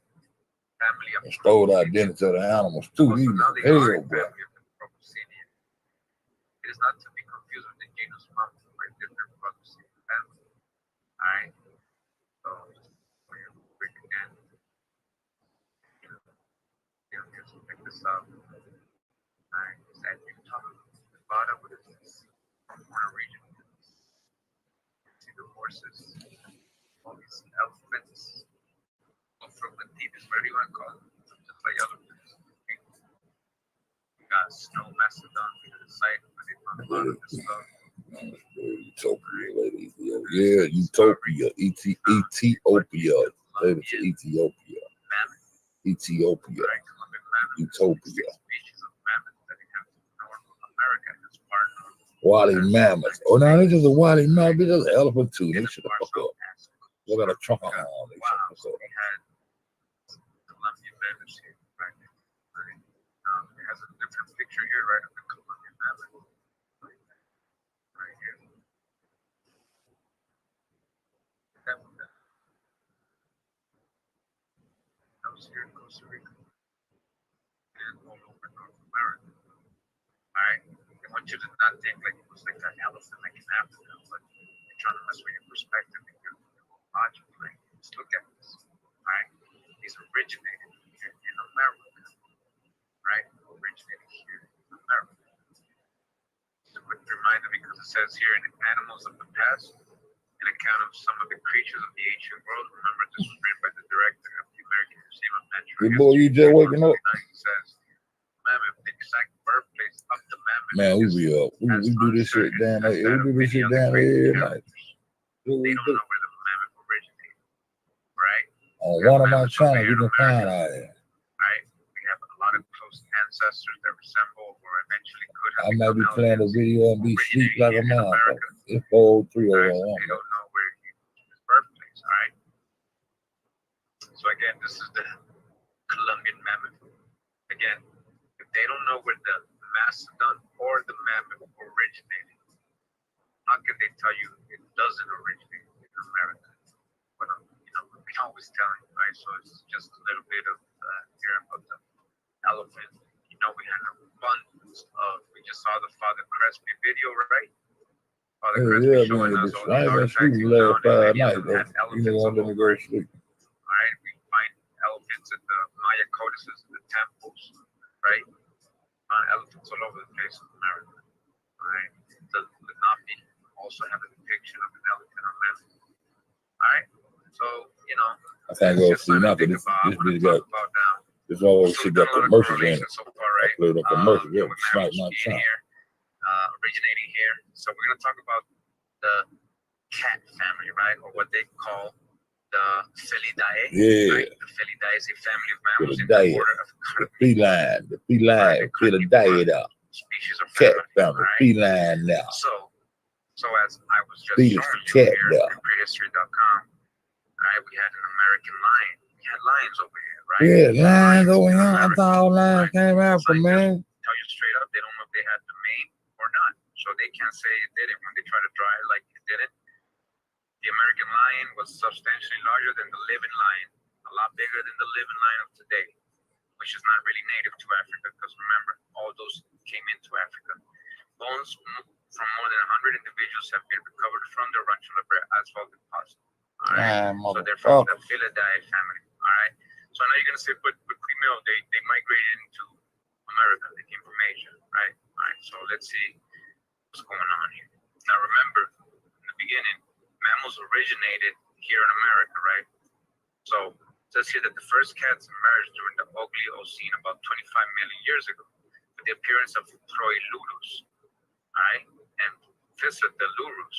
family of Stole the identity of the animals too. These hell, bro. It is not to be confused with the genus Unc, or a different Proboscidea family. All right. So just for your quick again. Just check this out. All right. Is that Utah? Nevada? What is this? Corner region. see the horses, all these elephants, from the deepest, what do you want to call them? Just like elephants. Okay. We got snow mastodon to the site where they found a lot of this stuff. Utopia, ladies. Yeah, Utopia. Ethiopia. Ladies, Ethiopia. Ethiopia. Right, Colombian mammoth. Utopia. Species of mammoth that we have in North America as part of Wally mammoth. Oh, no, this is a Wally mammoth. This is an elephant too. They should have fucked up. They got a trunk on. They should have fucked up. we had Colombian mammoths here, right? It has a different picture here, right, of the Colombian mammoth. Right here. That was here in Costa Rica and all over North America. Alright? I want you to not think like it was like an elephant like in Africa, but they're trying to mess with your perspective and your logic. Like, just look at this. Alright? These originated here in America. Right? Originated here in America. Just a quick reminder because it says here in Animals of the Past, an account of some of the creatures of the ancient world. Remember, this was written by the director of the American Museum of Natural Hey, History. boy, you just waking up. He says, mammoth, the exact birthplace of the mammoth. Man, we be up. We do this shit down there. We do this shit down there every night. They don't know where the mammoth originated, right? On one of my channels, you can find out there. Right? We have a lot of close ancestors that resemble or eventually could have I might be become playing a elephants video and be sleep like a originating in motherfucker. America. It's 40301. Right? So they don't know where his birthplace, all right? So again, this is the Colombian mammoth. Again, if they don't know where the mastodon or the mammoth originated, how can they tell you it doesn't originate in America? But we can always tell you, right? So it's just a little bit of here about the elephant. We had an abundance of. We just saw the Father Crespi video, right? Father Crespi showing us all the artifacts he found, and many of them had elephants all over it. All right, we find elephants at the Maya codices, the temples, right? Elephants all over the place in America. All right, the Lenape also have a depiction of an elephant on them. All right, so I can't go see nothing. This bitch got. This always shit got commercials in it. So far, right? I played a commercial. Yeah, With smack mammals my being time. here, originating here. So we're gonna talk about the cat family, right, or what they call the Felidae. Yeah. Right? The Felidae is a family of mammals in Felidae. the order of The feline, Felidae, species of cat family. family, Right? feline now. So as I was just Fetus showing you cat here now. at prehistory.com, right, we had an American lion. We had lions over here, right? Yeah, lions over in here. I America, thought all lions right? came out from man. Tell you straight up, they don't know if they had the mane or not. So they can't say it did it when they try to draw it like it didn't. The American lion was substantially larger than the living lion, a lot bigger than the living lion of today, which is not really native to Africa because remember, all those came into Africa. Bones from more than 100 individuals have been recovered from the Rancho La Brea asphalt deposit. All right, so they're from the Felidae family. All right, so now you're gonna say, but Cremel, they migrated into America. They came from Asia, right? All right, so let's see what's going on here. Now remember, in the beginning, mammals originated here in America, right? So it says here that the first cats emerged during the Oligocene about 25 million years ago with the appearance of Troilurus, all right, and Physedelurus.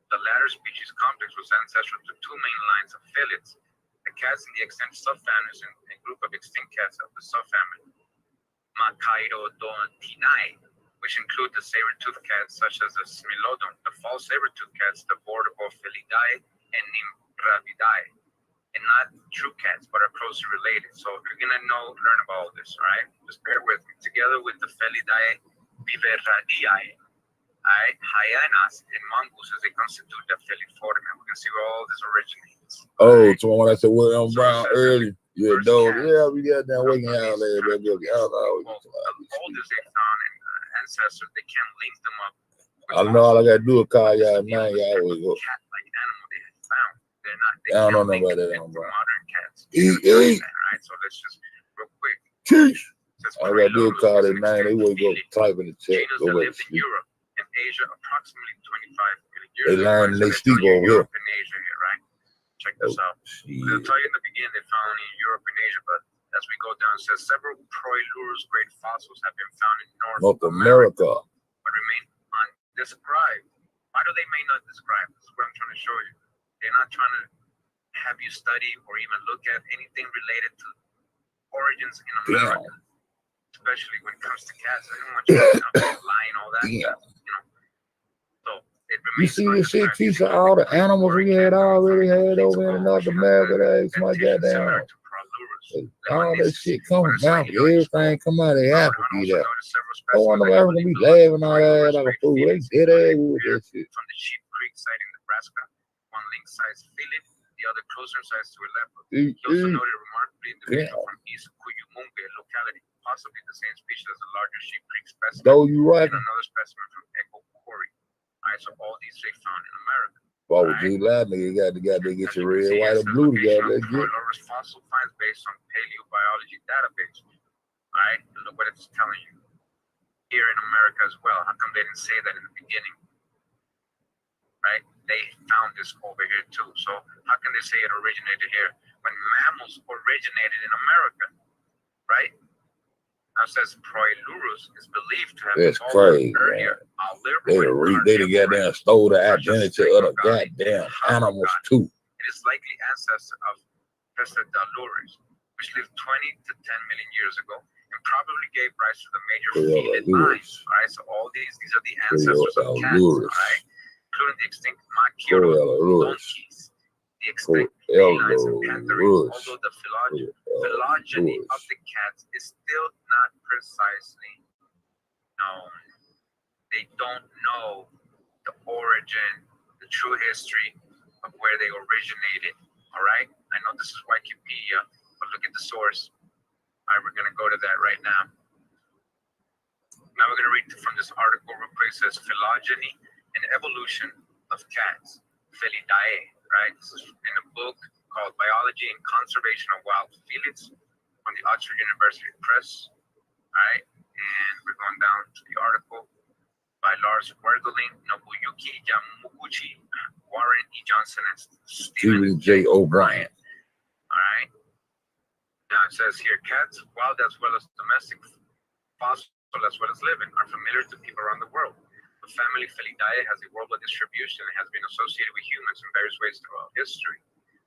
The latter species complex was ancestral to two main lines of felids, the cats in the extant subfamilies and a group of extinct cats of the subfamily Macairodontinae, which include the saber-toothed cats such as the Smilodon, the false saber-toothed cats, the Bordable Felidae, and Nimbravidae, and not true cats, but are closely related. So if you're gonna learn about all this, all right? Just bear with me. Together with the Felidae Viverradiae, hyenas and mongooses, they constitute the Feliforme. We're gonna see where all this originates. Oh, so when I said William Brown early, yeah, dog, yeah, we got down waking out there, baby. The oldest they found in ancestors, they can't link them up. I know all I gotta do is call y'all man, y'all always go. Cat-like animal they had found. They're not. They I don't know can't nothing link about that, it bro. to modern cats. Eat. All right, so let's just real quick. Cheese. Says All I gotta do is Troilurus call was their an name. They extinct would go felid type in the chat. genus Go that back to lived in sleep. Europe and Asia approximately 25 million They learn and they speak over here. Europe and Asia here, right? Check this out. They'll tell you in the beginning they found in Europe and Asia, but as we go down, it says several Proilurus grade fossils have been found in North America, but remain undescribed. Why do they may not describe? This is what I'm trying to show you. They're not trying to have you study or even look at anything related to origins in America, especially when it comes to cats. I don't want you to lie and all that stuff, you know. So it remains. You see this shit, Keisha, all the animals we had already had over in North America. That's my goddamn. All that shit come from Africa. Everything come out of Africa. No wonder Africa be laughing all that like a fool. They did it with that shit. From the Sheep Creek site in Nebraska, one link-sized fillet, the other closer size to a leopard. He also noted a remarkably individual from East Cuyumungue locality, possibly the same species as the larger Sheep Creek specimen, and another specimen from Echo Quarry. Alright, so all these they found in America. Why would you lie, nigga? You got to get your red, white, and blue together. Let's get fossil finds based on paleobiology database. Alright, and look what it's telling you. Here in America as well. How come they didn't say that in the beginning? Right? They found this over here too. So how can they say it originated here when mammals originated in America? Right? Now it says Proilurus is believed to have evolved earlier. They got down stole the identity of the goddamn animals too. It is likely ancestor of Pescadalures, which lived 20 to 10 million years ago and probably gave rise to the major felid lines. Right? So all these are the ancestors of cats, right? Including the extinct Maquero donkeys, the extinct felines and pantherines, although the phylogeny of the cats is still not precisely known. They don't know the origin, the true history of where they originated. All right? I know this is Wikipedia, but look at the source. All right, we're going to go to that right now. Now we're going to read from this article real quick. It says phylogeny and evolution of cats, Felidae, right? This is in a book called Biology and Conservation of Wild Felids from the Oxford University Press. All right, and we're going down to the article by Lars Wergeling, Nobuyuki Yamaguchi, Warren E. Johnson, and Stephen J. O'Brien. All right. Now it says here, cats, wild as well as domestic, fossil as well as living, are familiar to people around the world. The family Felidae has a worldwide distribution and has been associated with humans in various ways throughout history.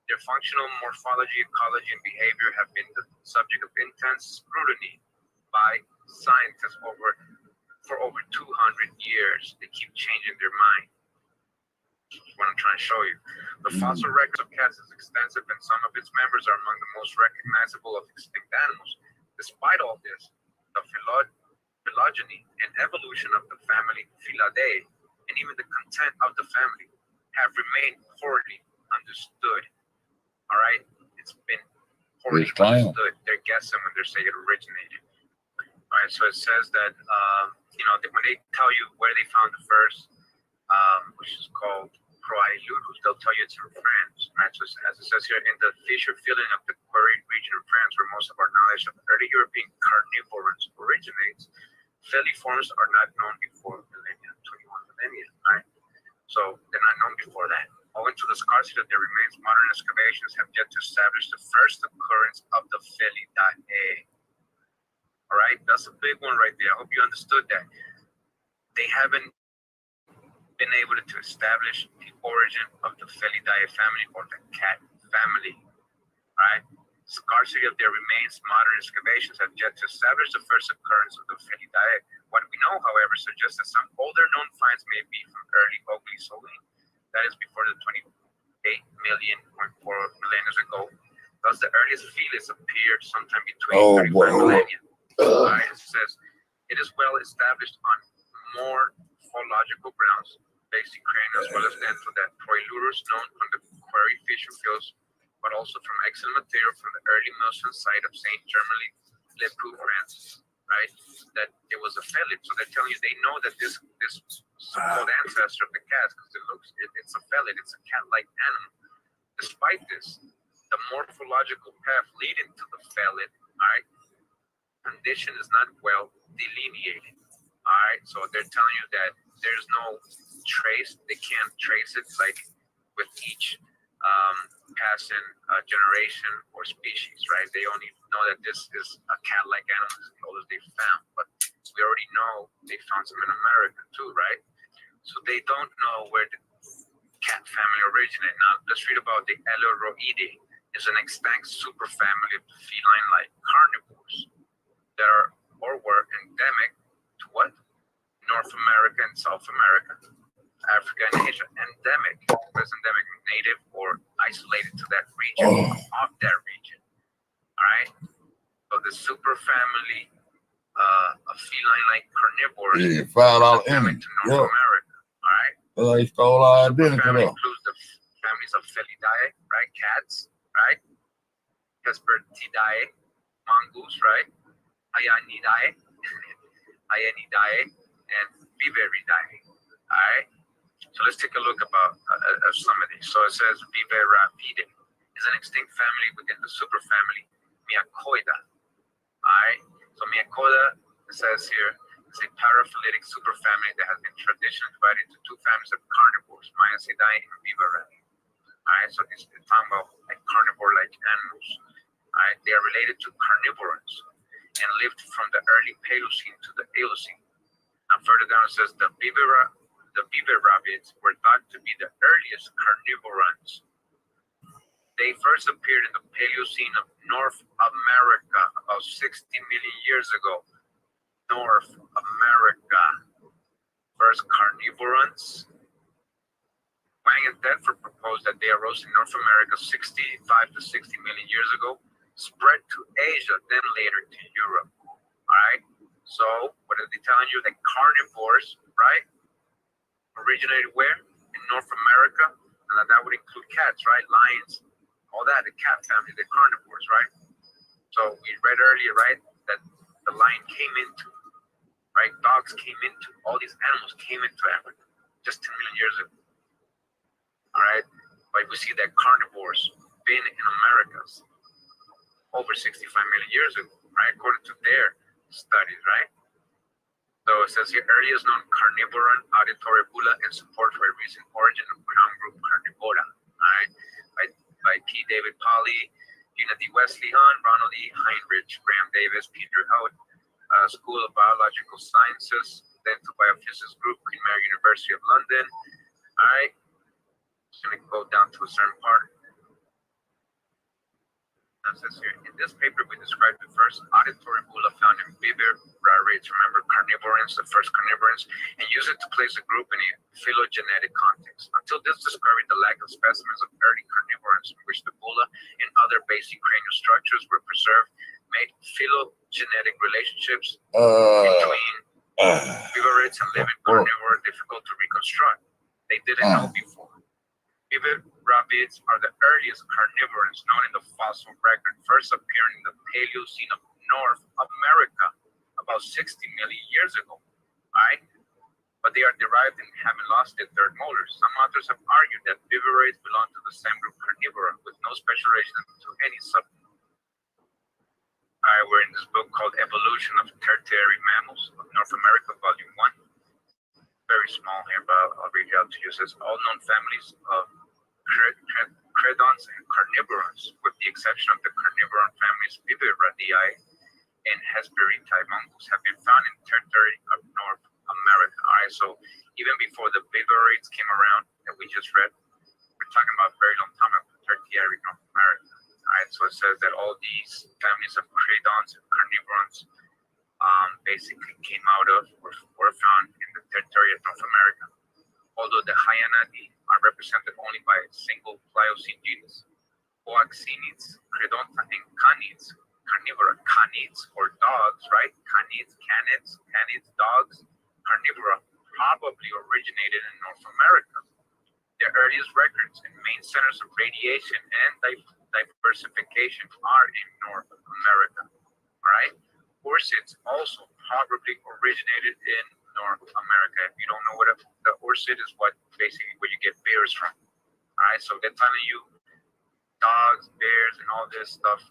Their functional morphology, ecology, and behavior have been the subject of intense scrutiny by scientists for over 200 years. They keep changing their mind. This is what I'm trying to show you. The fossil records of cats is extensive, and some of its members are among the most recognizable of extinct animals. Despite all this, the phylogeny and evolution of the family Felidae, and even the content of the family, have remained poorly understood. All right? It's been poorly understood. They're guessing when they say it originated. All right, so it says that, when they tell you where they found the first, which is called Proilurus, they'll tell you it's in France. Right? So as it says here, in the fissure filling of the Quarry region of France, where most of our knowledge of early European carnivores originates, feliforms are not known before millennia, 21 millennia, right? So they're not known before that. Owing to the scarcity of their remains, modern excavations have yet to establish the first occurrence of the Felidae. All right, that's a big one right there. I hope you understood that. They haven't been able to establish the origin of the Felidae family or the cat family. All right, scarcity of their remains, modern excavations have yet to establish the first occurrence of the Felidae. What we know, however, suggests that some older known finds may be from early Oligocene, that is before the 28 million millennia ago. Thus, the earliest felids appeared sometime between 35 millennia. Right, it says it is well established on morphological grounds, basic crane as well as dental, that Proilurus known from the Quarry fissure fields, but also from excellent material from the early Milson site of Saint Germain-le-Preux, France, right? That it was a felid. So they're telling you they know that this so-called ancestor of the cats, because it's a felid, it's a cat-like animal. Despite this, the morphological path leading to the felid, right, condition is not well delineated. All right, so they're telling you that there's no trace. They can't trace it like with each passing generation or species, right? They only know that this is a cat-like animal, as old as they found. But we already know they found some in America too, right? So they don't know where the cat family originated. Now let's read about the Eleuroidae. Is an extinct superfamily of feline-like carnivores that are or were endemic to what? North America and South America, Africa and Asia. Endemic. What is endemic? Native or isolated to that region, of that region. All right? So the superfamily of feline-like carnivores Yeah, $5 endemic to North America. All right? Well, they stole our identity. Superfamily includes the families of Felidae, right? Cats, right? Hespertidae, mongoose, right? Hyenidae, and Viveridae. All right. So let's take a look about some of these. So it says Viverapidae is an extinct family within the superfamily Miacoida. All right. So Miacoida, it says here, is a paraphyletic superfamily that has been traditionally divided into two families of carnivores, Myosidae and Viverae. All right. So this is talking about like carnivore-like animals. All right. They are related to carnivorans and lived from the early Paleocene to the Eocene. Now further down it says the Viverapids were thought to be the earliest carnivorans. They first appeared in the Paleocene of North America about 60 million years ago. North America. First carnivorans. Wang and Thetford proposed that they arose in North America 65 to 60 million years ago, spread to Asia, then later to Europe. All right. So what are they telling you? That carnivores, right, originated where? In North America, and that would include cats, right? Lions, all that. The cat family, the carnivores, right? So we read earlier, right, that the lion came into, right? Dogs came into. All these animals came into Africa just 10 million years ago. All right. But we see that carnivores been in Americas over 65 million years ago, right? According to their studies, right? So it says here, earliest known carnivoran auditory bulla and support for a recent origin of ground group Carnivora, right? By P. David Polly, Gina D. Wesley Hahn, Ronald E. Heinrich, Graham Davis, Peter Hout, School of Biological Sciences, Dental Biophysics Group, Queen Mary University of London, all right? Just gonna go down to a certain part. It says here, in this paper, we described the first auditory bulla found in Viverapids, remember carnivorans, the first carnivorans, and use it to place a group in a phylogenetic context. Until this discovery, the lack of specimens of early carnivorans in which the bulla and other basic cranial structures were preserved made phylogenetic relationships between Viverids and living carnivore difficult to reconstruct. They didn't know before. Viverapids are the earliest carnivorans known in the fossil record, first appearing in the Paleocene of North America about 60 million years ago, right? But they are derived in having lost their third molars. Some authors have argued that Viverids belong to the same group Carnivora with no special relation to any subgroup. All right, we're in this book called Evolution of Tertiary Mammals of North America, Volume 1. Very small here, but I'll read it out to you. It says, all known families of credons and carnivorans, with the exception of the carnivoran families Viveridae and Hesperitidae mongoose, have been found in territory of North America. All right, so even before the Viverids came around that we just read, we're talking about a very long time ago, tertiary North America. All right, so it says that all these families of credons and carnivorans basically came out of or were found in the territory of North America. Although the Hyenidae are represented only by a single Pliocene genus, Coaxinids, Credonta, and Canids, carnivora canids, or dogs, right? Canids, dogs, carnivora, probably originated in North America. Their earliest records and main centers of radiation and diversification are in North America, all right? Orchids also probably originated in North America. If you don't know what the orchid is, what basically where you get bears from. All right, so they're telling you dogs, bears, and all this stuff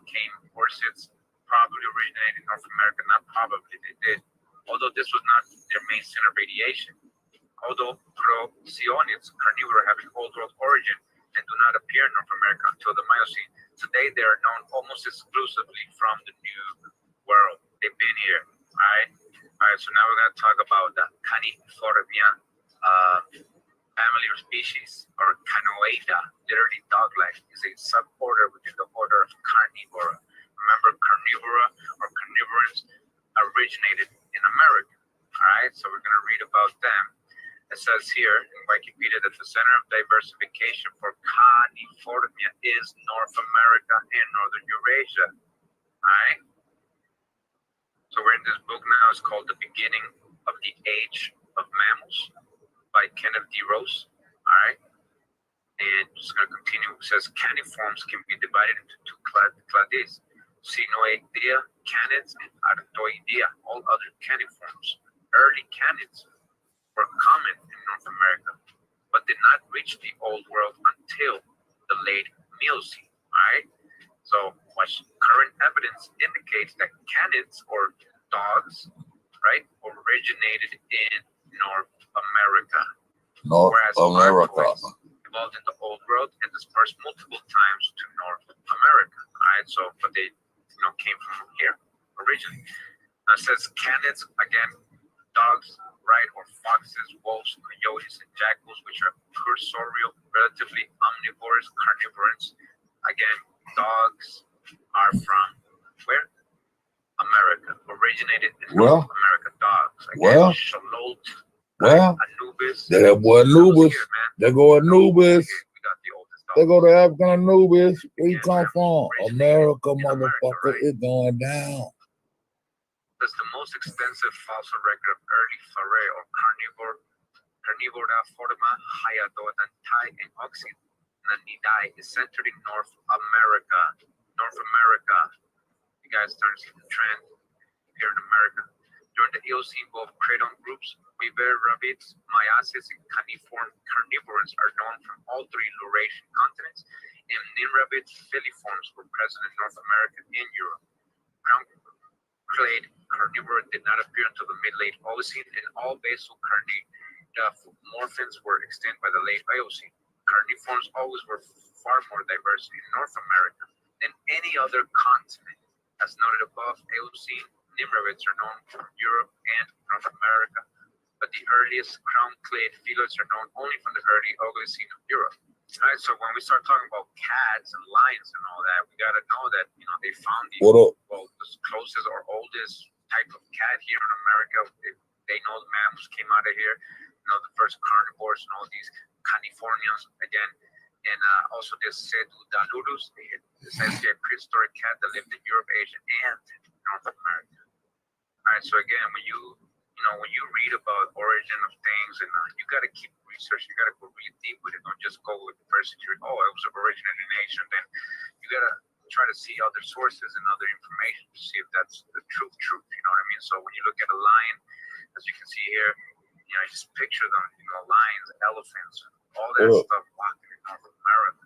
orchids probably originated in North America. Not probably, they did. although this was not their main center of radiation. Although procyonids, carnivora, have an old world origin and do not appear in North America until the Miocene, today they are known almost exclusively from the New World. They've been here, all right? All right, so now we're going to talk about the Caniformia family or species, or Canoida, literally dog-like, is a suborder within the order of Carnivora. Remember, carnivora or carnivorans originated in America, all right? So we're going to read about them. It says here in Wikipedia that the center of diversification for Caniformia is North America and Northern Eurasia, all right? So we're in this book now. It's called The Beginning of the Age of Mammals by Kenneth D. Rose. All right. And just going to continue. It says caniforms can be divided into two clades, Sinoidea canids and Artoidea. All other caniforms, early canids, were common in North America, but did not reach the Old World until the late Miocene. All right. So current evidence indicates that canids, or dogs, right, originated in North America. Whereas Artoids evolved in the Old World and dispersed multiple times to North America. All right, so but they came from here originally. Now it says canids, again, dogs, right, or foxes, wolves, coyotes, and jackals, which are cursorial, relatively omnivorous carnivores. Again, dogs are from where? America. Originated in North America. Dogs. Again, Shalot, Anubis. That boy Anubis. There go Anubis. There go the African Anubis. Where you come from? America, motherfucker. Right? It's going down. That's the most extensive fossil record of early foray or carnivora forma Hyadodantai and Oxynanidae is centered in North America. North America. You guys start to see the trend here in America. During the Eocene, both cradon groups, weaver rabbits, myiasis, and caniform carnivores are known from all three Laurasian continents, and nimrabbits, filiforms were present in North America and Europe. Ground-clade carnivora did not appear until the mid-late Eocene, and all basal carnivores were extinct by the late Eocene. Carniforms always were far more diverse in North America than any other continent. As noted above, Eocene nimrabbits are known from Europe and North America, but the earliest crown-clade felids are known only from the early Oligocene of Europe. All right, so when we start talking about cats and lions and all that, we got to know that they found the closest or oldest type of cat here in America. They know the mammals came out of here. The first carnivores and all these canifornians again. And also this Sedudalurus, essentially a prehistoric cat that lived in Europe, Asia, and North America. All right, so again, when you read about origin of things, and you got to keep research, you got to go really deep with it. Don't just go with the first theory. Oh, it was originated in Asia. Then you got to try to see other sources and other information to see if that's the truth. You know what I mean? So when you look at a lion, as you can see here, you just picture them. Lions, elephants, all that stuff walking in North America.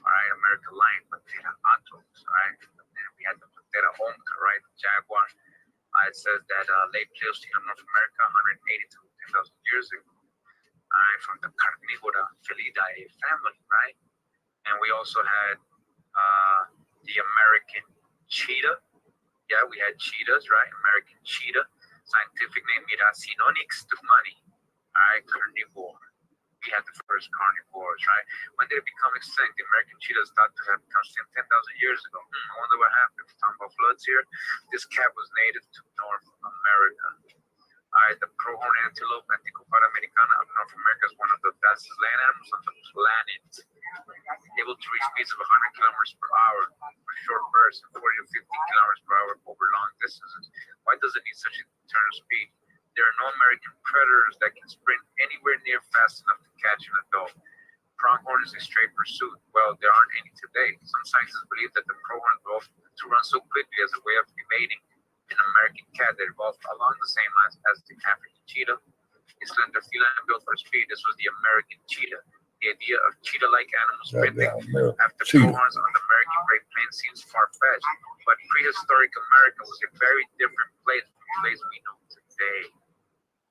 All right, American lion, Pantera atrox, right? And we had the Pantera onca, right? The jaguar. It says that late Pleistocene of North America, 180 to 10,000 years ago. All right, from the Carnivora Felidae family, right? And we also had the American cheetah. Yeah, we had cheetahs, right? American cheetah. Scientific name Miracinonyx stumani. All right, carnivore. We had the first carnivores, right? When did it become extinct? The American cheetah is thought to have become extinct 10,000 years ago. I wonder what happened. We're talking about floods here. This cat was native to North America. All right, the pronghorn antelope, Anticopada americana of North America, is one of the fastest land animals on the planet. Able to reach speeds of 100 kilometers per hour for short bursts and 40 to 50 kilometers per hour over long distances. Why does it need such a turn of speed? There are no American predators that can sprint anywhere near fast enough to catch an adult. Pronghorn is a straight pursuit. Well, there aren't any today. Some scientists believe that the pronghorn evolved to run so quickly as a way of evading an American cat that evolved along the same lines as the African cheetah. A slender feline built for speed. This was the American cheetah. The idea of cheetah-like animals sprinting after pronghorns on the American Great Plains seems far-fetched, but prehistoric America was a very different place from the place we know today. day.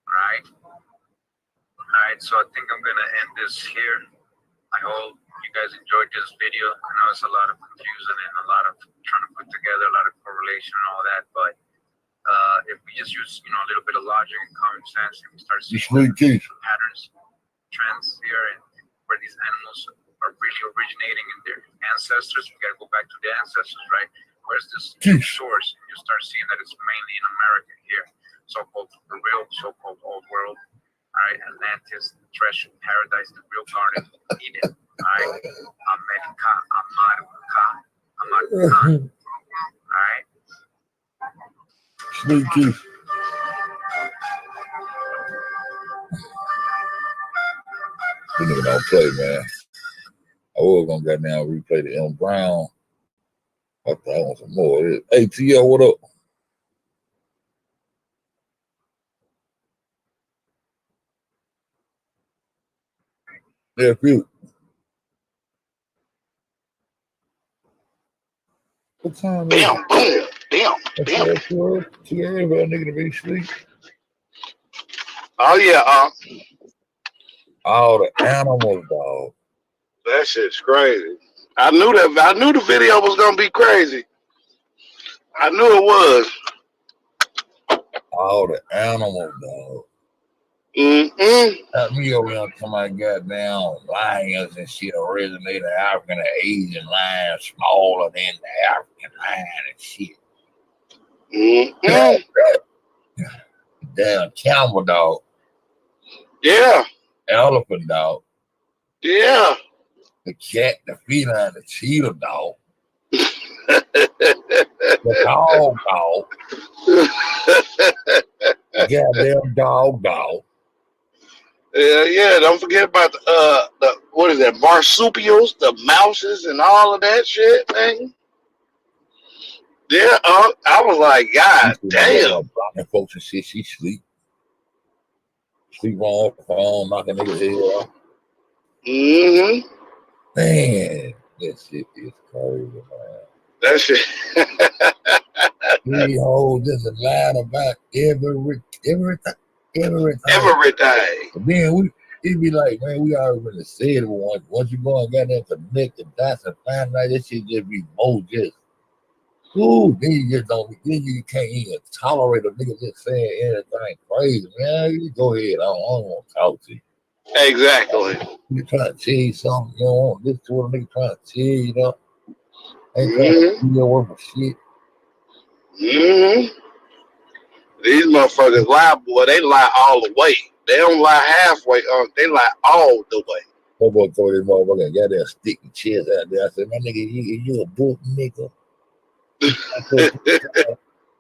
Right? Alright, so I think I'm gonna end this here. I hope you guys enjoyed this video. I know it's a lot of confusion and a lot of trying to put together a lot of correlation and all that, but if we just use, a little bit of logic and common sense, and we start seeing patterns, trends here, and where these animals are really originating in their ancestors, we gotta go back to the ancestors, right? Where's this source? And you start seeing that it's mainly in America here, so-called the real so-called old world. All right, Atlantis, Treasure Paradise, the real Garden of Eden. All right, America, America. All right. Sneaky. You nigga don't play, man. I was gonna go down and replay the M Brown. I thought I want some more of this. Hey, TL, what up? Yeah, few. What time is it? Damn. TL, but a nigga to be asleep. Oh yeah, All the animals, dog. that shit's crazy. I knew the video was gonna be crazy. I knew it was. All the animals, dog. Me over here to my goddamn lions and shit originated African and Asian lion smaller than the African lion and shit. Damn camel dog. Yeah. Elephant dog. Yeah. The cat, the feline, the cheetah dog. The dog. Goddamn dog. Yeah, don't forget about the what is that, marsupials, the mouses and all of that shit, man. Yeah, I was like, God damn. Blocking folks and shit, she sleep on her phone, knocking niggas head off. Man, that shit is crazy, man. That shit. We hold just a line about everything. But then it'd be like, man, we already said it once you go and get that connect the dots and find out that shit just be more just then you just don't you can't even tolerate a nigga just saying anything crazy. Man, you go ahead. I don't want to talk to you. Exactly. You trying to tell you something, you don't want this to what a nigga trying to tell you, Ain't trying to do your work for shit. These motherfuckers lie, boy. They lie all the way. They don't lie halfway. They lie all the way. That boy told this motherfucker got that sticky chest out there. I said, my nigga, you a book nigga.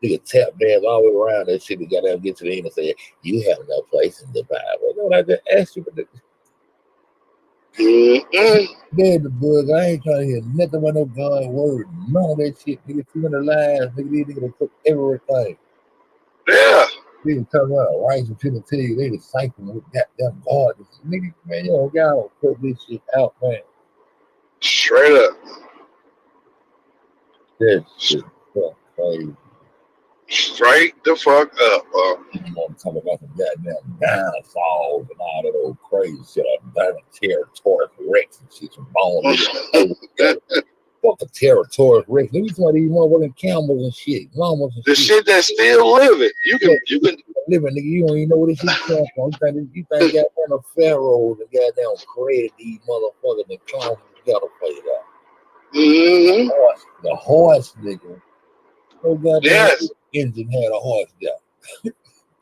Nigga tap dance all the way around that shit. He got to get to the end and say, you have no place in the Bible. No, I just asked you for this. Dead the bug. I ain't trying to hear nothing about no God's word. None of that shit. Nigga, 200 lies. Nigga, these niggas took everything. Yeah. They was talking about rights and Trinity. They was cycling with goddamn God. Nigga, man, y'all gotta put this shit out, man. Straight up. That shit crazy. Straight the fuck up, You want to talk about some goddamn dinosaurs and all that old crazy shit. Territorial Rex and shit. Some bones. Fuck a Territorial Rex. Let me talk about these motherfucking camels and shit. Llamas and the shit that's still living. You can living, nigga. You don't even know where this shit comes from. You think goddamn the pharaohs and goddamn created these motherfuckers and clowns together play it out. The horse, nigga. No goddamn engine had a horse down.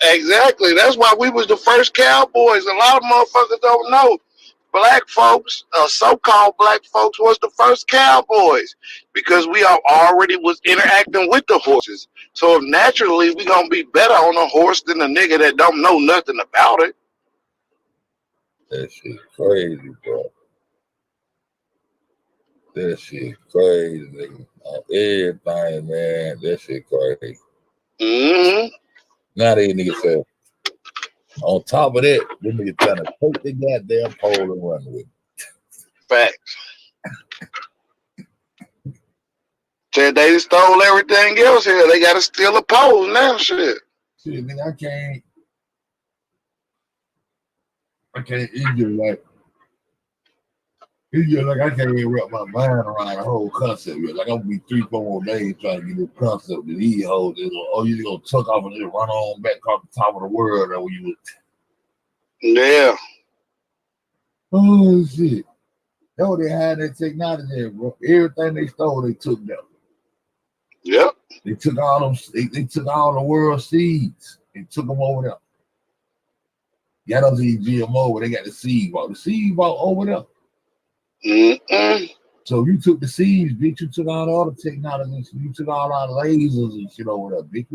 Exactly. That's why we was the first cowboys. A lot of motherfuckers don't know. Black folks, so-called black folks, was the first cowboys because we already was interacting with the horses. So naturally, we gonna be better on a horse than a nigga that don't know nothing about it. That shit crazy, bro. That shit crazy, nigga. Everything, man. That shit crazy. Now these niggas say, on top of that, them niggas trying to take the goddamn pole and run with it. Facts. Said they stole everything else here. They gotta steal a pole now, shit. Shit, nigga, it's just like I can't even wrap my mind around the whole concept yet. Like I'm gonna be 3-4 more days trying to get this concept of these hoes. Oh, you gonna tuck off and just run on back off the top of the world or you Yeah. oh shit. No, they had that technology, bro. Everything they stole, they took them. Yep. They took all them. They took all the world seeds and took them over there. Got us these GMO where they got the seed vault. The seed vault over there. So you took the seeds, bitch. You took all the other technologies. You took all our lasers and shit over there, bitch.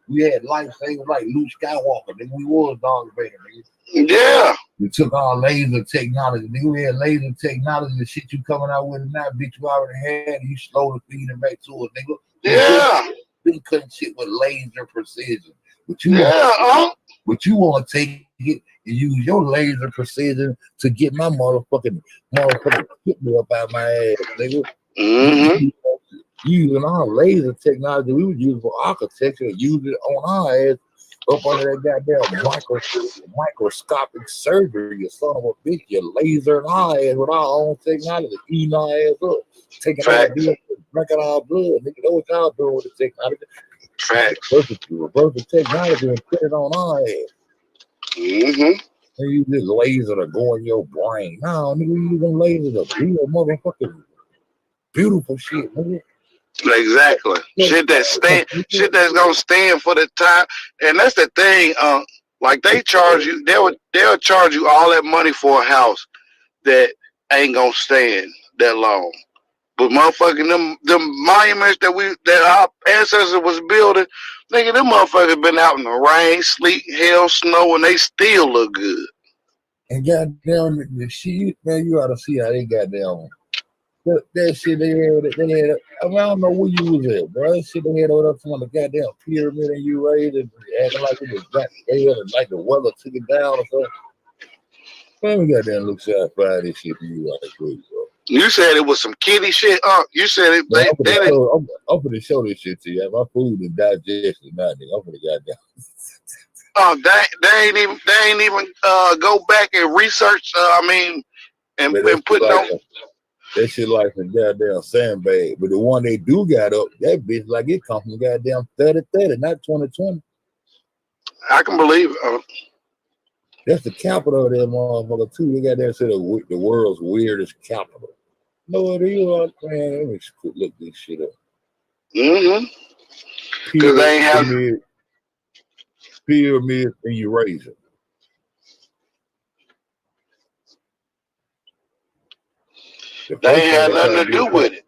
We had lifesavers like Luke Skywalker. Nigga, we was Darth Vader, nigga. Yeah. We took our laser technology. Nigga, we had laser technology. The shit you coming out with now, bitch, you already had. You slowly feeding back to it, nigga. Yeah. We couldn't shit with laser precision. But you want to take it and use your laser precision to get my motherfucking hit me up out my ass, nigga. Using our laser technology we would use for architecture, use it on our ass up under that goddamn microscopic surgery, you son of a bitch, you laser our ass with our own technology, eating our ass up, taking our blood, drinking our blood, nigga. Know what y'all doing with the technology? Reverse the technology and put it on our ass. And you just laser to go in your brain. No, nigga, you using laser to build motherfucking beautiful shit, nigga. Exactly. Shit that's gonna stand for the time. And that's the thing, like they charge you, they'll charge you all that money for a house that ain't gonna stand that long. But motherfucking them monuments that our ancestors was building, nigga, them motherfuckers been out in the rain, sleet, hail, snow, and they still look good. And goddamn the shit, man, you ought to see how they goddamn that shit they had. I mean, I don't know where you was at, bro. That shit they had over there from the goddamn pyramid and you raised and acting like it was got there and like the weather took it down or something. Man, we goddamn look sci-fi this shit for you right quick, bro. You said it was some kitty shit, You said it. Man, I'm gonna show this shit to you. My food is digested now, nigga. I'm gonna goddamn. They ain't even go back and research. And put no. That shit like a goddamn sandbag. But the one they do got up, that bitch like it come from goddamn 30-30, not 2020. I can believe it. That's the capital of that motherfucker too. They got that shit of the world's weirdest capital. No, it is, man. Let me look this shit up. Because they ain't have pyramid in Eurasia. They ain't had nothing to do with it.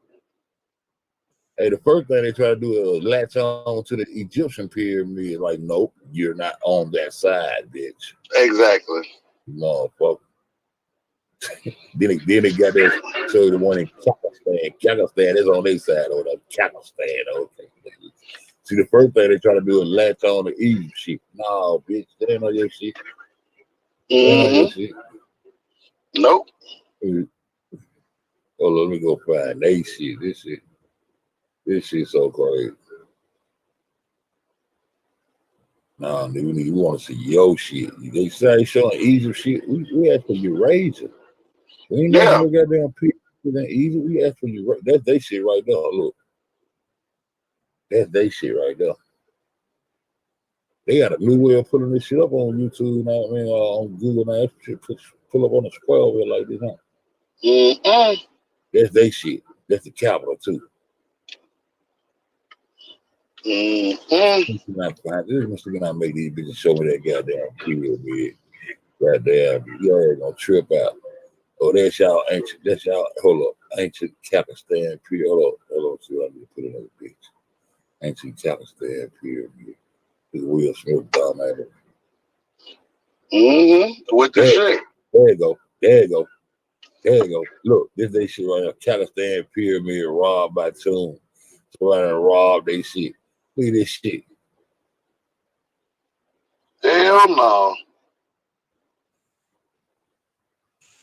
Hey, the first thing they try to do is latch on to the Egyptian pyramid. Like, nope, you're not on that side, bitch. Exactly. Motherfucker. then they got that show the one in Kazakhstan. Kazakhstan is on their side over there. Kazakhstan, okay. See, the first thing they try to do is latch on to Egypt shit. No, bitch, that ain't on your shit. Nope. Oh, let me go find they shit. This shit so crazy. Nah, nigga, you want to see your shit. They say showing Egypt shit. We ask for Eurasia. We ain't never got damn people in Egypt. We ask for Eurasia. That's they shit right there. Look. That's they shit right there. They got a new way of putting this shit up on YouTube now. I mean, on Google now. Shit pull up on the square here like this, huh? That's they shit. That's the capital too. This must not make these bitches show me that goddamn pyramid. Goddamn, you ain't gonna trip out. Oh, that's y'all ancient. That's y'all. Hold up, ancient Kazakhstan pyramid. Hold on. See what I need to put in that bitch. Ancient Kazakhstan pyramid. This Will Smith dominator. What the shit? There you go. Look, this they shit right here. Kazakhstan pyramid robbed by tomb. Somebody robbed they shit. Look at this shit. Hell no.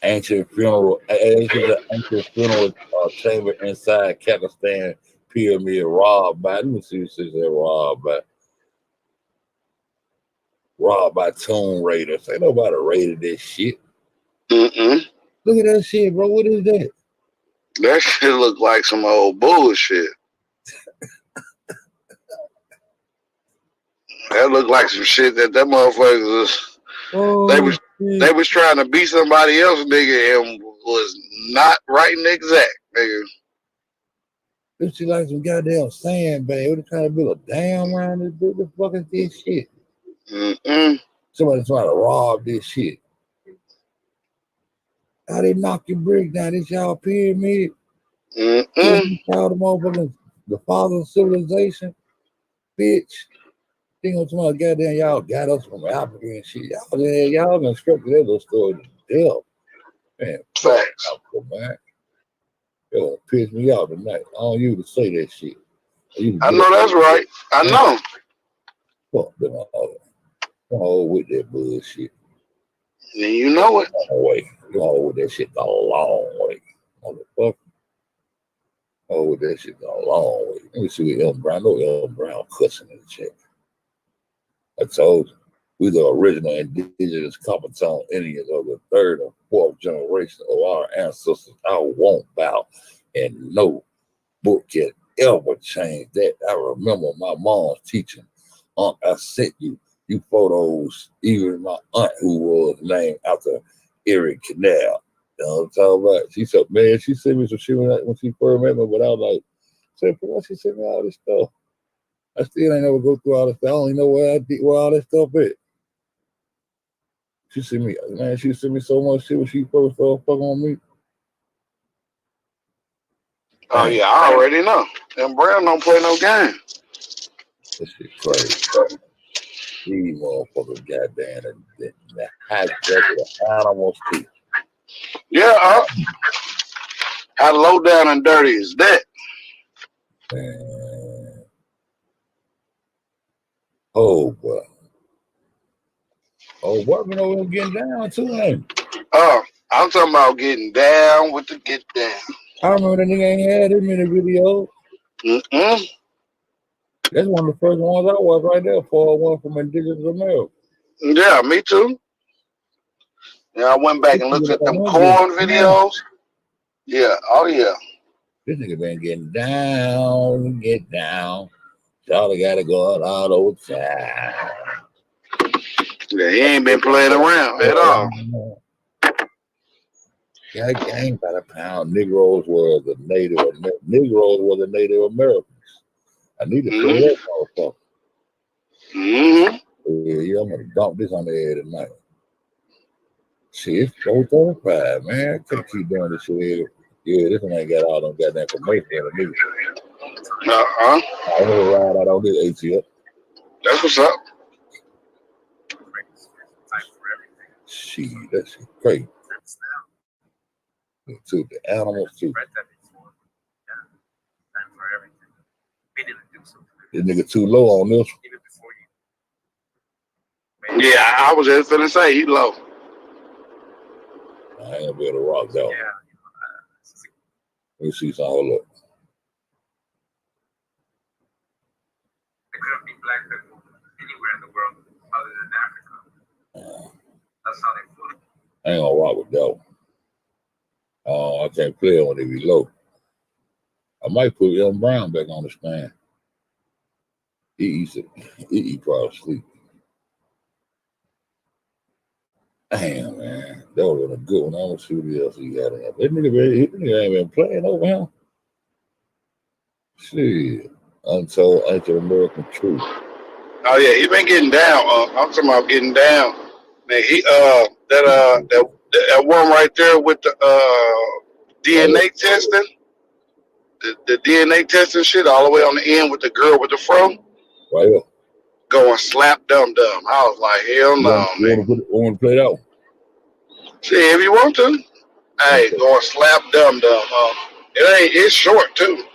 Ancient funeral chamber inside Kazakhstan pyramid robbed by. Let me see what says that robbed by. robbed by Tomb Raiders. Ain't nobody raided this shit. Mm-mm. Look at that shit, bro. What is that? That shit look like some old bullshit. That look like some shit that motherfuckers was, they was trying to be somebody else, nigga, and was not right and exact, nigga. This shit like some goddamn sandbag. What they trying to build a dam around this? What the fuck is this shit? Mm-mm. Somebody trying to rob this shit. How they knock your brick down? This y'all pyramid? Mm-mm. Y'all the motherfuckers, the father of civilization? Bitch. Think on tomorrow, goddamn, y'all got us from Africa and shit. Y'all constructed that little story to death. Man, Facts. Man. It'll piss me off tonight. I don't use to say that shit. I know that's right. I know. Fuck them all. Come on with that bullshit. And you know it. Long way. Come on with that shit a long way. Motherfucker. Oh, with that shit a long way. Let me see what Elton Brown. I know Elton Brown cussing in the chat. I told you. We the original indigenous Compton Indians of the third and fourth generation of our ancestors. I won't bow, and no book can ever change that. I remember my mom's teaching. Unc, I sent you photos. Even my aunt, who was named after Erie Canal. You know what I'm talking about? She said, man, she sent me some shit when she first met me, but I was like, said, why she sent me all this stuff? I still ain't never go through all this stuff. I don't even know where all that stuff is. She sent me so much shit when she first started fucking on me. Oh yeah, I already know. Them Brown don't play no game. This shit crazy. These motherfuckers goddamn the hijack of the animals too. Yeah, how low down and dirty is that? Man. Oh boy. Oh, what we know getting down too, ain't Oh, I'm talking about getting down with the get down. I remember that nigga ain't had him in the video. Mm-mm. That's one of the first ones I watched right there for one from Indigenous America. Yeah, me too. Yeah, I went back and looked at them corn videos. Yeah, oh yeah. This nigga been getting down, get down. Y'all gotta go out all the time. Yeah, he ain't been playing around at all. Yeah, gang by the pound. Negroes were the Native Americans. I need to play that motherfucker. Yeah, I'm gonna dump this on the air tonight. Shit, it's 4:35, man. I can't keep doing this shit here. Yeah, this one ain't got all them goddamn information in it. I never ride out on this ATL. That's what's up. Shit, that shit crazy. To the animals too. This nigga too low on this. Yeah, I was just gonna say he low. I ain't gonna be able to rock that one. Let me see some. Hold up. There couldn't be black people anywhere in the world other than Africa. That's how they put it. I ain't gonna rock with that one. I can't play it when they be low. I might put Elton Brown back on the stand. He probably sleep. Damn, man. That would have been a good one. I don't see what else he got in there. That nigga ain't been playing over him. Shit. Untold Anti-American Truth. Oh yeah, he been getting down. I'm talking about getting down. Man, he that one right there with the DNA testing, the DNA testing shit all the way on the end with the girl with the fro. Right here. Going slap dum dum. I was like, hell no, man. Want to play that one? See, if you want to. Hey, going slap dum dum. It's short too.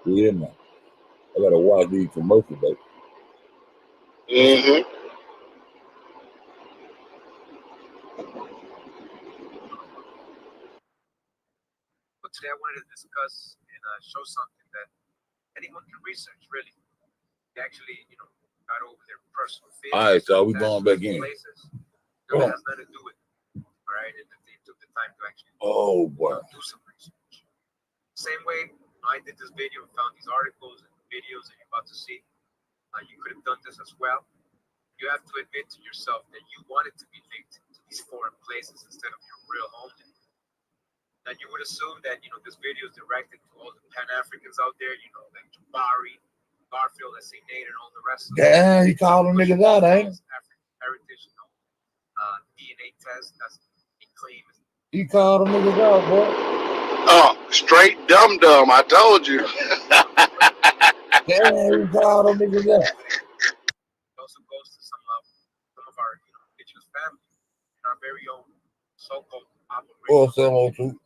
Yeah, man. I gotta watch these commercials, though. But today I wanted to discuss and show something that anyone can research, really. They actually, got over their personal feelings. All right, so we going back in. Places. It has nothing to do with it. All right, and they took the time to actually do some research. Same way I did this video and found these articles and videos that you're about to see. You could have done this as well. You have to admit to yourself that you wanted to be linked to these foreign places instead of your real homeland. And you would assume that, this video is directed to all the Pan-Africans out there, like Jabari, Garfield, S.A. Nate, and all the rest of them. Damn, he called them niggas out, ain't he? African heritage, DNA test, that's a claim. He called them niggas out, boy. Oh, straight dum-dum, I told you. Damn, he called them niggas out. It also goes to some of our indigenous families, our very own so-called operation.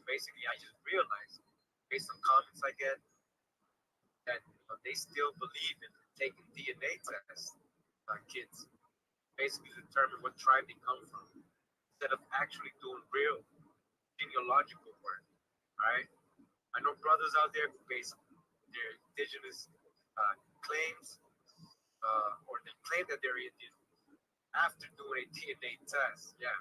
Basically, I just realized, based on comments I get, that they still believe in taking DNA tests on kids, basically to determine what tribe they come from, instead of actually doing real genealogical work. Right? I know brothers out there who base their indigenous claims, or they claim that they're Indian after doing a DNA test. Yeah.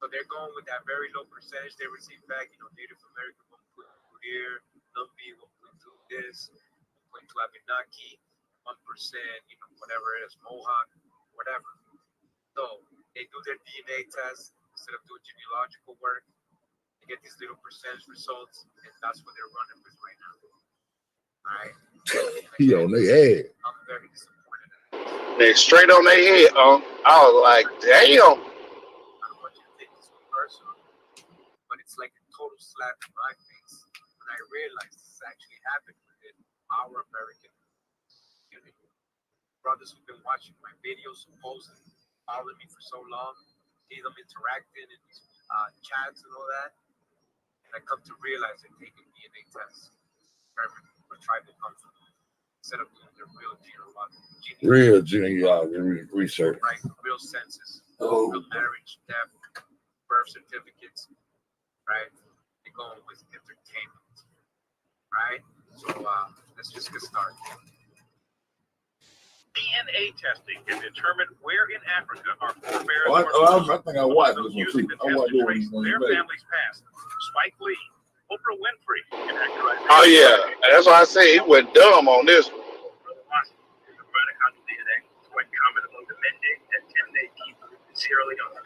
So they're going with that very low percentage they receive back. Native American 1.2 here, Lumpy 1.2 this, 1.2 Abenaki, 1%, whatever it is, Mohawk, whatever. So they do their DNA test instead of doing genealogical work. They get these little percentage results, and that's what they're running with right now. All right. He on their head. I'm very disappointed. They straight on their head. I was like, damn. Personal, but it's like a total slap in my face when I realized this actually happened within our American community. Brothers who've been watching my videos, supposedly following me for so long, see them interacting in these chats and all that, and I come to realize they're taking DNA tests, determine what tribe they come from, instead of doing their real genealogy research, right? Real census, real marriage, death, birth certificates, right? They're going with entertainment, right? So let's just get started. DNA testing can determine where in Africa our forebears I think I watched this one using too. the I test watched to it trace when their he made it. family's past. Spike Lee, Oprah Winfrey, and actor Oh, yeah. That's why I say he went dumb on this one. DNA is quite common among the Mende and Temne people in Sierra Leone.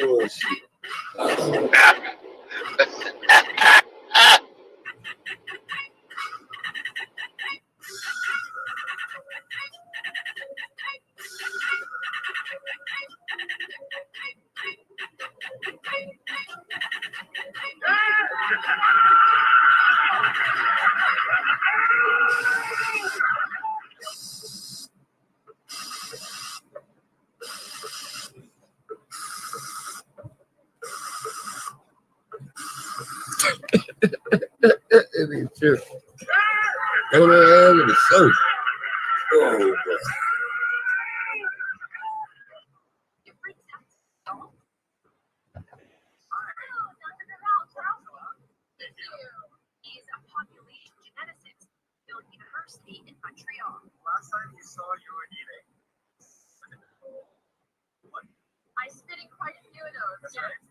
Oh, shit. It ain't true. Go to hell in the surf. Oh, boy. He's a population geneticist at University in Montreal. Last time you saw your DNA. I spit in quite a few of those. That's right.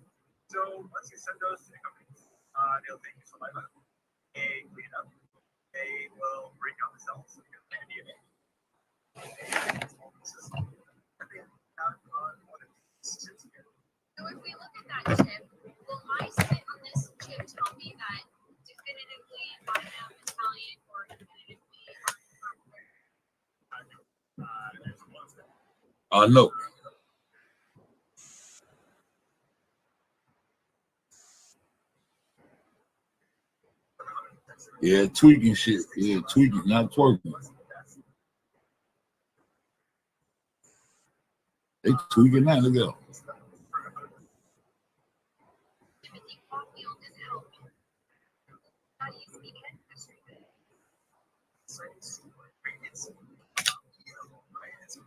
So once you send those to the company, they'll take your saliva, they clean it up, they will bring out the cells, so you can make DNA. So if we look at that chip, will my spit on this chip tell me that definitively I am Italian or definitively I know. Yeah, tweaking shit. Yeah, tweaking, not twerking. They tweaking now. Look at them. Timothy Caulfield is help. How do you speak it? About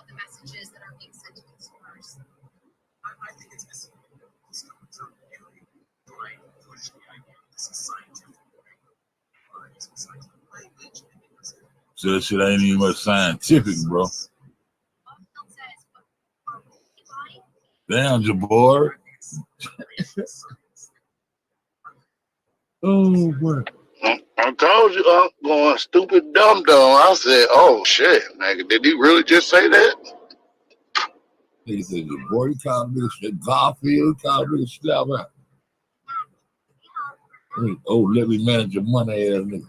the messages that are being sent to consumers. I think it's missing. Trying to push the idea of this is scientific. So that shit ain't even much scientific, bro. Damn, Jabbar. Oh, boy. I told you, going stupid dumb. I said, oh shit, nigga, did he really just say that? He said, Jabbar, you called me a Garfield, called me a slap out. Oh, let me manage your money ass nigga.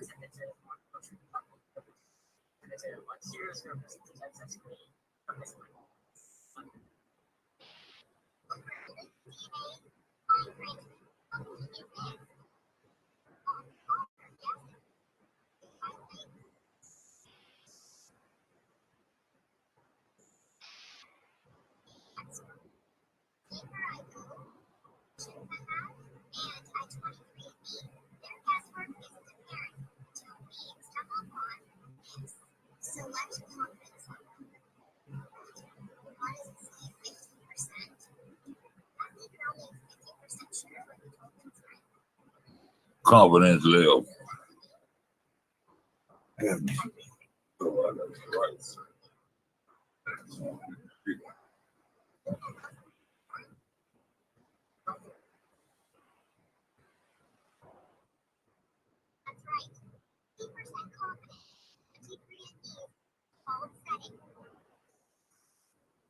Confidence level.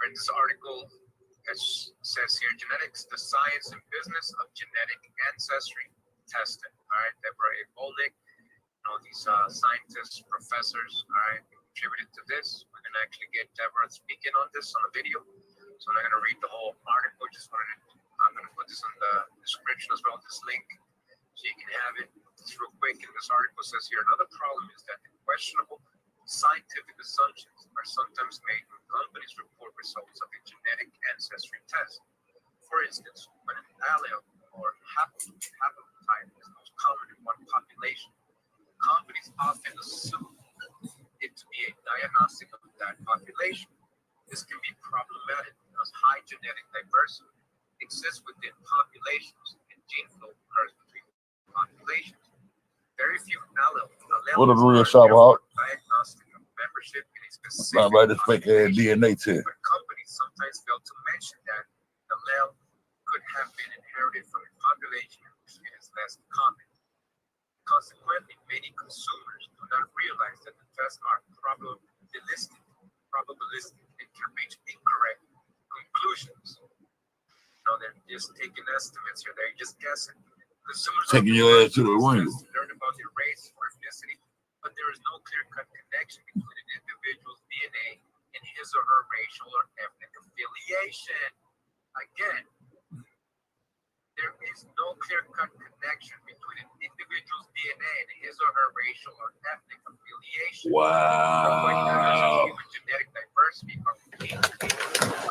Right, this article says here, genetics, the science and business of genetic ancestry testing. All right, Deborah Bolnick, these scientists, professors, all right, contributed to this. We're going to actually get Deborah speaking on this on a video. So I'm not going to read the whole article. I'm going to put this on the description as well, this link, so you can have it. Just real quick, and this article says here, another problem is that the questionable scientific assumptions are sometimes made when companies report results of a genetic ancestry test. For instance, when an allele or haplotype is most common in one population, companies often assume it to be a diagnostic of that population. This can be problematic because high genetic diversity exists within populations and gene flow occurs between populations. Very few alleles What a real shop hawk. diagnostic of membership in a specific Not by this fake ass DNA test. but companies sometimes fail to mention that the allele could have been inherited from a population which is less common. Consequently, many consumers do not realize that the tests are probabilistic and can reach incorrect conclusions. They're just taking estimates here. They're just guessing. Consumers Taking your ass to the window. learn about their race or ethnicity, but there is no clear-cut connection between an individual's DNA and his or her racial or ethnic affiliation. Again, there is no clear-cut connection between an individual's DNA and his or her racial or ethnic affiliation. Wow. Human genetic diversity are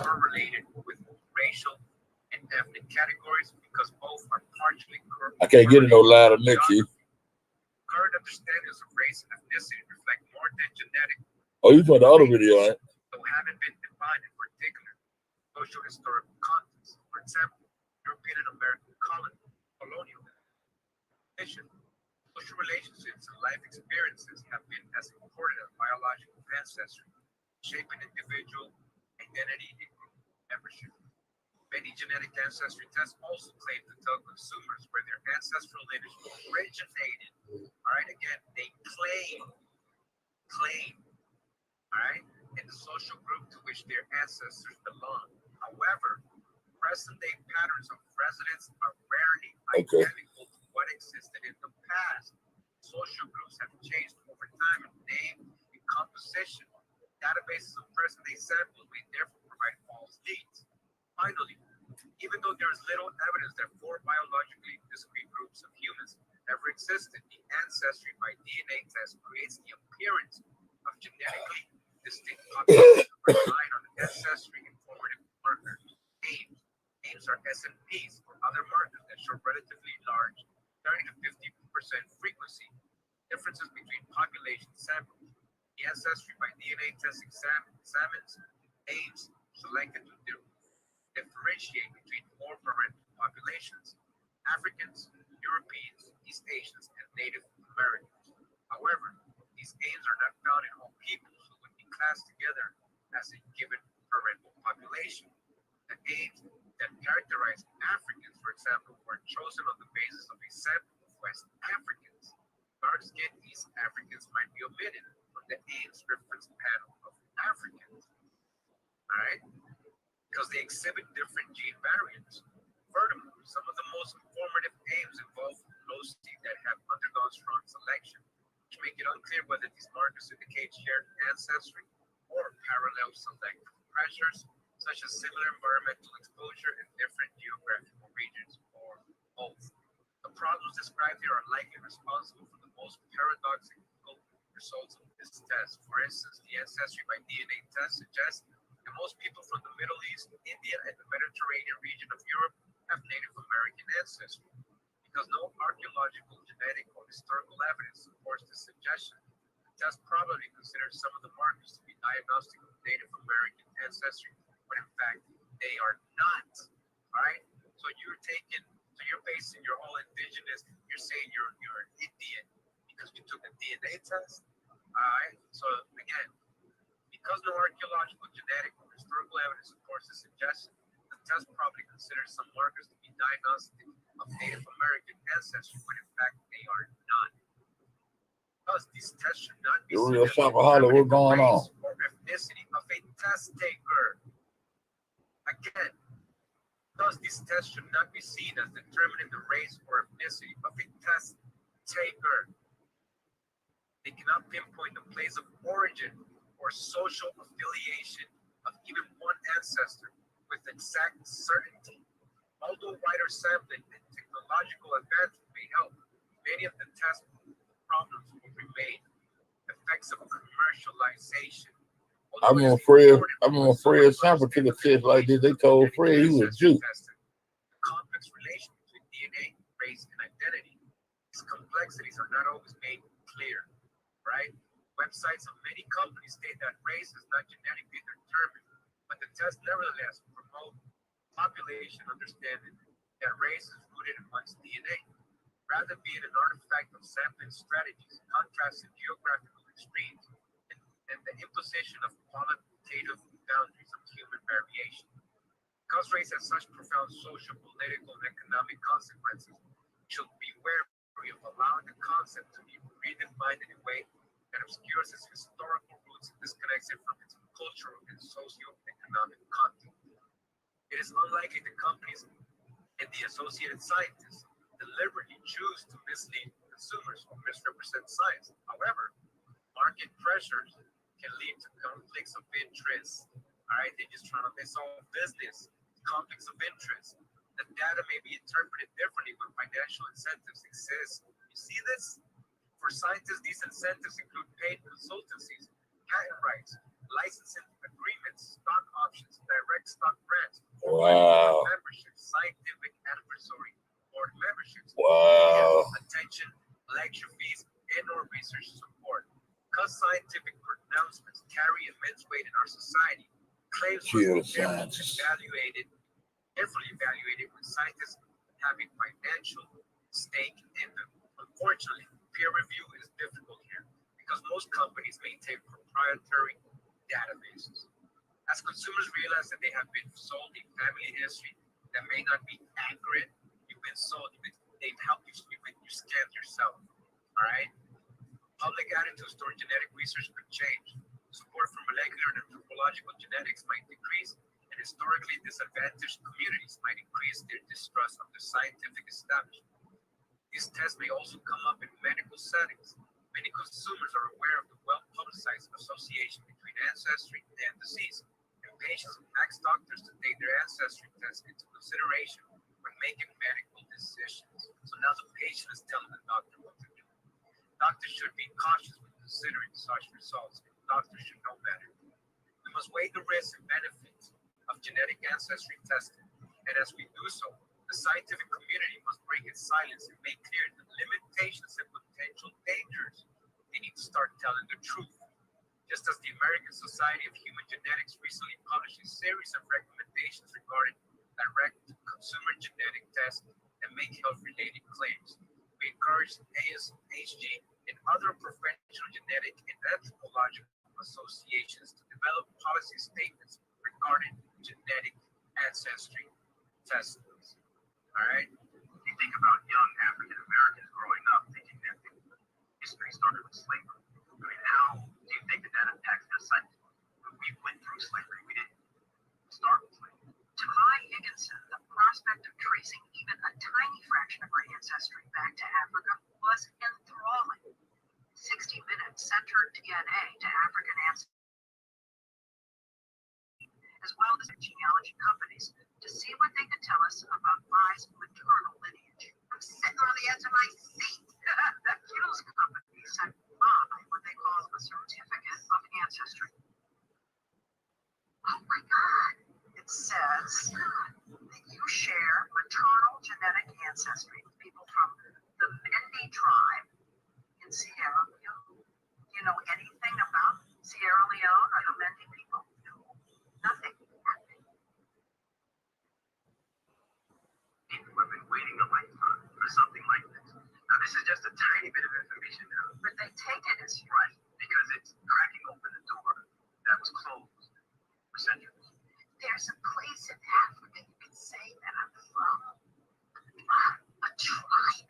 correlated with racial and ethnic categories because both are partially I can't get it no louder next year. Current understandings of race and ethnicity reflect more than genetic, Oh, you saw the other video, right? though haven't been defined in particular social historical context. For example, European and American colonial mission, social relationships and life experiences have been as important as biological ancestry, shaping individual identity and group membership. Many genetic ancestry tests also claim to tell consumers where their ancestral lineage originated. All right, again, they claim, all right, in the social group to which their ancestors belong. However, present-day patterns of residence are rarely identical to what existed in the past. Social groups have changed over time in name and composition. Databases of present-day samples may therefore provide false leads. Finally, even though there is little evidence that four biologically discrete groups of humans ever existed, the ancestry by DNA test creates the appearance of genetically distinct populations relying on ancestry informative markers. Aims are SNPs or other markers that show relatively large 30 to 50% frequency differences between population samples. The ancestry by DNA testing examines aims selected to differentiate between four parental populations: Africans, Europeans, East Asians, and Native Americans. However, these aims are not found in all people who would be classed together as a given parental population. The aims that characterize Africans, for example, were chosen on the basis of a sample of West Africans. Dark-skinned East Africans might be omitted from the aims reference panel of Africans. All right? Because they exhibit different gene variants. Furthermore, some of the most informative aims involve loci that have undergone strong selection, which make it unclear whether these markers indicate shared ancestry or parallel selective pressures, such as similar environmental exposure in different geographical regions, or both. The problems described here are likely responsible for the most paradoxical results of this test. For instance, the ancestry by DNA test suggests that most people from the Middle East, India, and the Mediterranean region of Europe have Native American ancestry. Because no archaeological, genetic, or historical evidence supports this suggestion, the test probably considers some of the markers to be diagnostic of Native American ancestry, when in fact they are not. All right? So you're basing your whole indigenous, you're saying you're Indian because you took a DNA test. All right? So again, because no archaeological, genetic, or historical evidence supports this suggestion, the test probably considers some markers to be diagnostic of Native American ancestry, when in fact they are not. Thus, these tests should not be seen as Hollywood going on. or ethnicity of a test taker. Again, thus these tests should not be seen as determining the race or ethnicity of a test taker. They cannot pinpoint the place of origin or social affiliation of even one ancestor with exact certainty. Although wider sampling and technological advancement may help, many of the test problems will remain. Effects of commercialization. I remember Fred sample took a test like this. They told Fred he was a Jew. Complex relation between DNA, race, and identity. These complexities are not always made clear, right? Websites of many companies state that race is not genetically determined, but the test nevertheless promote population understanding that race is rooted in one's DNA, rather being an artifact of sampling strategies, contrasting geographical extremes, and the imposition of qualitative boundaries of human variation. Because race has such profound social, political, and economic consequences, we should be wary of allowing the concept to be redefined in a way that obscures its historical roots and disconnects it from its cultural and socio-economic content. It is unlikely the companies and the associated scientists deliberately choose to mislead consumers or misrepresent science. However, market pressures can lead to conflicts of interest. All right, they're just trying to miss all business, conflicts of interest. The data may be interpreted differently when financial incentives exist. You see this? For scientists, these incentives include paid consultancies, patent rights, licensing agreements, stock options, direct stock grants, memberships, scientific advisory board memberships, attention, lecture fees, and/or research support. Because scientific pronouncements carry immense weight in our society, claims must be carefully evaluated when scientists have a financial stake in them. Unfortunately, peer review is difficult here because most companies maintain proprietary databases. As consumers realize that they have been sold a family history that may not be accurate, you've been sold, they've helped you scam yourself. All right? Public attitudes toward genetic research could change. Support for molecular and anthropological genetics might decrease, and historically disadvantaged communities might increase their distrust of the scientific establishment. These tests may also come up in medical settings. Many consumers are aware of the well-publicized association between ancestry and disease, and patients ask doctors to take their ancestry tests into consideration when making medical decisions. So now the patient is telling the doctor what to do. Doctors should be cautious when considering such results. doctors should know better. We must weigh the risks and benefits of genetic ancestry testing, and as we do so, the scientific community must break its silence and make clear the limitations and potential dangers. They need to start telling the truth. Just as the American Society of Human Genetics recently published a series of recommendations regarding direct-to-consumer genetic tests that make health-related claims, we encourage ASHG and other professional genetic and anthropological associations to develop policy statements regarding genetic ancestry testing. All right? You think about young African Americans growing up thinking that history started with slavery. I mean, how do you think that impacts their psyche? We went through slavery. We didn't start with slavery. To my Higginson, the prospect of tracing even a tiny fraction of our ancestry back to Africa was enthralling. 60 Minutes centered DNA to African ancestry, as well as genealogy companies, to see what they could tell us about Vi's maternal lineage. I'm sitting on the edge of my seat. The Kittles Company sent Vi what they call a certificate of ancestry. Oh my God! It says that you share maternal genetic ancestry with people from the Mende tribe in Sierra Leone. Do you know anything about Sierra Leone or the Mende people? No, nothing. People have been waiting a lifetime for something like this. Now, this is just a tiny bit of information now, But they take it as right? Because it's cracking open the door that was closed for centuries. there's a place in Africa you can say that I'm from. A tribe.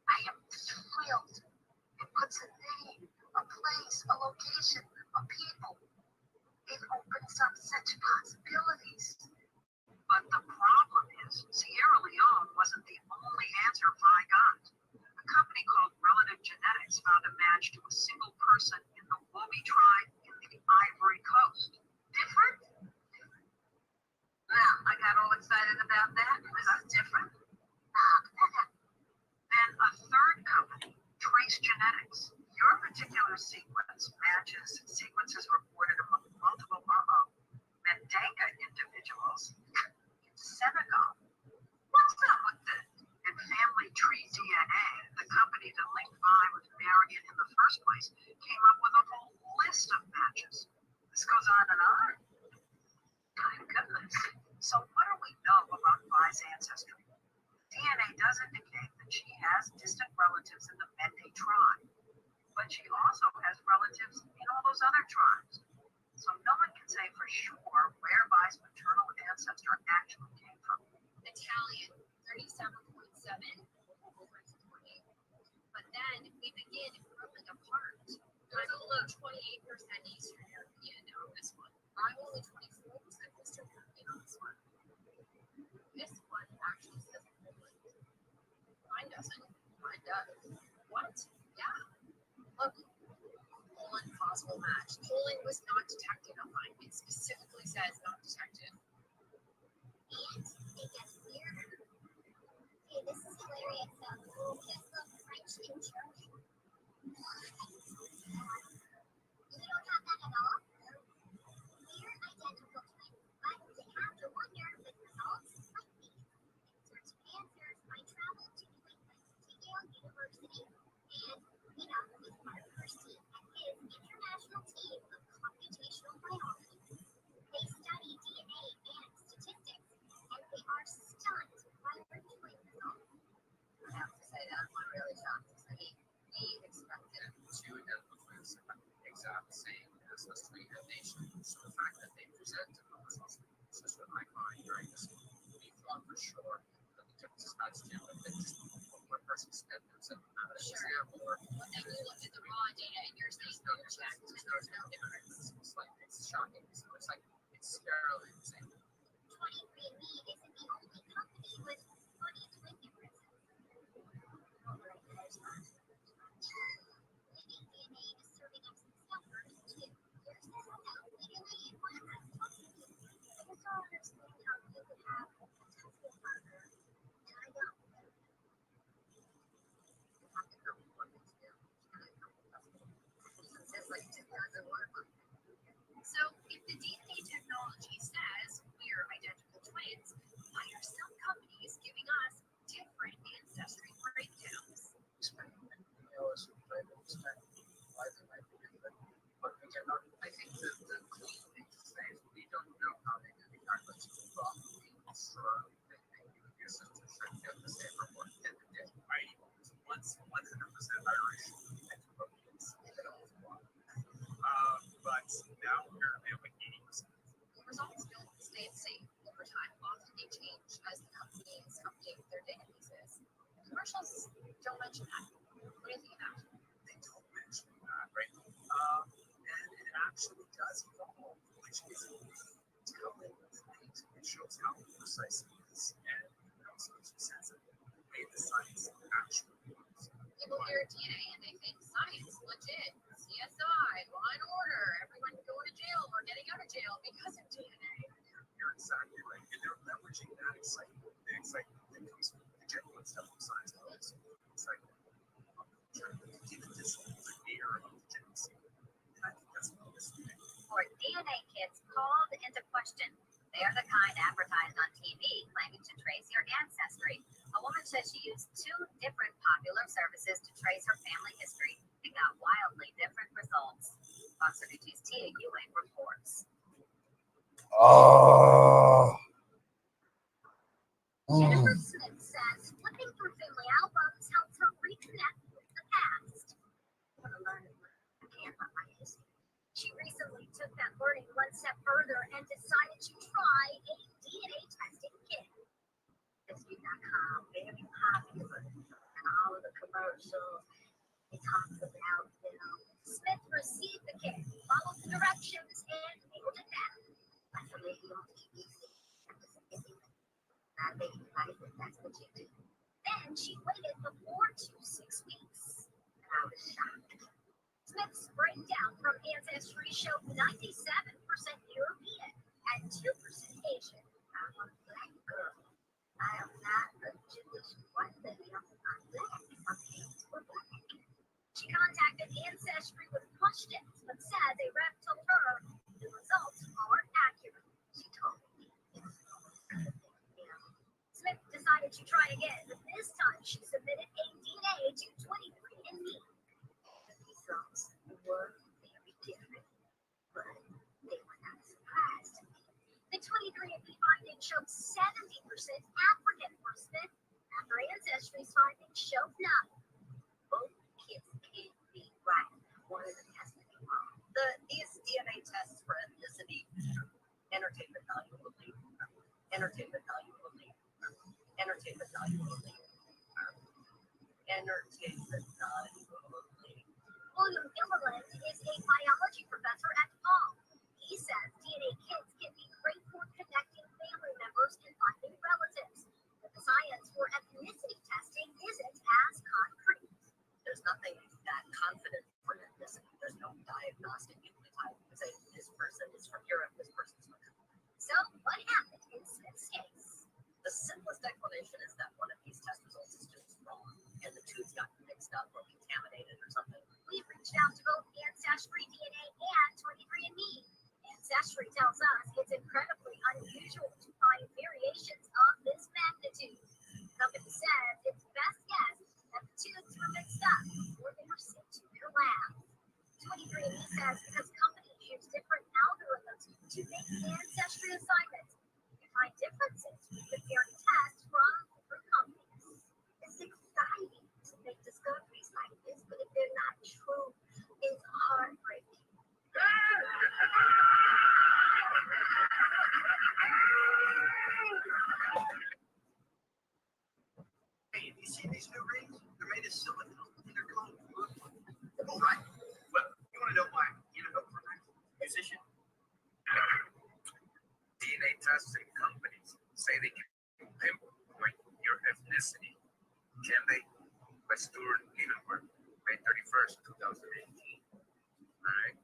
I am thrilled. It puts a name, a place, a location, a people. It opens up such possibilities. But the problem is, Sierra Leone wasn't the only answer Vi got. A company called Relative Genetics found a match to a single person in the Wobi tribe in the Ivory Coast. Different? Well, I got all excited about that. This is different. Then a third company, Trace Genetics. Your particular sequence matches sequences reported among multiple Mandinka individuals in Senegal. What's up with this? And Family Tree DNA, the company that linked Vi with Marion in the first place, came up with a whole list of matches. This goes on and on. My goodness. So what do we know about Vi's ancestry? DNA does indicate that she has distant relatives in the Mende tribe, but she also has relatives in all those other tribes. So no one can say for sure where Vi's maternal ancestor actually came from. Italian, 37.7 over 20. But then we begin growing apart. I'm only 28% Eastern European on this one. I'm only 24% Western European on this one. This one actually says Poland. Mine doesn't. Mine does. What? Yeah. Look. Poland possible match. Poland was not detected on mine. It specifically says not detected. And it gets weirder. Okay, this is hilarious. This looks French and German. You don't have that at all? We're identical twins, but we have to wonder with results like these. In search of answers, I traveled to New England to Yale University, and met up with our first team and his international team of computational biology. They study DNA and statistics, and they are stunned by our twin results. I have to say that I'm really shocked. We expected two identical twins to have the exact same ancestry and nation. So the fact that they presented those was just what I find very interesting. We thought for sure that the differences matched too, but then just one person spent themselves out of example. But then you looked at the raw data and you're saying there's no difference. It's like it's shocking. So it's like it's scarily the same. 23andMe isn't the only company with funny twin differences. There's not. Living DNA is serving up some stuff first too. Here's this out legally in one of us talking to you. I just don't understand how you could have a testing partner. And I don't. You have to know what it's doing. So, if the DNA technology says we're identical twins, why are some companies giving us different ancestry breakdowns? I think the clean thing to say is we don't know how they did the calculation from the assistants that get the same report and the did, right? Once 100% Irish and Europeans, but now we're at like 80%. The results don't stay the same over time. Often they change as the companies update their databases. Commercials don't mention that. What do you think about it? They don't mention that, right? And it actually does evolve, which is telling things. It shows how precise it is and also makes sense of the way the science actually works. People hear DNA and they think science, legit, CSI, law and order, everyone going to jail or getting out of jail because of DNA. You're exactly right. And they're leveraging that excitement, the excitement that comes from the genuine stuff from science, but also the excitement of the disappear of legitimacy. And I think that's what this is. For DNA kits called into question. They are the kind advertised on TV claiming to trace your ancestry. A woman says she used 2 different popular services to trace her family history and got wildly different results. Fox 32's Tia Ewing reports. Jennifer Smith says flipping through family albums helps her reconnect with the past. I want to learn I can't about my history. She recently took that learning one step further and decided to try a DNA testing kit. History.com, very popular, and all of the commercials they talk about them. Smith received the kit, followed the directions, and mailed it back. Like a lady on TV. Not making money, but that's what you do. Then she waited for 4 to 6 weeks, and I was shocked. Smith's breakdown from Ancestry showed 97% European and 2% Asian. I'm a black girl. I am not a Jewish white lady. I'm black. My parents were black. She contacted Ancestry with questions, but said a rep told her the results aren't accurate. She told me. Smith decided to try again, but this time she submitted a DNA to 23andMe. Results were very different, but they were not a surprise to me. The 23andMe findings showed 70% African for Smith, after Ancestry's findings showed none. Both kids can't be right. One of them has to be wrong. These DNA tests for ethnicity, entertainment value only, entertainment value only, entertainment value only, entertainment value only. William Gilliland is a biology professor at Paul. He says DNA kits can be great for connecting family members and finding relatives, but the science for ethnicity testing isn't as concrete. There's nothing that confident for ethnicity. There's no diagnostic nucleotide to say this person is from Europe, this person's from Europe. So what happened in Smith's case? The simplest explanation is that one of these test results is just wrong, and the tubes got mixed up or contaminated or something. We've reached out to both Ancestry DNA and 23andMe. Ancestry tells us it's incredibly unusual to find variations of this magnitude. The company says its best guess that the tubes were mixed up before they were sent to their lab. 23andMe says because companies use different algorithms to make ancestry assignments, you can find differences when comparing tests from different companies. It's exciting to make discoveries like this, but if they're not true, it's heartbreaking. Hey, have you seen these new rings? They're made of silicone and they're called wood. Oh, right. Well, you want to know why? You know, for a musician. DNA testing companies say they can pinpoint your ethnicity. Can they? By Stuart Leavenworth, May 31st, 2018. Alright?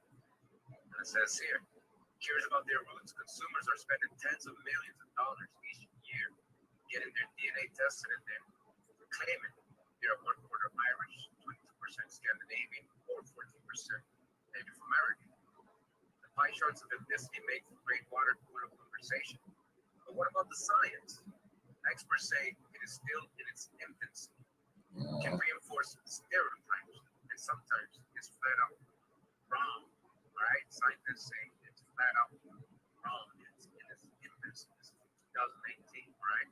And it says here, curious about their roots, consumers are spending tens of millions of dollars each year getting their DNA tested and then claiming they're 1/4 Irish, 22% Scandinavian, or 14% Native American. Pie charts of ethnicity make for great water cooler conversation. But what about the science? Experts say it is still in its infancy, can reinforce stereotypes, and sometimes is flat out wrong. All right, scientists say it's flat out wrong. It's in its infancy. This is 2018, right?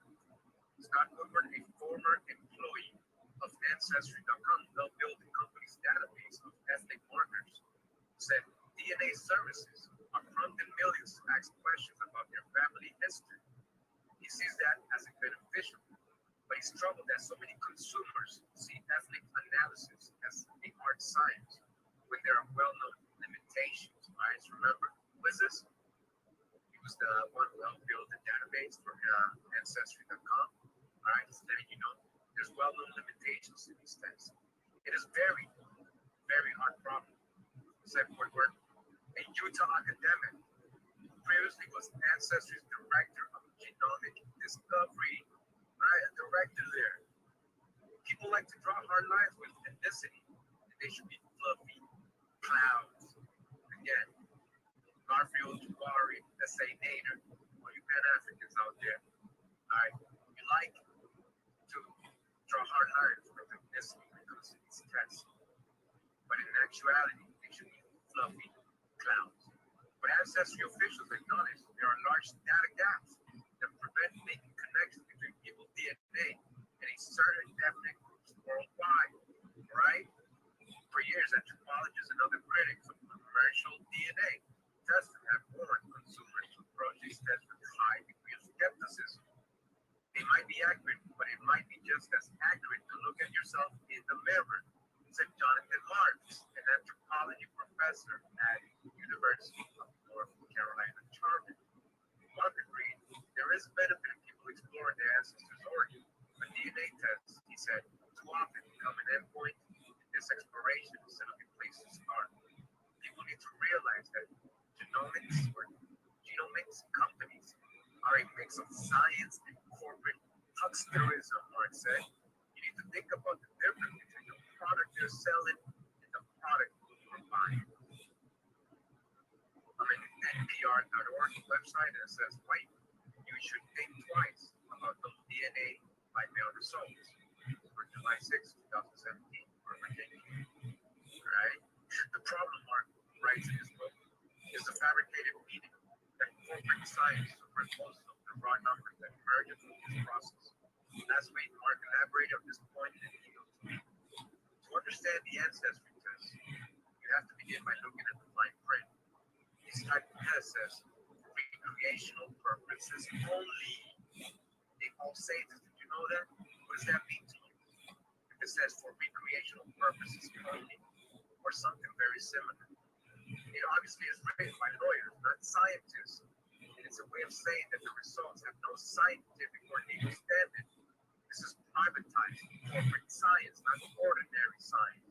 Scott Woodward, a former employee of Ancestry.com, helped build the company's database of ethnic markers, said DNA services are prompting millions to ask questions about their family history. He sees that as a beneficial, but he's troubled that so many consumers see ethnic analysis as a hard science when there are well-known limitations. All right, so remember, who is this? He was the one who helped build the database for Ancestry.com. All right, just letting you know, there's well-known limitations to these tests. It is very, very hard problem. Said Woodward, a Utah academic, previously was Ancestry's director of genomic discovery, right? A director there. People like to draw hard lines with ethnicity, and they should be fluffy clouds. Again, Garfield, Jabari, let's say Nader, all you Pan-Africans out there, all right, you like to draw hard lines with ethnicity when it comes to these tests. But in actuality, they should be fluffy clouds. But Ancestry officials acknowledge there are large data gaps that prevent making connections between people's DNA and a certain ethnic groups worldwide, right? For years, anthropologists and other critics of commercial DNA testing have warned consumers to approach these tests with a high degree of skepticism. They might be accurate, but it might be just as accurate to look at yourself in the mirror, said Jonathan Marks, an anthropology professor at University of North Carolina, Charlotte. Mark agreed, there is a benefit in people exploring their ancestors' origin, but DNA tests, he said, too often become an endpoint in this exploration instead of a place to start. People need to realize that genomics companies are a mix of science and corporate hucksterism, Mark said. You need to think about the difference between the product they're selling and the product you're buying. I'm an NPR.org website that says, wait, you should think twice about those DNA by mail results for July 6, 2017 for Virginia. Right? The problem, Mark writes in his book, is the fabricated meaning that corporate science superimposes on the raw numbers that emerge from this process. Last week, Mark elaborated on this point in an email to me. To understand the ancestry test, you have to begin by looking at the fine print. These type of tests says for recreational purposes only. They all say this. Did you know that? What does that mean to you? If it says for recreational purposes only, or something very similar. It obviously is written by lawyers, not scientists. And it's a way of saying that the results have no scientific or legal standing. This is privatized corporate science, not ordinary science.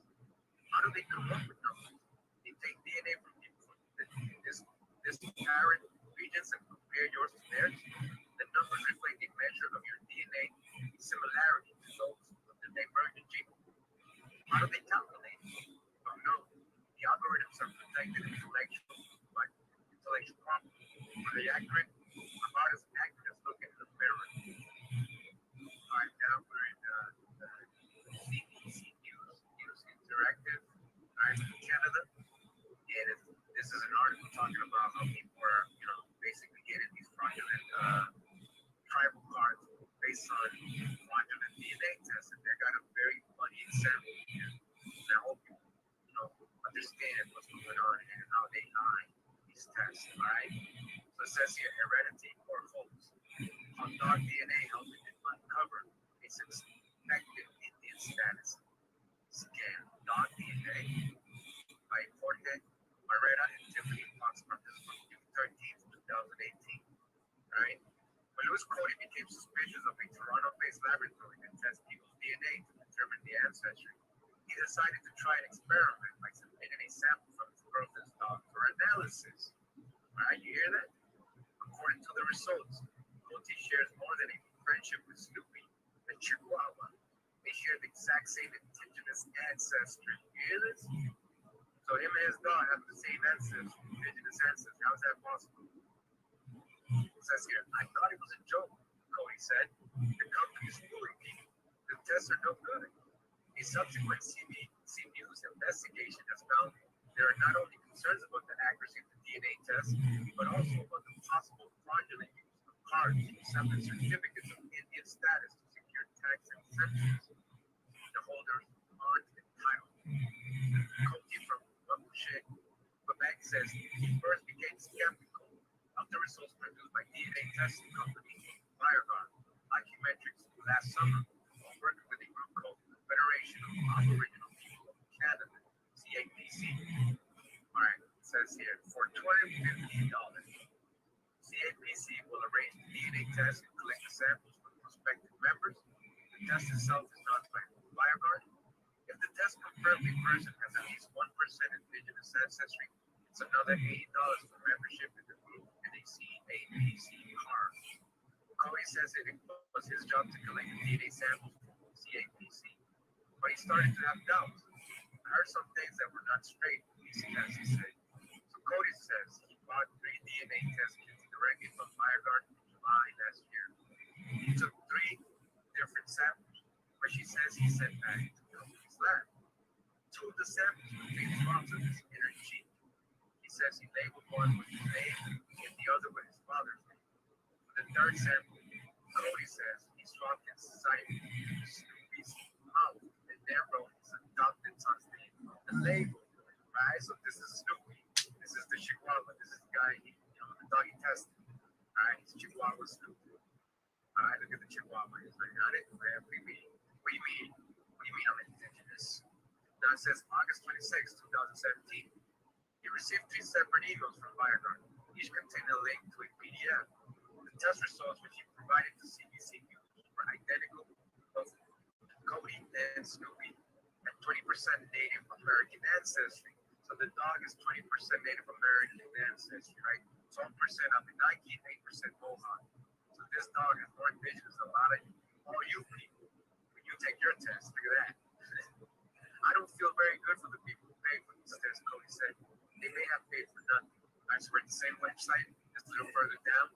How do they come up with numbers? They take DNA from people from this parent regions and compare yours to theirs. The numbers reflect a measure of your DNA similarity to those of the divergent gene. How do they calculate? Oh no. The algorithms are protected intellectual property. Are they accurate? About as accurate as looking in the mirror. All right, now we're in the CBC News Interactive. All right, from Canada. And this is an article talking about how people are, basically getting these fraudulent tribal cards based on fraudulent DNA tests. And they got a very funny example here. And I hope you understand what's going on and how they lie these tests, right? So it says here, heredity or hoax. How dog DNA helped it uncover a suspected Indian status scan. Dog DNA by Jorge Marrera and Tiffany Fox from June 13th, 2018, right? When Louis Cody became suspicious of a Toronto-based laboratory that tests people's DNA to determine the ancestry, he decided to try an experiment by submitting a sample from his girlfriend's dog for analysis. Right, you hear that? According to the results, Cody shares more than a friendship with Snoopy, the Chihuahua. They share the exact same indigenous ancestry. You hear this? So So him and his dog have the same ancestors, indigenous ancestors. How is that possible? It says here, I thought it was a joke, Cody said. The company is fooling people. The tests are no good. A subsequent CBC News investigation has found there are not only concerns about the accuracy of the DNA test, but also about the possible fraudulent use of cards accepting certificates of Indian status to secure tax exemptions. The holders aren't entitled. Cody from Quebec says he first became skeptical of the results produced by DNA testing company Fireguard Documetrics last summer while working with a group called the Federation of Aboriginal People of Canada, CAPC. Alright, it says here, for $250, CAPC will arrange the DNA test and collect the samples from prospective members. The test itself is not by Fireguard. If the test confirms a person has at least 1% indigenous ancestry, it's another $80 for membership in the group and a CAPC card. Cody says it was his job to collect DNA samples from CAPC, but he started to have doubts. I heard some things that were not straight, as he said. So Cody says he bought 3 DNA test kits directly from Fireguard in July last year. He took 3 different samples, but she says he sent back to the company's lab. 2 of the samples contained drops of his inner cheek. He says he labeled one with his name and the other with his father's name. For the 3rd sample, Cody says he swapped inside Snoopy's mouth and then wrote his adopted son's name on the label. Right? So this is Snoopy. This is the Chihuahua. This is the guy, the dog he tested. Alright, it's Chihuahua Snoopy. Alright, look at the Chihuahua. He's like, got it? What do you mean? What do you mean? What do you mean I'm indigenous? Now it says August 26, 2017. He received 3 separate emails from Fireguard. Each contained a link to a PDF. The test results which he provided to CBC News were identical. Both Cody and Snoopy had 20% Native American ancestry. So the dog is 20% Native American ancestry, right? 12% Abenaki and 8% Mohawk. So this dog is more indigenous than a lot of all you people. When you take your test, look at that. I don't feel very good for the people who paid for these tests, Cody said. They may have paid for nothing. I just read the same website, just a little further down.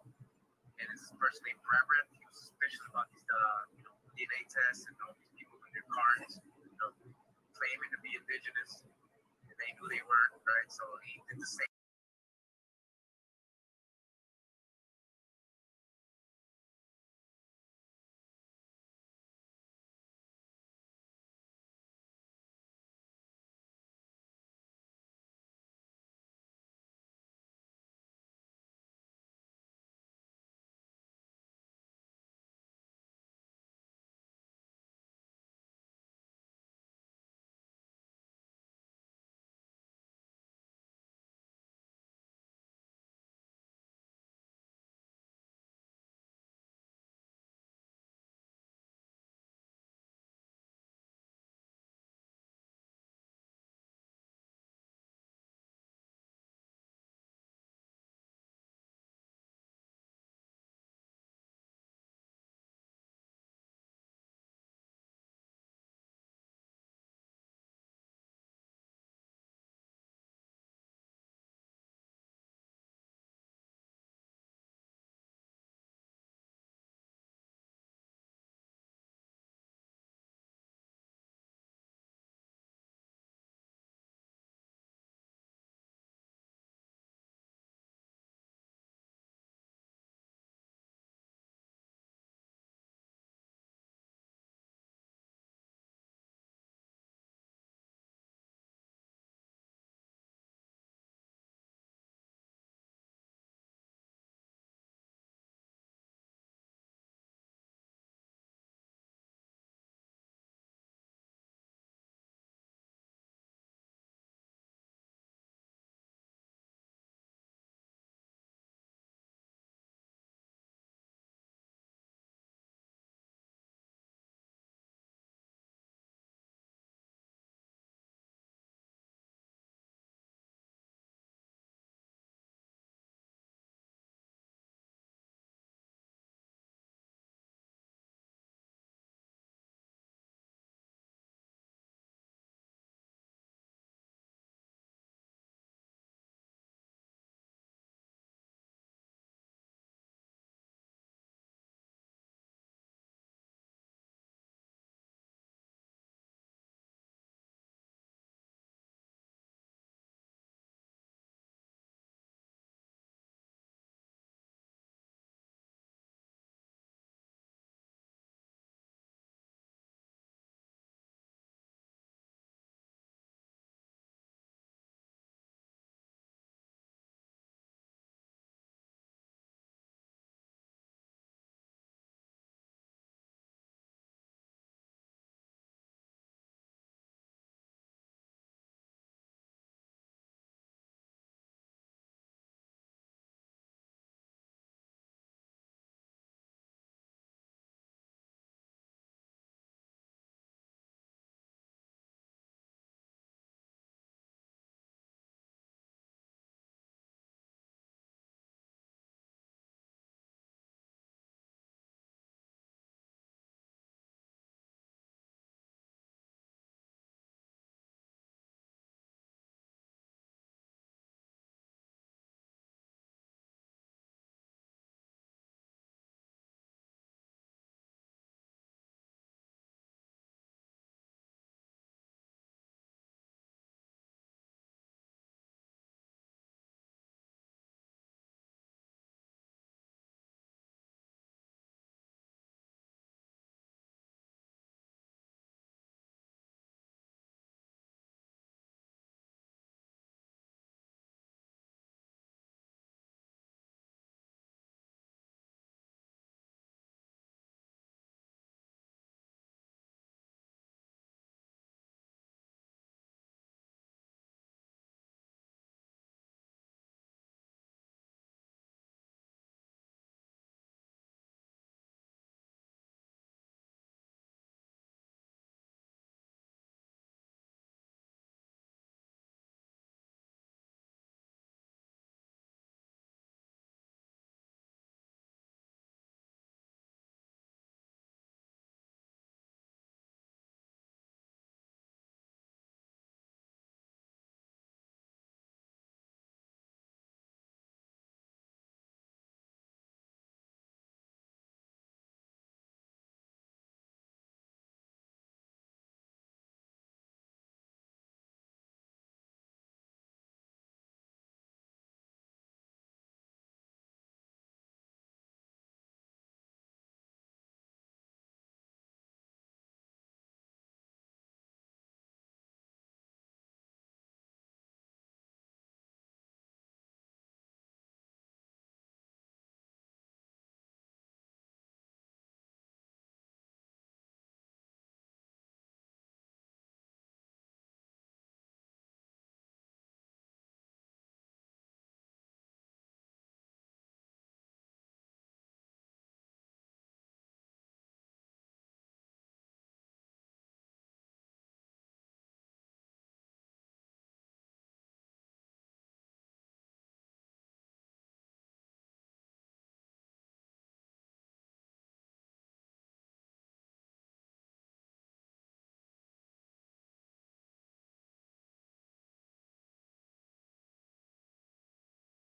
And this is a person named Reverend. He was suspicious about these, DNA tests and all these people with their cards, claiming to be indigenous. And they knew they weren't, right? So he did the same.